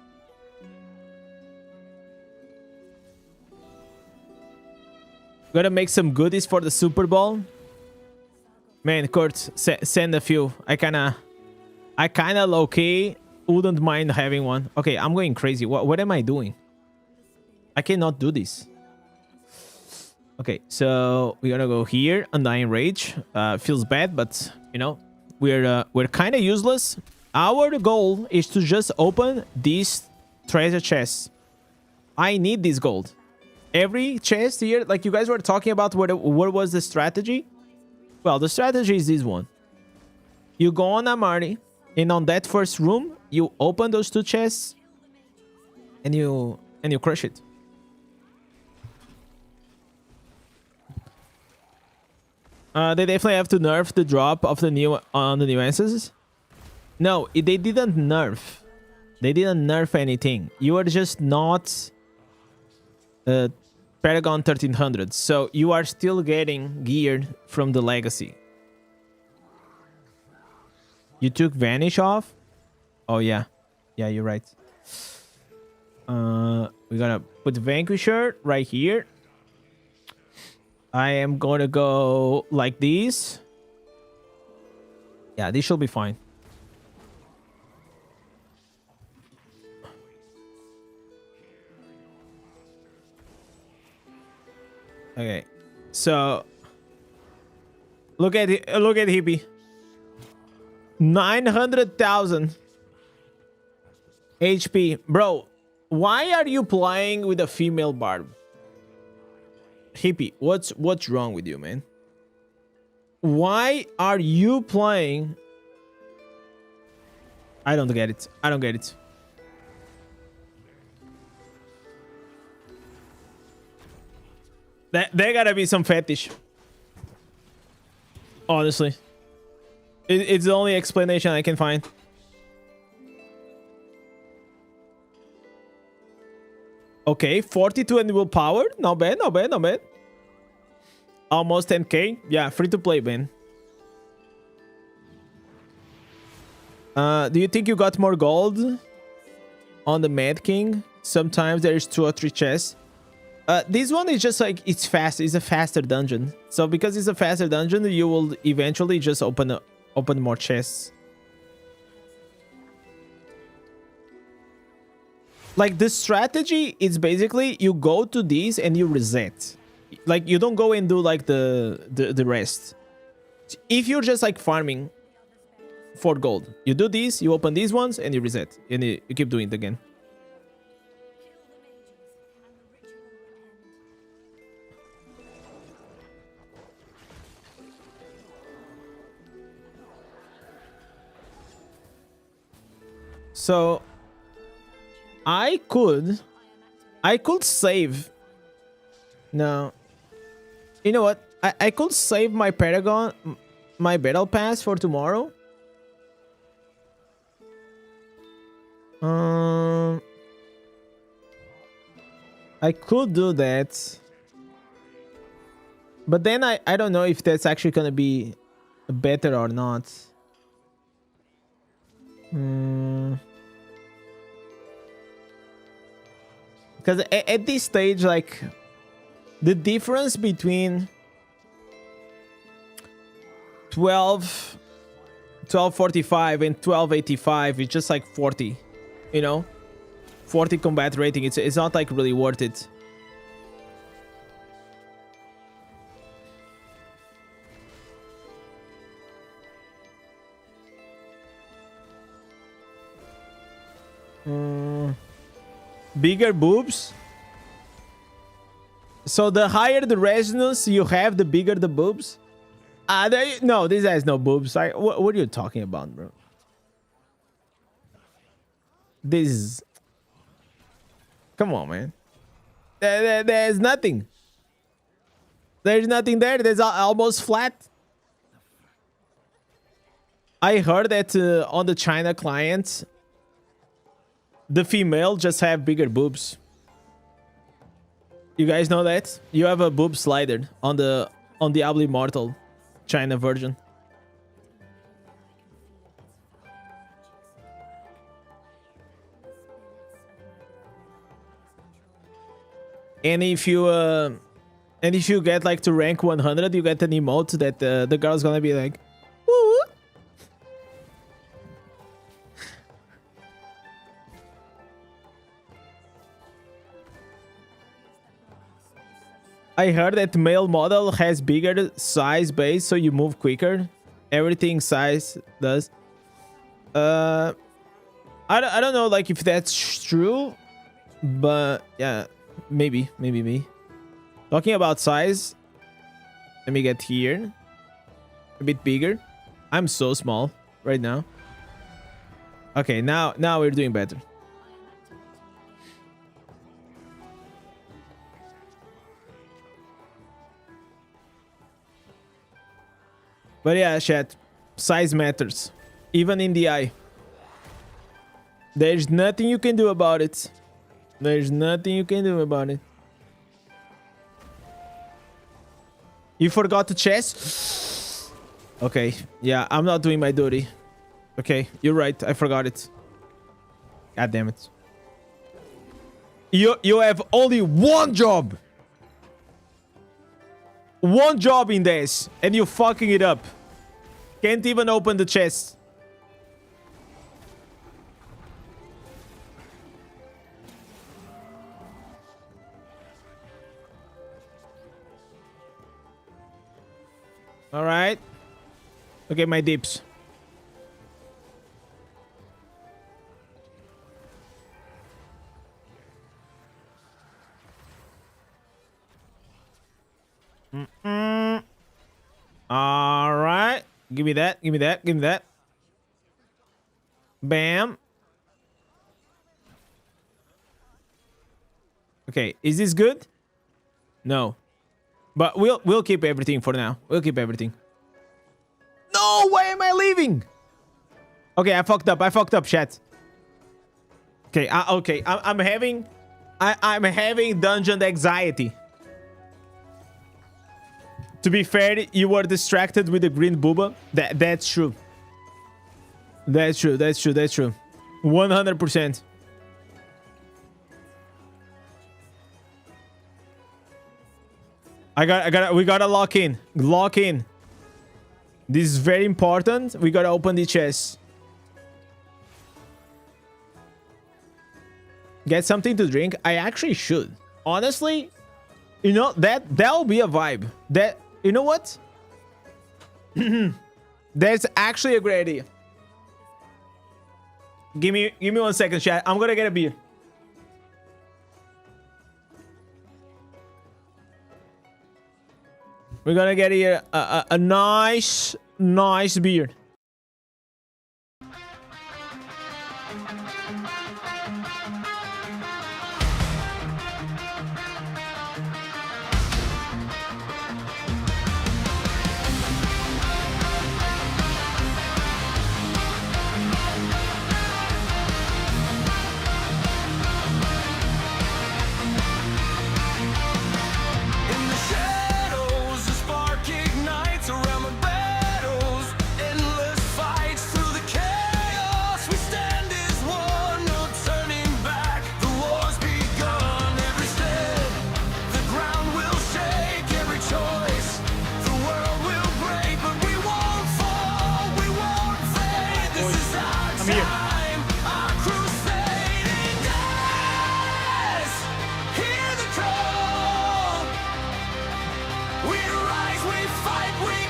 Gotta make some goodies for the Super Bowl. Man, Kurt, send a few. I kinda low-key wouldn't mind having one. Okay, I'm going crazy. What am I doing? I cannot do this. Okay, so we're gonna go here. Undying Rage. Feels bad, but you know, we're kind of useless. Our goal is to just open these treasure chests. I need this gold. Every chest here, like you guys were talking about, what was the strategy? Well, the strategy is this one. You go on Amari, and on that first room, you open those 2 chests, and you crush it. They definitely have to nerf the drop of the new nuances. No, they didn't nerf. They didn't nerf anything. You are just not Paragon 1300. So you are still getting gear from the legacy. You took Vanish off? Oh, yeah. Yeah, you're right. We're gonna put Vanquisher right here. I am gonna go like this. Yeah, this should be fine. Okay, so look at Hippie. 900,000 HP, bro. Why are you playing with a female barb? Hippie, what's wrong with you, man? Why are you playing? I don't get it. I don't get it. There gotta be some fetish. Honestly. It's the only explanation I can find. Okay, 42 and willpower. Not bad, not bad, not bad. Almost 10k. Yeah, free to play, man. Do you think you got more gold on the Mad King? Sometimes there is 2 or 3 chests. This one is just like, it's fast. It's a faster dungeon. So because it's a faster dungeon, you will eventually just open more chests. Like the strategy is basically you go to these and you reset. Like you don't go and do like the rest. If you're just like farming for gold, you do these, you open these ones and you reset. And you keep doing it again. So I could save. No. You know what? I could save my Paragon, my battle pass for tomorrow. I could do that. But then I don't know if that's actually gonna be better or not. Because at this stage, like, the difference between 1245 and 1285 is just like 40, you know, 40 combat rating. It's not like really worth it. Bigger boobs. So the higher the resonance you have, the bigger the boobs. No, this has no boobs. What are you talking about, bro? This is... Come on, man. There's nothing. There's nothing there. There's almost flat. I heard that on the China client, the female just have bigger boobs. You guys know that? You have a boob slider on Diablo Immortal China version. And if you get like to rank 100, you get an emote that the girl's gonna be like, woo. I heard that male model has bigger size base, so you move quicker. Everything size does. I don't know, like, if that's true, but yeah, maybe me. Talking about size, let me get here. A bit bigger. I'm so small right now. Okay, now we're doing better. But yeah, chat, size matters, even in the eye. There's nothing you can do about it. There's nothing you can do about it. You forgot the chest? Okay, yeah, I'm not doing my duty. Okay, you're right, I forgot it. God damn it. You have only one job. One job in this, and you're fucking it up. Can't even open the chest. All right. Okay, my dips. All right. Give me that. Give me that. Give me that. Bam. Okay, is this good? No. But we'll keep everything for now. We'll keep everything. No, why am I leaving? Okay, I fucked up. I fucked up, chat. Okay, okay. I'm having dungeon anxiety. To be fair, you were distracted with the green booba. That's true. That's true. That's true. That's true. 100%. We gotta lock in. Lock in. This is very important. We gotta open the chest. Get something to drink. I actually should. Honestly, you know, that'll be a vibe. That, you know what? That's actually a great idea. Give me 1 second, chat. I'm gonna get a beer. We're gonna get here a nice beer. In the shadows, a spark ignites around my battles. Endless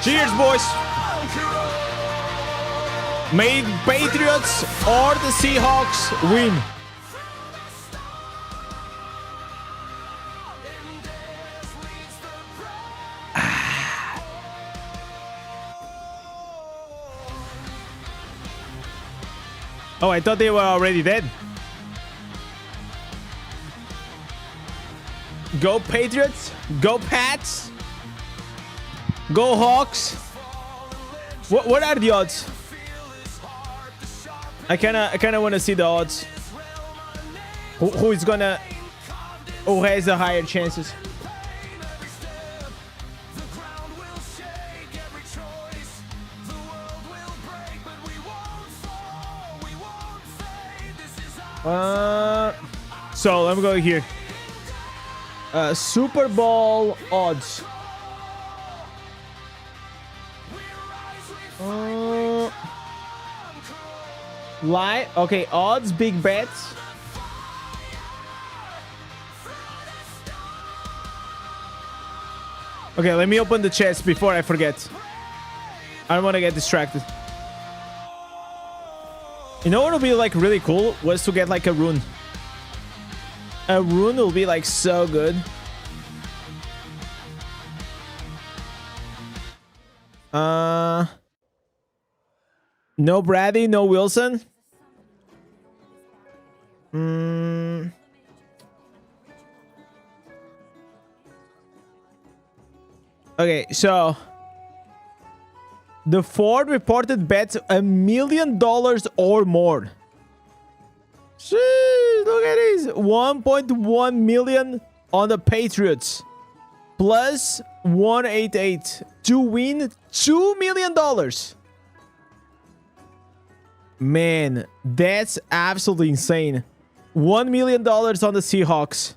Cheers, boys. May Patriots or the Seahawks win. Oh, I thought they were already dead. Go Patriots. Go Pats. Go Hawks. What are the odds? I kinda want to see the odds. Who has the higher chances? So let me go here. Super Bowl odds. Okay, odds, big bets. Okay, let me open the chest before I forget. I don't want to get distracted. You know what would be like really cool was to get like a rune. A rune will be like so good. No Brady, no Wilson. Okay, so the Ford reported bets $1 million or more. Jeez, look at this. 1.1 million on the Patriots. Plus 188 to win $2 million. Man, that's absolutely insane. $1 million on the Seahawks.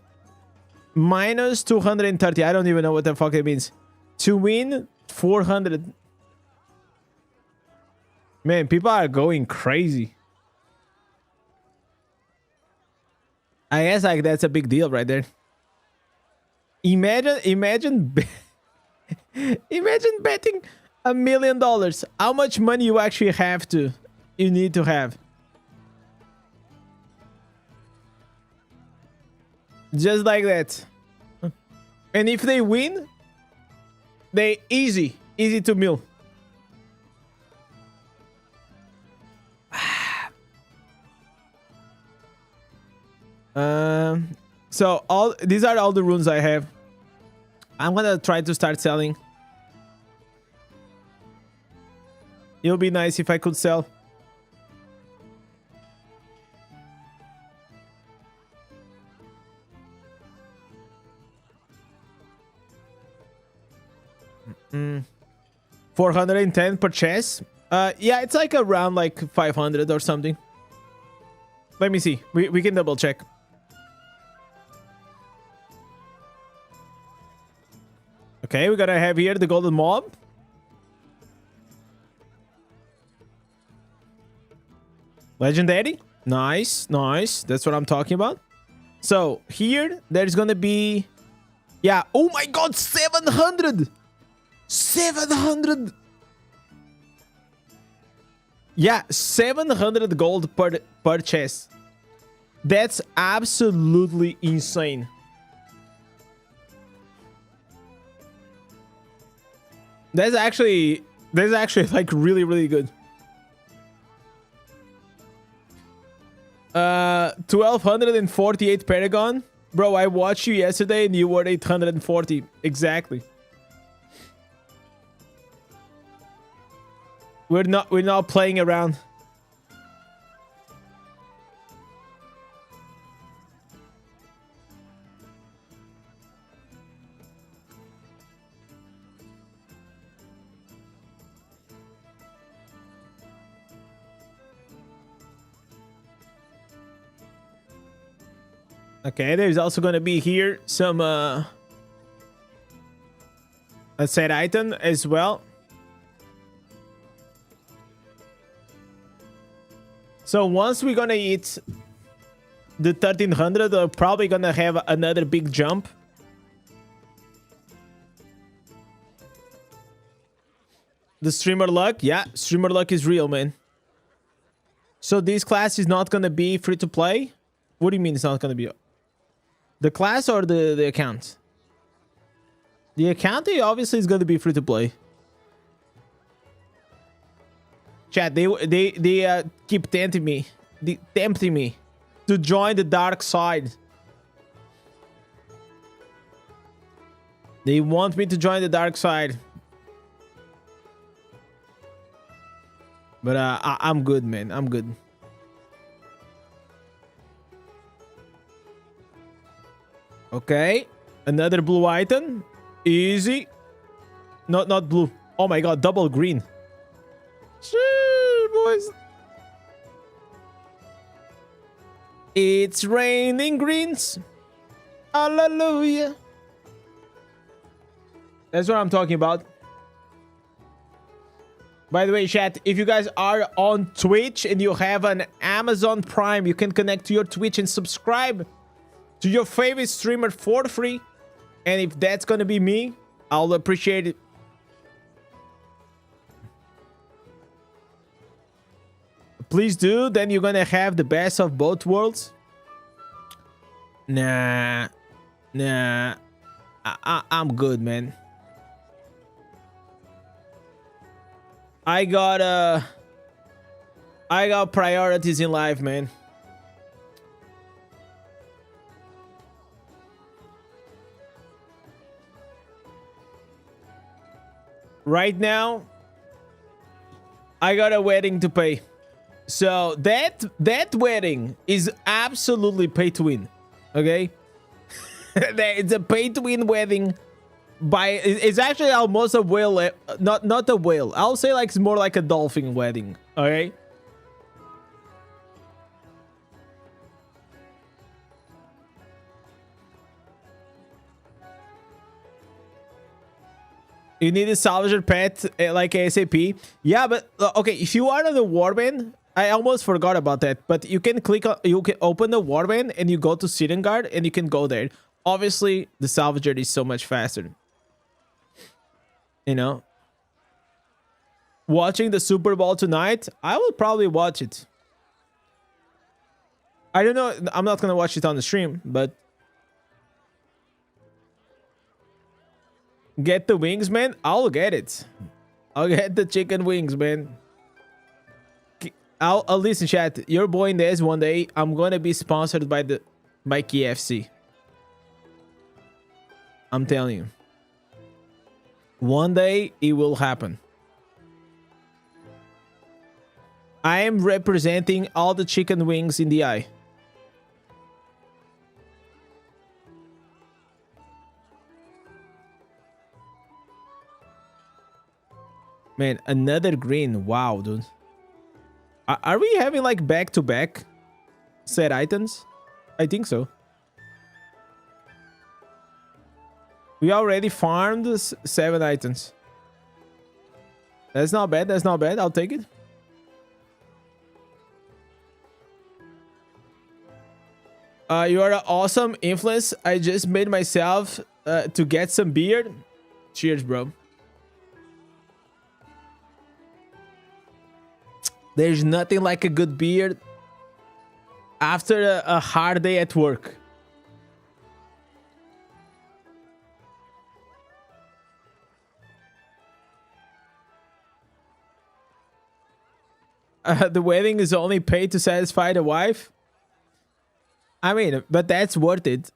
Minus 230. I don't even know what the fuck it means. To win 400. Man, people are going crazy. I guess like that's a big deal right there. Imagine imagine betting $1 million. How much money you actually you need to have. Just like that. And if they win, they easy to mill. So these are all the runes I have. I'm gonna try to start selling. It'll be nice if I could sell. Mm. 410 per chest. Yeah, it's like around like 500 or something. Let me see. We can double check. Okay, we're gonna have here the golden mob. Legendary. Nice. That's what I'm talking about. So here there's gonna be, yeah. Oh my god, 700. Yeah, 700 gold per chest. That's absolutely insane. That's actually like really good. 1248 Paragon. Bro, I watched you yesterday and you were 840. Exactly. We're not playing around. Okay, there's also gonna be here some a set item as well. So once we're gonna hit the 1300, we're probably gonna have another big jump. The streamer luck? Yeah, streamer luck is real, man. So this class is not gonna be free to play? What do you mean it's not gonna be? The class or the account? The account obviously is gonna be free to play. Chat, they keep tempting me. Tempting me to join the dark side. They want me to join the dark side. But I'm good, man. I'm good. Okay. Another blue item. Easy. Not blue. Oh my god, double green. Shoot, boys. It's raining greens. Hallelujah. That's what I'm talking about. By the way, chat, if you guys are on Twitch and you have an Amazon Prime, you can connect to your Twitch and subscribe to your favorite streamer for free. And if that's gonna be me, I'll appreciate it. Please do, then you're gonna have the best of both worlds. Nah. I'm good, man. I got priorities in life, man. Right now, I got a wedding to pay. So that wedding is absolutely pay to win. Okay? It's a pay to win wedding. It's actually almost a whale, not a whale. I'll say like it's more like a dolphin wedding. Okay? You need a salvager pet like ASAP. Yeah, but okay, if you are on the Warband, I almost forgot about that. But you can click on, you can open the Warband and you go to Sitting Guard and you can go there. Obviously, the salvager is so much faster. You know, watching the Super Bowl tonight, I will probably watch it. I don't know. I'm not gonna watch it on the stream, but get the wings, man. I'll get it. I'll get the chicken wings, man. I'll listen, chat. Your boy Indez, one day I'm gonna be sponsored by KFC. I'm telling you. One day it will happen. I am representing all the chicken wings in the eye. Man, another green. Wow, dude. Are we having like back-to-back set items? I think so. We already farmed 7 items. That's not bad. That's not bad. I'll take it. You are an awesome influence. I just made myself to get some beard. Cheers, bro. There's nothing like a good beard after a hard day at work. The wedding is only paid to satisfy the wife. I mean, but that's worth it.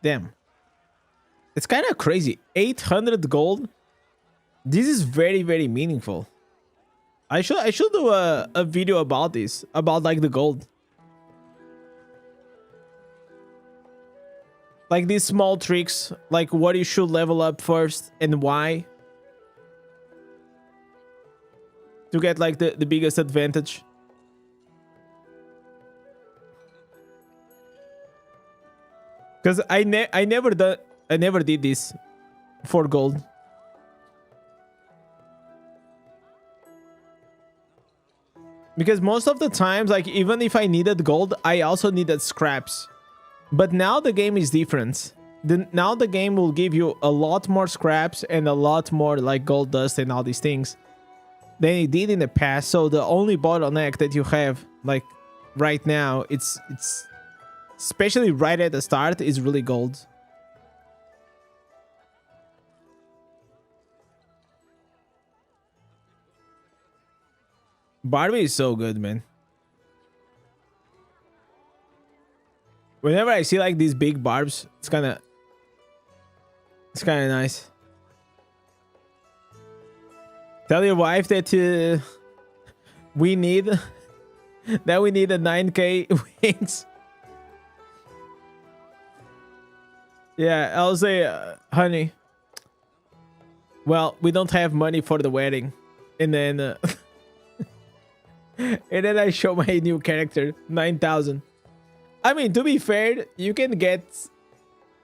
Damn. It's kind of crazy. 800 gold. This is very, very meaningful. I should do a video about this. About like the gold. Like these small tricks. Like what you should level up first and why. To get like the biggest advantage. Because I never did this for gold. Because most of the times, like even if I needed gold, I also needed scraps. But now the game is different. Now the game will give you a lot more scraps and a lot more like gold dust and all these things than it did in the past. So the only bottleneck that you have like right now, it's especially right at the start, is really gold. Barbie is so good, man. Whenever I see like these big barbs, it's kind of nice. Tell your wife that we need a 9k wings. Yeah, I'll say, honey. Well, we don't have money for the wedding, and then and then I show my new character 9,000. I mean, to be fair, you can get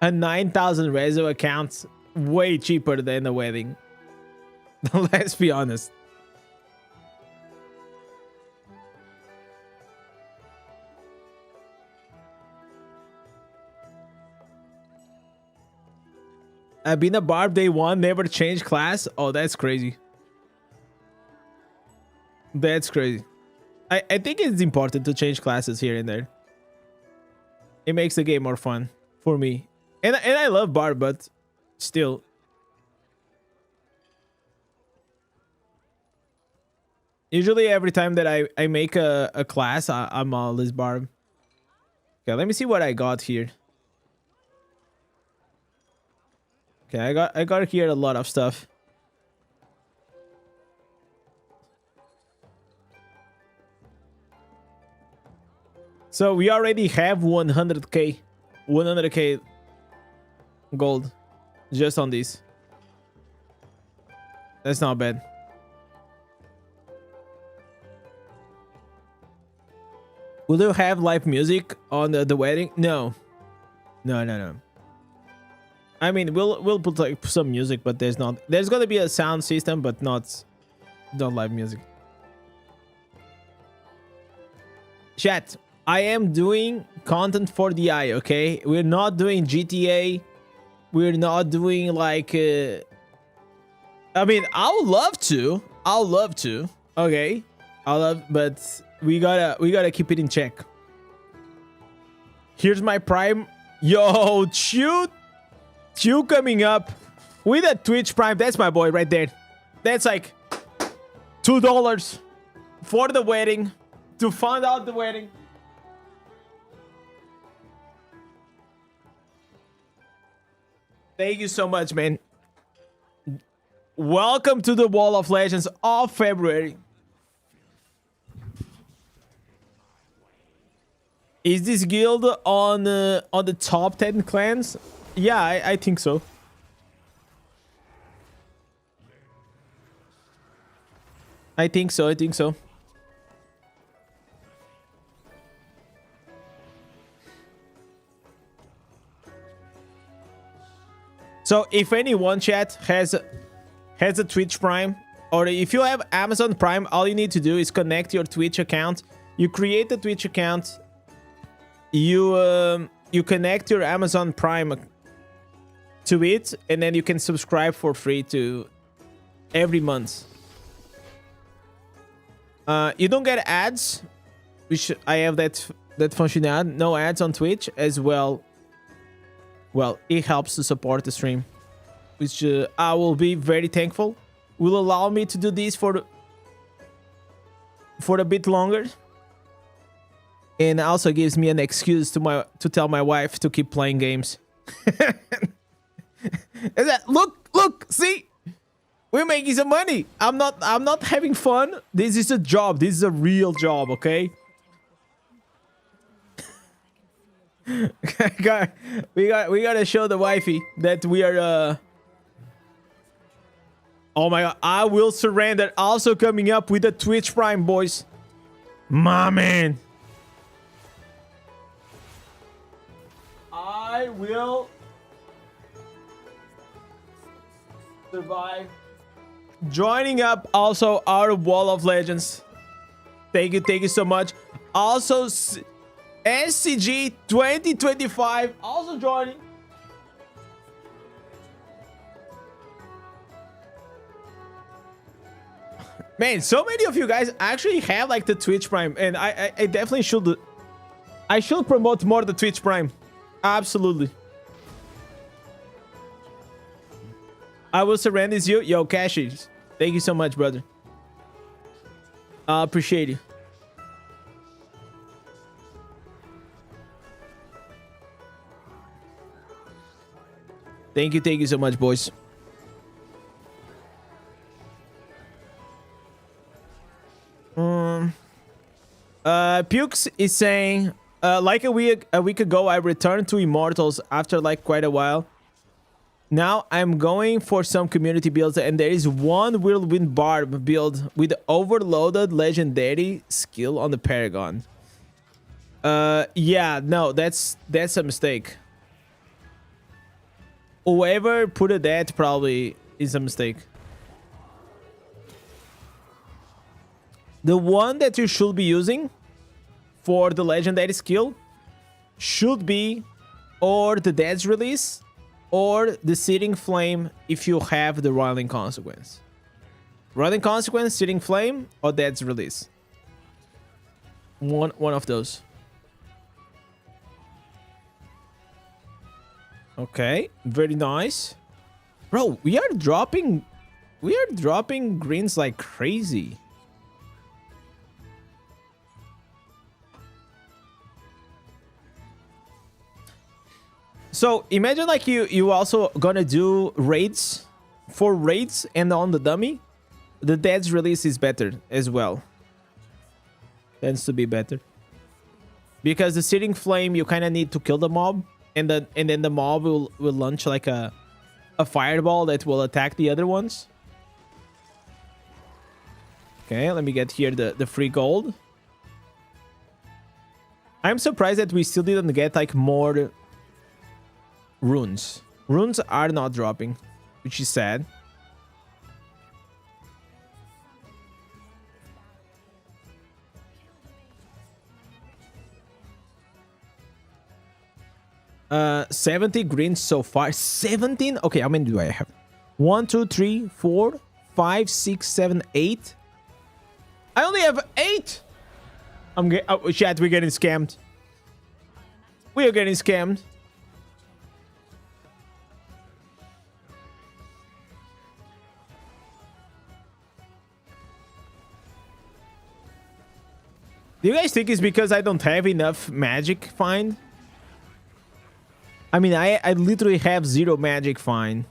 a 9,000 Rezo account way cheaper than a wedding. Let's be honest. I've been a barb day one, never changed class. Oh, that's crazy. That's crazy. I think it's important to change classes here and there. It makes the game more fun for me. And I love barb, but still. Usually every time that I make a class, I'm always barb. Okay, let me see what I got here. Okay, I got here a lot of stuff. So we already have 100k gold just on this. That's not bad. Will you have live music on the wedding? No. No. I mean, we'll put like some music, but there's gonna be a sound system, but not live music. Chat, I am doing content for the eye, okay? We're not doing GTA. We're not doing like I mean, I would love to. Okay. But we gotta keep it in check. Here's my prime. Yo, Chew coming up with a Twitch Prime. That's my boy right there. That's like $2 for the wedding, to fund out the wedding. Thank you so much, man. Welcome to the Wall of Legends of February. Is this guild on the top 10 clans? Yeah, I think so. I think so. So if anyone, chat, has a Twitch Prime, or if you have Amazon Prime, all you need to do is connect your Twitch account. You create a Twitch account. You connect your Amazon Prime to it, and then you can subscribe for free to every month. You don't get ads, which I have that functionality. No ads on Twitch as well. Well, it helps to support the stream, which I will be very thankful. Will allow me to do this for a bit longer, and also gives me an excuse to tell my wife to keep playing games. Is that look, see, we're making some money. I'm not having fun. This is a job. This is a real job, okay? we gotta show the wifey that we are oh my god, I will surrender. Also coming up with the Twitch Prime, boys. My man, I will survive. Joining up also our Wall of Legends. Thank you so much. Also, SCG 2025 also joining. Man, so many of you guys actually have like the Twitch Prime, and I definitely should. I should promote more the Twitch Prime. Absolutely. I will surrender you. Yo, Cashies. Thank you so much, brother. I appreciate you. Thank you so much, boys. Pukes is saying, like a week ago, I returned to Immortals after like quite a while. Now I'm going for some community builds, and there is one Whirlwind Barb build with overloaded legendary skill on the Paragon. Yeah, no, that's a mistake. Whoever put it that probably is a mistake. The one that you should be using for the legendary skill should be or the Dead's Release or the Searing Flame if you have the Roiling Consequence. Roiling Consequence, Searing Flame, or Dead's Release. One of those. Okay, very nice. Bro, we are dropping greens like crazy. So imagine like you also gonna do raids. For raids and on the dummy, the Dead's Release is better as well. Tends to be better. Because the Searing Flame, you kind of need to kill the mob. And then the mob will launch like a fireball that will attack the other ones. Okay, let me get here the free gold. I'm surprised that we still didn't get like more runes. Runes are not dropping, which is sad. Uh, 70 greens so far. 17? Okay, how many do I have? 1, 2, 3, 4, 5, 6, 7, 8. I only have 8. Oh, chat, we're getting scammed. We are getting scammed. Do you guys think it's because I don't have enough magic find? I mean, I literally have 0 magic find.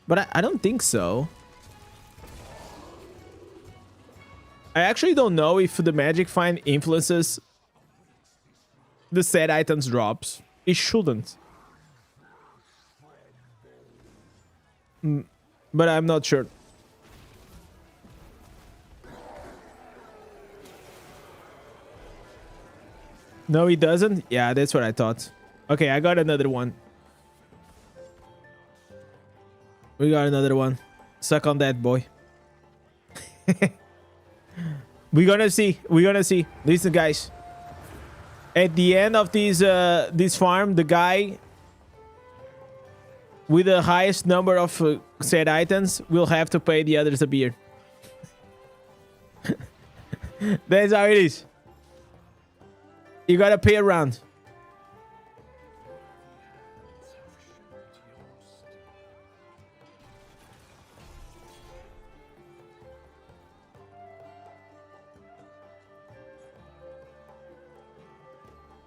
But I don't think so. I actually don't know if the magic find influences the set items drops. It shouldn't. But I'm not sure. No, it doesn't? Yeah, that's what I thought. Okay, I got another one. We got another one. Suck on that, boy. We're gonna see. We're gonna see. Listen, guys. At the end of this farm, the guy with the highest number of set items will have to pay the others a beer. That's how it is. You gotta pay around.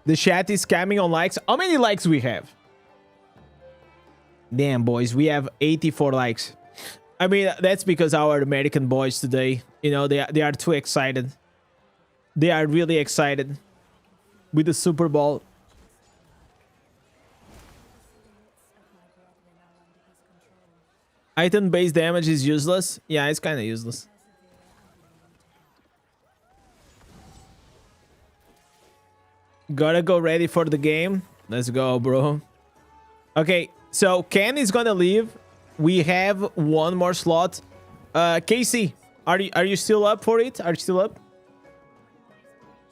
The chat is scamming on likes. How many likes we have? Damn, boys, we have 84 likes. I mean, that's because our American boys today, you know, they are too excited. They are really excited with the Super Bowl. Item-based damage is useless. Yeah, it's kind of useless. Gotta go ready for the game. Let's go, bro. Okay, so Ken is gonna leave. We have one more slot. Casey, are you still up for it? Are you still up?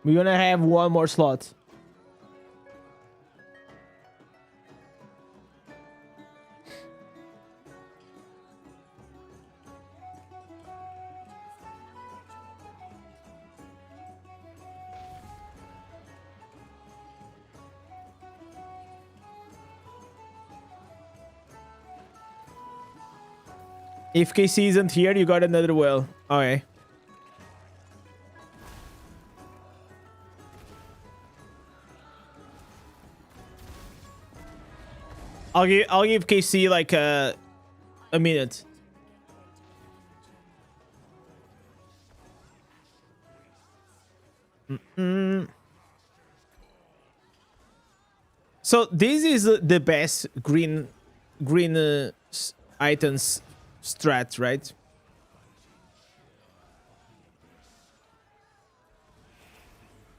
We're gonna have one more slot. If KC isn't here, you got another well. Okay. I'll give KC like a minute. So this is the best green items strat, right?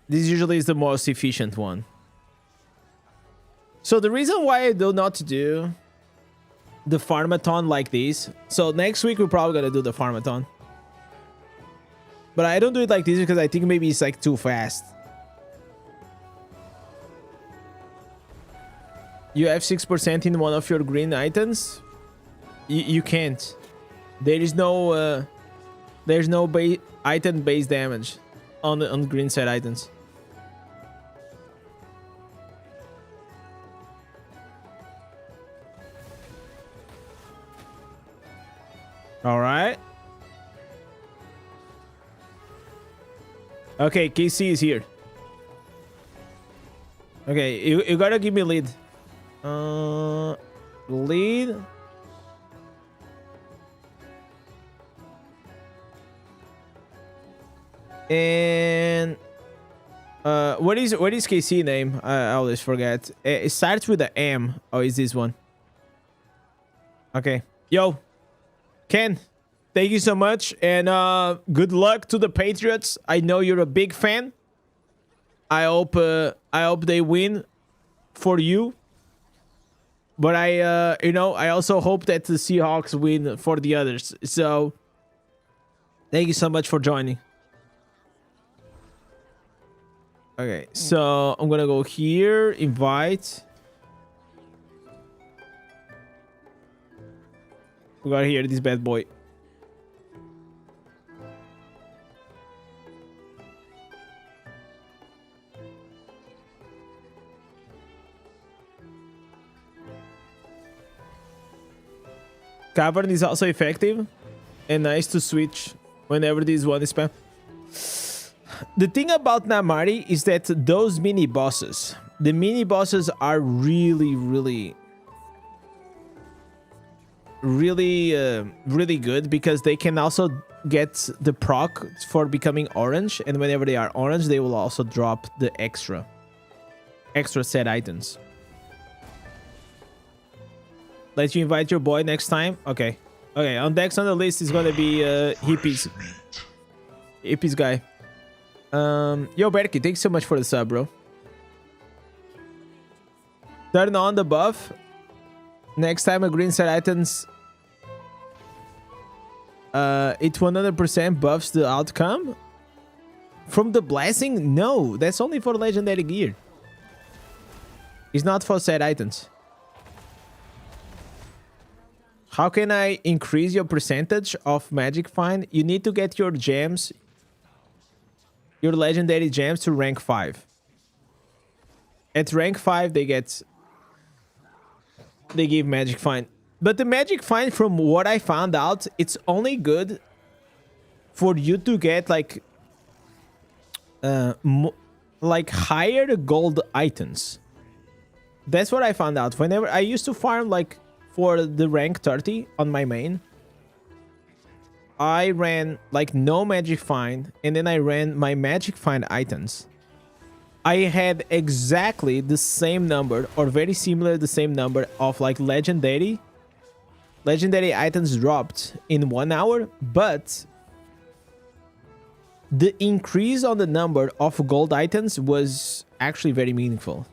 This usually is the most efficient one. So the reason why I do not do the farmathon like this. So next week we're probably gonna do the farmathon. But I don't do it like this because I think maybe it's like too fast. You have 6% in one of your green items. You can't. There is no there's no item based damage on green side items. All right. Okay, KC is here. Okay, you gotta give me lead. Lead. And what is KC name? I always forget. It starts with a M. Oh, is this one? Okay. Yo, Ken, thank you so much, and good luck to the Patriots. I know you're a big fan. I hope they win for you. But I also hope that the Seahawks win for the others. So, thank you so much for joining. Okay, so I'm gonna go here, invite. We got here this bad boy. Cavern is also effective and nice to switch whenever this one is spam. The thing about Namari is that those mini bosses, the mini bosses are really good because they can also get the proc for becoming orange, and whenever they are orange, they will also drop the extra set items. Let you invite your boy next time. Okay. On next on the list is gonna be hippies guy. Yo, Berkey, thanks so much for the sub, bro. Turn on the buff. Next time a green set items, it 100% buffs the outcome. From the blessing? No, that's only for legendary gear. It's not for set items. How can I increase your percentage of magic find? You need to get your gems, your legendary gems to rank 5. At rank 5, they give magic find. But the magic find, from what I found out, it's only good for you to get like higher gold items. That's what I found out. Whenever I used to farm like for the rank 30 on my main, I ran like no magic find, and then I ran my magic find items. I had exactly the same number, or very similar the same number of like legendary items dropped in 1 hour, but the increase on the number of gold items was actually very meaningful.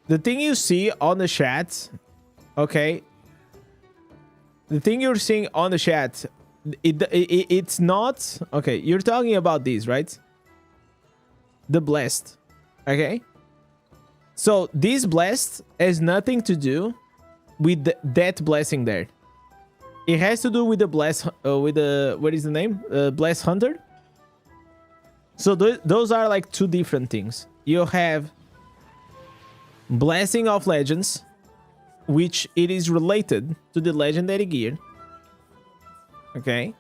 The thing you see on the chat, okay? The thing you're seeing on the chat, it's not... Okay, you're talking about these, right? The blessed, okay? So, this blessed has nothing to do with that blessing there. It has to do with the bless, with the, what is the name? Bless Hunter. So those are like two different things. You have Blessing of Legends, which it is related to the legendary gear. Okay.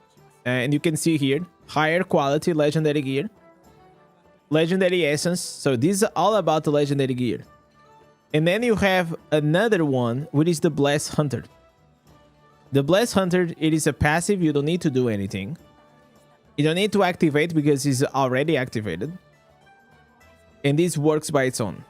And you can see here, higher quality legendary gear. Legendary essence. So this is all about the legendary gear. And then you have another one, which is the Bless Hunter. The Bless Hunter, it is a passive. You don't need to do anything. You don't need to activate because it's already activated. And this works by its own.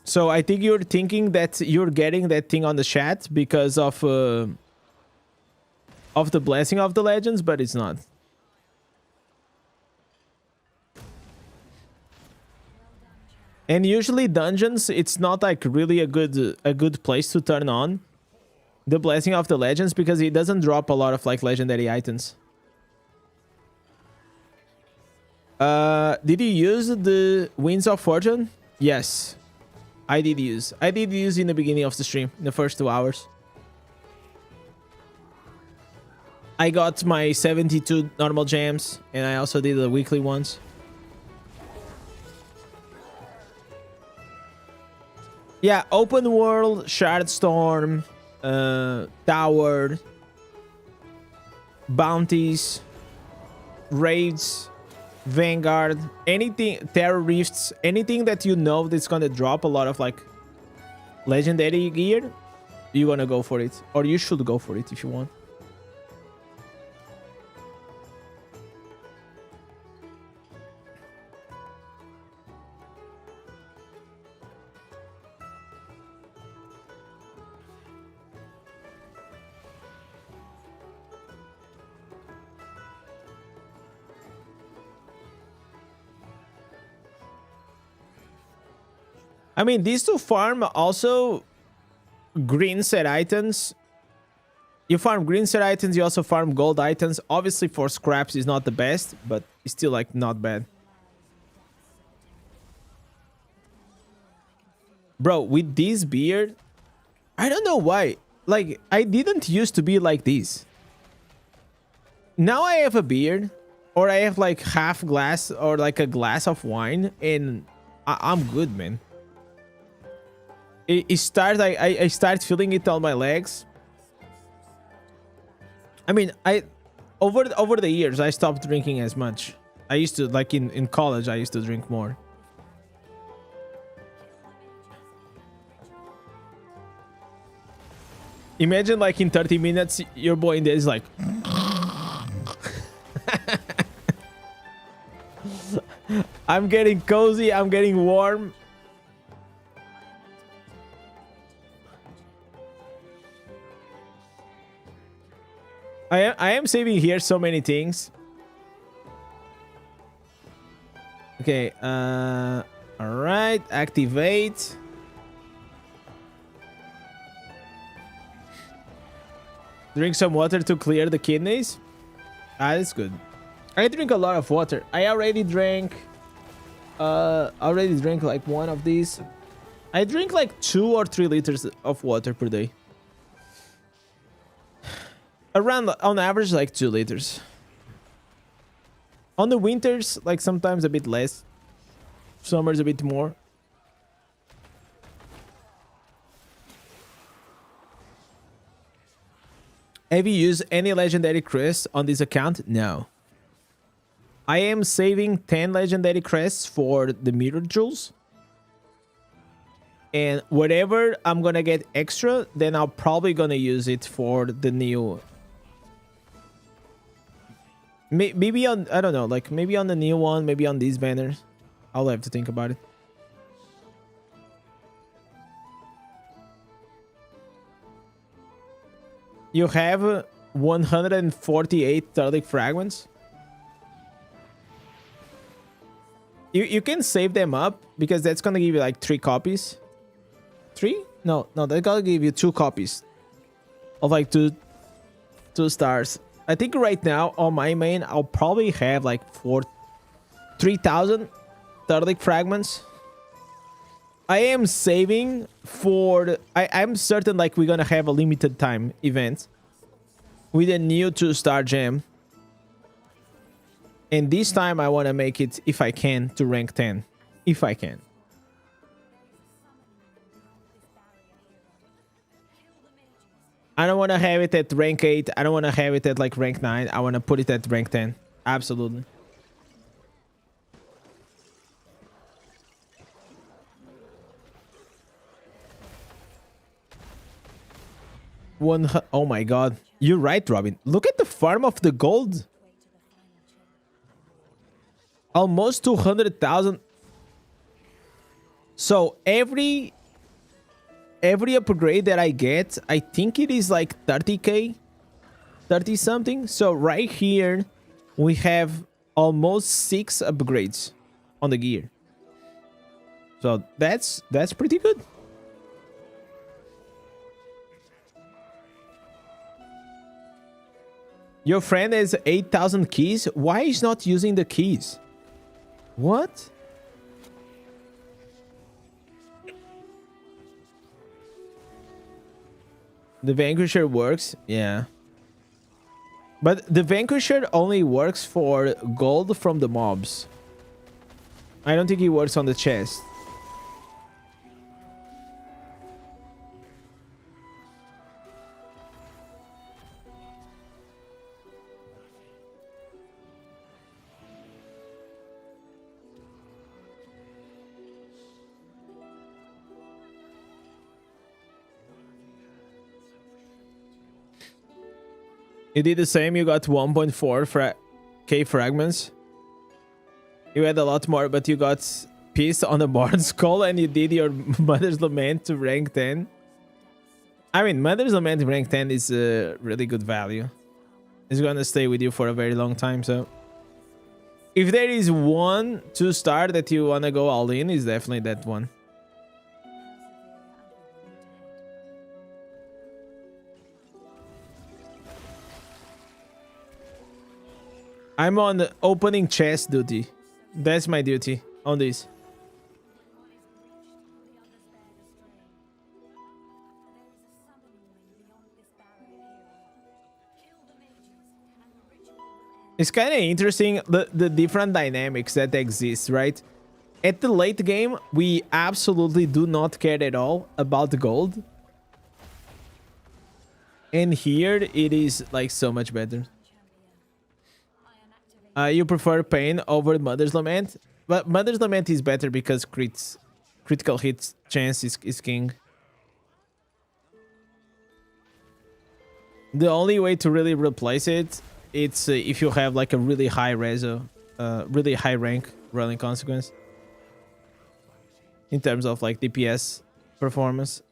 So I think you're thinking that you're getting that thing on the chat because of the Blessing of the Legends, but it's not. And usually dungeons, it's not like really a good place to turn on the Blessing of the Legends because it doesn't drop a lot of like legendary items. Did you use the Winds of Fortune? Yes, I did use. I did use in the beginning of the stream, in the first 2 hours. I got my 72 normal gems, and I also did the weekly ones. Yeah, open world, Shardstorm, Tower, Bounties, Raids, Vanguard, anything, Terror Rifts, anything that you know that's gonna drop a lot of like legendary gear, you're gonna go for it. Or you should go for it if you want. I mean, these two farm also green set items. You farm green set items, you also farm gold items. Obviously, for scraps is not the best, but it's still like not bad. Bro, with this beard, I don't know why. Like, I didn't used to be like this. Now I have a beard, or I have like half glass or like a glass of wine, and I'm good, man. It starts, I start feeling it on my legs. I mean, over the years, I stopped drinking as much. I used to, like in college, I used to drink more. Imagine like in 30 minutes, your boy Indez is like... I'm getting cozy, I'm getting warm. I am saving here so many things. Okay, all right, activate. Drink some water to clear the kidneys. Ah, that's good. I drink a lot of water. I already drank like one of these. I drink like 2 or 3 liters of water per day. Around, on average, like 2 liters. On the winters, like sometimes a bit less. Summers a bit more. Have you used any legendary crests on this account? No. I am saving 10 legendary crests for the mirror jewels. And whatever I'm gonna get extra, then I'm probably gonna use it for the new... Maybe on, I don't know, like maybe on the new one, maybe on these banners. I'll have to think about it. You have 148 Turtlic fragments. You can save them up because that's gonna give you like 3 copies. 3? No, that's gonna give you 2 copies of like 2 stars. I think right now on my main, I'll probably have like 3,000 Turtlic fragments. I am saving for... I'm certain like we're gonna have a limited time event with a new 2-star gem. And this time I want to make it, if I can, to rank 10. If I can. I don't want to have it at rank 8. I don't want to have it at like rank 9. I want to put it at rank 10. Absolutely. Oh my god. You're right, Robin. Look at the farm of the gold. Almost 200,000. So every upgrade that I get, I think it is like 30k, 30 something. So right here we have almost 6 upgrades on the gear. So that's pretty good. Your friend has 8,000 keys. Why is not using the keys? What? The Vanquisher works, yeah. But the Vanquisher only works for gold from the mobs. I don't think it works on the chest. You did the same, you got 1.4 K fragments. You had a lot more, but you got pissed on the Bard Skull and you did your Mother's Lament to rank 10. I mean, Mother's Lament rank 10 is a really good value. It's gonna stay with you for a very long time, so... If there is one 2-star that you wanna go all in, is definitely that one. I'm on opening chest duty. That's my duty on this. It's kind of interesting the different dynamics that exist, right? At the late game, we absolutely do not care at all about the gold. And here it is like so much better. You prefer pain over Mother's Lament, but Mother's Lament is better because critical hit chance is king. The only way to really replace it, it's if you have like a really high reso, really high rank rolling consequence in terms of like DPS performance.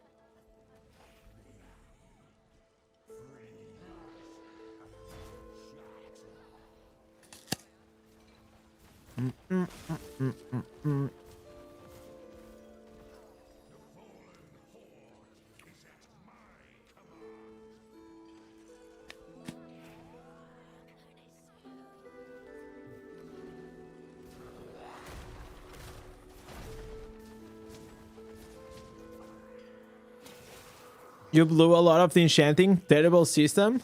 You blew a lot of the enchanting. Terrible system.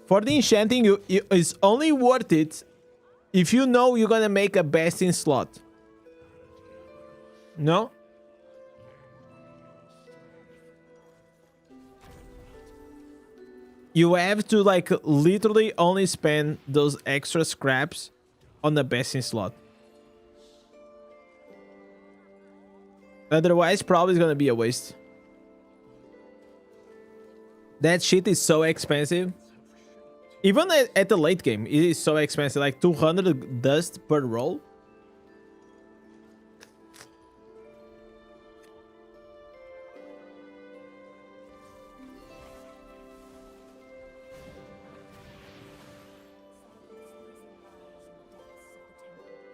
For the enchanting, it's only worth it if you know you're gonna make a best in slot. No? You have to like literally only spend those extra scraps on the best in slot. Otherwise, probably it's gonna be a waste. That shit is so expensive. Even at the late game, it is so expensive. Like 200 dust per roll.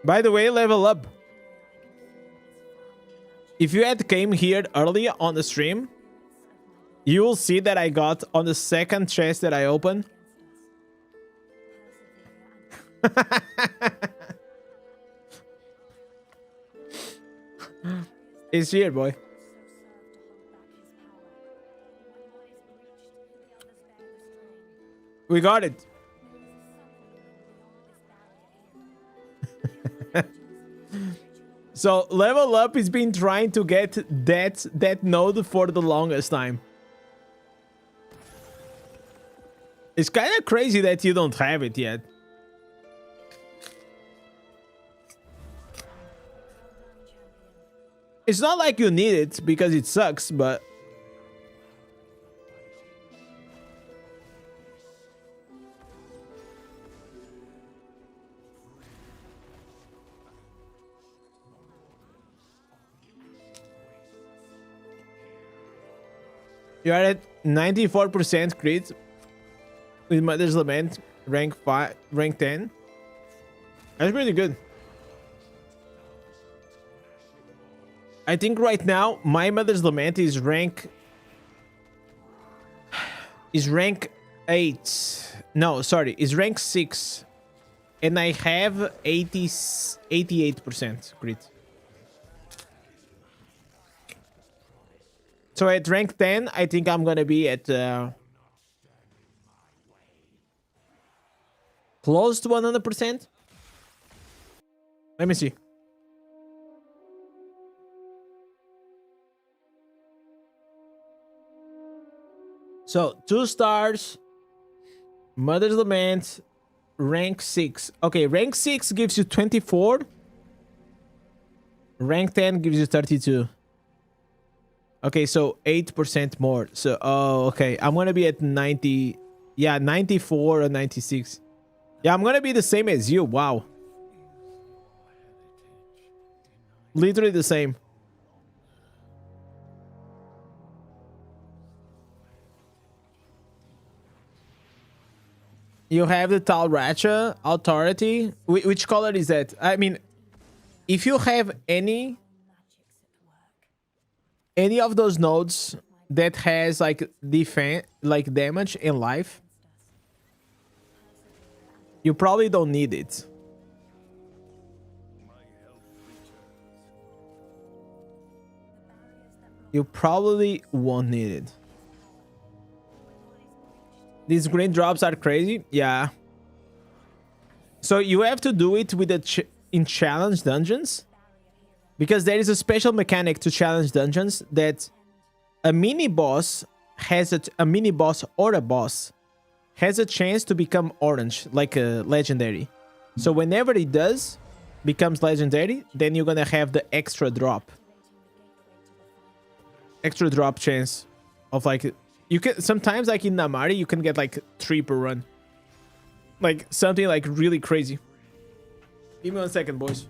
By the way, level up. If you had came here earlier on the stream, you will see that I got on the second chest that I opened. It's here, boy. We got it. So level up has been trying to get that node for the longest time. It's kind of crazy that you don't have it yet. It's not like you need it because it sucks, but you are at 94% crit with Mother's Lament, rank 5, rank 10. That's pretty good. I think right now my Mother's Lament is rank 8. No, sorry, is rank 6. And I have 88% crit. So at rank 10, I think I'm gonna be at close to 100%. Let me see. So 2 stars, Mother's Lament, rank 6. Okay, rank 6 gives you 24. Rank 10 gives you 32. Okay, so 8% more. So, oh, okay. I'm gonna be at 90. Yeah, 94 or 96. Yeah, I'm gonna be the same as you. Wow. Literally the same. You have the Talracha Authority. Which color is that? I mean, if you have any of those nodes that has like defense, like damage in life, you probably don't need it. You probably won't need it. These green drops are crazy. Yeah. So you have to do it with in challenge dungeons. Because there is a special mechanic to challenge dungeons that a mini boss has a mini boss or a boss has a chance to become orange, like a legendary. So whenever it does becomes legendary, then you're gonna have the extra drop chance of like, you can sometimes like in Namari you can get like 3 per run, like something like really crazy. Give me 1 second, boys.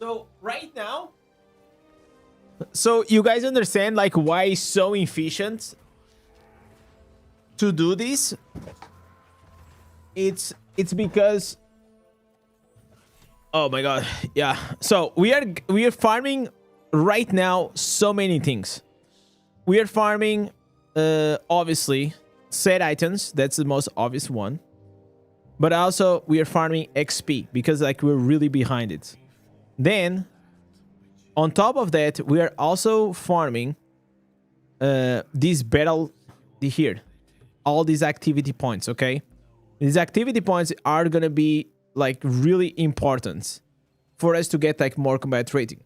So right now, so you guys understand like why it's so efficient to do this? It's because, oh my god, yeah. So we are farming right now so many things. We are farming obviously set items, that's the most obvious one. But also we are farming XP because like we're really behind it. Then, on top of that, we are also farming these battle here. All these activity points, okay? These activity points are gonna be like really important for us to get like more combat rating.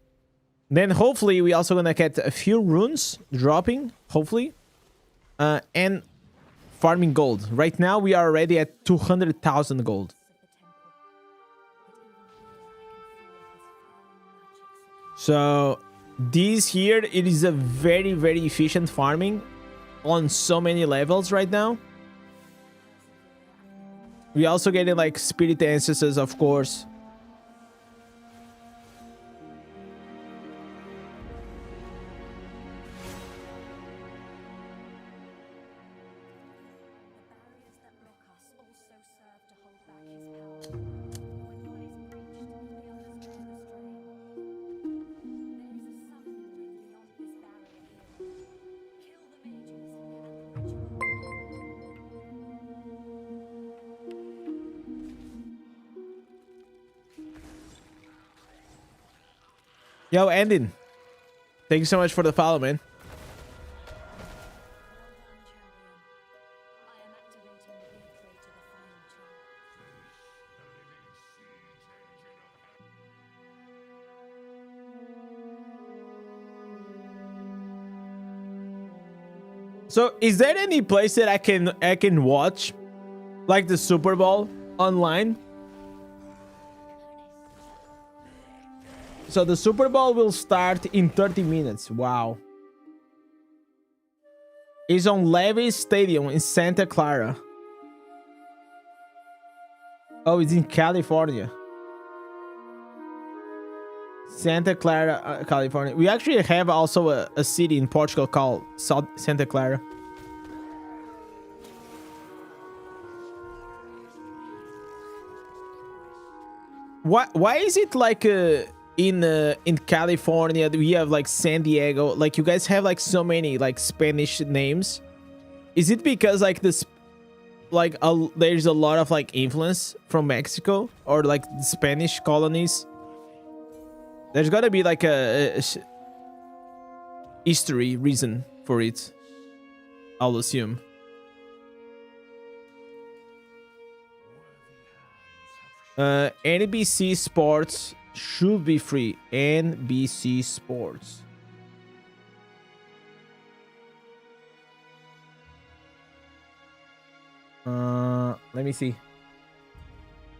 Then hopefully we also gonna get a few runes dropping, hopefully. And farming gold. Right now we are already at 200,000 gold. So this here, it is a very, very efficient farming on so many levels right now. We also getting like spirit ancestors, of course. Yo, Andin. Thank you so much for the follow, man. So, is there any place that I can watch like the Super Bowl online? So the Super Bowl will start in 30 minutes. Wow. It's on Levi's Stadium in Santa Clara. Oh, it's in California. Santa Clara, California. We actually have also a city in Portugal called Santa Clara. Why is it like in California we have like San Diego, like you guys have like so many like Spanish names? Is it because like this like there's a lot of like influence from Mexico or like the Spanish colonies? There's gotta be like a history reason for it, I'll assume. NBC Sports should be free. NBC Sports. Let me see.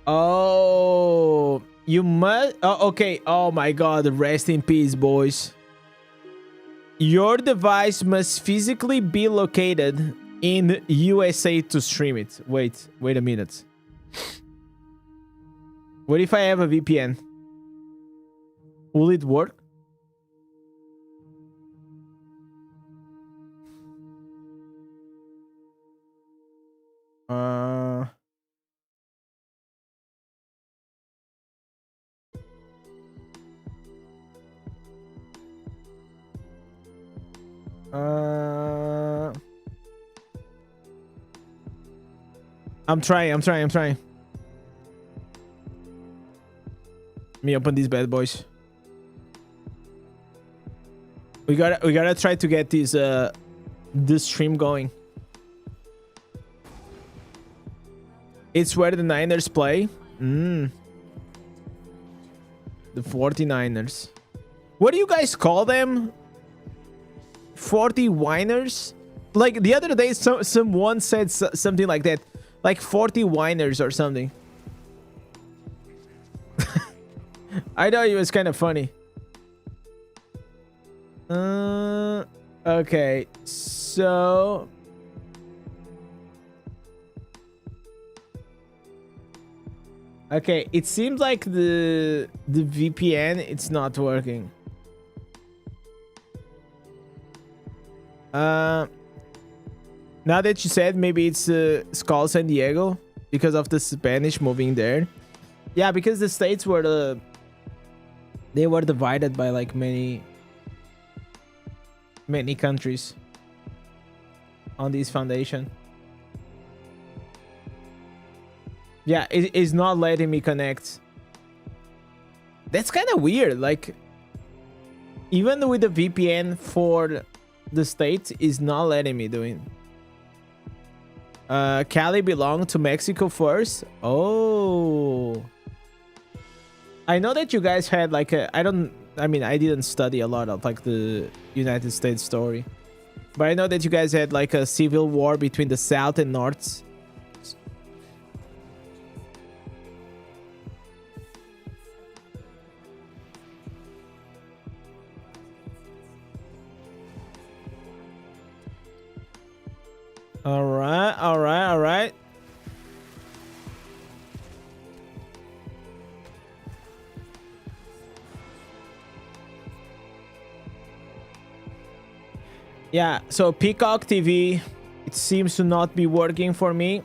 Oh, you must. Oh, okay. Oh my God. Rest in peace, boys. Your device must physically be located in USA to stream it. Wait a minute. What if I have a VPN? Will it work? I'm trying. Let me open these bad boys. We gotta try to get this stream going. It's where the Niners play. The 49ers. What do you guys call them? 40 whiners? Like the other day, someone said something like that, like 40 whiners or something. I thought it was kind of funny. Okay, so okay, it seems like the VPN it's not working. Now that you said maybe it's called San Diego because of the Spanish moving there. Yeah, because the states were they were divided by like many countries on this foundation. Yeah, it is not letting me connect. That's kind of weird. Like, even with the VPN for the States, is not letting me do it. Cali belonged to Mexico first. Oh, I know that you guys had like I didn't study a lot of like the United States story, but I know that you guys had like a civil war between the South and North. All right. Yeah, so Peacock TV, it seems to not be working for me.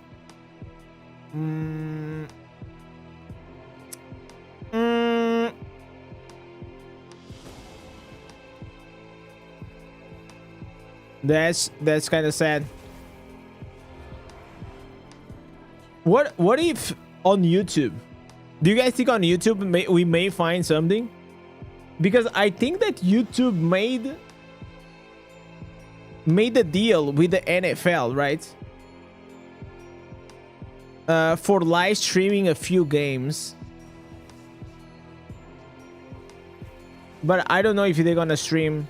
That's kind of sad. What if on YouTube? Do you guys think on YouTube we may find something? Because I think that YouTube made the deal with the NFL, right? For live streaming a few games. But I don't know if they're gonna stream.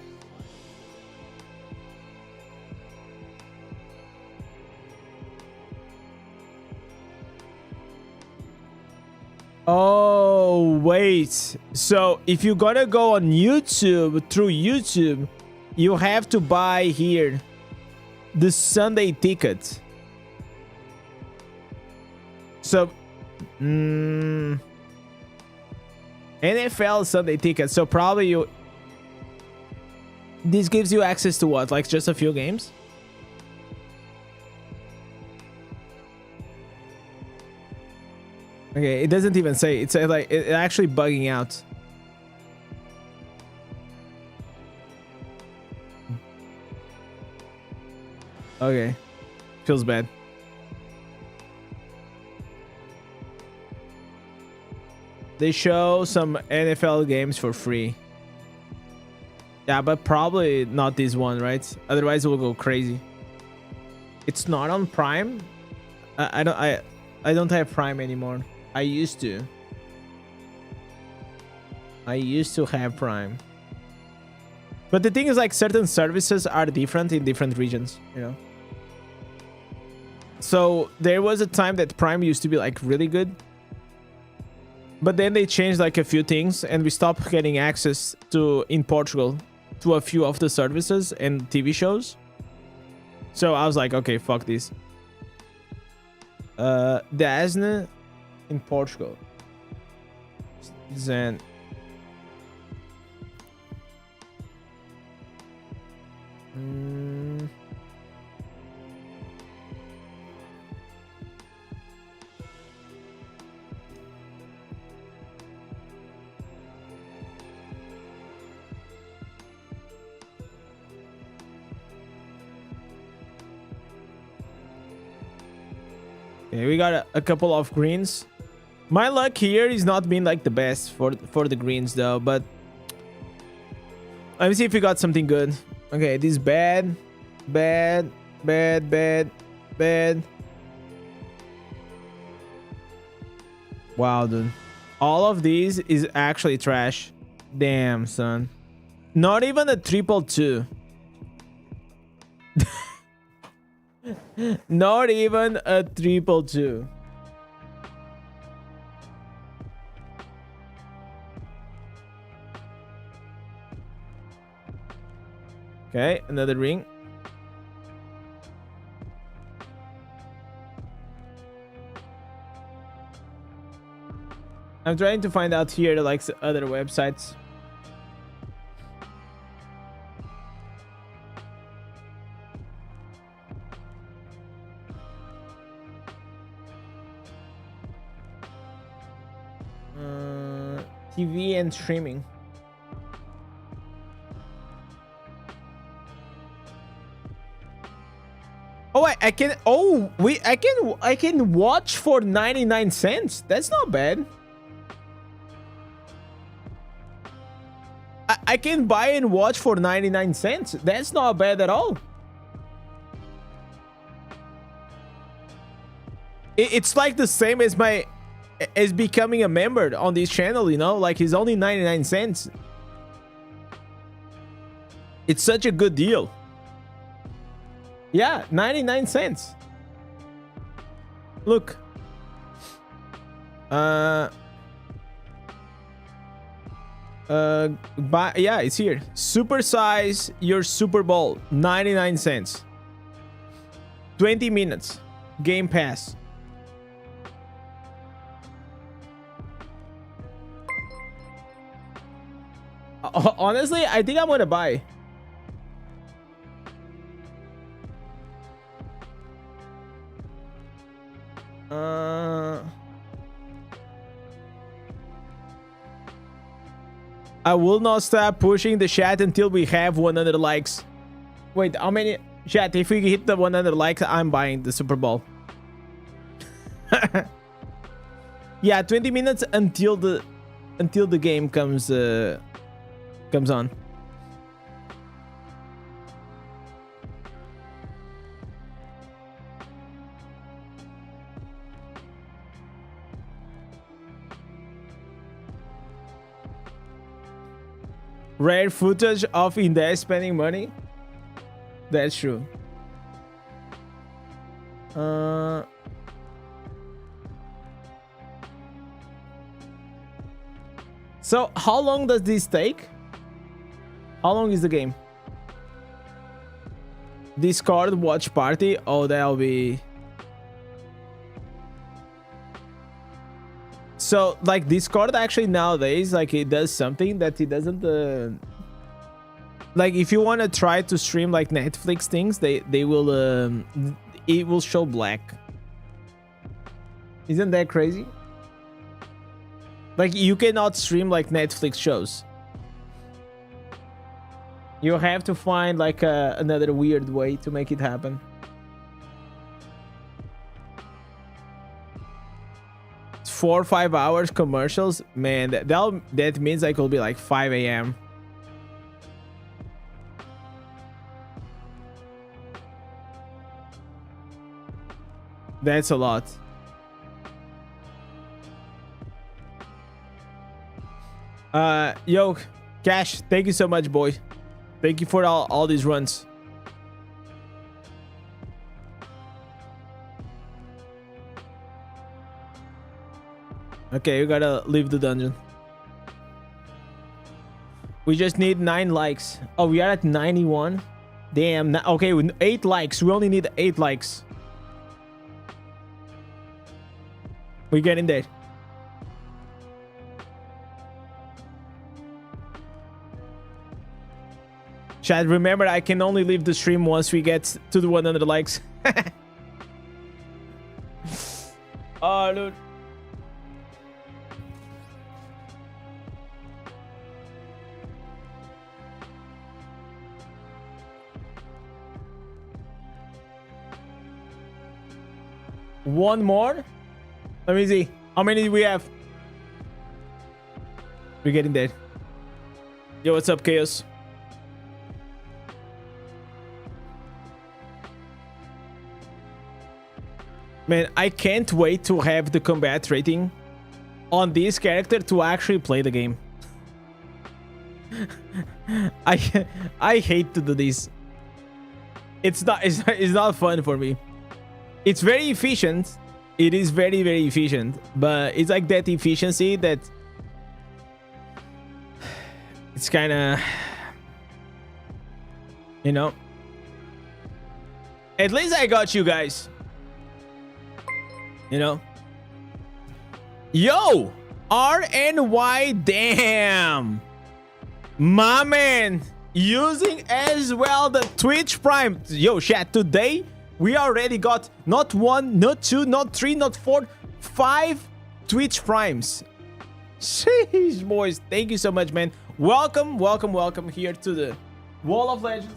Oh, wait. So if you're gonna go on YouTube, through YouTube, you have to buy here the Sunday ticket. So, NFL Sunday ticket. So probably this gives you access to what? Like just a few games? Okay, it doesn't even say. It's like it's actually bugging out. Okay, feels bad. They show some NFL games for free. Yeah, but probably not this one, right? Otherwise, it will go crazy. It's not on Prime. I don't have Prime anymore. I used to. I used to have Prime. But the thing is, like, certain services are different in different regions, you know? So there was a time that Prime used to be like really good. But then they changed like a few things and we stopped getting access to, in Portugal, to a few of the services and TV shows. So I was like, okay, fuck this. Dasne in Portugal. Then yeah, we got a couple of greens. My luck here is not been like the best for the greens though, but let me see if we got something good. Okay, this bad. Wow, dude. All of these is actually trash. Damn, son. Not even a 222. Not even a 222. Okay, another ring. I'm trying to find out here like other websites. TV and streaming. Oh, I can. Oh, I can watch for 99 cents. That's not bad. I can buy and watch for 99 cents. That's not bad at all. It's like the same as as becoming a member on this channel, you know? Like, it's only 99 cents. It's such a good deal. Yeah, 99 cents. Look. Yeah, it's here. Supersize your Super Bowl, 99 cents. 20 minutes. Game Pass. Honestly, I think I'm gonna buy. I will not stop pushing the chat until we have 100 likes. Wait, how many? Chat, if we hit the 100 likes, I'm buying the Super Bowl. Yeah, 20 minutes until the game comes on. Rare footage of Indez spending money. That's true. So how long does this take? How long is the game? Discord watch party. Oh, that'll be. So like Discord actually nowadays, like it does something that it doesn't. Like if you want to try to stream like Netflix things, they will it will show black. Isn't that crazy? Like you cannot stream like Netflix shows. You have to find like another weird way to make it happen. It's 4 or 5 hours commercials, man. That means like it'll be like 5 a.m. That's a lot. Yo, Cash, thank you so much, boy. Thank you for all these runs. Okay, you gotta leave the dungeon. We just need 9 likes. Oh, we are at 91. Damn. Okay, with 8 likes. We only need 8 likes. We're getting there. Chat, remember, I can only leave the stream once we get to the 100 likes. Oh, dude. One more? Let me see. How many do we have? We're getting there. Yo, what's up, Chaos? Man, I can't wait to have the combat rating on this character to actually play the game. I hate to do this. It's not fun for me. It's very efficient. It is very, very efficient, but it's like that efficiency that it's kind of, you know. At least I got you guys. You know. Yo, RNY, damn, my man, using as well the Twitch Prime. Yo, chat, today we already got not 1, not 2, not 3, not 4, 5 Twitch Primes. Sheesh, boys, thank you so much, man. Welcome, welcome, welcome here to the Wall of Legends.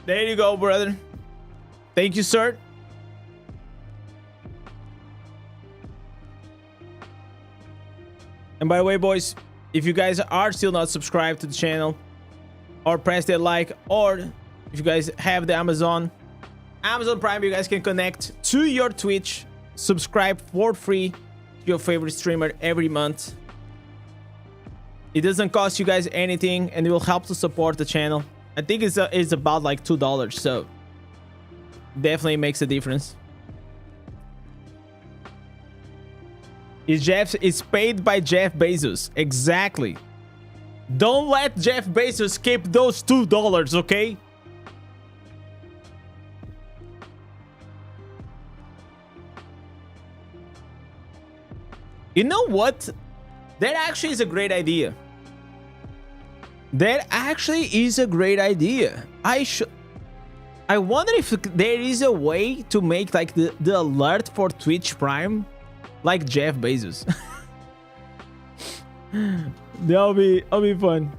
There you go, brother. Thank you, sir. And by the way, boys, if you guys are still not subscribed to the channel, or press that like, or if you guys have the Amazon Prime, you guys can connect to your Twitch, subscribe for free to your favorite streamer every month. It doesn't cost you guys anything, and it will help to support the channel. I think it's about like $2, so definitely makes a difference. It's paid by Jeff Bezos. Exactly. Don't let Jeff Bezos skip those $2, okay? You know what? That actually is a great idea. That actually is a great idea. I wonder if there is a way to make like the alert for Twitch Prime like Jeff Bezos. That'll be fun.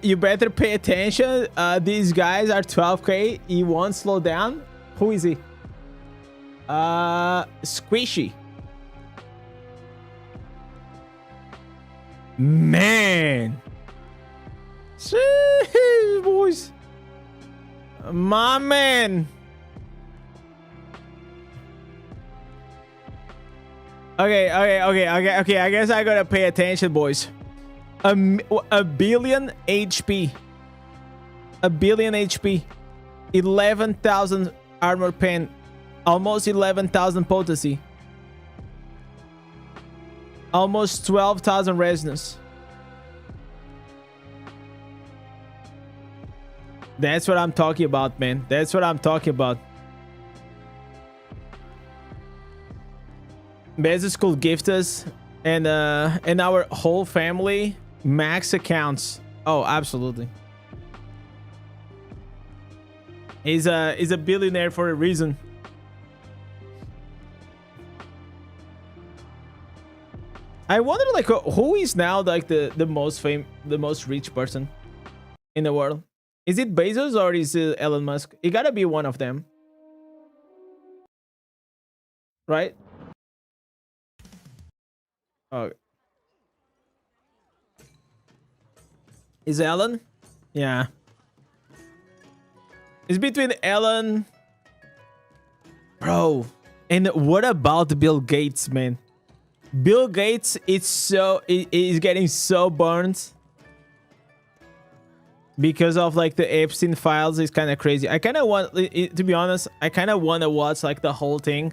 You better pay attention. These guys are 12k. He won't slow down. Who is he? Squishy. Man. Jeez, boys. My man. Okay. I guess I gotta pay attention, boys. A billion HP. A billion HP. 11,000 armor pen. Almost 11,000 potency. Almost 12,000 resonance. That's what I'm talking about, man. That's what I'm talking about. Bezos could gift us and our whole family max accounts. Oh, absolutely. He's a billionaire for a reason. I wonder, like, who is now like the most rich person in the world? Is it Bezos or is it Elon Musk? It gotta be one of them, right? Oh, is Elon? Yeah, it's between Elon, bro. And what about Bill Gates, man? Bill Gates, is getting so burned because of like the Epstein files. Is kind of crazy. I kind of want, to be honest, I kind of want to watch like the whole thing.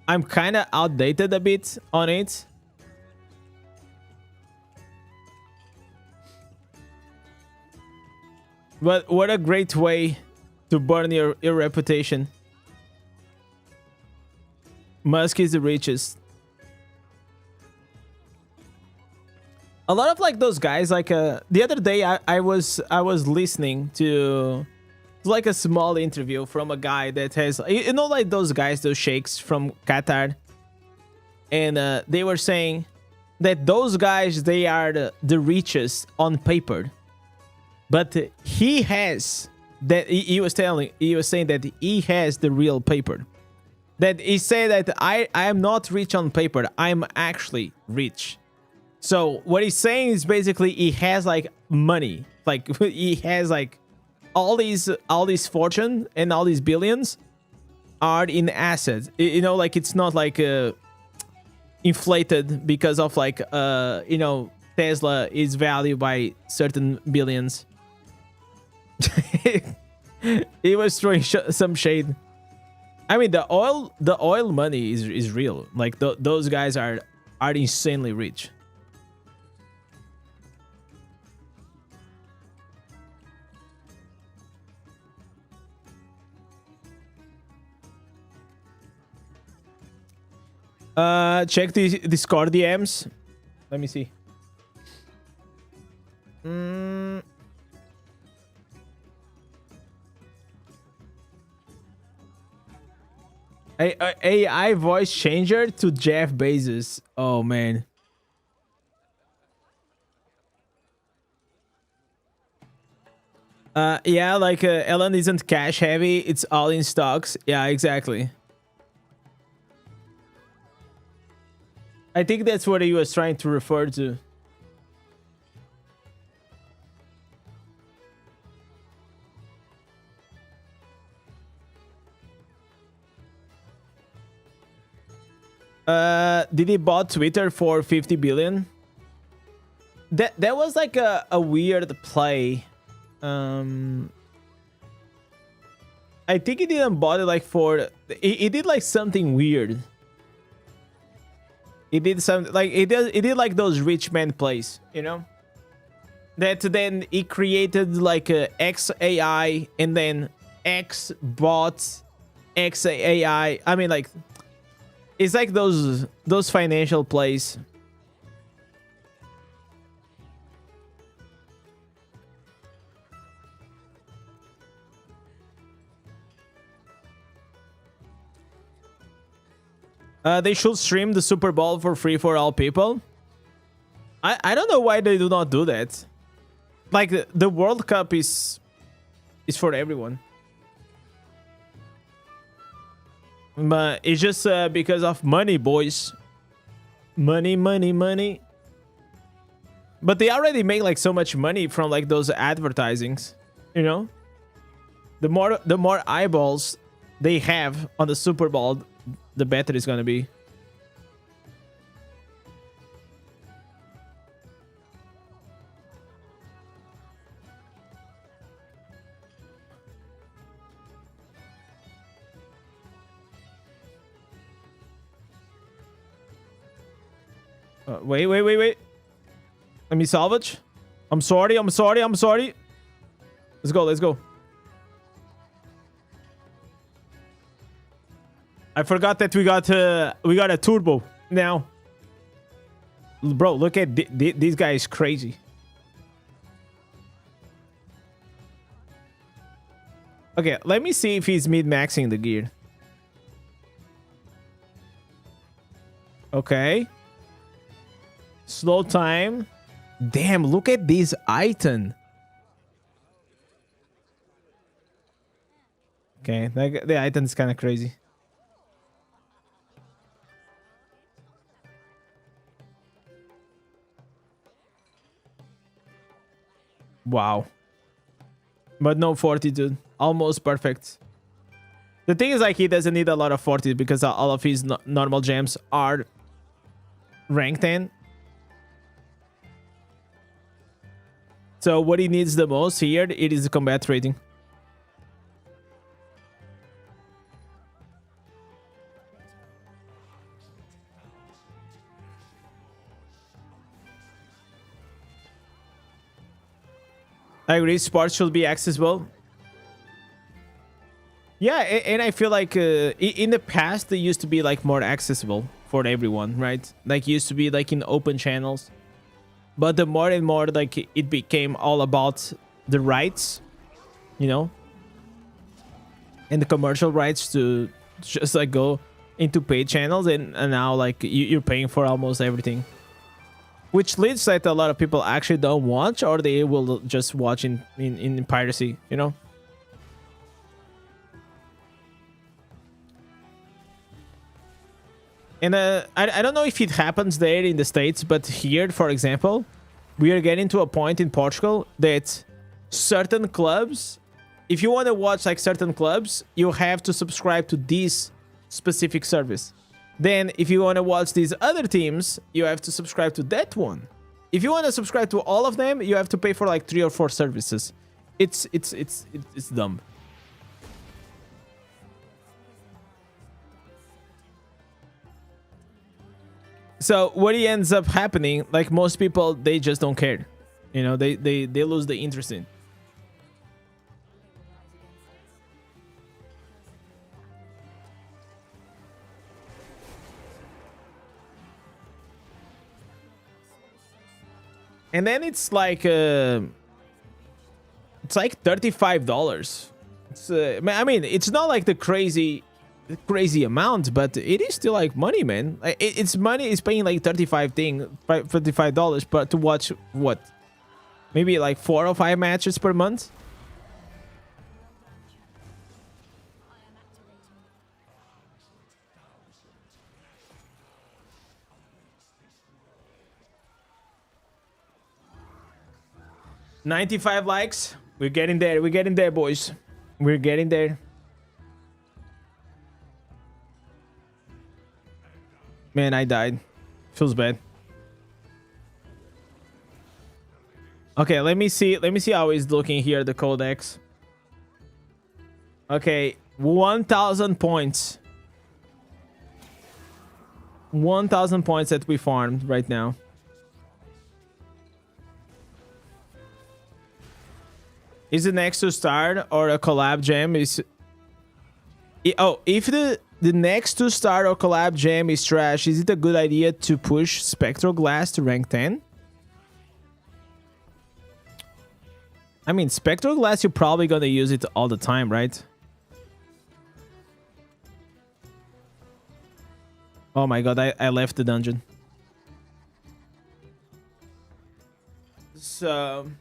I'm kind of outdated a bit on it. But what a great way to burn your reputation. Musk is the richest. A lot of like those guys, like the other day I was listening to like a small interview from a guy that has, you know, like those guys, those sheikhs from Qatar, and they were saying that those guys, they are the richest on paper, but he has that, he was saying that he has the real paper, that he said that I am not rich on paper, I'm actually rich. So what he's saying is basically he has like money, like he has like all these fortune and all these billions are in assets. You know, like it's not like inflated because of like you know, Tesla is valued by certain billions. He was throwing some shade. I mean, the oil money is real. Like those guys are insanely rich. Check the Discord DMs. Let me see. AI voice changer to Jeff Bezos. Oh man. Yeah, like Elon isn't cash heavy, it's all in stocks. Yeah, exactly. I think that's what he was trying to refer to. Did he bought Twitter for 50 billion? That was like a weird play. I think he didn't bought it like for, he did like something weird. He did something like he did like those rich man plays, you know, that then he created like a X AI and then X bought X AI. I mean, like it's like those financial plays. They should stream the Super Bowl for free for all people. I don't know why they do not do that. Like the World Cup is for everyone. But it's just because of money, boys. Money, money, money. But they already make like so much money from like those advertisings, you know? The more eyeballs they have on the Super Bowl, the better it's gonna be. Wait. Let me salvage. I'm sorry. Let's go. I forgot that we got a turbo now. Bro, look at this guy is crazy. Okay, let me see if he's mid-maxing the gear. Okay. Slow time. Damn, look at this item. Okay, the item is kind of crazy. Wow. But no fortitude. Almost perfect. The thing is, like, he doesn't need a lot of fortitude because all of his normal gems are rank 10. So what he needs the most here, it is the combat rating. I agree, sports should be accessible. Yeah, and I feel like in the past, they used to be like more accessible for everyone, right? Like used to be like in open channels. But the more and more like it became all about the rights, you know, and the commercial rights to just like go into paid channels, and now like you're paying for almost everything, which leads that a lot of people actually don't watch, or they will just watch in piracy, you know. And I don't know if it happens there in the States, but here, for example, we are getting to a point in Portugal that certain clubs, if you want to watch like certain clubs, you have to subscribe to this specific service. Then if you want to watch these other teams, you have to subscribe to that one. If you want to subscribe to all of them, you have to pay for like 3 or 4 services. It's dumb. So what ends up happening, like most people, they just don't care. You know, they lose the interest in. And then it's like $35. It's I mean, it's not like the crazy amount, but it is still like money, man. It's money. It's paying like $35, but to watch what, maybe like 4 or 5 matches per month. $95 likes. We're getting there. We're getting there, boys. We're getting there. Man, I died. Feels bad. Okay, let me see how he's looking here, the codex. Okay, 1,000 points. 1,000 points that we farmed right now. Is the next to start or a collab gem is... Oh, if the next to start or collab gem is trash, is it a good idea to push Spectral Glass to rank 10? I mean, Spectral Glass, you're probably gonna use it all the time, right? Oh my god, I left the dungeon. So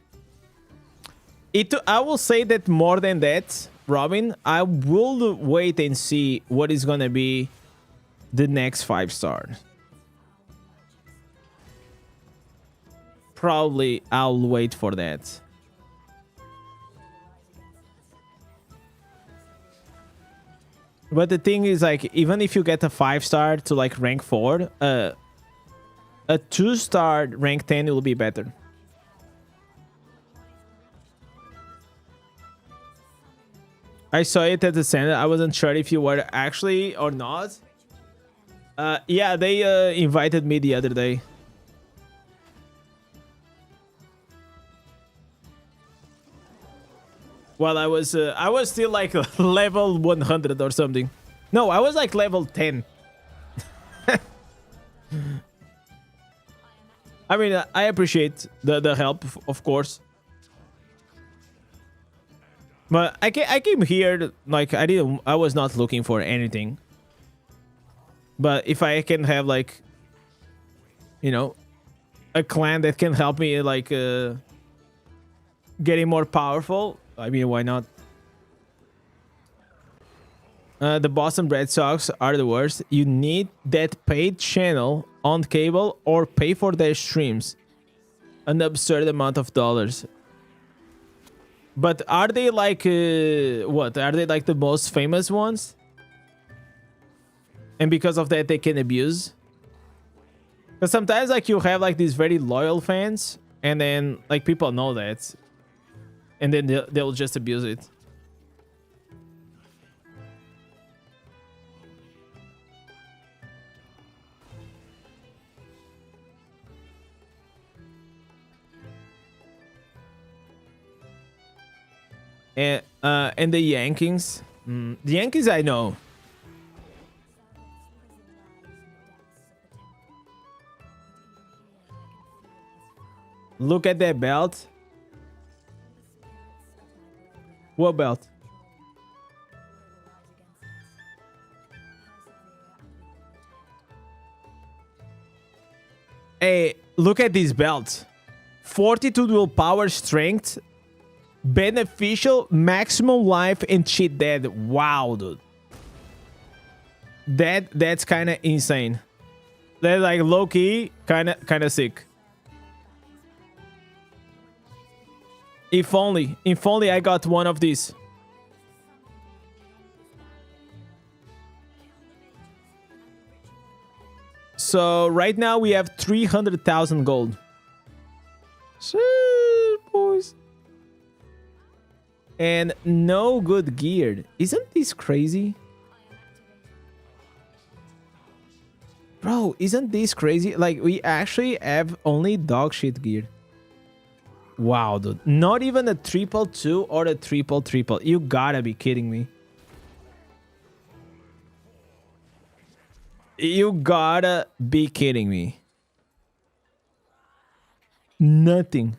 I will say that more than that, Robin, I will wait and see what is gonna be the next 5-star. Probably I'll wait for that. But the thing is, like, even if you get a 5-star to like rank 4, a 2-star rank 10 will be better. I saw it at the center. I wasn't sure if you were actually or not. Yeah, they invited me the other day. Well, I was still like level 100 or something. No, I was like level 10. I mean, I appreciate the help, of course. But I came here like I was not looking for anything. But if I can have like, you know, a clan that can help me like getting more powerful, I mean, why not? The Boston Red Sox are the worst. You need that paid channel on cable or pay for their streams. An absurd amount of dollars. But are they like, what? Are they like the most famous ones? And because of that, they can abuse? Because sometimes like you have like these very loyal fans and then like people know that. And then they'll just abuse it. And the Yankees. The Yankees I know. Look at that belt. What belt? Hey, look at this belt. Fortitude, willpower, strength, beneficial, maximum life, and cheat dead. Wow, dude. That's kind of insane. That's like low key, kind of sick. If only I got one of these. So right now we have 300,000 gold. Shit, boys. And no good gear. Isn't this crazy? Bro, isn't this crazy? Like, we actually have only dog shit gear. Wow, dude. Not even a 222 or a 333. You gotta be kidding me. You gotta be kidding me. Nothing.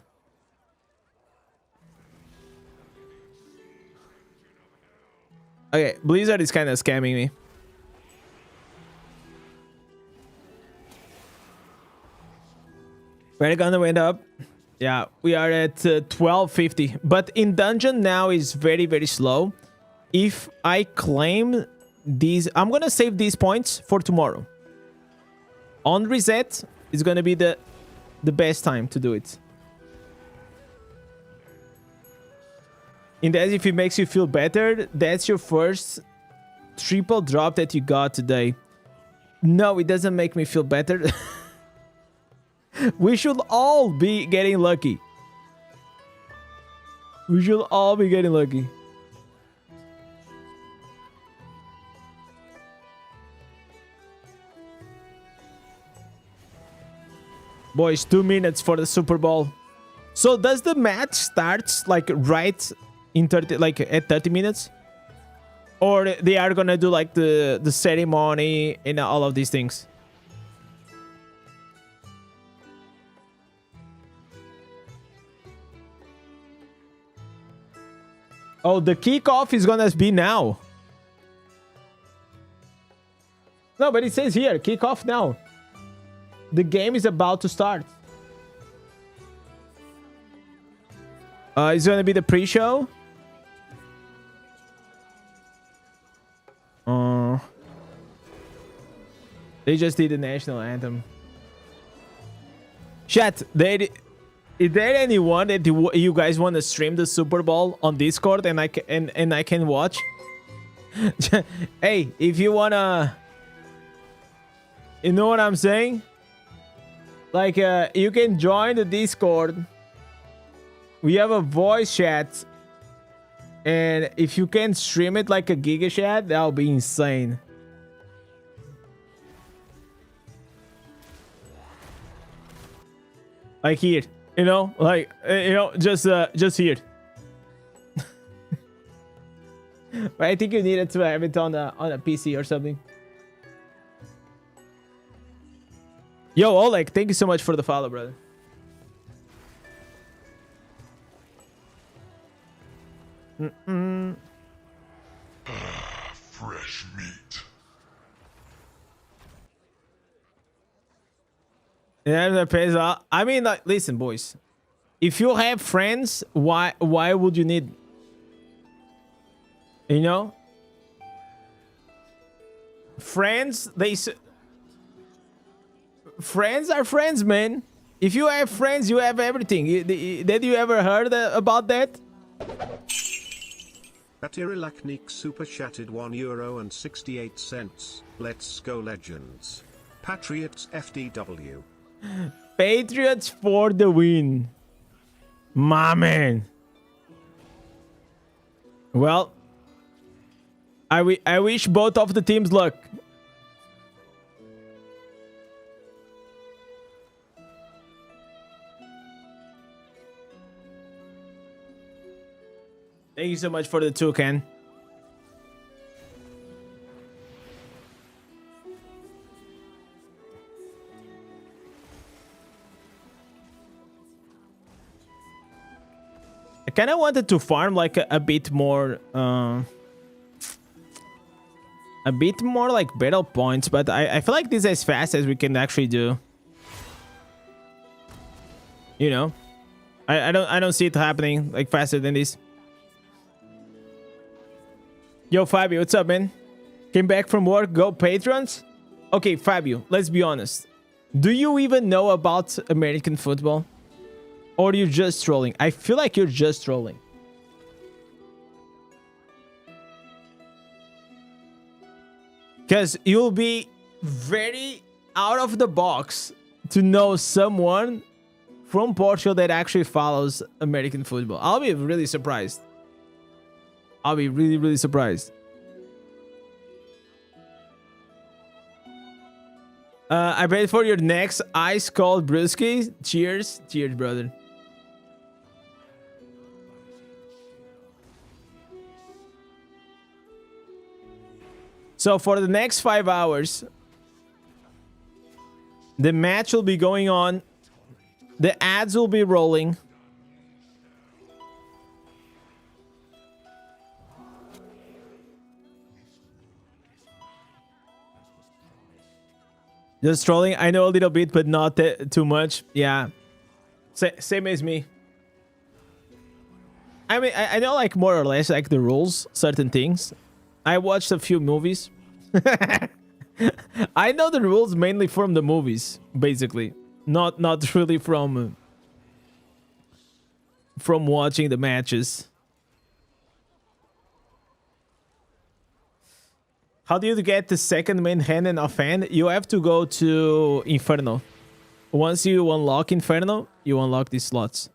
Okay, Blizzard is kind of scamming me. We're gonna went up. Yeah, we are at 1250. But in dungeon now is very, very slow. If I claim these, I'm gonna save these points for tomorrow. On reset is gonna be the best time to do it. Indez, if it makes you feel better, that's your first triple drop that you got today. No, it doesn't make me feel better. We should all be getting lucky. We should all be getting lucky. Boys, 2 minutes for the Super Bowl. So does the match start like right in 30, like at 30 minutes? Or they are gonna do like the ceremony and all of these things? Oh, the kickoff is gonna be now. No, but it says here, kick off now. The game is about to start. It's gonna be the pre-show. They just did the national anthem. Chat, is there anyone that you guys want to stream the Super Bowl on Discord and I can watch? Hey, if you wanna, you know what I'm saying? Like, you can join the Discord. We have a voice chat, and if you can stream it like a Giga chat, that would be insane. Like here, you know, like just here. But I think you needed to have it on a PC or something. Yo, Oleg, thank you so much for the follow, brother. Fresh meat. Yeah, that pays off. I mean, like, listen, boys. If you have friends, why would you need? You know, friends. Friends are friends, man. If you have friends, you have everything. Did you ever heard about that? Atirilaknik super chatted €1.68. Let's go Legends. Patriots FDW. Patriots for the win. My man. Well, I wish both of the teams luck. Thank you so much for the toucan. I kind of wanted to farm like a bit more like battle points, but I feel like this is as fast as we can actually do. You know, I don't see it happening like faster than this. Yo, Fabio, what's up, man? Came back from work, go patrons? Okay, Fabio, let's be honest. Do you even know about American football? Or are you just trolling? I feel like you're just trolling. Because you'll be very out of the box to know someone from Portugal that actually follows American football. I'll be really surprised. I'll be really, really surprised. I bet for your next ice cold brewski. Cheers. Cheers, brother. So for the next 5 hours, the match will be going on. The ads will be rolling. Just trolling. I know a little bit, but not too much. Yeah. Same as me. I mean, I know like more or less like the rules, certain things. I watched a few movies. I know the rules mainly from the movies, basically. Not really from watching the matches. How do you get the second main hand and offhand? You have to go to Inferno. Once you unlock Inferno, you unlock these slots.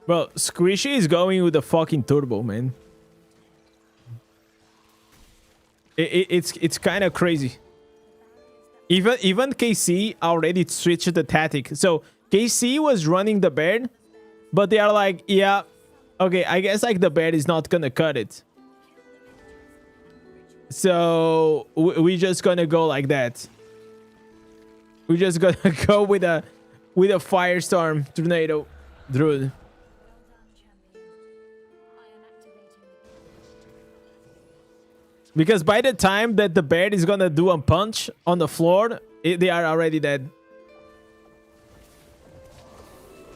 Bro, Squishy is going with the fucking turbo, man. It's kind of crazy. Even KC already switched the tactic. So KC was running the bear, but they are like, yeah, okay, I guess like the bear is not gonna cut it. So we just gonna go like that. We're just gonna go with with a firestorm tornado druid. Because by the time that the bear is gonna do a punch on the floor, they are already dead.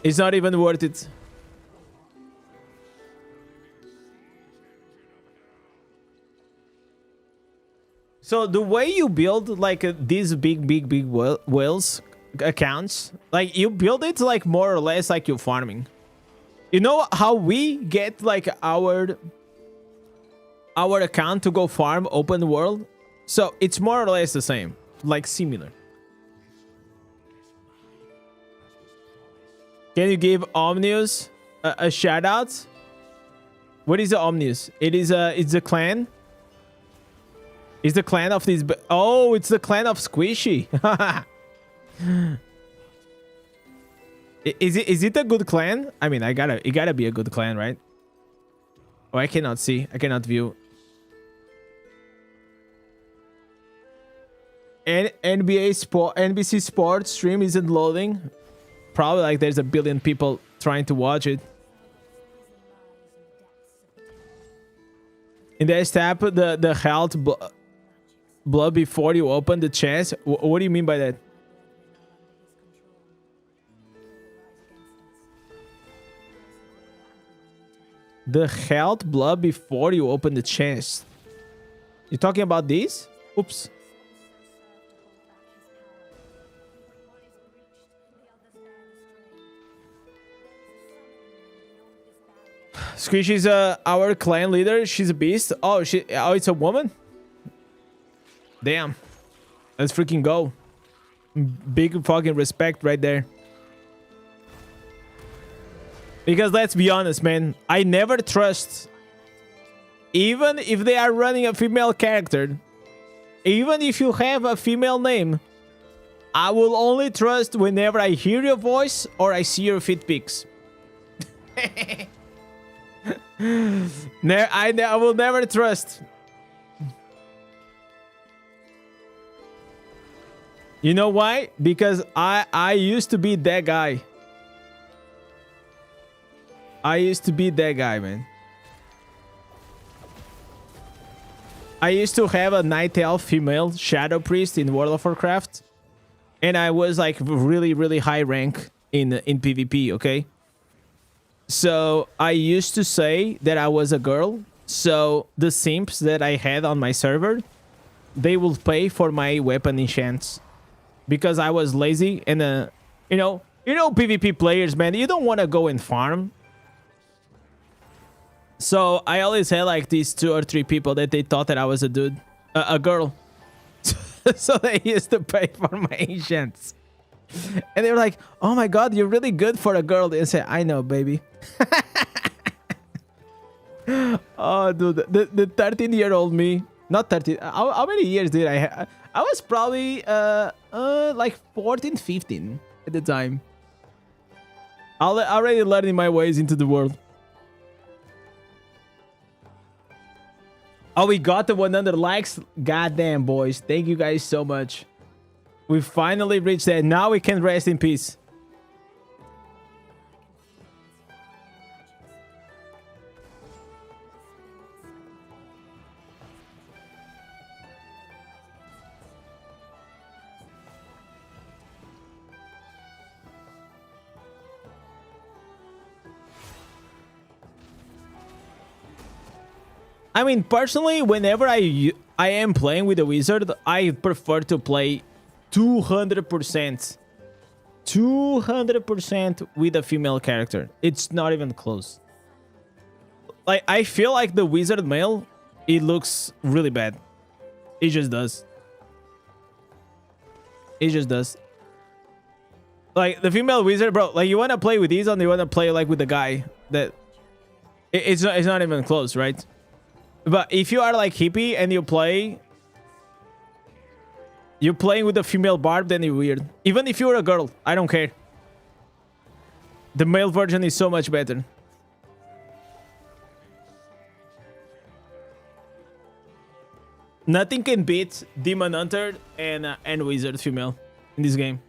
It's not even worth it. So the way you build like these big whales accounts, like you build it like more or less like you're farming. You know how we get like our account to go farm open world? So it's more or less the same, like similar. Can you give Omnius a shout out? What is the Omnius? It's the clan. Is the clan of this? Oh, it's the clan of Squishy. Is it a good clan? I mean, it gotta be a good clan, right? Oh, I cannot see. I cannot view. NBC Sports stream isn't loading. Probably like there's a billion people trying to watch it. In the tap the health blood before you open the chest. What do you mean by that? The health blood before you open the chest. You talking about this? Oops. Squishy's our clan leader. She's a beast. Oh, it's a woman? Damn. Let's freaking go. Big fucking respect right there. Because let's be honest, man. I never trust. Even if they are running a female character. Even if you have a female name. I will only trust whenever I hear your voice or I see your fit pics. I will never trust. You know why? Because I used to be that guy. I used to be that guy, man. I used to have a night elf female shadow priest in World of Warcraft. And I was like really, really high rank in PvP, okay? So I used to say that I was a girl. So the simps that I had on my server, they will pay for my weapon enchants. Because I was lazy and you know PvP players, man, you don't want to go and farm. So I always had like these 2 or 3 people that they thought that I was a dude, a girl. So they used to pay for my enchants. And they were like, oh my god, you're really good for a girl. They say, I know, baby. Oh, dude, the 13-year-old me. Not 13. How many years did I have? I was probably like 14, 15 at the time. Already learning my ways into the world. Oh, we got the 100 likes. Goddamn, boys. Thank you guys so much. We finally reached that. Now we can rest in peace. I mean, personally, whenever I am playing with a wizard, I prefer to play 200%. 200% with a female character. It's not even close. Like, I feel like the wizard male, it looks really bad. It just does. It just does. Like, the female wizard, bro, like, you want to play with these, and you want to play, like, with the guy that... It's not even close, right? But if you are like hippie and you're playing with a female barb, then you're weird. Even if you're a girl, I don't care. The male version is so much better. Nothing can beat Demon Hunter and Wizard female in this game.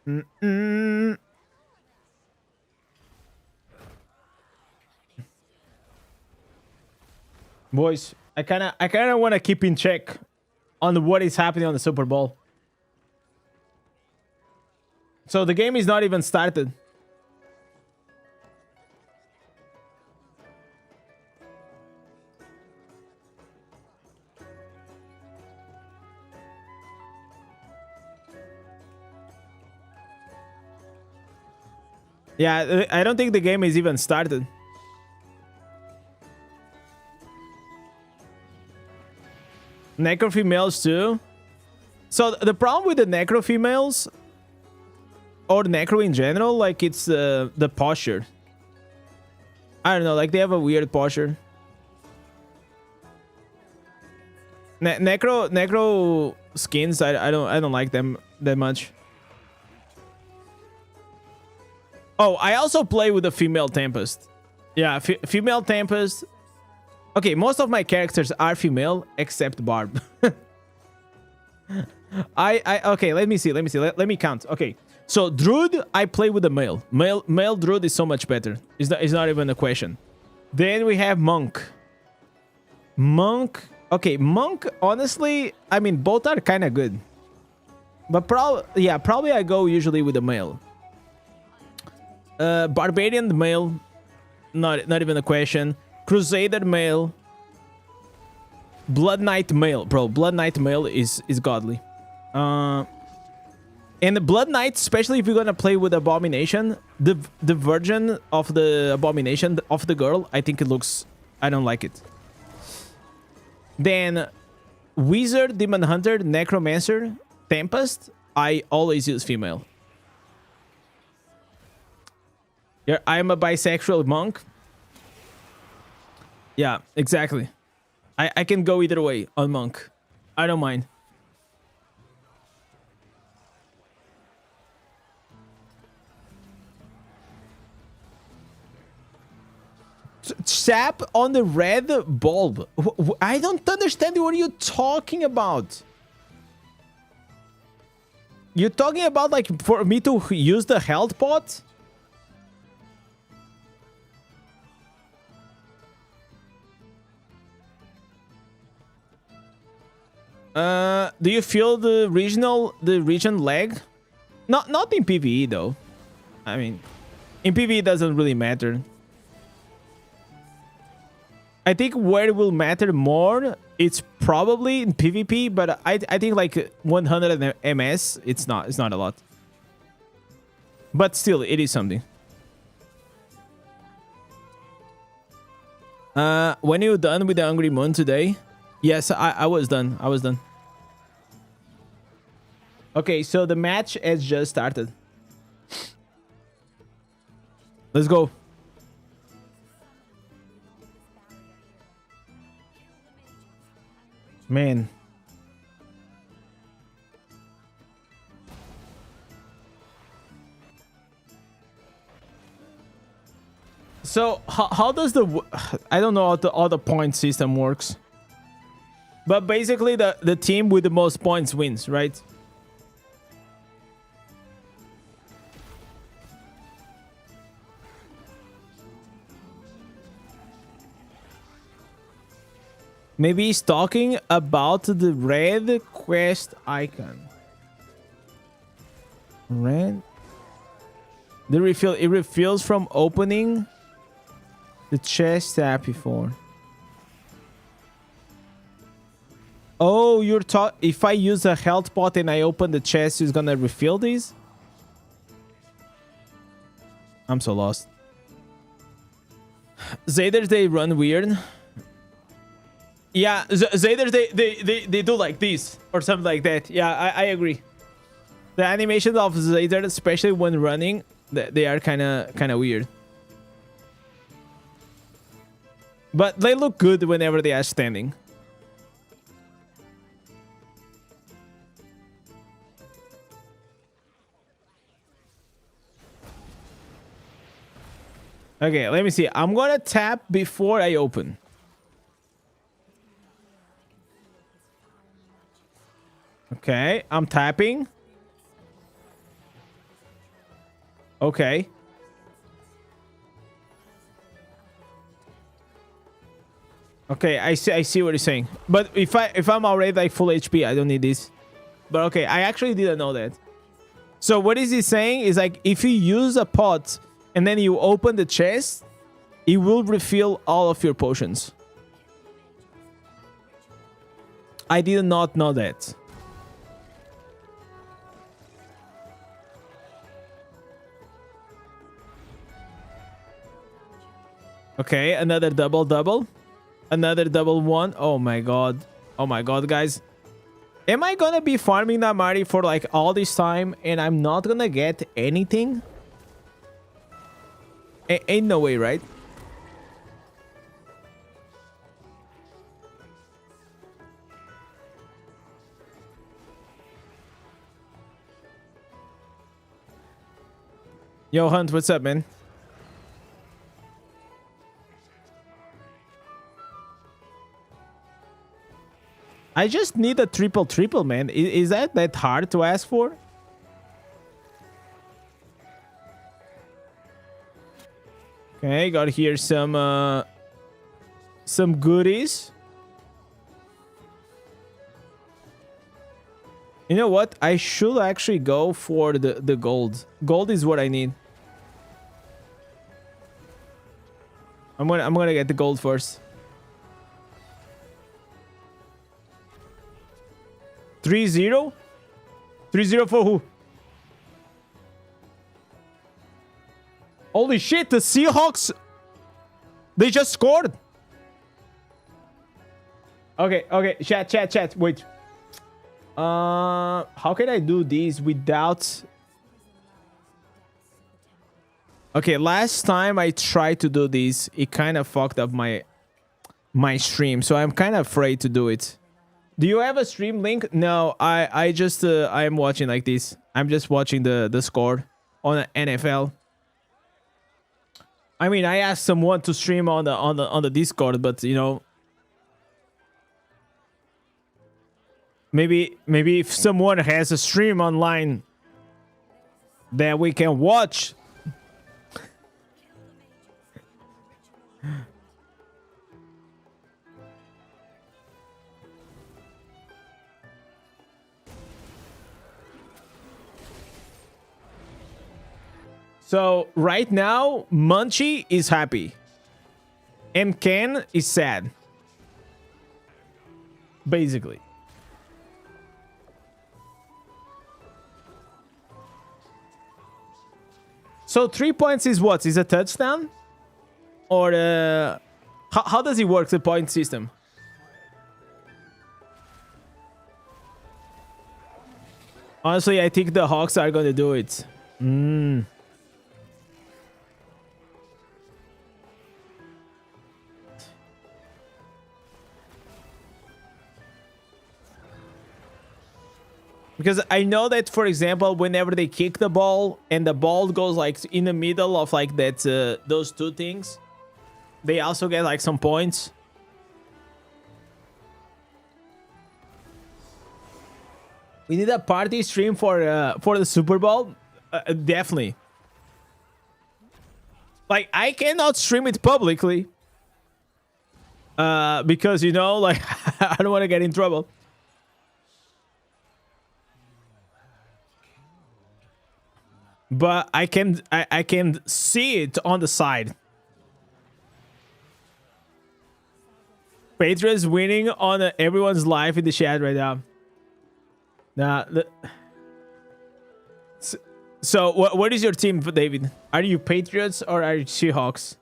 Mm-mm. Boys, I kinda want to keep in check on what is happening on the Super Bowl. So the game is not even started. Yeah, I don't think the game is even started. Necro females too. So the problem with the necro females or necro in general, like it's the posture. I don't know, like they have a weird posture. Necro skins, I don't like them that much. Oh, I also play with a female Tempest. Yeah, female Tempest. Okay, most of my characters are female except Barb. Okay, let me see. Let me count. Okay. So Druid, I play with a male. Male Druid is so much better. It's not even a question. Then we have Monk. Okay, Monk, honestly, I mean both are kind of good. But probably I go usually with the male. Barbarian male, not even a question. Crusader male. Blood Knight male, bro. Blood Knight male is godly. And the Blood Knight, especially if you're gonna play with Abomination, the version of the Abomination of the girl, I think it looks, I don't like it. Then Wizard, Demon Hunter, Necromancer, Tempest, I always use female. Yeah, I'm a bisexual monk. Yeah, exactly. I can go either way on monk. I don't mind. Sap on the red bulb. I don't understand what you're talking about. You're talking about like for me to use the health pot? Do you feel the region lag? Not in PvE though. I mean, in PvE it doesn't really matter. I think where it will matter more, it's probably in PvP, but I think like 100 ms, it's not a lot. But still, it is something. When you done with the Hungry Moon today? Yes, I was done. I was done. Okay, so the match has just started. Let's go. Man. So how does the I don't know how the point system works. But basically the team with the most points wins, right? Maybe he's talking about the red quest icon. Red? The refill. It refills from opening the chest tab before. Oh, you're talking... If I use a health pot and I open the chest, it's gonna refill these? I'm so lost. Zaders, they run weird. Yeah, Zaders, they do like this or something like that. Yeah, I agree. The animations of Zader, especially when running, they are kind of weird. But they look good whenever they are standing. Okay, let me see. I'm gonna tap before I open. Okay, I'm tapping. Okay. Okay, I see what you're saying. But if I'm already like full HP, I don't need this. But okay, I actually didn't know that. So what is he saying is like if you use a pot and then you open the chest, it will refill all of your potions. I did not know that. Okay, another double. Another double one. Oh my god. Oh my god, guys. Am I gonna be farming Namari for like all this time and I'm not gonna get anything? Ain't no way, right? Yo, Hunt, what's up, man? I just need a triple, man. Is that hard to ask for? Okay, got here some goodies. You know what? I should actually go for the gold. Gold is what I need. I'm gonna get the gold first. 3-0? 3-0 for who? Holy shit, the Seahawks, they just scored. Okay, chat, wait. How can I do these without... Okay, last time I tried to do this, it kind of fucked up my stream, so I'm kind of afraid to do it. Do you have a stream link? No, I just I'm watching like this. I'm just watching the score on NFL. I mean, I asked someone to stream on the Discord, but you know, maybe if someone has a stream online that we can watch. So right now, Munchie is happy. And Ken is sad. Basically. So 3 points is what? Is a touchdown? Or how does it work, the point system? Honestly, I think the Hawks are going to do it. Because I know that, for example, whenever they kick the ball and the ball goes like in the middle of like that, those two things, they also get like some points. We need a party stream for the Super Bowl, definitely. Like I cannot stream it publicly because you know, like I don't want to get in trouble. But I can see it on the side. Patriots winning on everyone's live in the chat right now. So what is your team, David? Are you Patriots or are you Seahawks?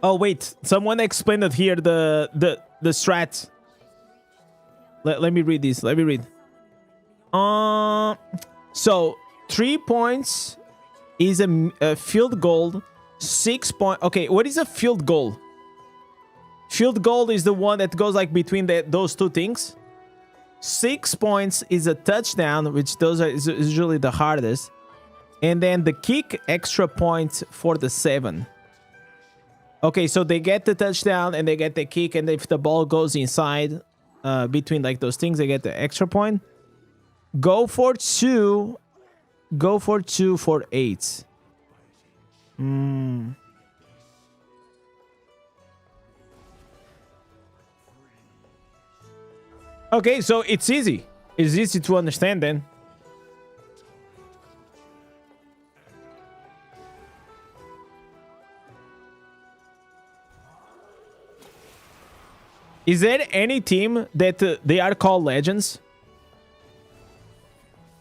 Oh wait, someone explained it here, the strat. Let me read this. Let me read. So 3 points is a field goal. 6 point. Okay, what is a field goal? Field goal is the one that goes like between those two things. 6 points is a touchdown, which those is usually the hardest. And then the kick, extra points for the 7. Okay, so they get the touchdown and they get the kick, and if the ball goes inside between like those things, they get the extra point. Go for 2. Go for 2 for 8. Okay, so it's easy. It's easy to understand then. Is there any team that they are called legends?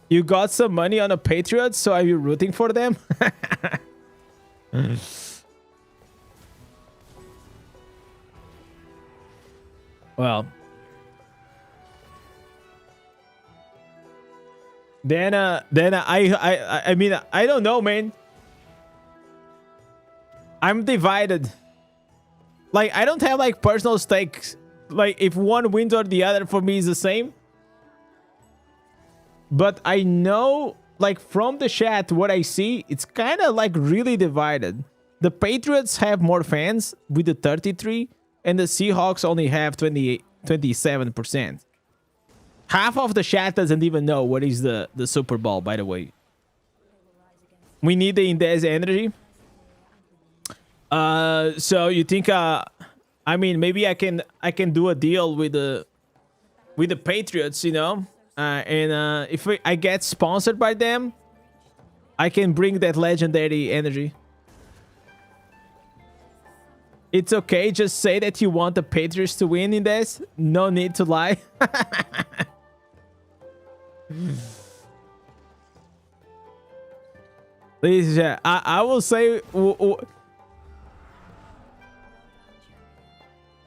You got some money on the Patriots, so are you rooting for them? Well, then I mean, I don't know, man. I'm divided. Like, I don't have like personal stakes. Like, if one wins or the other for me is the same. But I know, like, from the chat, what I see, it's kind of like really divided. The Patriots have more fans with the 33, and the Seahawks only have 27%. Half of the chat doesn't even know what is the Super Bowl, by the way. We need the Indez energy. So you think, I mean, maybe I can do a deal with the Patriots, you know? And if I get sponsored by them, I can bring that legendary energy. It's okay, just say that you want the Patriots to win in this. No need to lie. Please, yeah, I will say...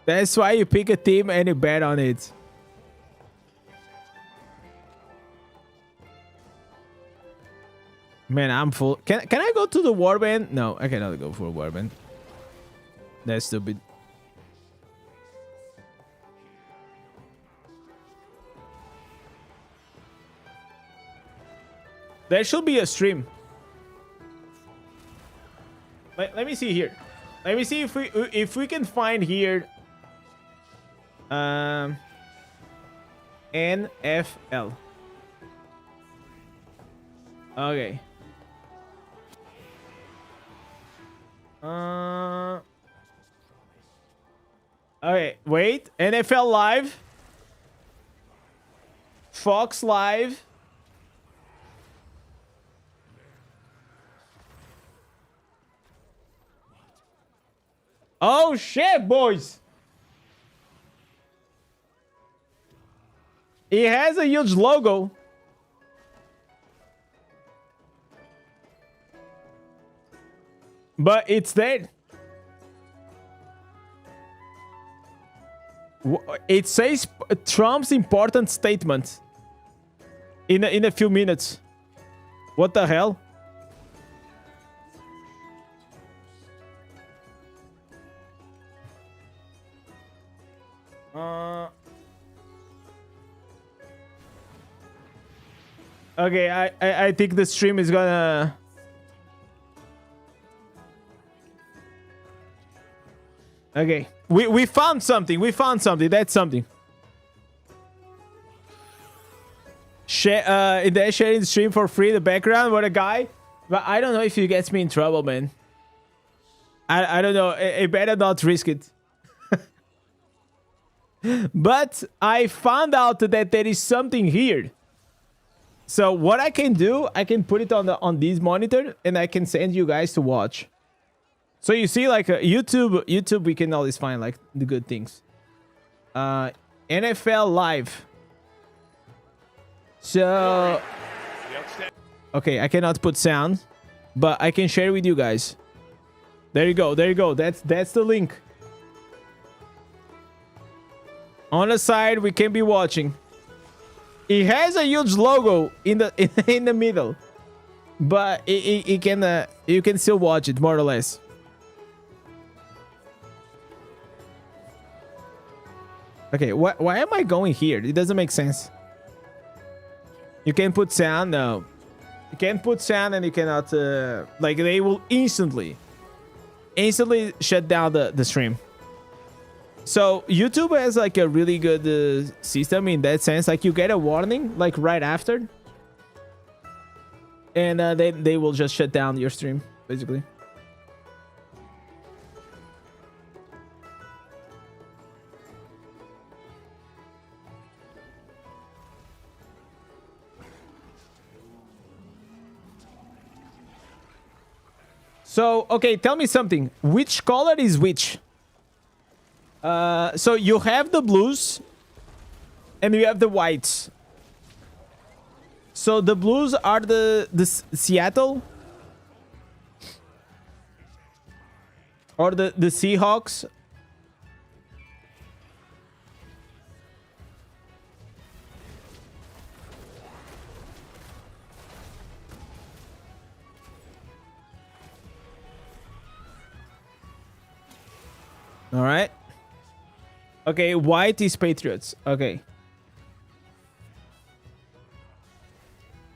That's why you pick a team and you bet on it. Man, I'm full. Can I go to the Warband? No, I cannot go for a Warband. That's stupid. There should be a stream. Let me see here. Let me see if we can find here. NFL. Okay. Okay, wait. NFL Live. Fox Live. Oh shit, boys. It has a huge logo. But it's there. It says Trump's important statement in a few minutes. What the hell? Okay, I think the stream is gonna... Okay, we found something. We found something. That's something. They're sharing the stream for free. The background, what a guy. But I don't know if he gets me in trouble, man. I don't know. I better not risk it. But I found out that there is something here. So what I can do, I can put it on this monitor and I can send you guys to watch. So you see, like, YouTube, we can always find like the good things. NFL Live. So, okay, I cannot put sound, but I can share with you guys. There you go. There you go. That's the link. On the side, we can be watching. It has a huge logo in the middle, but it can you can still watch it more or less. Okay, why am I going here? It doesn't make sense. You can put sound. No, you can't put sound, and you cannot like they will instantly instantly shut down the stream. So YouTube has like a really good system in that sense. Like you get a warning like right after, and they will just shut down your stream basically. So okay, tell me something. Which color is which? So you have the blues and you have the whites. So the blues are the Seattle or the Seahawks. All right. Okay, white is Patriots. Okay.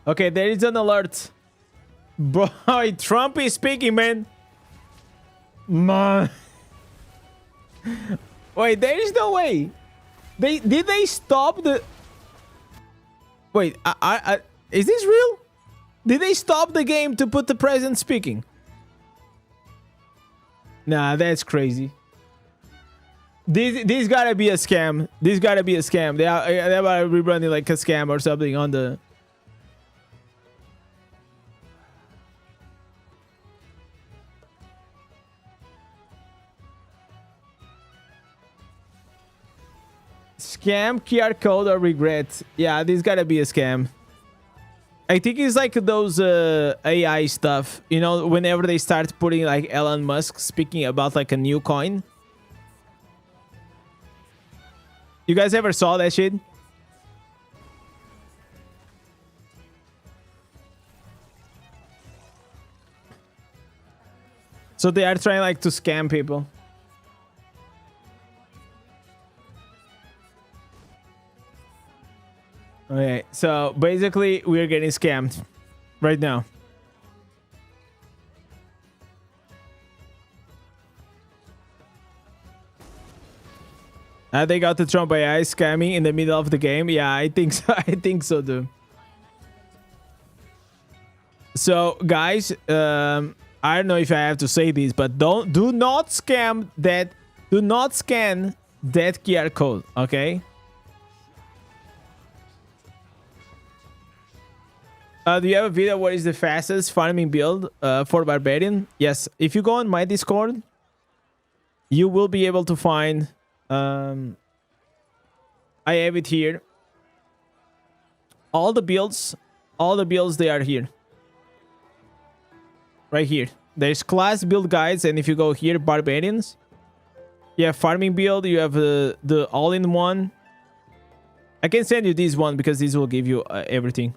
Okay, there is an alert. Boy, Trump is speaking, man. Man. Wait, there is no way. Did they stop the... Wait, is this real? Did they stop the game to put the president speaking? Nah, that's crazy. This gotta be a scam. This gotta be a scam. They're about to be running like a scam or something on the... Scam, QR code, or regret. Yeah, this gotta be a scam. I think it's like those AI stuff. You know, whenever they start putting like Elon Musk speaking about like a new coin. You guys ever saw that shit? So they are trying like to scam people. Okay, so basically we're getting scammed right now. They got the Trump AI scamming in the middle of the game. Yeah, I think so. I think so too. So guys, I don't know if I have to say this, but do not scam that. Do not scan that QR code. Okay. Do you have a video? What is the fastest farming build for Barbarian? Yes. If you go on my Discord, you will be able to find. I have it here. All the builds, they are here. Right here. There's class build guides, and if you go here, Barbarians, you have farming build. You have the all-in-one. I can send you this one because this will give you everything.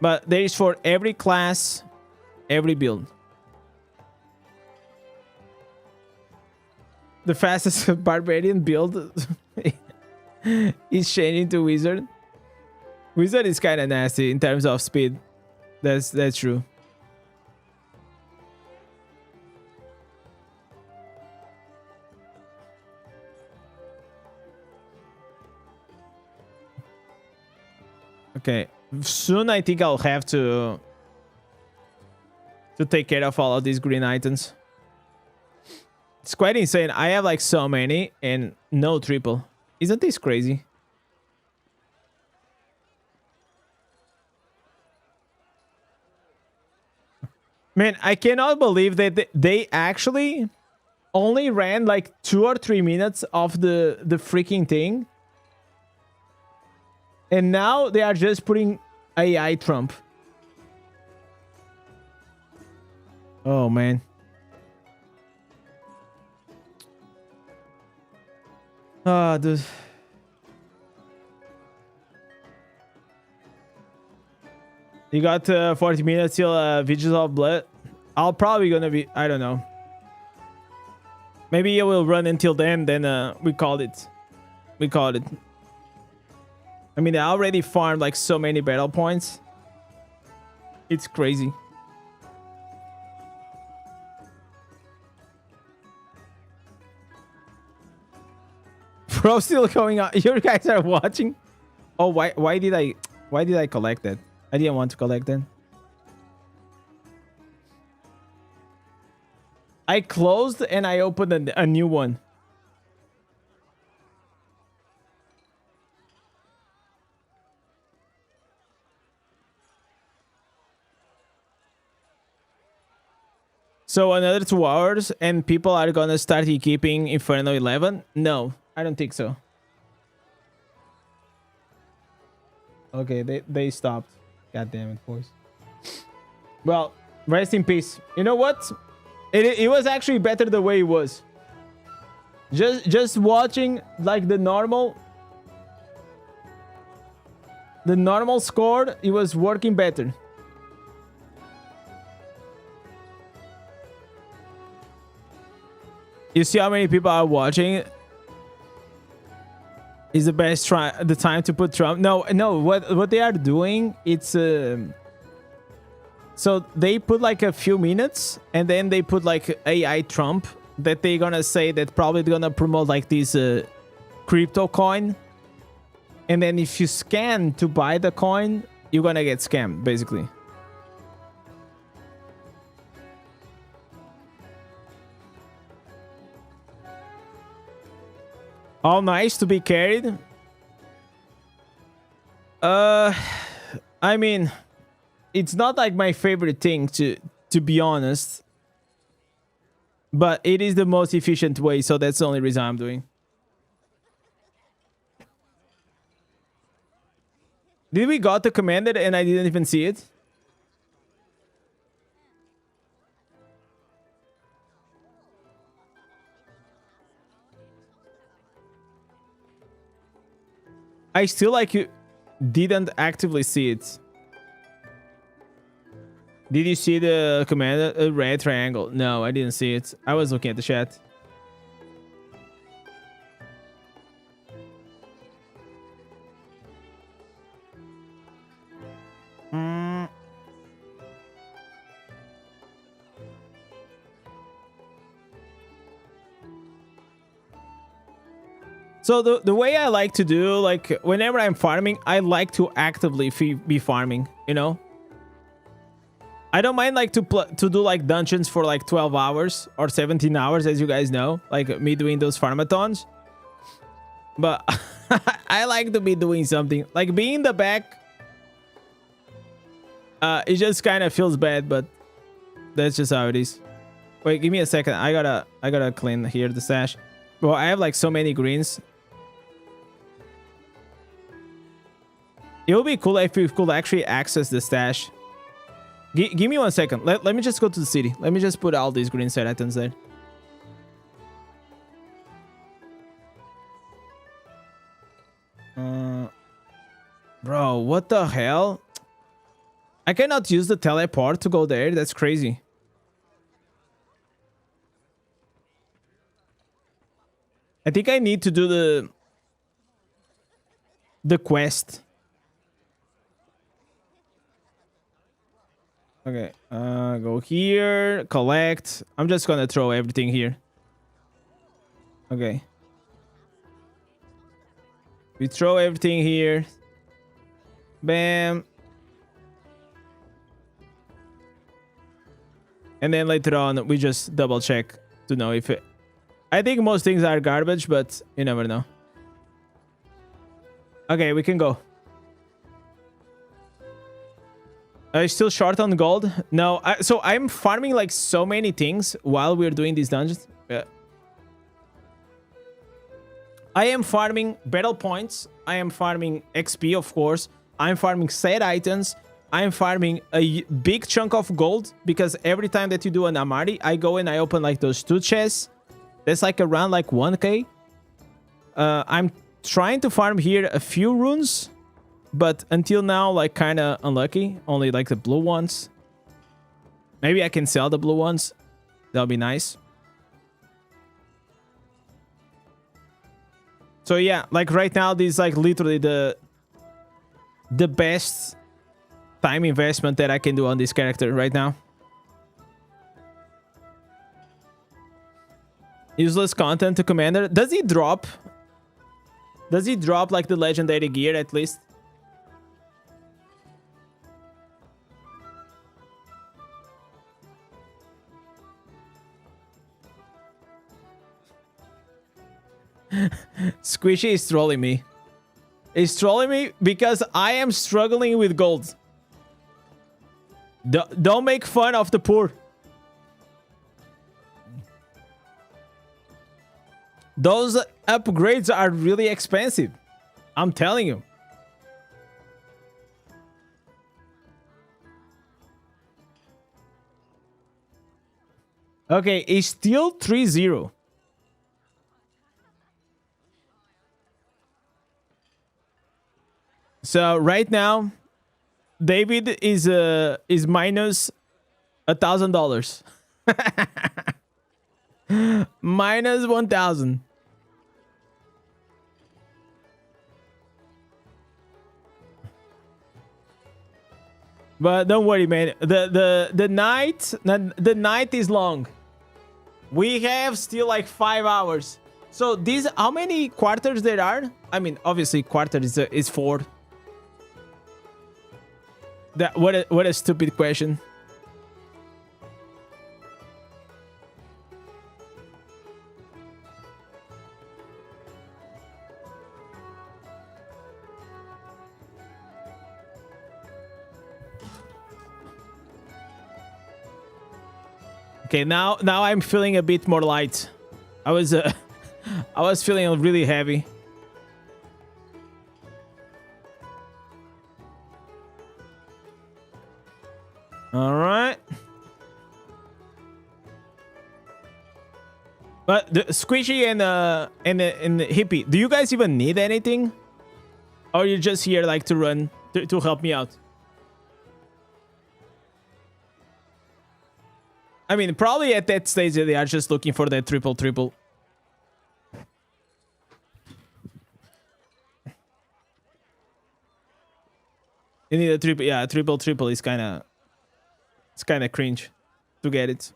But there is for every class, every build. The fastest Barbarian build is changing to Wizard. Wizard is kind of nasty in terms of speed. That's true. Okay. Soon I think I'll have to take care of all of these green items. It's quite insane. I have like so many and no triple. Isn't this crazy? Man, I cannot believe that they actually only ran like 2 or 3 minutes of the freaking thing. And now they are just putting AI Trump. Oh, man. Ah, dude. You got 40 minutes till Visions of Blood. I'll probably gonna be... I don't know. Maybe it will run until then we called it. We called it. I mean, I already farmed like so many battle points. It's crazy. Bro, still going on. You guys are watching? Oh, why did I collect that? I didn't want to collect that. I closed and I opened a new one. So another 2 hours and people are gonna start keeping Inferno 11? No, I don't think so. Okay, they stopped. God damn it, boys. Well, rest in peace. You know what? It was actually better the way it was. Just watching like the normal score, it was working better. You see how many people are watching? Is the best the time to put Trump? No. What they are doing? It's so they put like a few minutes, and then they put like AI Trump that they gonna say that probably gonna promote like this crypto coin, and then if you scan to buy the coin, you're gonna get scammed basically. All nice to be carried. I mean, it's not like my favorite thing to be honest, but it is the most efficient way, so that's the only reason I'm doing. Did we got the commanded and I didn't even see it? I still like you didn't actively see it. Did you see the command red triangle? No, I didn't see it. I was looking at the chat. So the way I like to do, like whenever I'm farming, I like to actively be farming, you know? I don't mind like to do like dungeons for like 12 hours or 17 hours, as you guys know, like me doing those farmathons. But I like to be doing something. Like being in the back, it just kind of feels bad, but that's just how it is. Wait, give me a second. I gotta clean here the stash. Well, I have like so many greens. It would be cool if we could actually access the stash. Give me 1 second. Let me just go to the city. Let me just put all these green set items there. Bro, what the hell? I cannot use the teleport to go there. That's crazy. I think I need to do the quest. Okay, go here, collect. I'm just gonna throw everything here. Okay. We throw everything here. Bam. And then later on, we just double check to know if it... I think most things are garbage, but you never know. Okay, we can go. Are you still short on gold? No, so I'm farming like so many things while we're doing these dungeons. I am farming battle points. I am farming XP, of course. I'm farming set items. I'm farming a big chunk of gold because every time that you do an Amari, I go and I open like those 2 chests. That's like around like 1k. I'm trying to farm here a few runes. But until now, like kind of unlucky. Only like the blue ones. Maybe I can sell the blue ones. That'll be nice. So yeah, like right now, this is like literally the the best time investment that I can do on this character right now. Useless content to commander. Does he drop? Does he drop like the legendary gear at least? Squishy is trolling me. He's trolling me because I am struggling with gold. Don't make fun of the poor. Those upgrades are really expensive. I'm telling you. Okay, it's still 3-0. So right now, David is minus $1,000. Minus 1,000. But don't worry, man. The night is long. We have still like 5 hours. So these, how many quarters there are? I mean, obviously quarter is 4. That what a stupid question. Okay, now I'm feeling a bit more light. I was feeling really heavy. All right. But the Squishy and the Hippie, do you guys even need anything? Or you just here like to run to help me out? I mean, probably at that stage they are just looking for that triple. You need a triple, yeah, triple is it's kind of cringe to get it.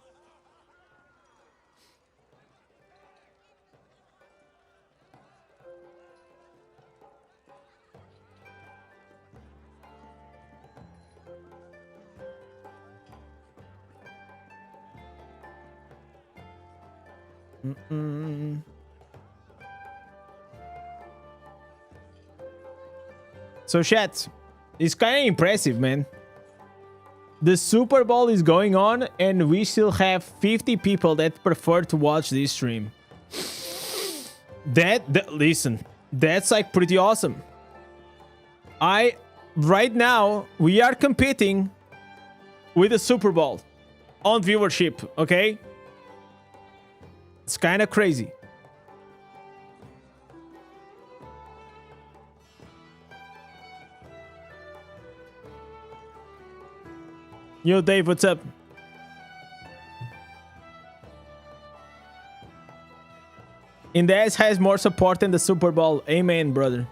So chat, it's kind of impressive, man. The Super Bowl is going on and we still have 50 people that prefer to watch this stream. Listen, that's like pretty awesome. Right now we are competing with the Super Bowl on viewership, okay? It's kind of crazy. Yo, Dave, what's up? Indez has more support than the Super Bowl. Amen, brother.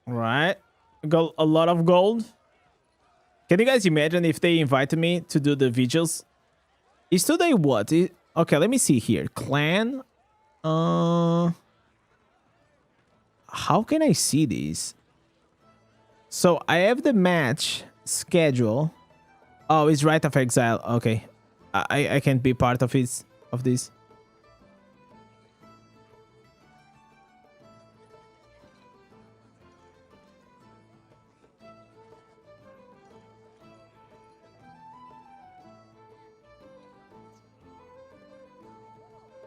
Right. Got a lot of gold. Can you guys imagine if they invited me to do the vigils? Is today what? Okay, let me see here. Clan. How can I see these? So I have the match schedule. Oh, it's Rite of Exile. Okay. I can't be part of this.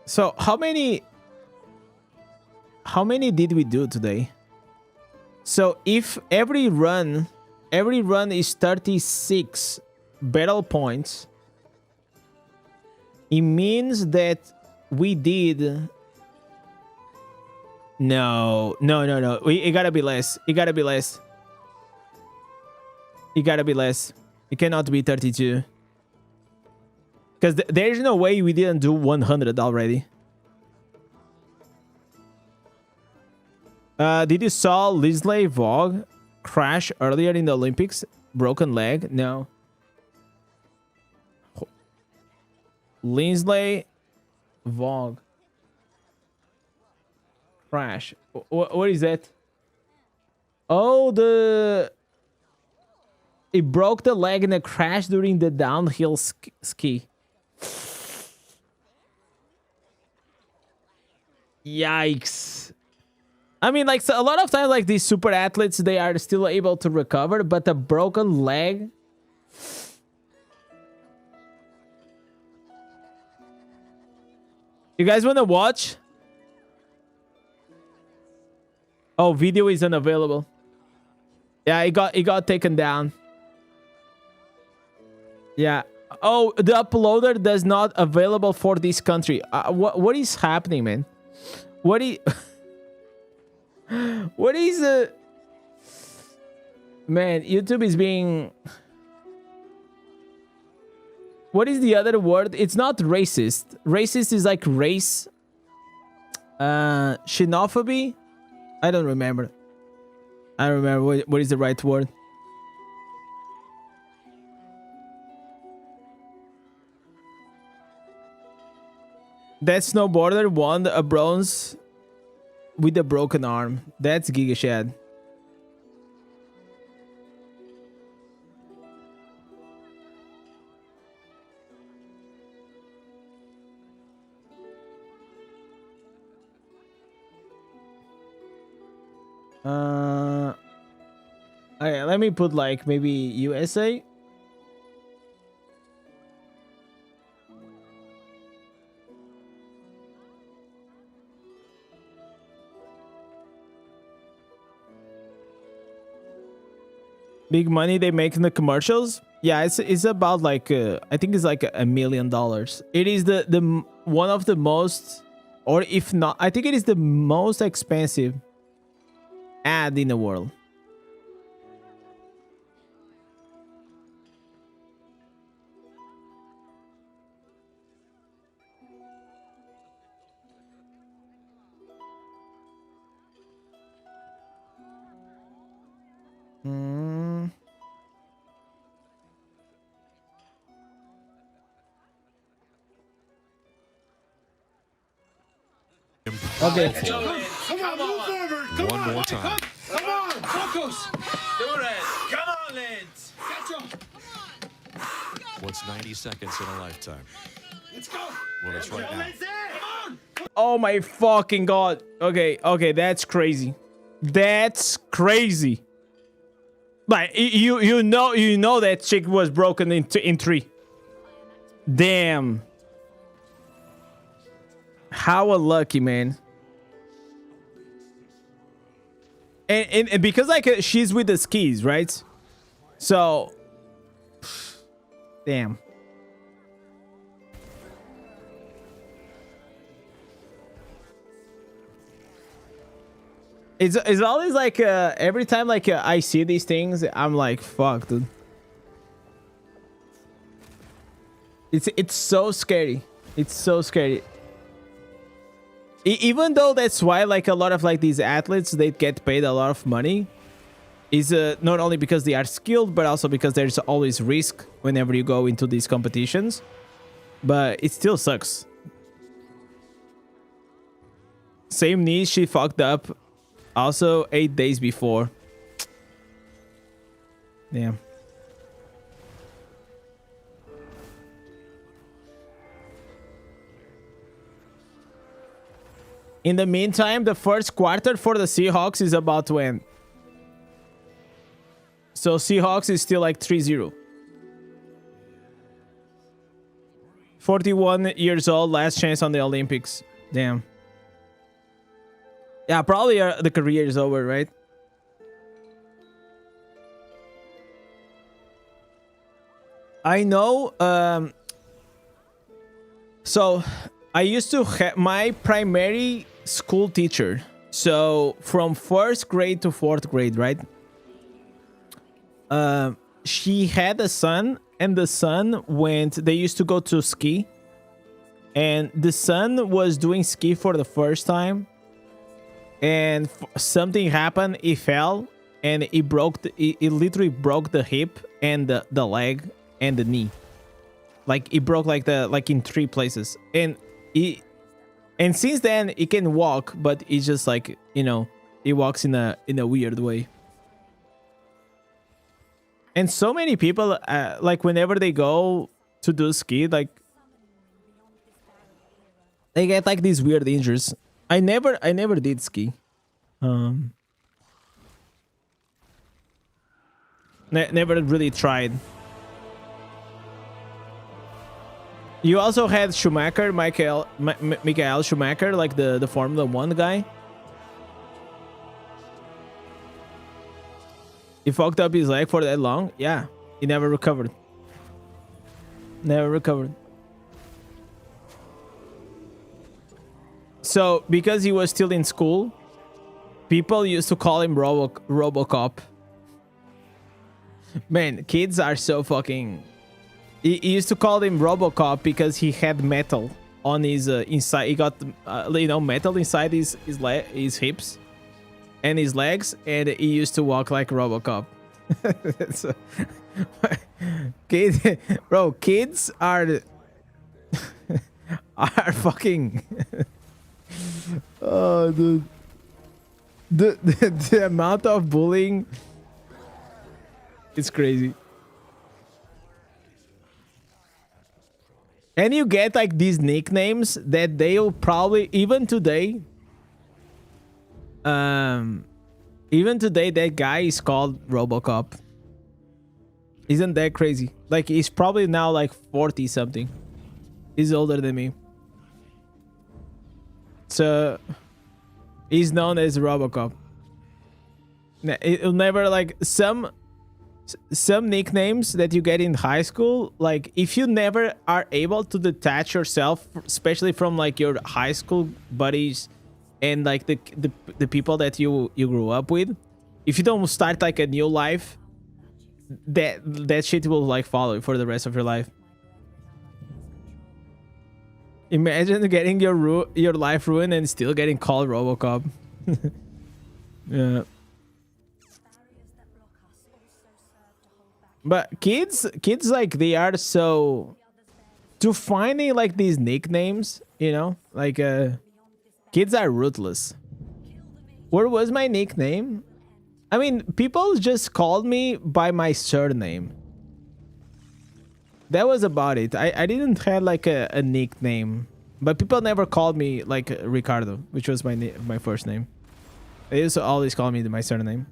So how many did we do today? So if every run is 36 battle points, it means that we did no. It gotta be less. It gotta be less. It cannot be 32. Because there's no way we didn't do 100 already. Did you saw Lisley Vogue crash earlier in the Olympics? Broken leg? No. Lisley Vogue crash. What is that? Oh, it broke the leg in a crash during the downhill ski. Yikes. I mean, like, so a lot of times, like, these super athletes, they are still able to recover, but a broken leg... You guys want to watch? Oh, video is unavailable. Yeah, it got taken down. Yeah. Oh, the uploader does not available for this country. What is happening, man? What is... What is man, YouTube is being... What is the other word? It's not racist. Racist is like race. Xenophobia? I don't remember. I don't remember what is the right word. That snowboarder won a bronze with a broken arm. That's Giga Shad. Okay, let me put like maybe USA. Big money they make in the commercials. Yeah, it's about like I think it's like $1 million. It is the one of the most, or if not, I think it is the most expensive ad in the world. Okay. Come on, One more time. Come on, focus. Do it. Come on, Lance. What's 90 seconds in a lifetime? Let's go. Well, it's right now. Come on. Oh my fucking god. Okay, that's crazy. That's crazy. Like you know that chick was broken in 3. Damn. How unlucky, man. And because like she's with the skis, right? So damn. It's always like every time like I see these things, I'm like, fuck, dude. It's so scary. It's so scary. Even though that's why like a lot of like these athletes, they get paid a lot of money, is not only because they are skilled, but also because there's always risk whenever you go into these competitions. But it still sucks. Same knee, she fucked up also 8 days before. Damn. In the meantime, the first quarter for the Seahawks is about to end. So Seahawks is still like 3-0. 41 years old, last chance on the Olympics. Damn. Yeah, probably the career is over, right? I know. So I used to have my primary school teacher. So from 1st grade to 4th grade, right? she had a son, and the son went. They used to go to ski, and the son was doing ski for the first time, and something happened. He fell, and he broke. It literally broke the hip and the leg and the knee. Like it broke like in 3 places, and since then he can walk, but he's just like, you know, he walks in a weird way. And so many people, like whenever they go to do ski, like they get like these weird injuries. I never did ski. Never really tried. You also had Schumacher, Michael Schumacher, like the Formula 1 guy. He fucked up his leg for that long. Yeah, he never recovered. Never recovered. So because he was still in school, people used to call him RoboCop. Man, kids are so fucking... He used to call him RoboCop because he had metal on his inside. He got you know, metal inside his hips and his legs, and he used to walk like RoboCop. So, kids are fucking. Oh, dude, the amount of bullying, it's crazy. And you get like these nicknames that they'll probably even today that guy is called RoboCop. Isn't that crazy? Like he's probably now like 40 something. He's older than me. So he's known as RoboCop. It'll never like some nicknames that you get in high school, like if you never are able to detach yourself, especially from like your high school buddies and like the people that you grew up with, if you don't start like a new life, that shit will like follow you for the rest of your life. Imagine getting your life ruined and still getting called RoboCop. Yeah. But kids like they are so to finding like these nicknames, you know, like kids are ruthless. What was my nickname? I mean, people just called me by my surname. That was about it. I didn't have like a nickname, but people never called me like Ricardo, which was my first name. They used to always call me my surname.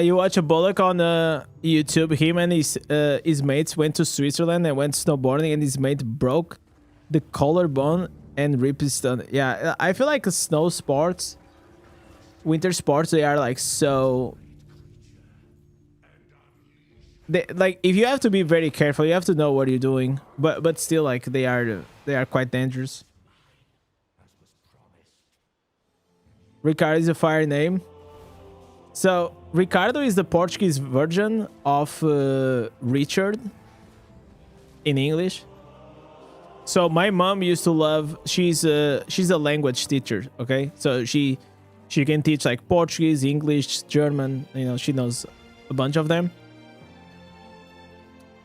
You watch a Bullock on YouTube. Him and his mates went to Switzerland and went snowboarding, and his mate broke the collarbone and ripped his stomach. Yeah, I feel like snow sports, winter sports, they are like so. Like if you have to be very careful, you have to know what you're doing. But still, like they are quite dangerous. Ricardo is a fire name. So Ricardo is the Portuguese version of Richard in English. So my mom used to love. She's a language teacher. Okay, so she can teach like Portuguese, English, German. You know, she knows a bunch of them.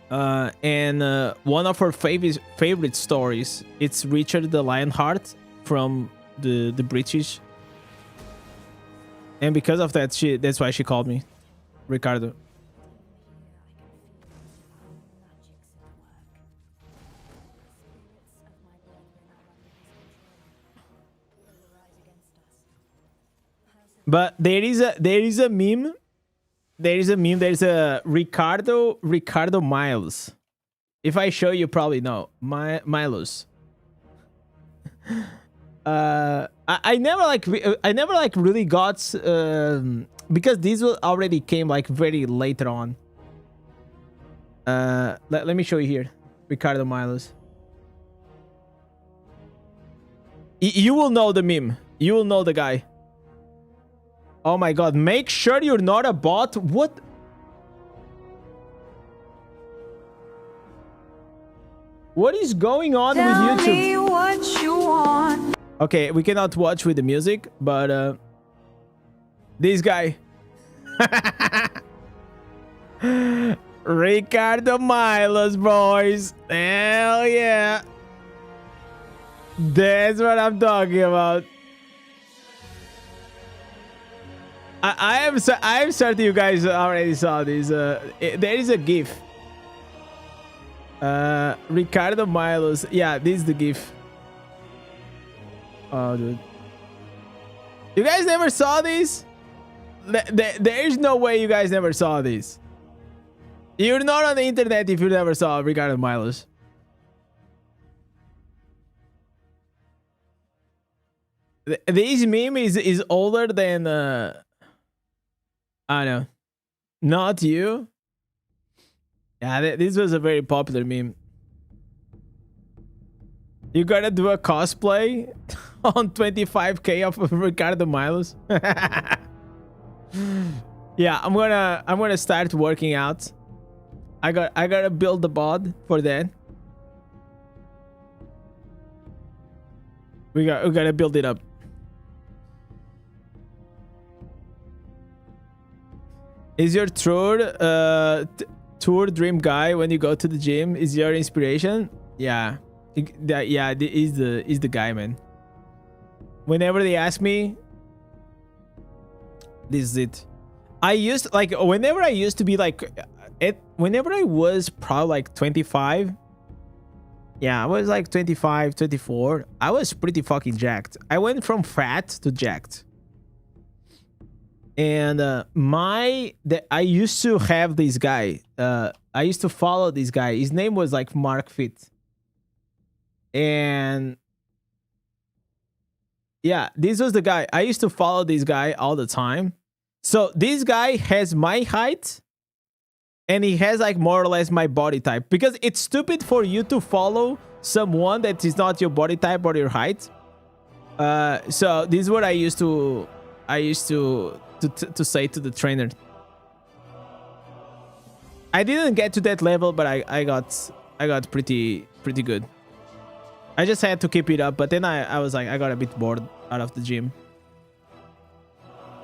And one of her favorite stories, it's Richard the Lionheart from the British. And because of that, that's why she called me Ricardo. But there is a meme. There's a Ricardo Miles. If I show you, probably know Milos. I never really got because these already came like very later on. Let me show you here. Ricardo Milos. You will know the meme. You will know the guy. Oh my god. Make sure you're not a bot. What? What is going on with YouTube? Tell me what you want. Okay, we cannot watch with the music, but this guy. Ricardo Milos, boys. Hell yeah. That's what I'm talking about. I am certain you guys already saw this. There is a GIF. Ricardo Milos. Yeah, this is the GIF. Oh, dude. You guys never saw this? There is no way you guys never saw this. You're not on the internet if you never saw Ricardo Milos. This meme is older than I don't know. Not you. Yeah, this was a very popular meme. You gotta do a cosplay on 25k of Ricardo Milos. Yeah, I'm gonna start working out. I gotta build the bod for that. We gotta build it up. Is your tour dream guy when you go to the gym? Is your inspiration? Yeah, yeah, is the guy, man. Whenever they ask me, this is it. I used like whenever I used to be like whenever I was probably like 25. Yeah, I was like 25, 24. I was pretty fucking jacked. I went from fat to jacked. And I used to have this guy. I used to follow this guy. His name was like Mark Fit. And yeah, this was the guy. I used to follow this guy all the time. So this guy has my height. And he has like more or less my body type. Because it's stupid for you to follow someone that is not your body type or your height. So this is what I used to say to the trainer. I didn't get to that level, but I got pretty good. I just had to keep it up, but then I was like, I got a bit bored out of the gym.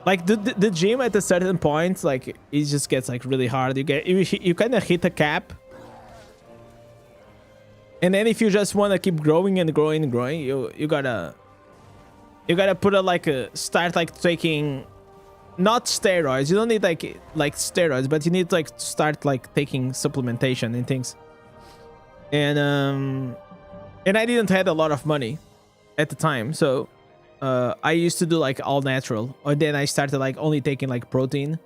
Like the gym at a certain point, like it just gets like really hard. You kind of hit a cap, and then if you just want to keep growing and growing and growing, you gotta put start like taking, not steroids. You don't need like steroids, but you need to like start like taking supplementation and things. And I didn't have a lot of money at the time, so I used to do like all natural, or then I started like only taking like protein.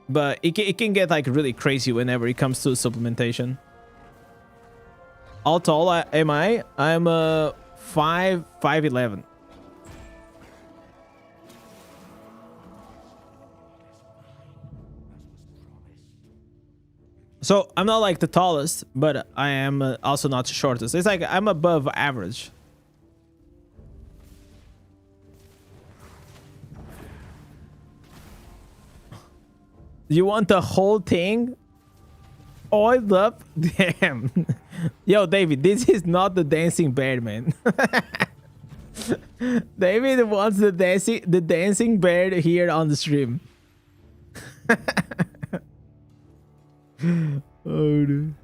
But it can get like really crazy whenever it comes to supplementation. How tall am I? I'm 5'11". So I'm not like the tallest, but I am also not the shortest. It's like I'm above average. You want the whole thing oiled up? Damn. Yo, David, this is not the dancing bear, man. David wants the dancing bear here on the stream. Oh, dude.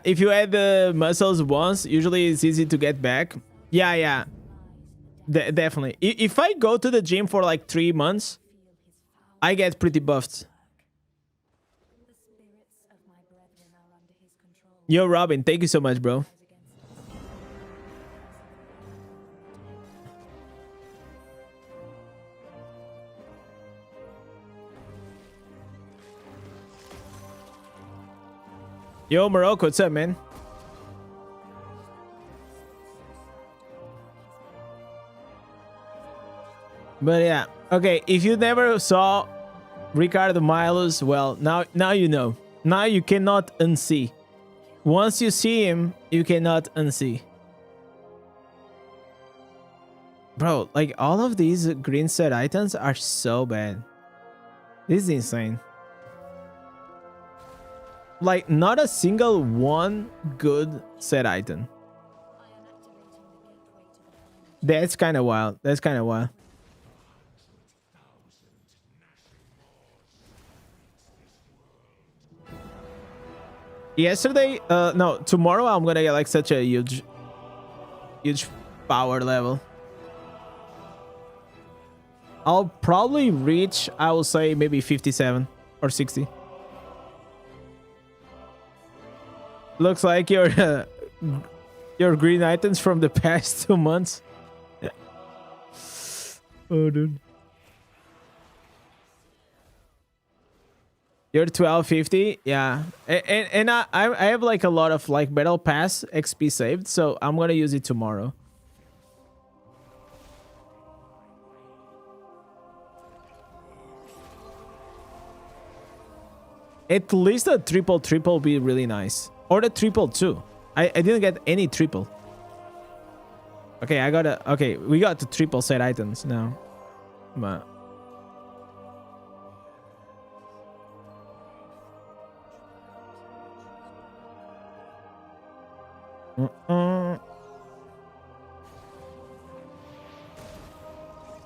If you add the muscles once, usually it's easy to get back. Yeah. Definitely. If I go to the gym for like 3 months, I get pretty buffed. Yo, Robin, thank you so much, bro. Yo, Morocco, what's up, man? But yeah, okay. If you never saw Ricardo Milos, well, now you know. Now you cannot unsee. Once you see him, you cannot unsee. Bro, like all of these green set items are so bad. This is insane. Like not a single one good set item. That's kind of wild. That's kind of wild. Yesterday, no, tomorrow I'm gonna get like such a huge power level. I'll probably reach, I will say maybe 57 or 60. Looks like your green items from the past 2 months. Oh, dude. You're 1250, yeah, and I have like a lot of like battle pass XP saved, so I'm gonna use it tomorrow. At least a triple would be really nice, or the triple too. I didn't get any triple. Okay, okay, we got the triple set items now, but.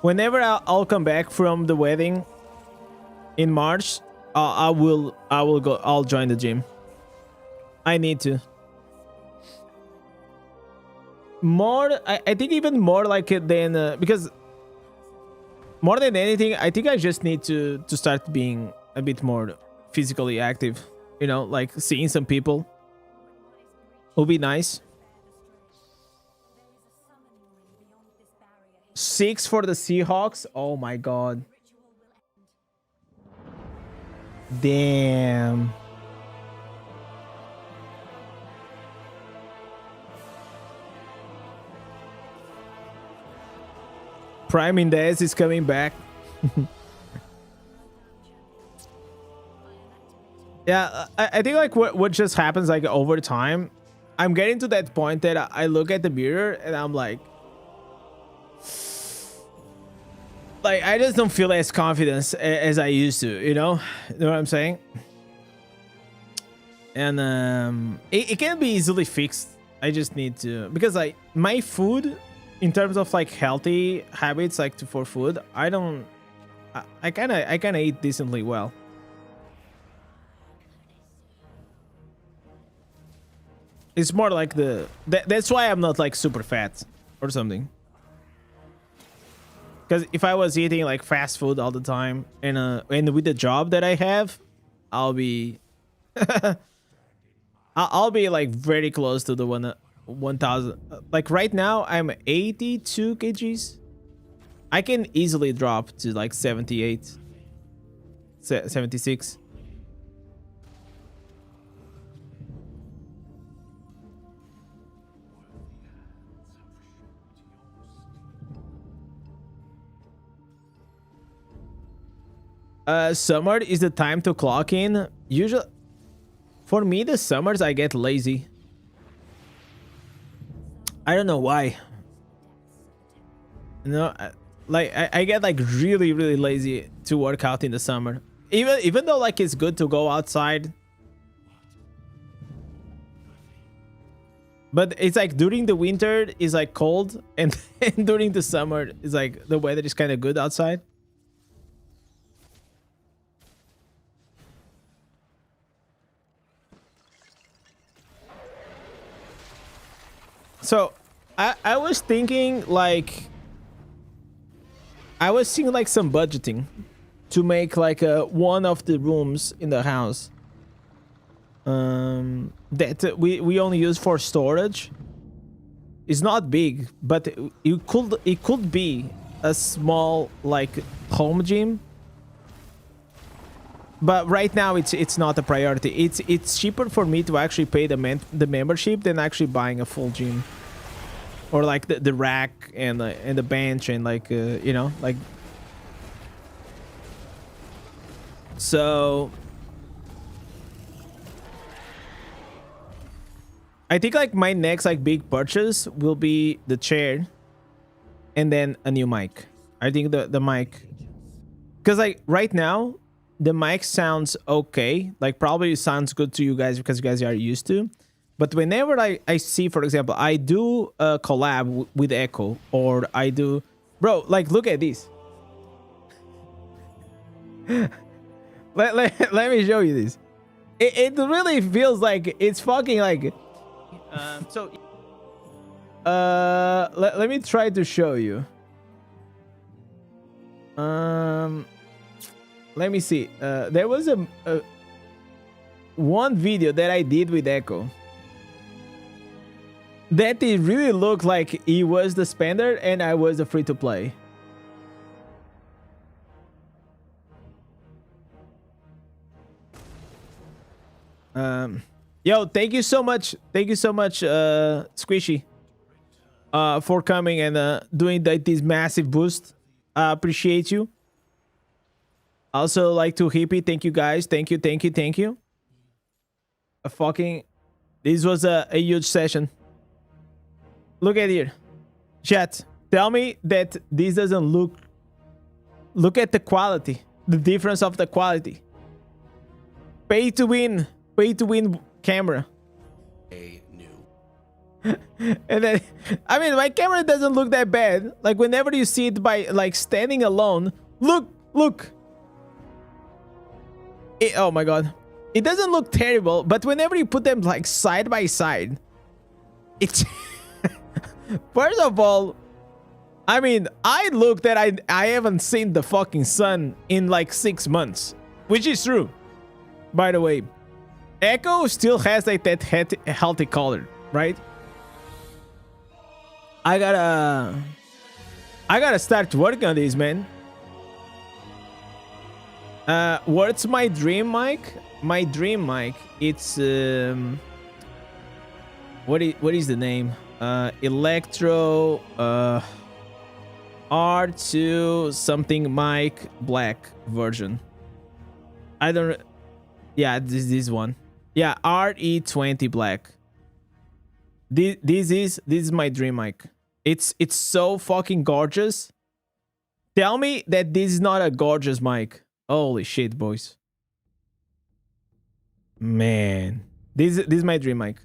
Whenever I'll come back from the wedding in March, I will go. I'll join the gym. I need to. More, I think even more like it than because more than anything, I think I just need to start being a bit more physically active. You know, like seeing some people will be nice. 6 for the Seahawks. Oh my god. Damn. Prime Indez is coming back. Yeah, I think like what just happens like over time, I'm getting to that point that I look at the mirror and I'm like I just don't feel as confident as I used to, you know what I'm saying? And it can be easily fixed. I just need to, because like my food in terms of like healthy habits, like for food, I kind of eat decently well. It's more like that's why I'm not like super fat or something. Because if I was eating like fast food all the time and with the job that I have, I'll be I'll be like very close to the 1,000. Like right now I'm 82 kgs. I can easily drop to like 78, 76. Summer is the time to clock in. Usually, for me, the summers I get lazy. I don't know why. No, I get like really lazy to work out in the summer. Even though like it's good to go outside. But it's like during the winter is like cold, and during the summer is like the weather is kind of good outside. So I was thinking like I was seeing like some budgeting to make like one of the rooms in the house that we only use for storage. It's not big, but it could be a small like home gym. But right now it's not a priority. It's cheaper for me to actually pay the membership than actually buying a full gym, or like the rack and the bench and like you know, like So I think like my next like big purchase will be the chair and then a new mic. I think the mic, because like right now the mic sounds okay, like probably sounds good to you guys because you guys are used to. But whenever I see, for example, I do a collab with Echo, or I do, bro, like look at this. let me show you this. It really feels like it's fucking like let me try to show you. Let me see. There was a one video that I did with Echo that it really looked like he was the spender and I was the free to play. Yo, thank you so much, Squishy, for coming and doing this massive boost. I appreciate you. Also, like to Hippie, thank you guys, thank you. This was a huge session. Look at here, chat. Tell me that this doesn't look at the quality, the difference of the quality. Pay to win camera. A new. And then, I mean, my camera doesn't look that bad. Like whenever you see it by like standing alone, look. Oh my god, it doesn't look terrible. But whenever you put them like side by side, it's first of all, I mean, I look that I haven't seen the fucking sun in like 6 months, which is true. By the way, Echo still has like that healthy color, right? I gotta start working on this, man. What's my dream mic? My dream mic, it's what is the name? Electro R2 something mic black version. I don't. Yeah, this one. Yeah, RE20 black. This is my dream mic. It's so fucking gorgeous. Tell me that this is not a gorgeous mic. Holy shit, boys. Man, this is my dream mic.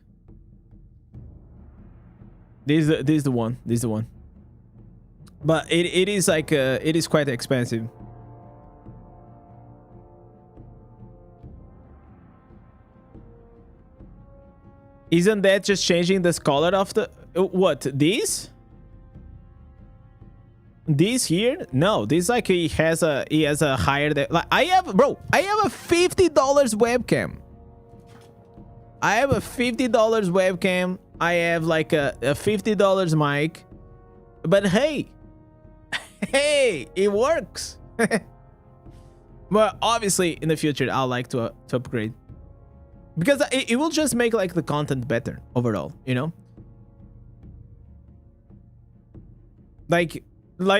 This is the one. This is the one. But it is like it is quite expensive. Isn't that just changing the color of the what? This here? No, this like he has a higher like I have a $50 webcam. I have a $50 webcam. I have like a $50 mic. But hey, it works. But obviously in the future I'll like to upgrade. Because it will just make like the content better overall, you know? Like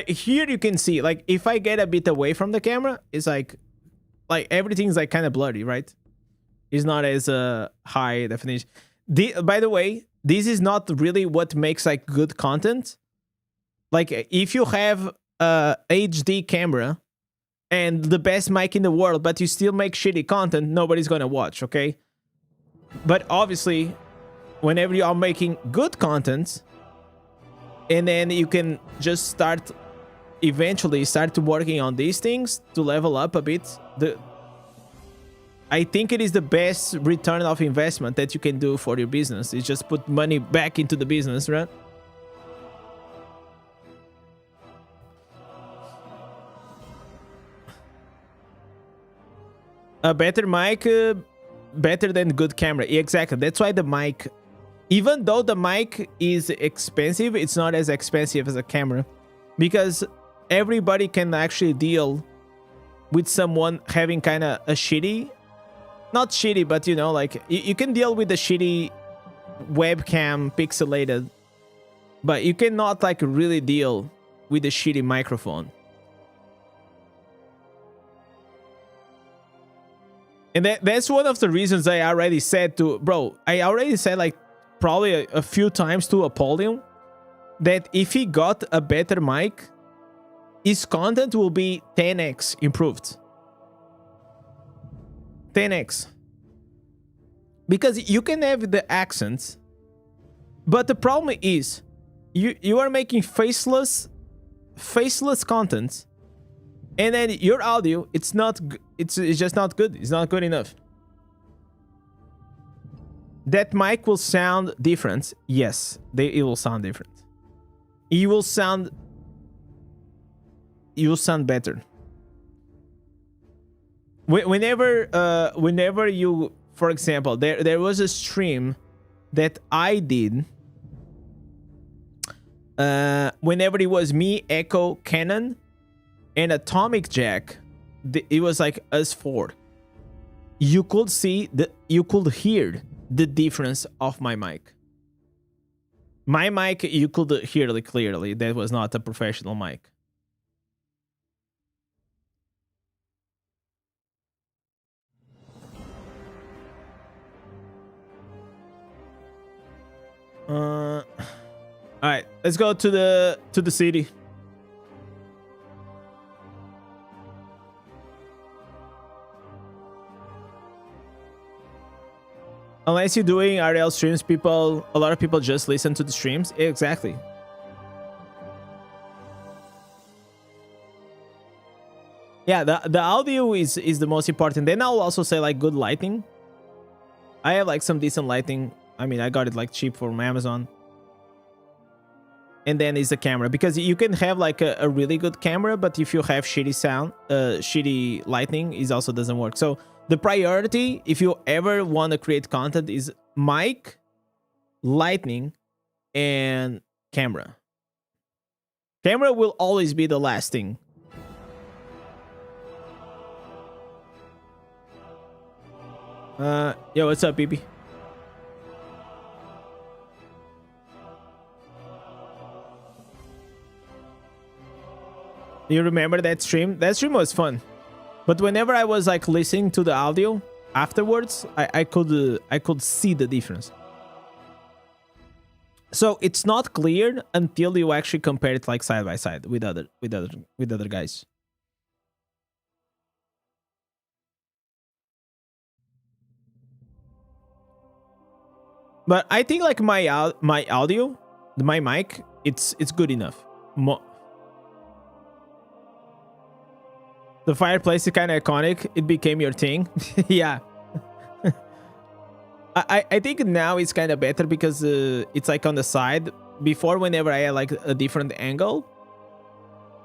here you can see, like if I get a bit away from the camera, it's like everything's like kind of blurry, right? It's not as high definition. By the way, this is not really what makes like good content. Like if you have a HD camera and the best mic in the world, but you still make shitty content, nobody's gonna watch, okay? But obviously, whenever you are making good content, and then you can just eventually start working on these things to level up a bit. I think it is the best return of investment that you can do for your business. Is just put money back into the business, right? A better mic, better than good camera. Exactly. That's why the mic, even though the mic is expensive, it's not as expensive as a camera, because everybody can actually deal with someone having kind of a shitty, not shitty, but you know, like you can deal with the shitty webcam pixelated, but you cannot like really deal with the shitty microphone. And that's one of the reasons I already said to bro. I already said like probably a few times to Apollyon that if he got a better mic, his content will be 10x improved. 10x. Because you can have the accents, but the problem is you are making faceless content, and then your audio it's just not good. It's not good enough. That mic will sound different. Yes, it will sound different. You will sound better. Whenever you, for example, there was a stream that I did. Whenever it was me, Echo, Canon, and Atomic Jack, it was like us four. You could hear the difference of my mic. My mic, you could hear it clearly. That was not a professional mic. All right, let's go to the city. Unless you're doing RL streams, a lot of people just listen to the streams. Exactly. Yeah, the audio is the most important. Then I'll also say like good lighting. I have like some decent lighting. I mean, I got it like cheap from Amazon. And then is the camera, because you can have like a really good camera, but if you have shitty sound, shitty lighting, it also doesn't work. So the priority, if you ever want to create content, is mic, lighting, and camera. Camera will always be the last thing. Yo, what's up, BB? You remember that stream? That stream was fun. But whenever I was like listening to the audio afterwards, I could see the difference. So it's not clear until you actually compare it like side by side with other guys. But I think like my audio, my mic, it's good enough. The fireplace is kind of iconic. It became your thing. Yeah. I think now it's kind of better because it's like on the side. Before, whenever I had like a different angle,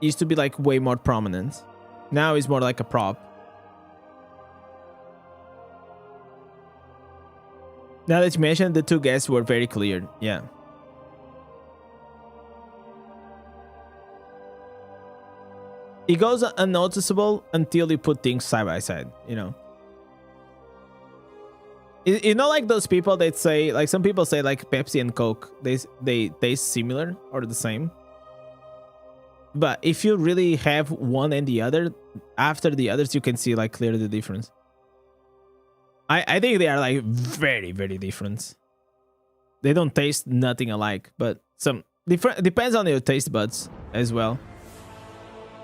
it used to be like way more prominent. Now it's more like a prop. Now that you mentioned, the two guests were very clear. Yeah. It goes unnoticeable until you put things side by side, you know. You know, like those people that say, like some people say like Pepsi and Coke, they taste similar or the same. But if you really have one and the other, after the others, you can see like clearly the difference. I think they are like very, very different. They don't taste nothing alike, but some different depends on your taste buds as well.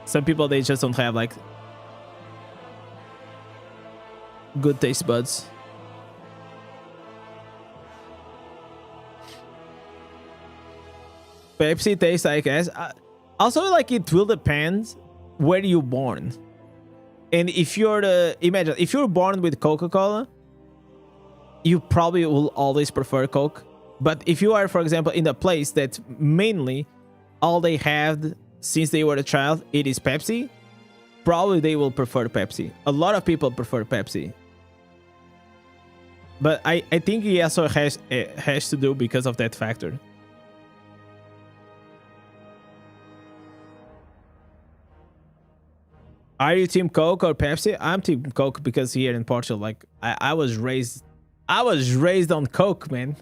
Some people, they just don't have like good taste buds. Pepsi tastes like ass. Also, like it will depend where you're born. And if you're imagine if you're born with Coca-Cola, you probably will always prefer Coke. But if you are, for example, in a place that mainly all they have since they were a child, it is Pepsi, probably they will prefer Pepsi. A lot of people prefer Pepsi. But I think it also has to do because of that factor. Are you team Coke or Pepsi? I'm team Coke because here in Portugal, like I was raised on Coke, man.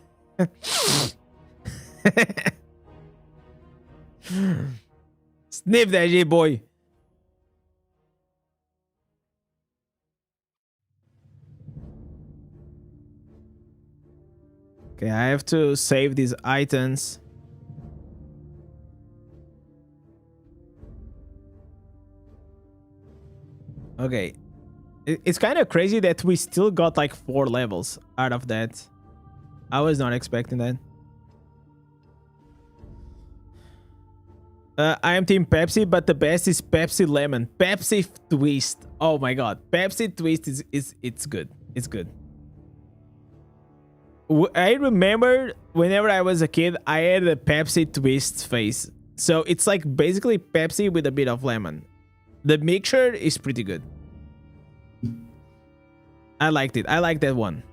Sniff that shit, boy. Okay, I have to save these items. Okay. It's kind of crazy that we still got like 4 levels out of that. I was not expecting that. I am team Pepsi, but the best is Pepsi Lemon. Pepsi Twist. Oh my god. Pepsi Twist is it's good. It's good. I remember whenever I was a kid, I had a Pepsi Twist face. So it's like basically Pepsi with a bit of lemon. The mixture is pretty good. I liked it. I like that one.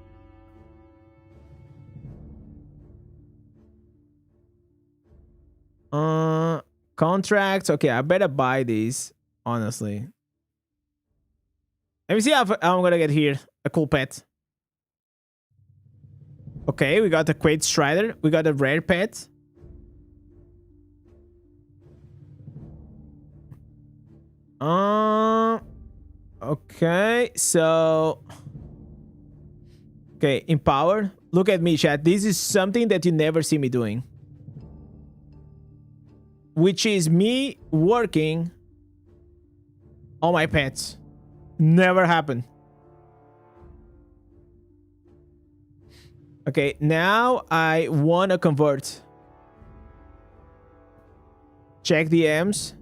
Contracts. Okay, I better buy these, honestly. Let me see how I'm gonna get here. A cool pet. Okay, we got the Quaid Strider. We got a rare pet. Okay, so... Okay, Empower. Look at me, chat. This is something that you never see me doing. Which is me working on my pets. Never happened. Okay, now I want to convert. Check the M's.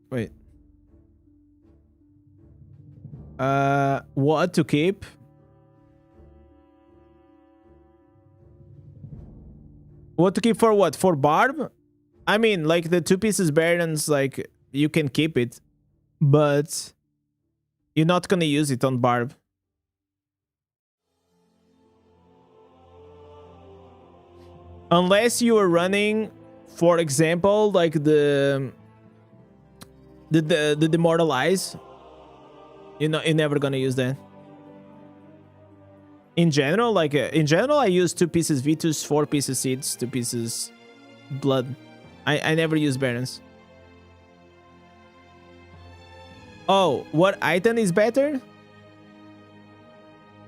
Wait. What to keep? What to keep for what? For Barb? I mean, like the 2 pieces Barons, like you can keep it, but you're not gonna use it on Barb. Unless you are running, for example, like the Demoralize. You're never gonna use that. In general, like in general, I use 2 pieces Vitus, 4 pieces Seeds, 2 pieces Blood. I never use Barons. Oh, what item is better?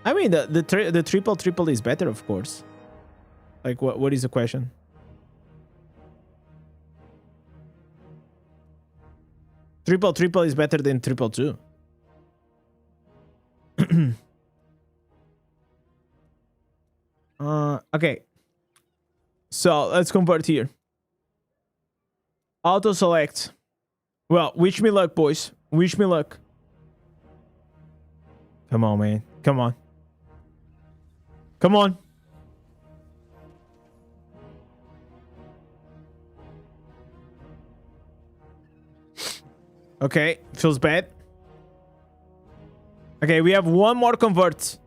I mean, the triple is better, of course. Like, what is the question? Triple is better than 222. Okay. So let's convert here. Auto select. Well, wish me luck, boys. Wish me luck. Come on, man. Come on. Come on. Okay, feels bad. Okay, we have 1 more convert.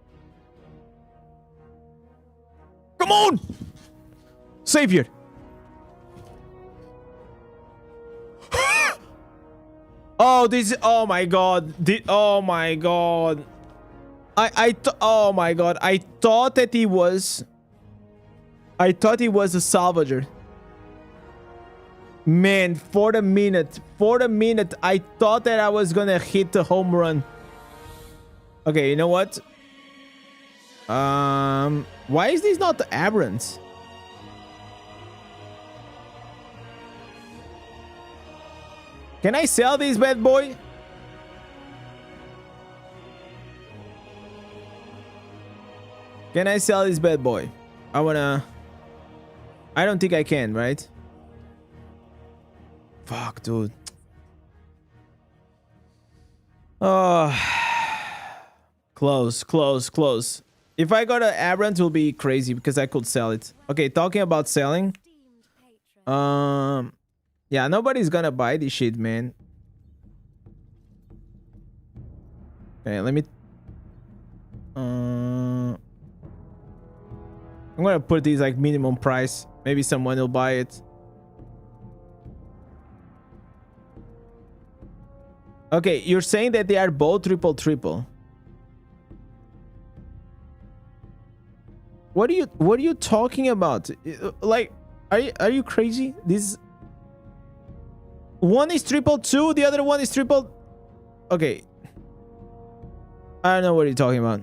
Come on! Savior. Oh, this. Oh my god. Oh my god. Oh my god. I thought that he was. I thought he was a salvager. Man, for a minute, I thought that I was gonna hit the home run. Okay, you know what? Why is this not aberrant? Can I sell this bad boy? Can I sell this bad boy? I don't think I can, right? Fuck, dude. Oh. Close. If I got an aberrant, it will be crazy because I could sell it. Okay, talking about selling. Yeah, nobody's gonna buy this shit, man. Okay, let me... I'm gonna put these like minimum price. Maybe someone will buy it. Okay, you're saying that they are both triple. What are you talking about? Like, are you crazy? This one is 222, the other one is triple. Okay. I don't know what you're talking about.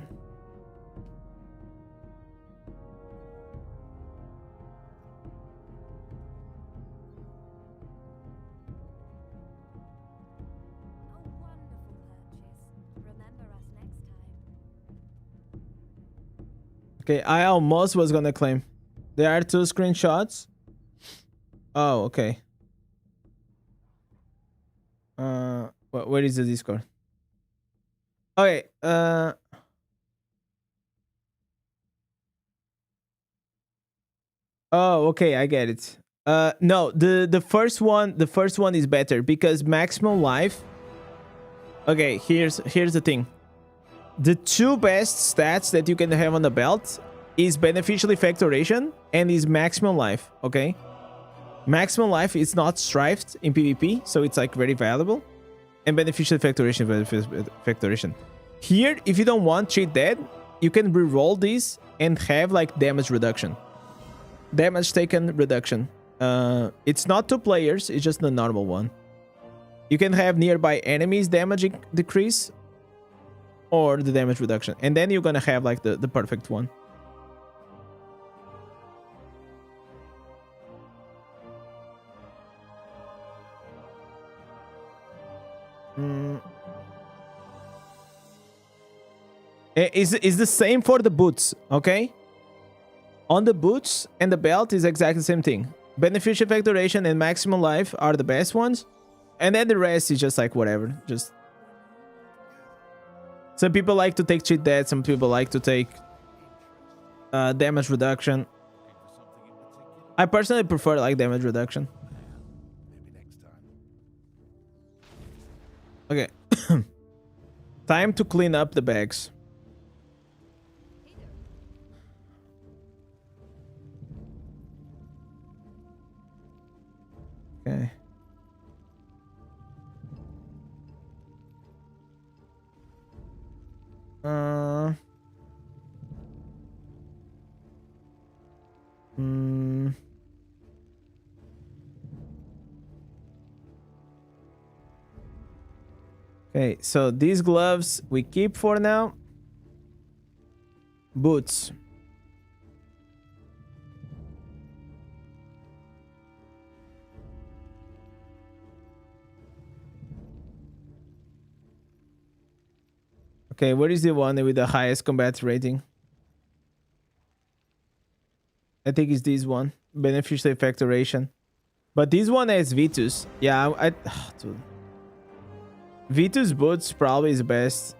Okay, I almost was gonna claim. There are 2 screenshots. Oh, okay. Where is the Discord? Okay, oh, okay, I get it. No, the first one is better because maximum life. Okay, here's the thing. The 2 best stats that you can have on the belt is beneficial effect duration and is maximum life, okay? Maximum life is not strifed in PvP, so it's like very valuable. And beneficial effect duration. Here, if you don't want cheat dead, you can reroll these and have like damage reduction. Damage taken reduction. It's not 2 players, it's just the normal one. You can have nearby enemies damage decrease or the damage reduction. And then you're gonna have like the perfect one. Is the same for the boots, okay? On the boots and the belt is exactly the same thing. Beneficial effect duration and maximum life are the best ones. And then the rest is just like whatever. Just some people like to take cheat dead, some people like to take damage reduction. I personally prefer like damage reduction. Okay. Time to clean up the bags. Okay. Okay, so these gloves we keep for now. Boots. Okay, what is the one with the highest combat rating? I think it's this one. Beneficial effect duration. But this one has Vitus. Yeah, dude. Vitus boots probably is best.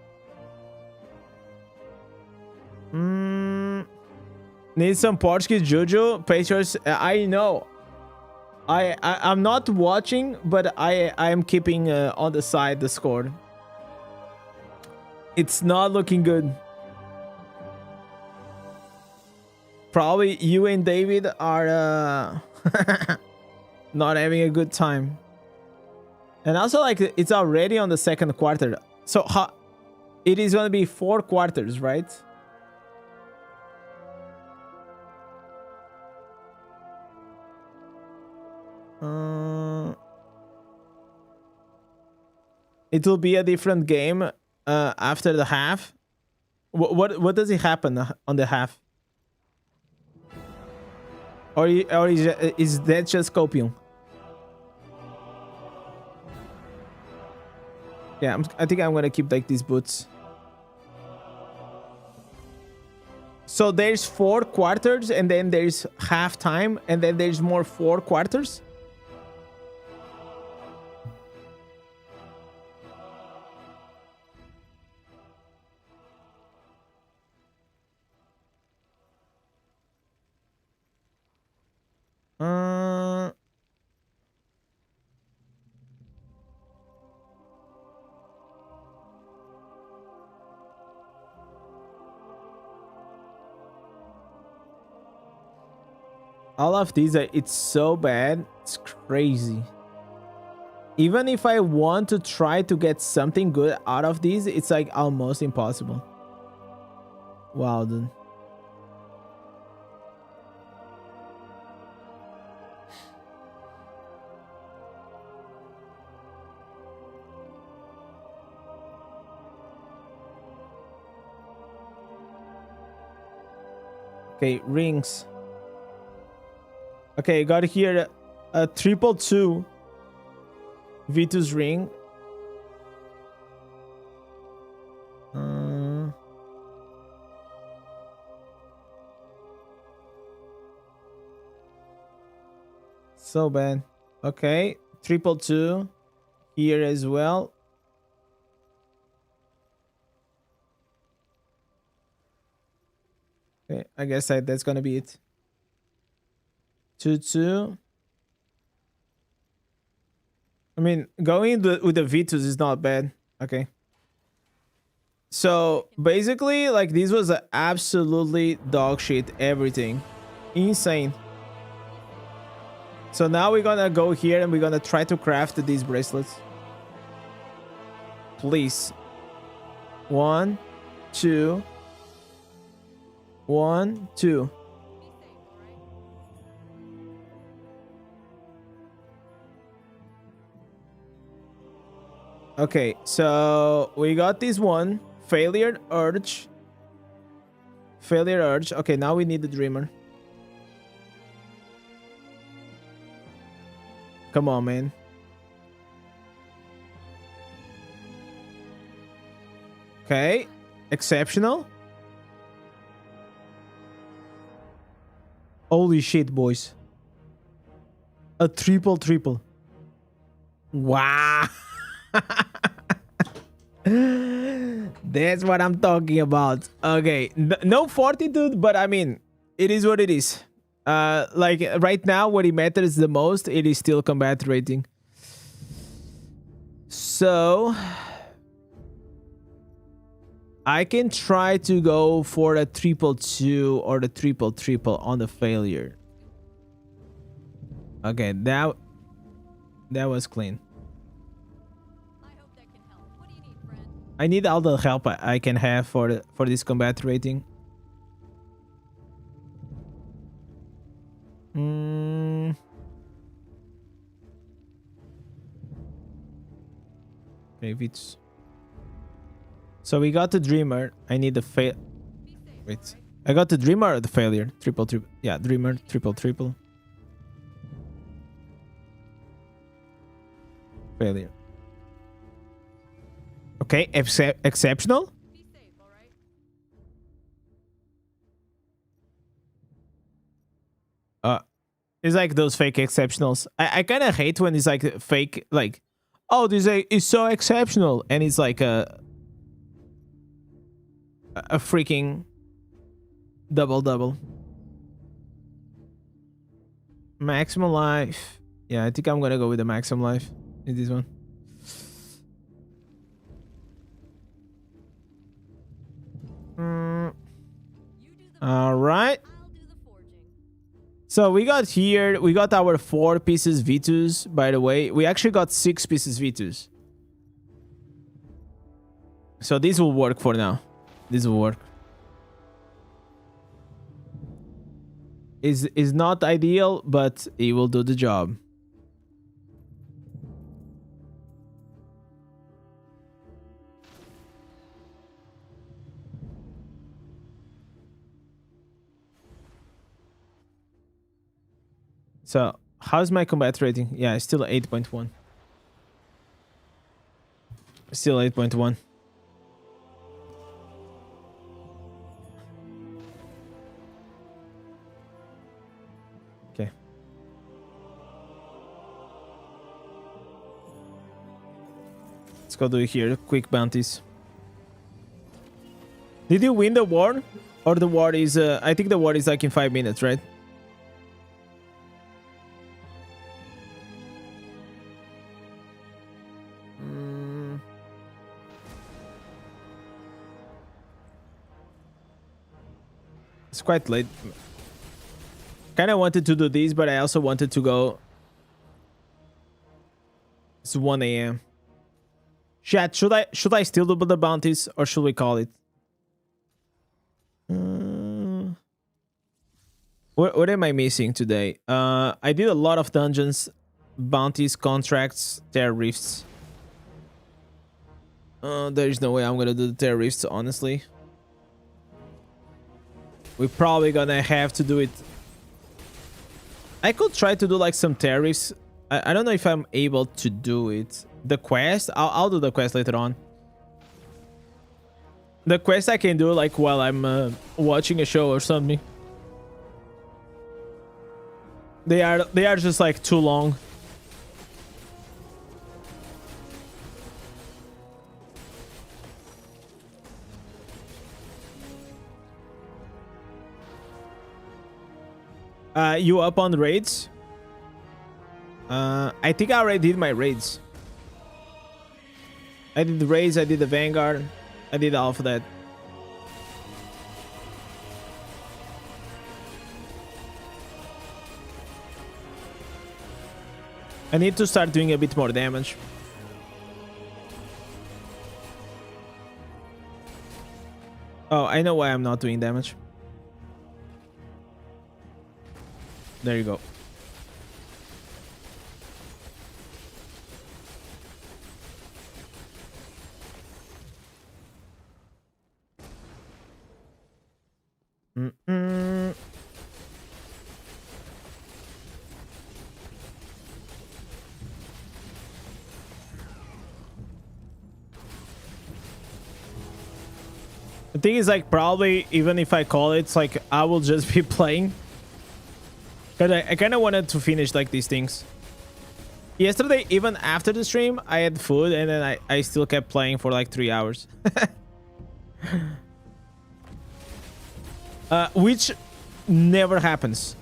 Need some Portuguese Juju. Patriots. I know. I'm not watching, but I am keeping on the side the score. It's not looking good. Probably you and David are not having a good time. And also, like, it's already on the 2nd quarter. So it is going to be 4 quarters, right? It will be a different game after the half. What does it happen on the half? Or is that just copium? Yeah, I think I'm gonna keep like these boots. So there's 4 quarters and then there's half time and then there's more 4 quarters. All of these are, it's so bad. It's crazy. Even if I want to try to get something good out of these, it's like almost impossible. Wow, dude. Okay, rings. Okay, got here a 222 Vitus ring. So bad. Okay. Triple two here as well. Okay, I guess that's gonna be it. 2-2. I mean, going with the V2s is not bad. Okay. So basically, like, this was a absolutely dog shit everything. Insane. So now we're gonna go here and we're gonna try to craft these bracelets. Please. 1, 2. 1, 2. Okay, so we got this one. Failure urge. Failure urge. Okay, now we need the dreamer. Come on, man. Okay. Exceptional. Holy shit, boys. A triple. Wow. That's what I'm talking about. Okay, no fortitude, but I mean, it is what it is. Like right now, what it matters the most, it is still combat rating. So I can try to go for a 2-2 or the 3-3 on the failure. Okay, that was clean. I need all the help I can have for this combat rating. Maybe it's... So we got the dreamer. I need the fail. Wait, I got the dreamer or the failure? 3-3. Yeah, dreamer. 3-3. Failure. Okay, exceptional. It's like those fake exceptionals. I kind of hate when it's like fake, like, oh, this is so exceptional, and it's like a freaking double. Maximum life. Yeah, I think I'm gonna go with the maximum life in this one. All right. So we got here, we got our 4 pieces V2s, by the way. We actually got 6 pieces V2s. So this will work for now. This will work. Is not ideal, but it will do the job. So, how's my combat rating? Yeah, it's still 8.1. Still 8.1. Okay. Let's go do it here. Quick bounties. Did you win the war? Or the war is... I think the war is like in 5 minutes, right? It's quite late. Kind of wanted to do this, but I also wanted to go. It's 1 a.m. Chat, should I still do the bounties or should we call it? What am I missing today? I did a lot of dungeons, bounties, contracts, terror rifts. There is no way I'm gonna do the terror rifts, honestly. We're probably gonna have to do it. I could try to do like some tariffs. I don't know if I'm able to do it. The quest, I'll do the quest later on. The quest I can do like while I'm watching a show or something. They are just like too long. You up on the raids? I think I already did my raids. I did the raids, I did the Vanguard, I did all of that. I need to start doing a bit more damage. Oh, I know why I'm not doing damage. There you go. The thing is, like, probably even if I call it, it's like I will just be playing. Because I kind of wanted to finish like these things. Yesterday, even after the stream, I had food and then I still kept playing for like 3 hours. Which never happens.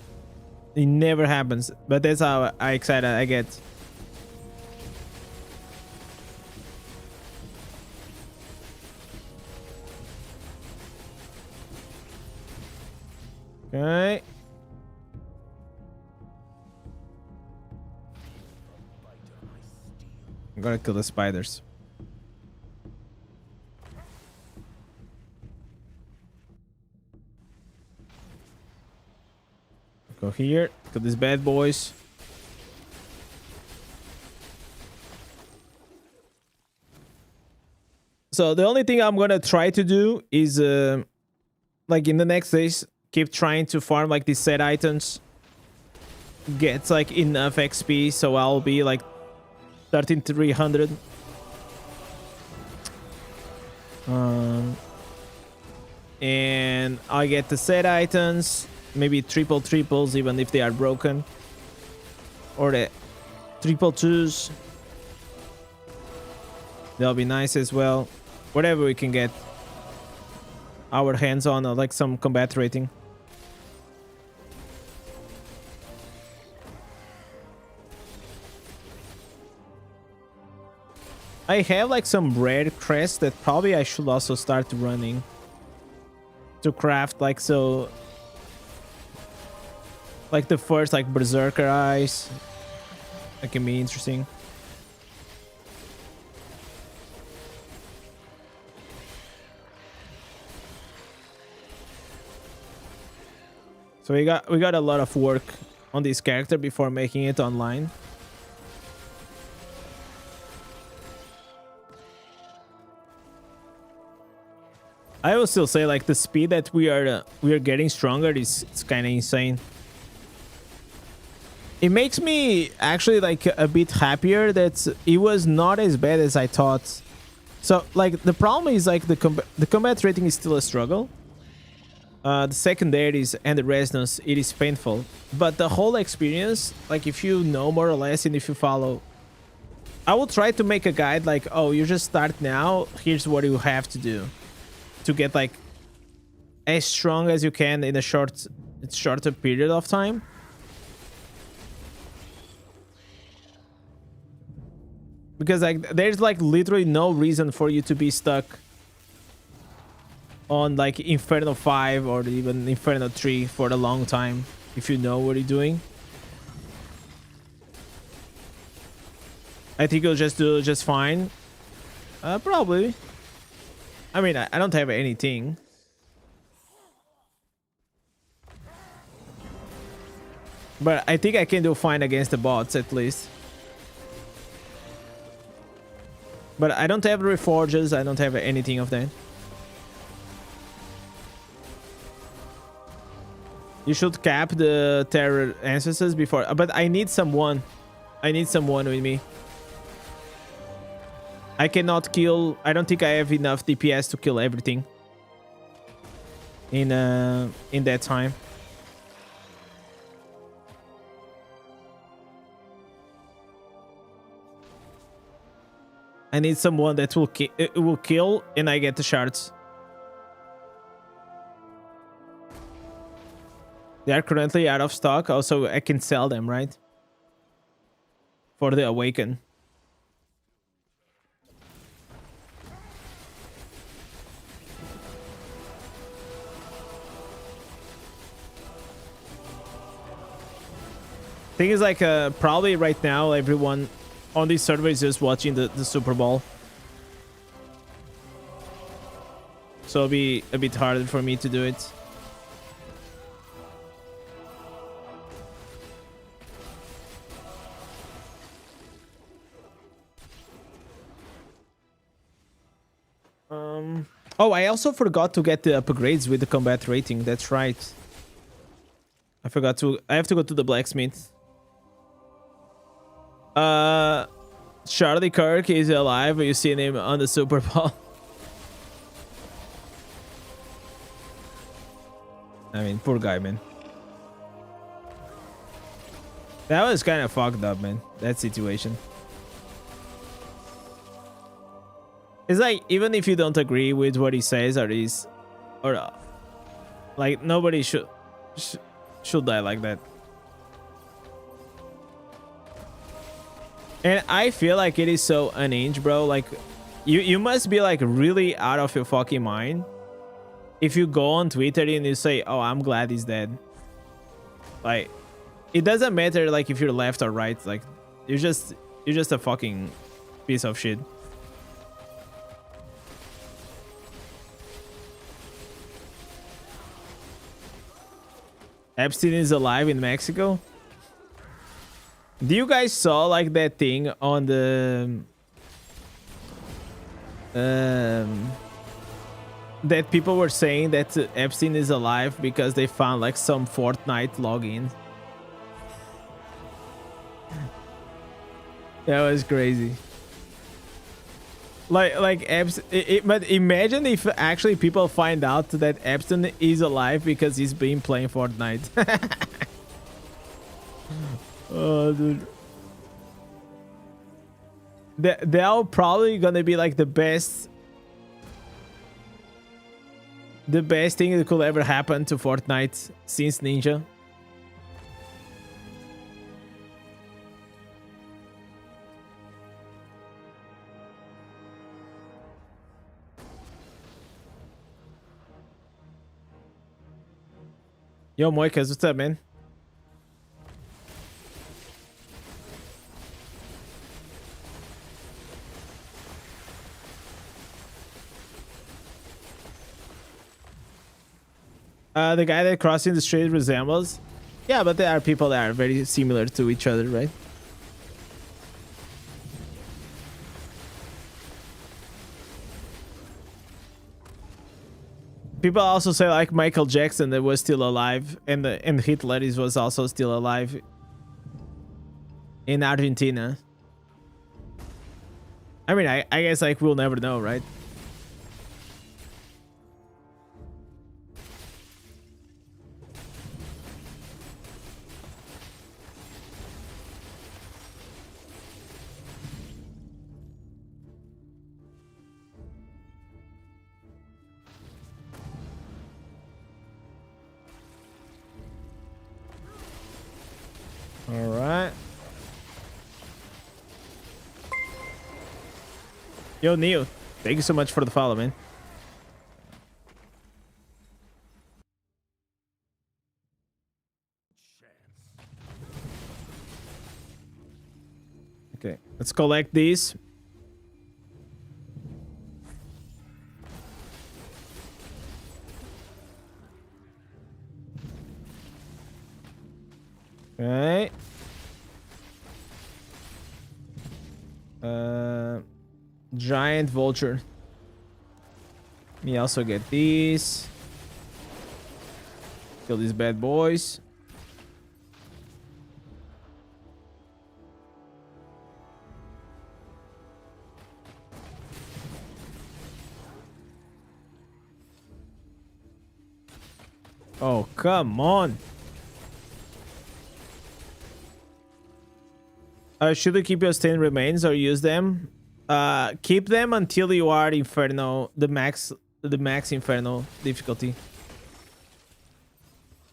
It never happens. But that's how excited I get. Okay. I'm gonna kill the spiders. Go here. Kill these bad boys. So the only thing I'm gonna try to do is like in the next days, keep trying to farm like these set items. Get like enough XP so I'll be like 13,300. And I get the set items, maybe triples even if they are broken, or the triple twos. They'll be nice as well. Whatever we can get our hands on, like some combat rating. I have like some rare crests that probably I should also start running to craft, like, so like the first like berserker eyes. That can be interesting. So we got a lot of work on this character before making it online. I will still say, like, the speed that we are getting stronger is kind of insane. It makes me actually like a bit happier that it was not as bad as I thought. So like the problem is like the combat rating is still a struggle. The secondaries and the resonance, it is painful, but the whole experience, like if you know more or less and if you follow, I will try to make a guide like, oh, you just start now, here's what you have to do to get like as strong as you can in a shorter period of time. Because like there's like literally no reason for you to be stuck on like Inferno 5 or even Inferno 3 for a long time if you know what you're doing. I think you'll just do just fine. Probably. I mean, I don't have anything. But I think I can do fine against the bots at least. But I don't have reforges, I don't have anything of that. You should cap the terror ancestors before, but I need someone. I need someone with me. I cannot kill, I don't think I have enough DPS to kill everything in that time. I need someone that will kill, and I get the shards. They are currently out of stock. Also, I can sell them, right? For the awaken. Thing is, like, probably right now everyone on this server is just watching the Super Bowl, so it'll be a bit harder for me to do it. Oh, I also forgot to get the upgrades with the combat rating. That's right. I forgot to. I have to go to the blacksmith. Charlie Kirk is alive. You seen him on the Super Bowl. I mean, poor guy, man. That was kind of fucked up, man. That situation. It's like, even if you don't agree with what he says or is, or like, nobody should die like that. And I feel like it is so unhinged, bro. Like, you must be like really out of your fucking mind if you go on Twitter and you say, "Oh, I'm glad he's dead." Like, it doesn't matter like if you're left or right. Like, you're just a fucking piece of shit. Epstein is alive in Mexico. Do you guys saw like that thing on the that people were saying that Epstein is alive because they found like some Fortnite login? That was crazy. Like but imagine if actually people find out that Epstein is alive because he's been playing Fortnite. Oh, dude. They're probably gonna be like the best thing that could ever happen to Fortnite since Ninja. Yo, Moikas, what's up, man? The guy that crossing the street resembles. Yeah, but there are people that are very similar to each other, right? People also say like Michael Jackson that was still alive, and Hitler was also still alive in Argentina. I mean, I guess like we'll never know, right? All right. Yo, Neo, thank you so much for the follow, man. Okay, let's collect these. Right. Giant vulture. Let me also get these. Kill these bad boys. Oh, come on. Should we keep your stained remains or use them? keep them until you are Inferno, the max Inferno difficulty.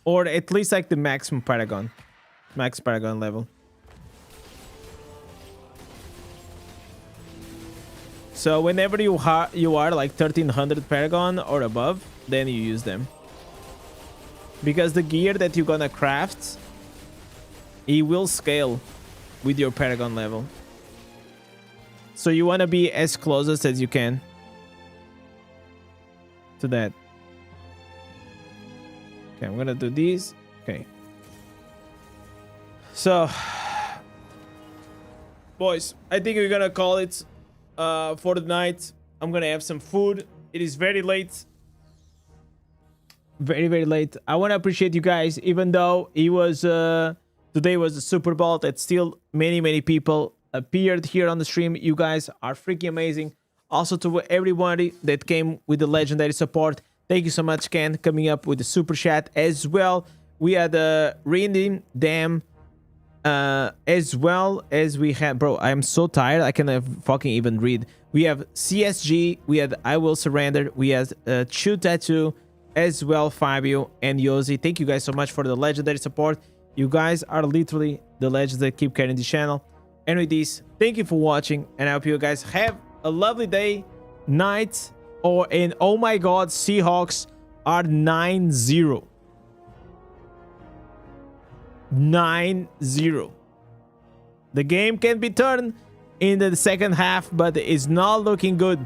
Or at least like the maximum Paragon. Max Paragon level. So whenever you are like 1300 Paragon or above, then you use them. Because the gear that you're gonna craft, it will scale with your Paragon level. So you want to be as closest as you can to that. Okay, I'm gonna do these. Okay. So, boys, I think we're gonna call it for the night. I'm gonna have some food. It is very late. Very, very late. I want to appreciate you guys, even though it was today was the Super Bowl, that still many people appeared here on the stream. You guys are freaking amazing. Also to everybody that came with the legendary support, thank you so much, Ken, coming up with the super chat as well. We had Randy, Dam, as well as we had, bro, I'm so tired I cannot fucking even read. We have CSG, we had I Will Surrender, we had Chew Tattoo as well, Fabio and Yosi. Thank you guys so much for the legendary support. You guys are literally the legends that keep carrying the channel. And with this, thank you for watching, and I hope you guys have a lovely day, night, and oh my god, Seahawks are 9-0. 9-0. The game can be turned in the second half, but it's not looking good.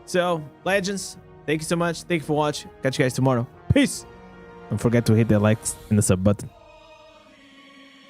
So, legends, thank you so much. Thank you for watching. Catch you guys tomorrow. Peace. Don't forget to hit the likes and the sub button.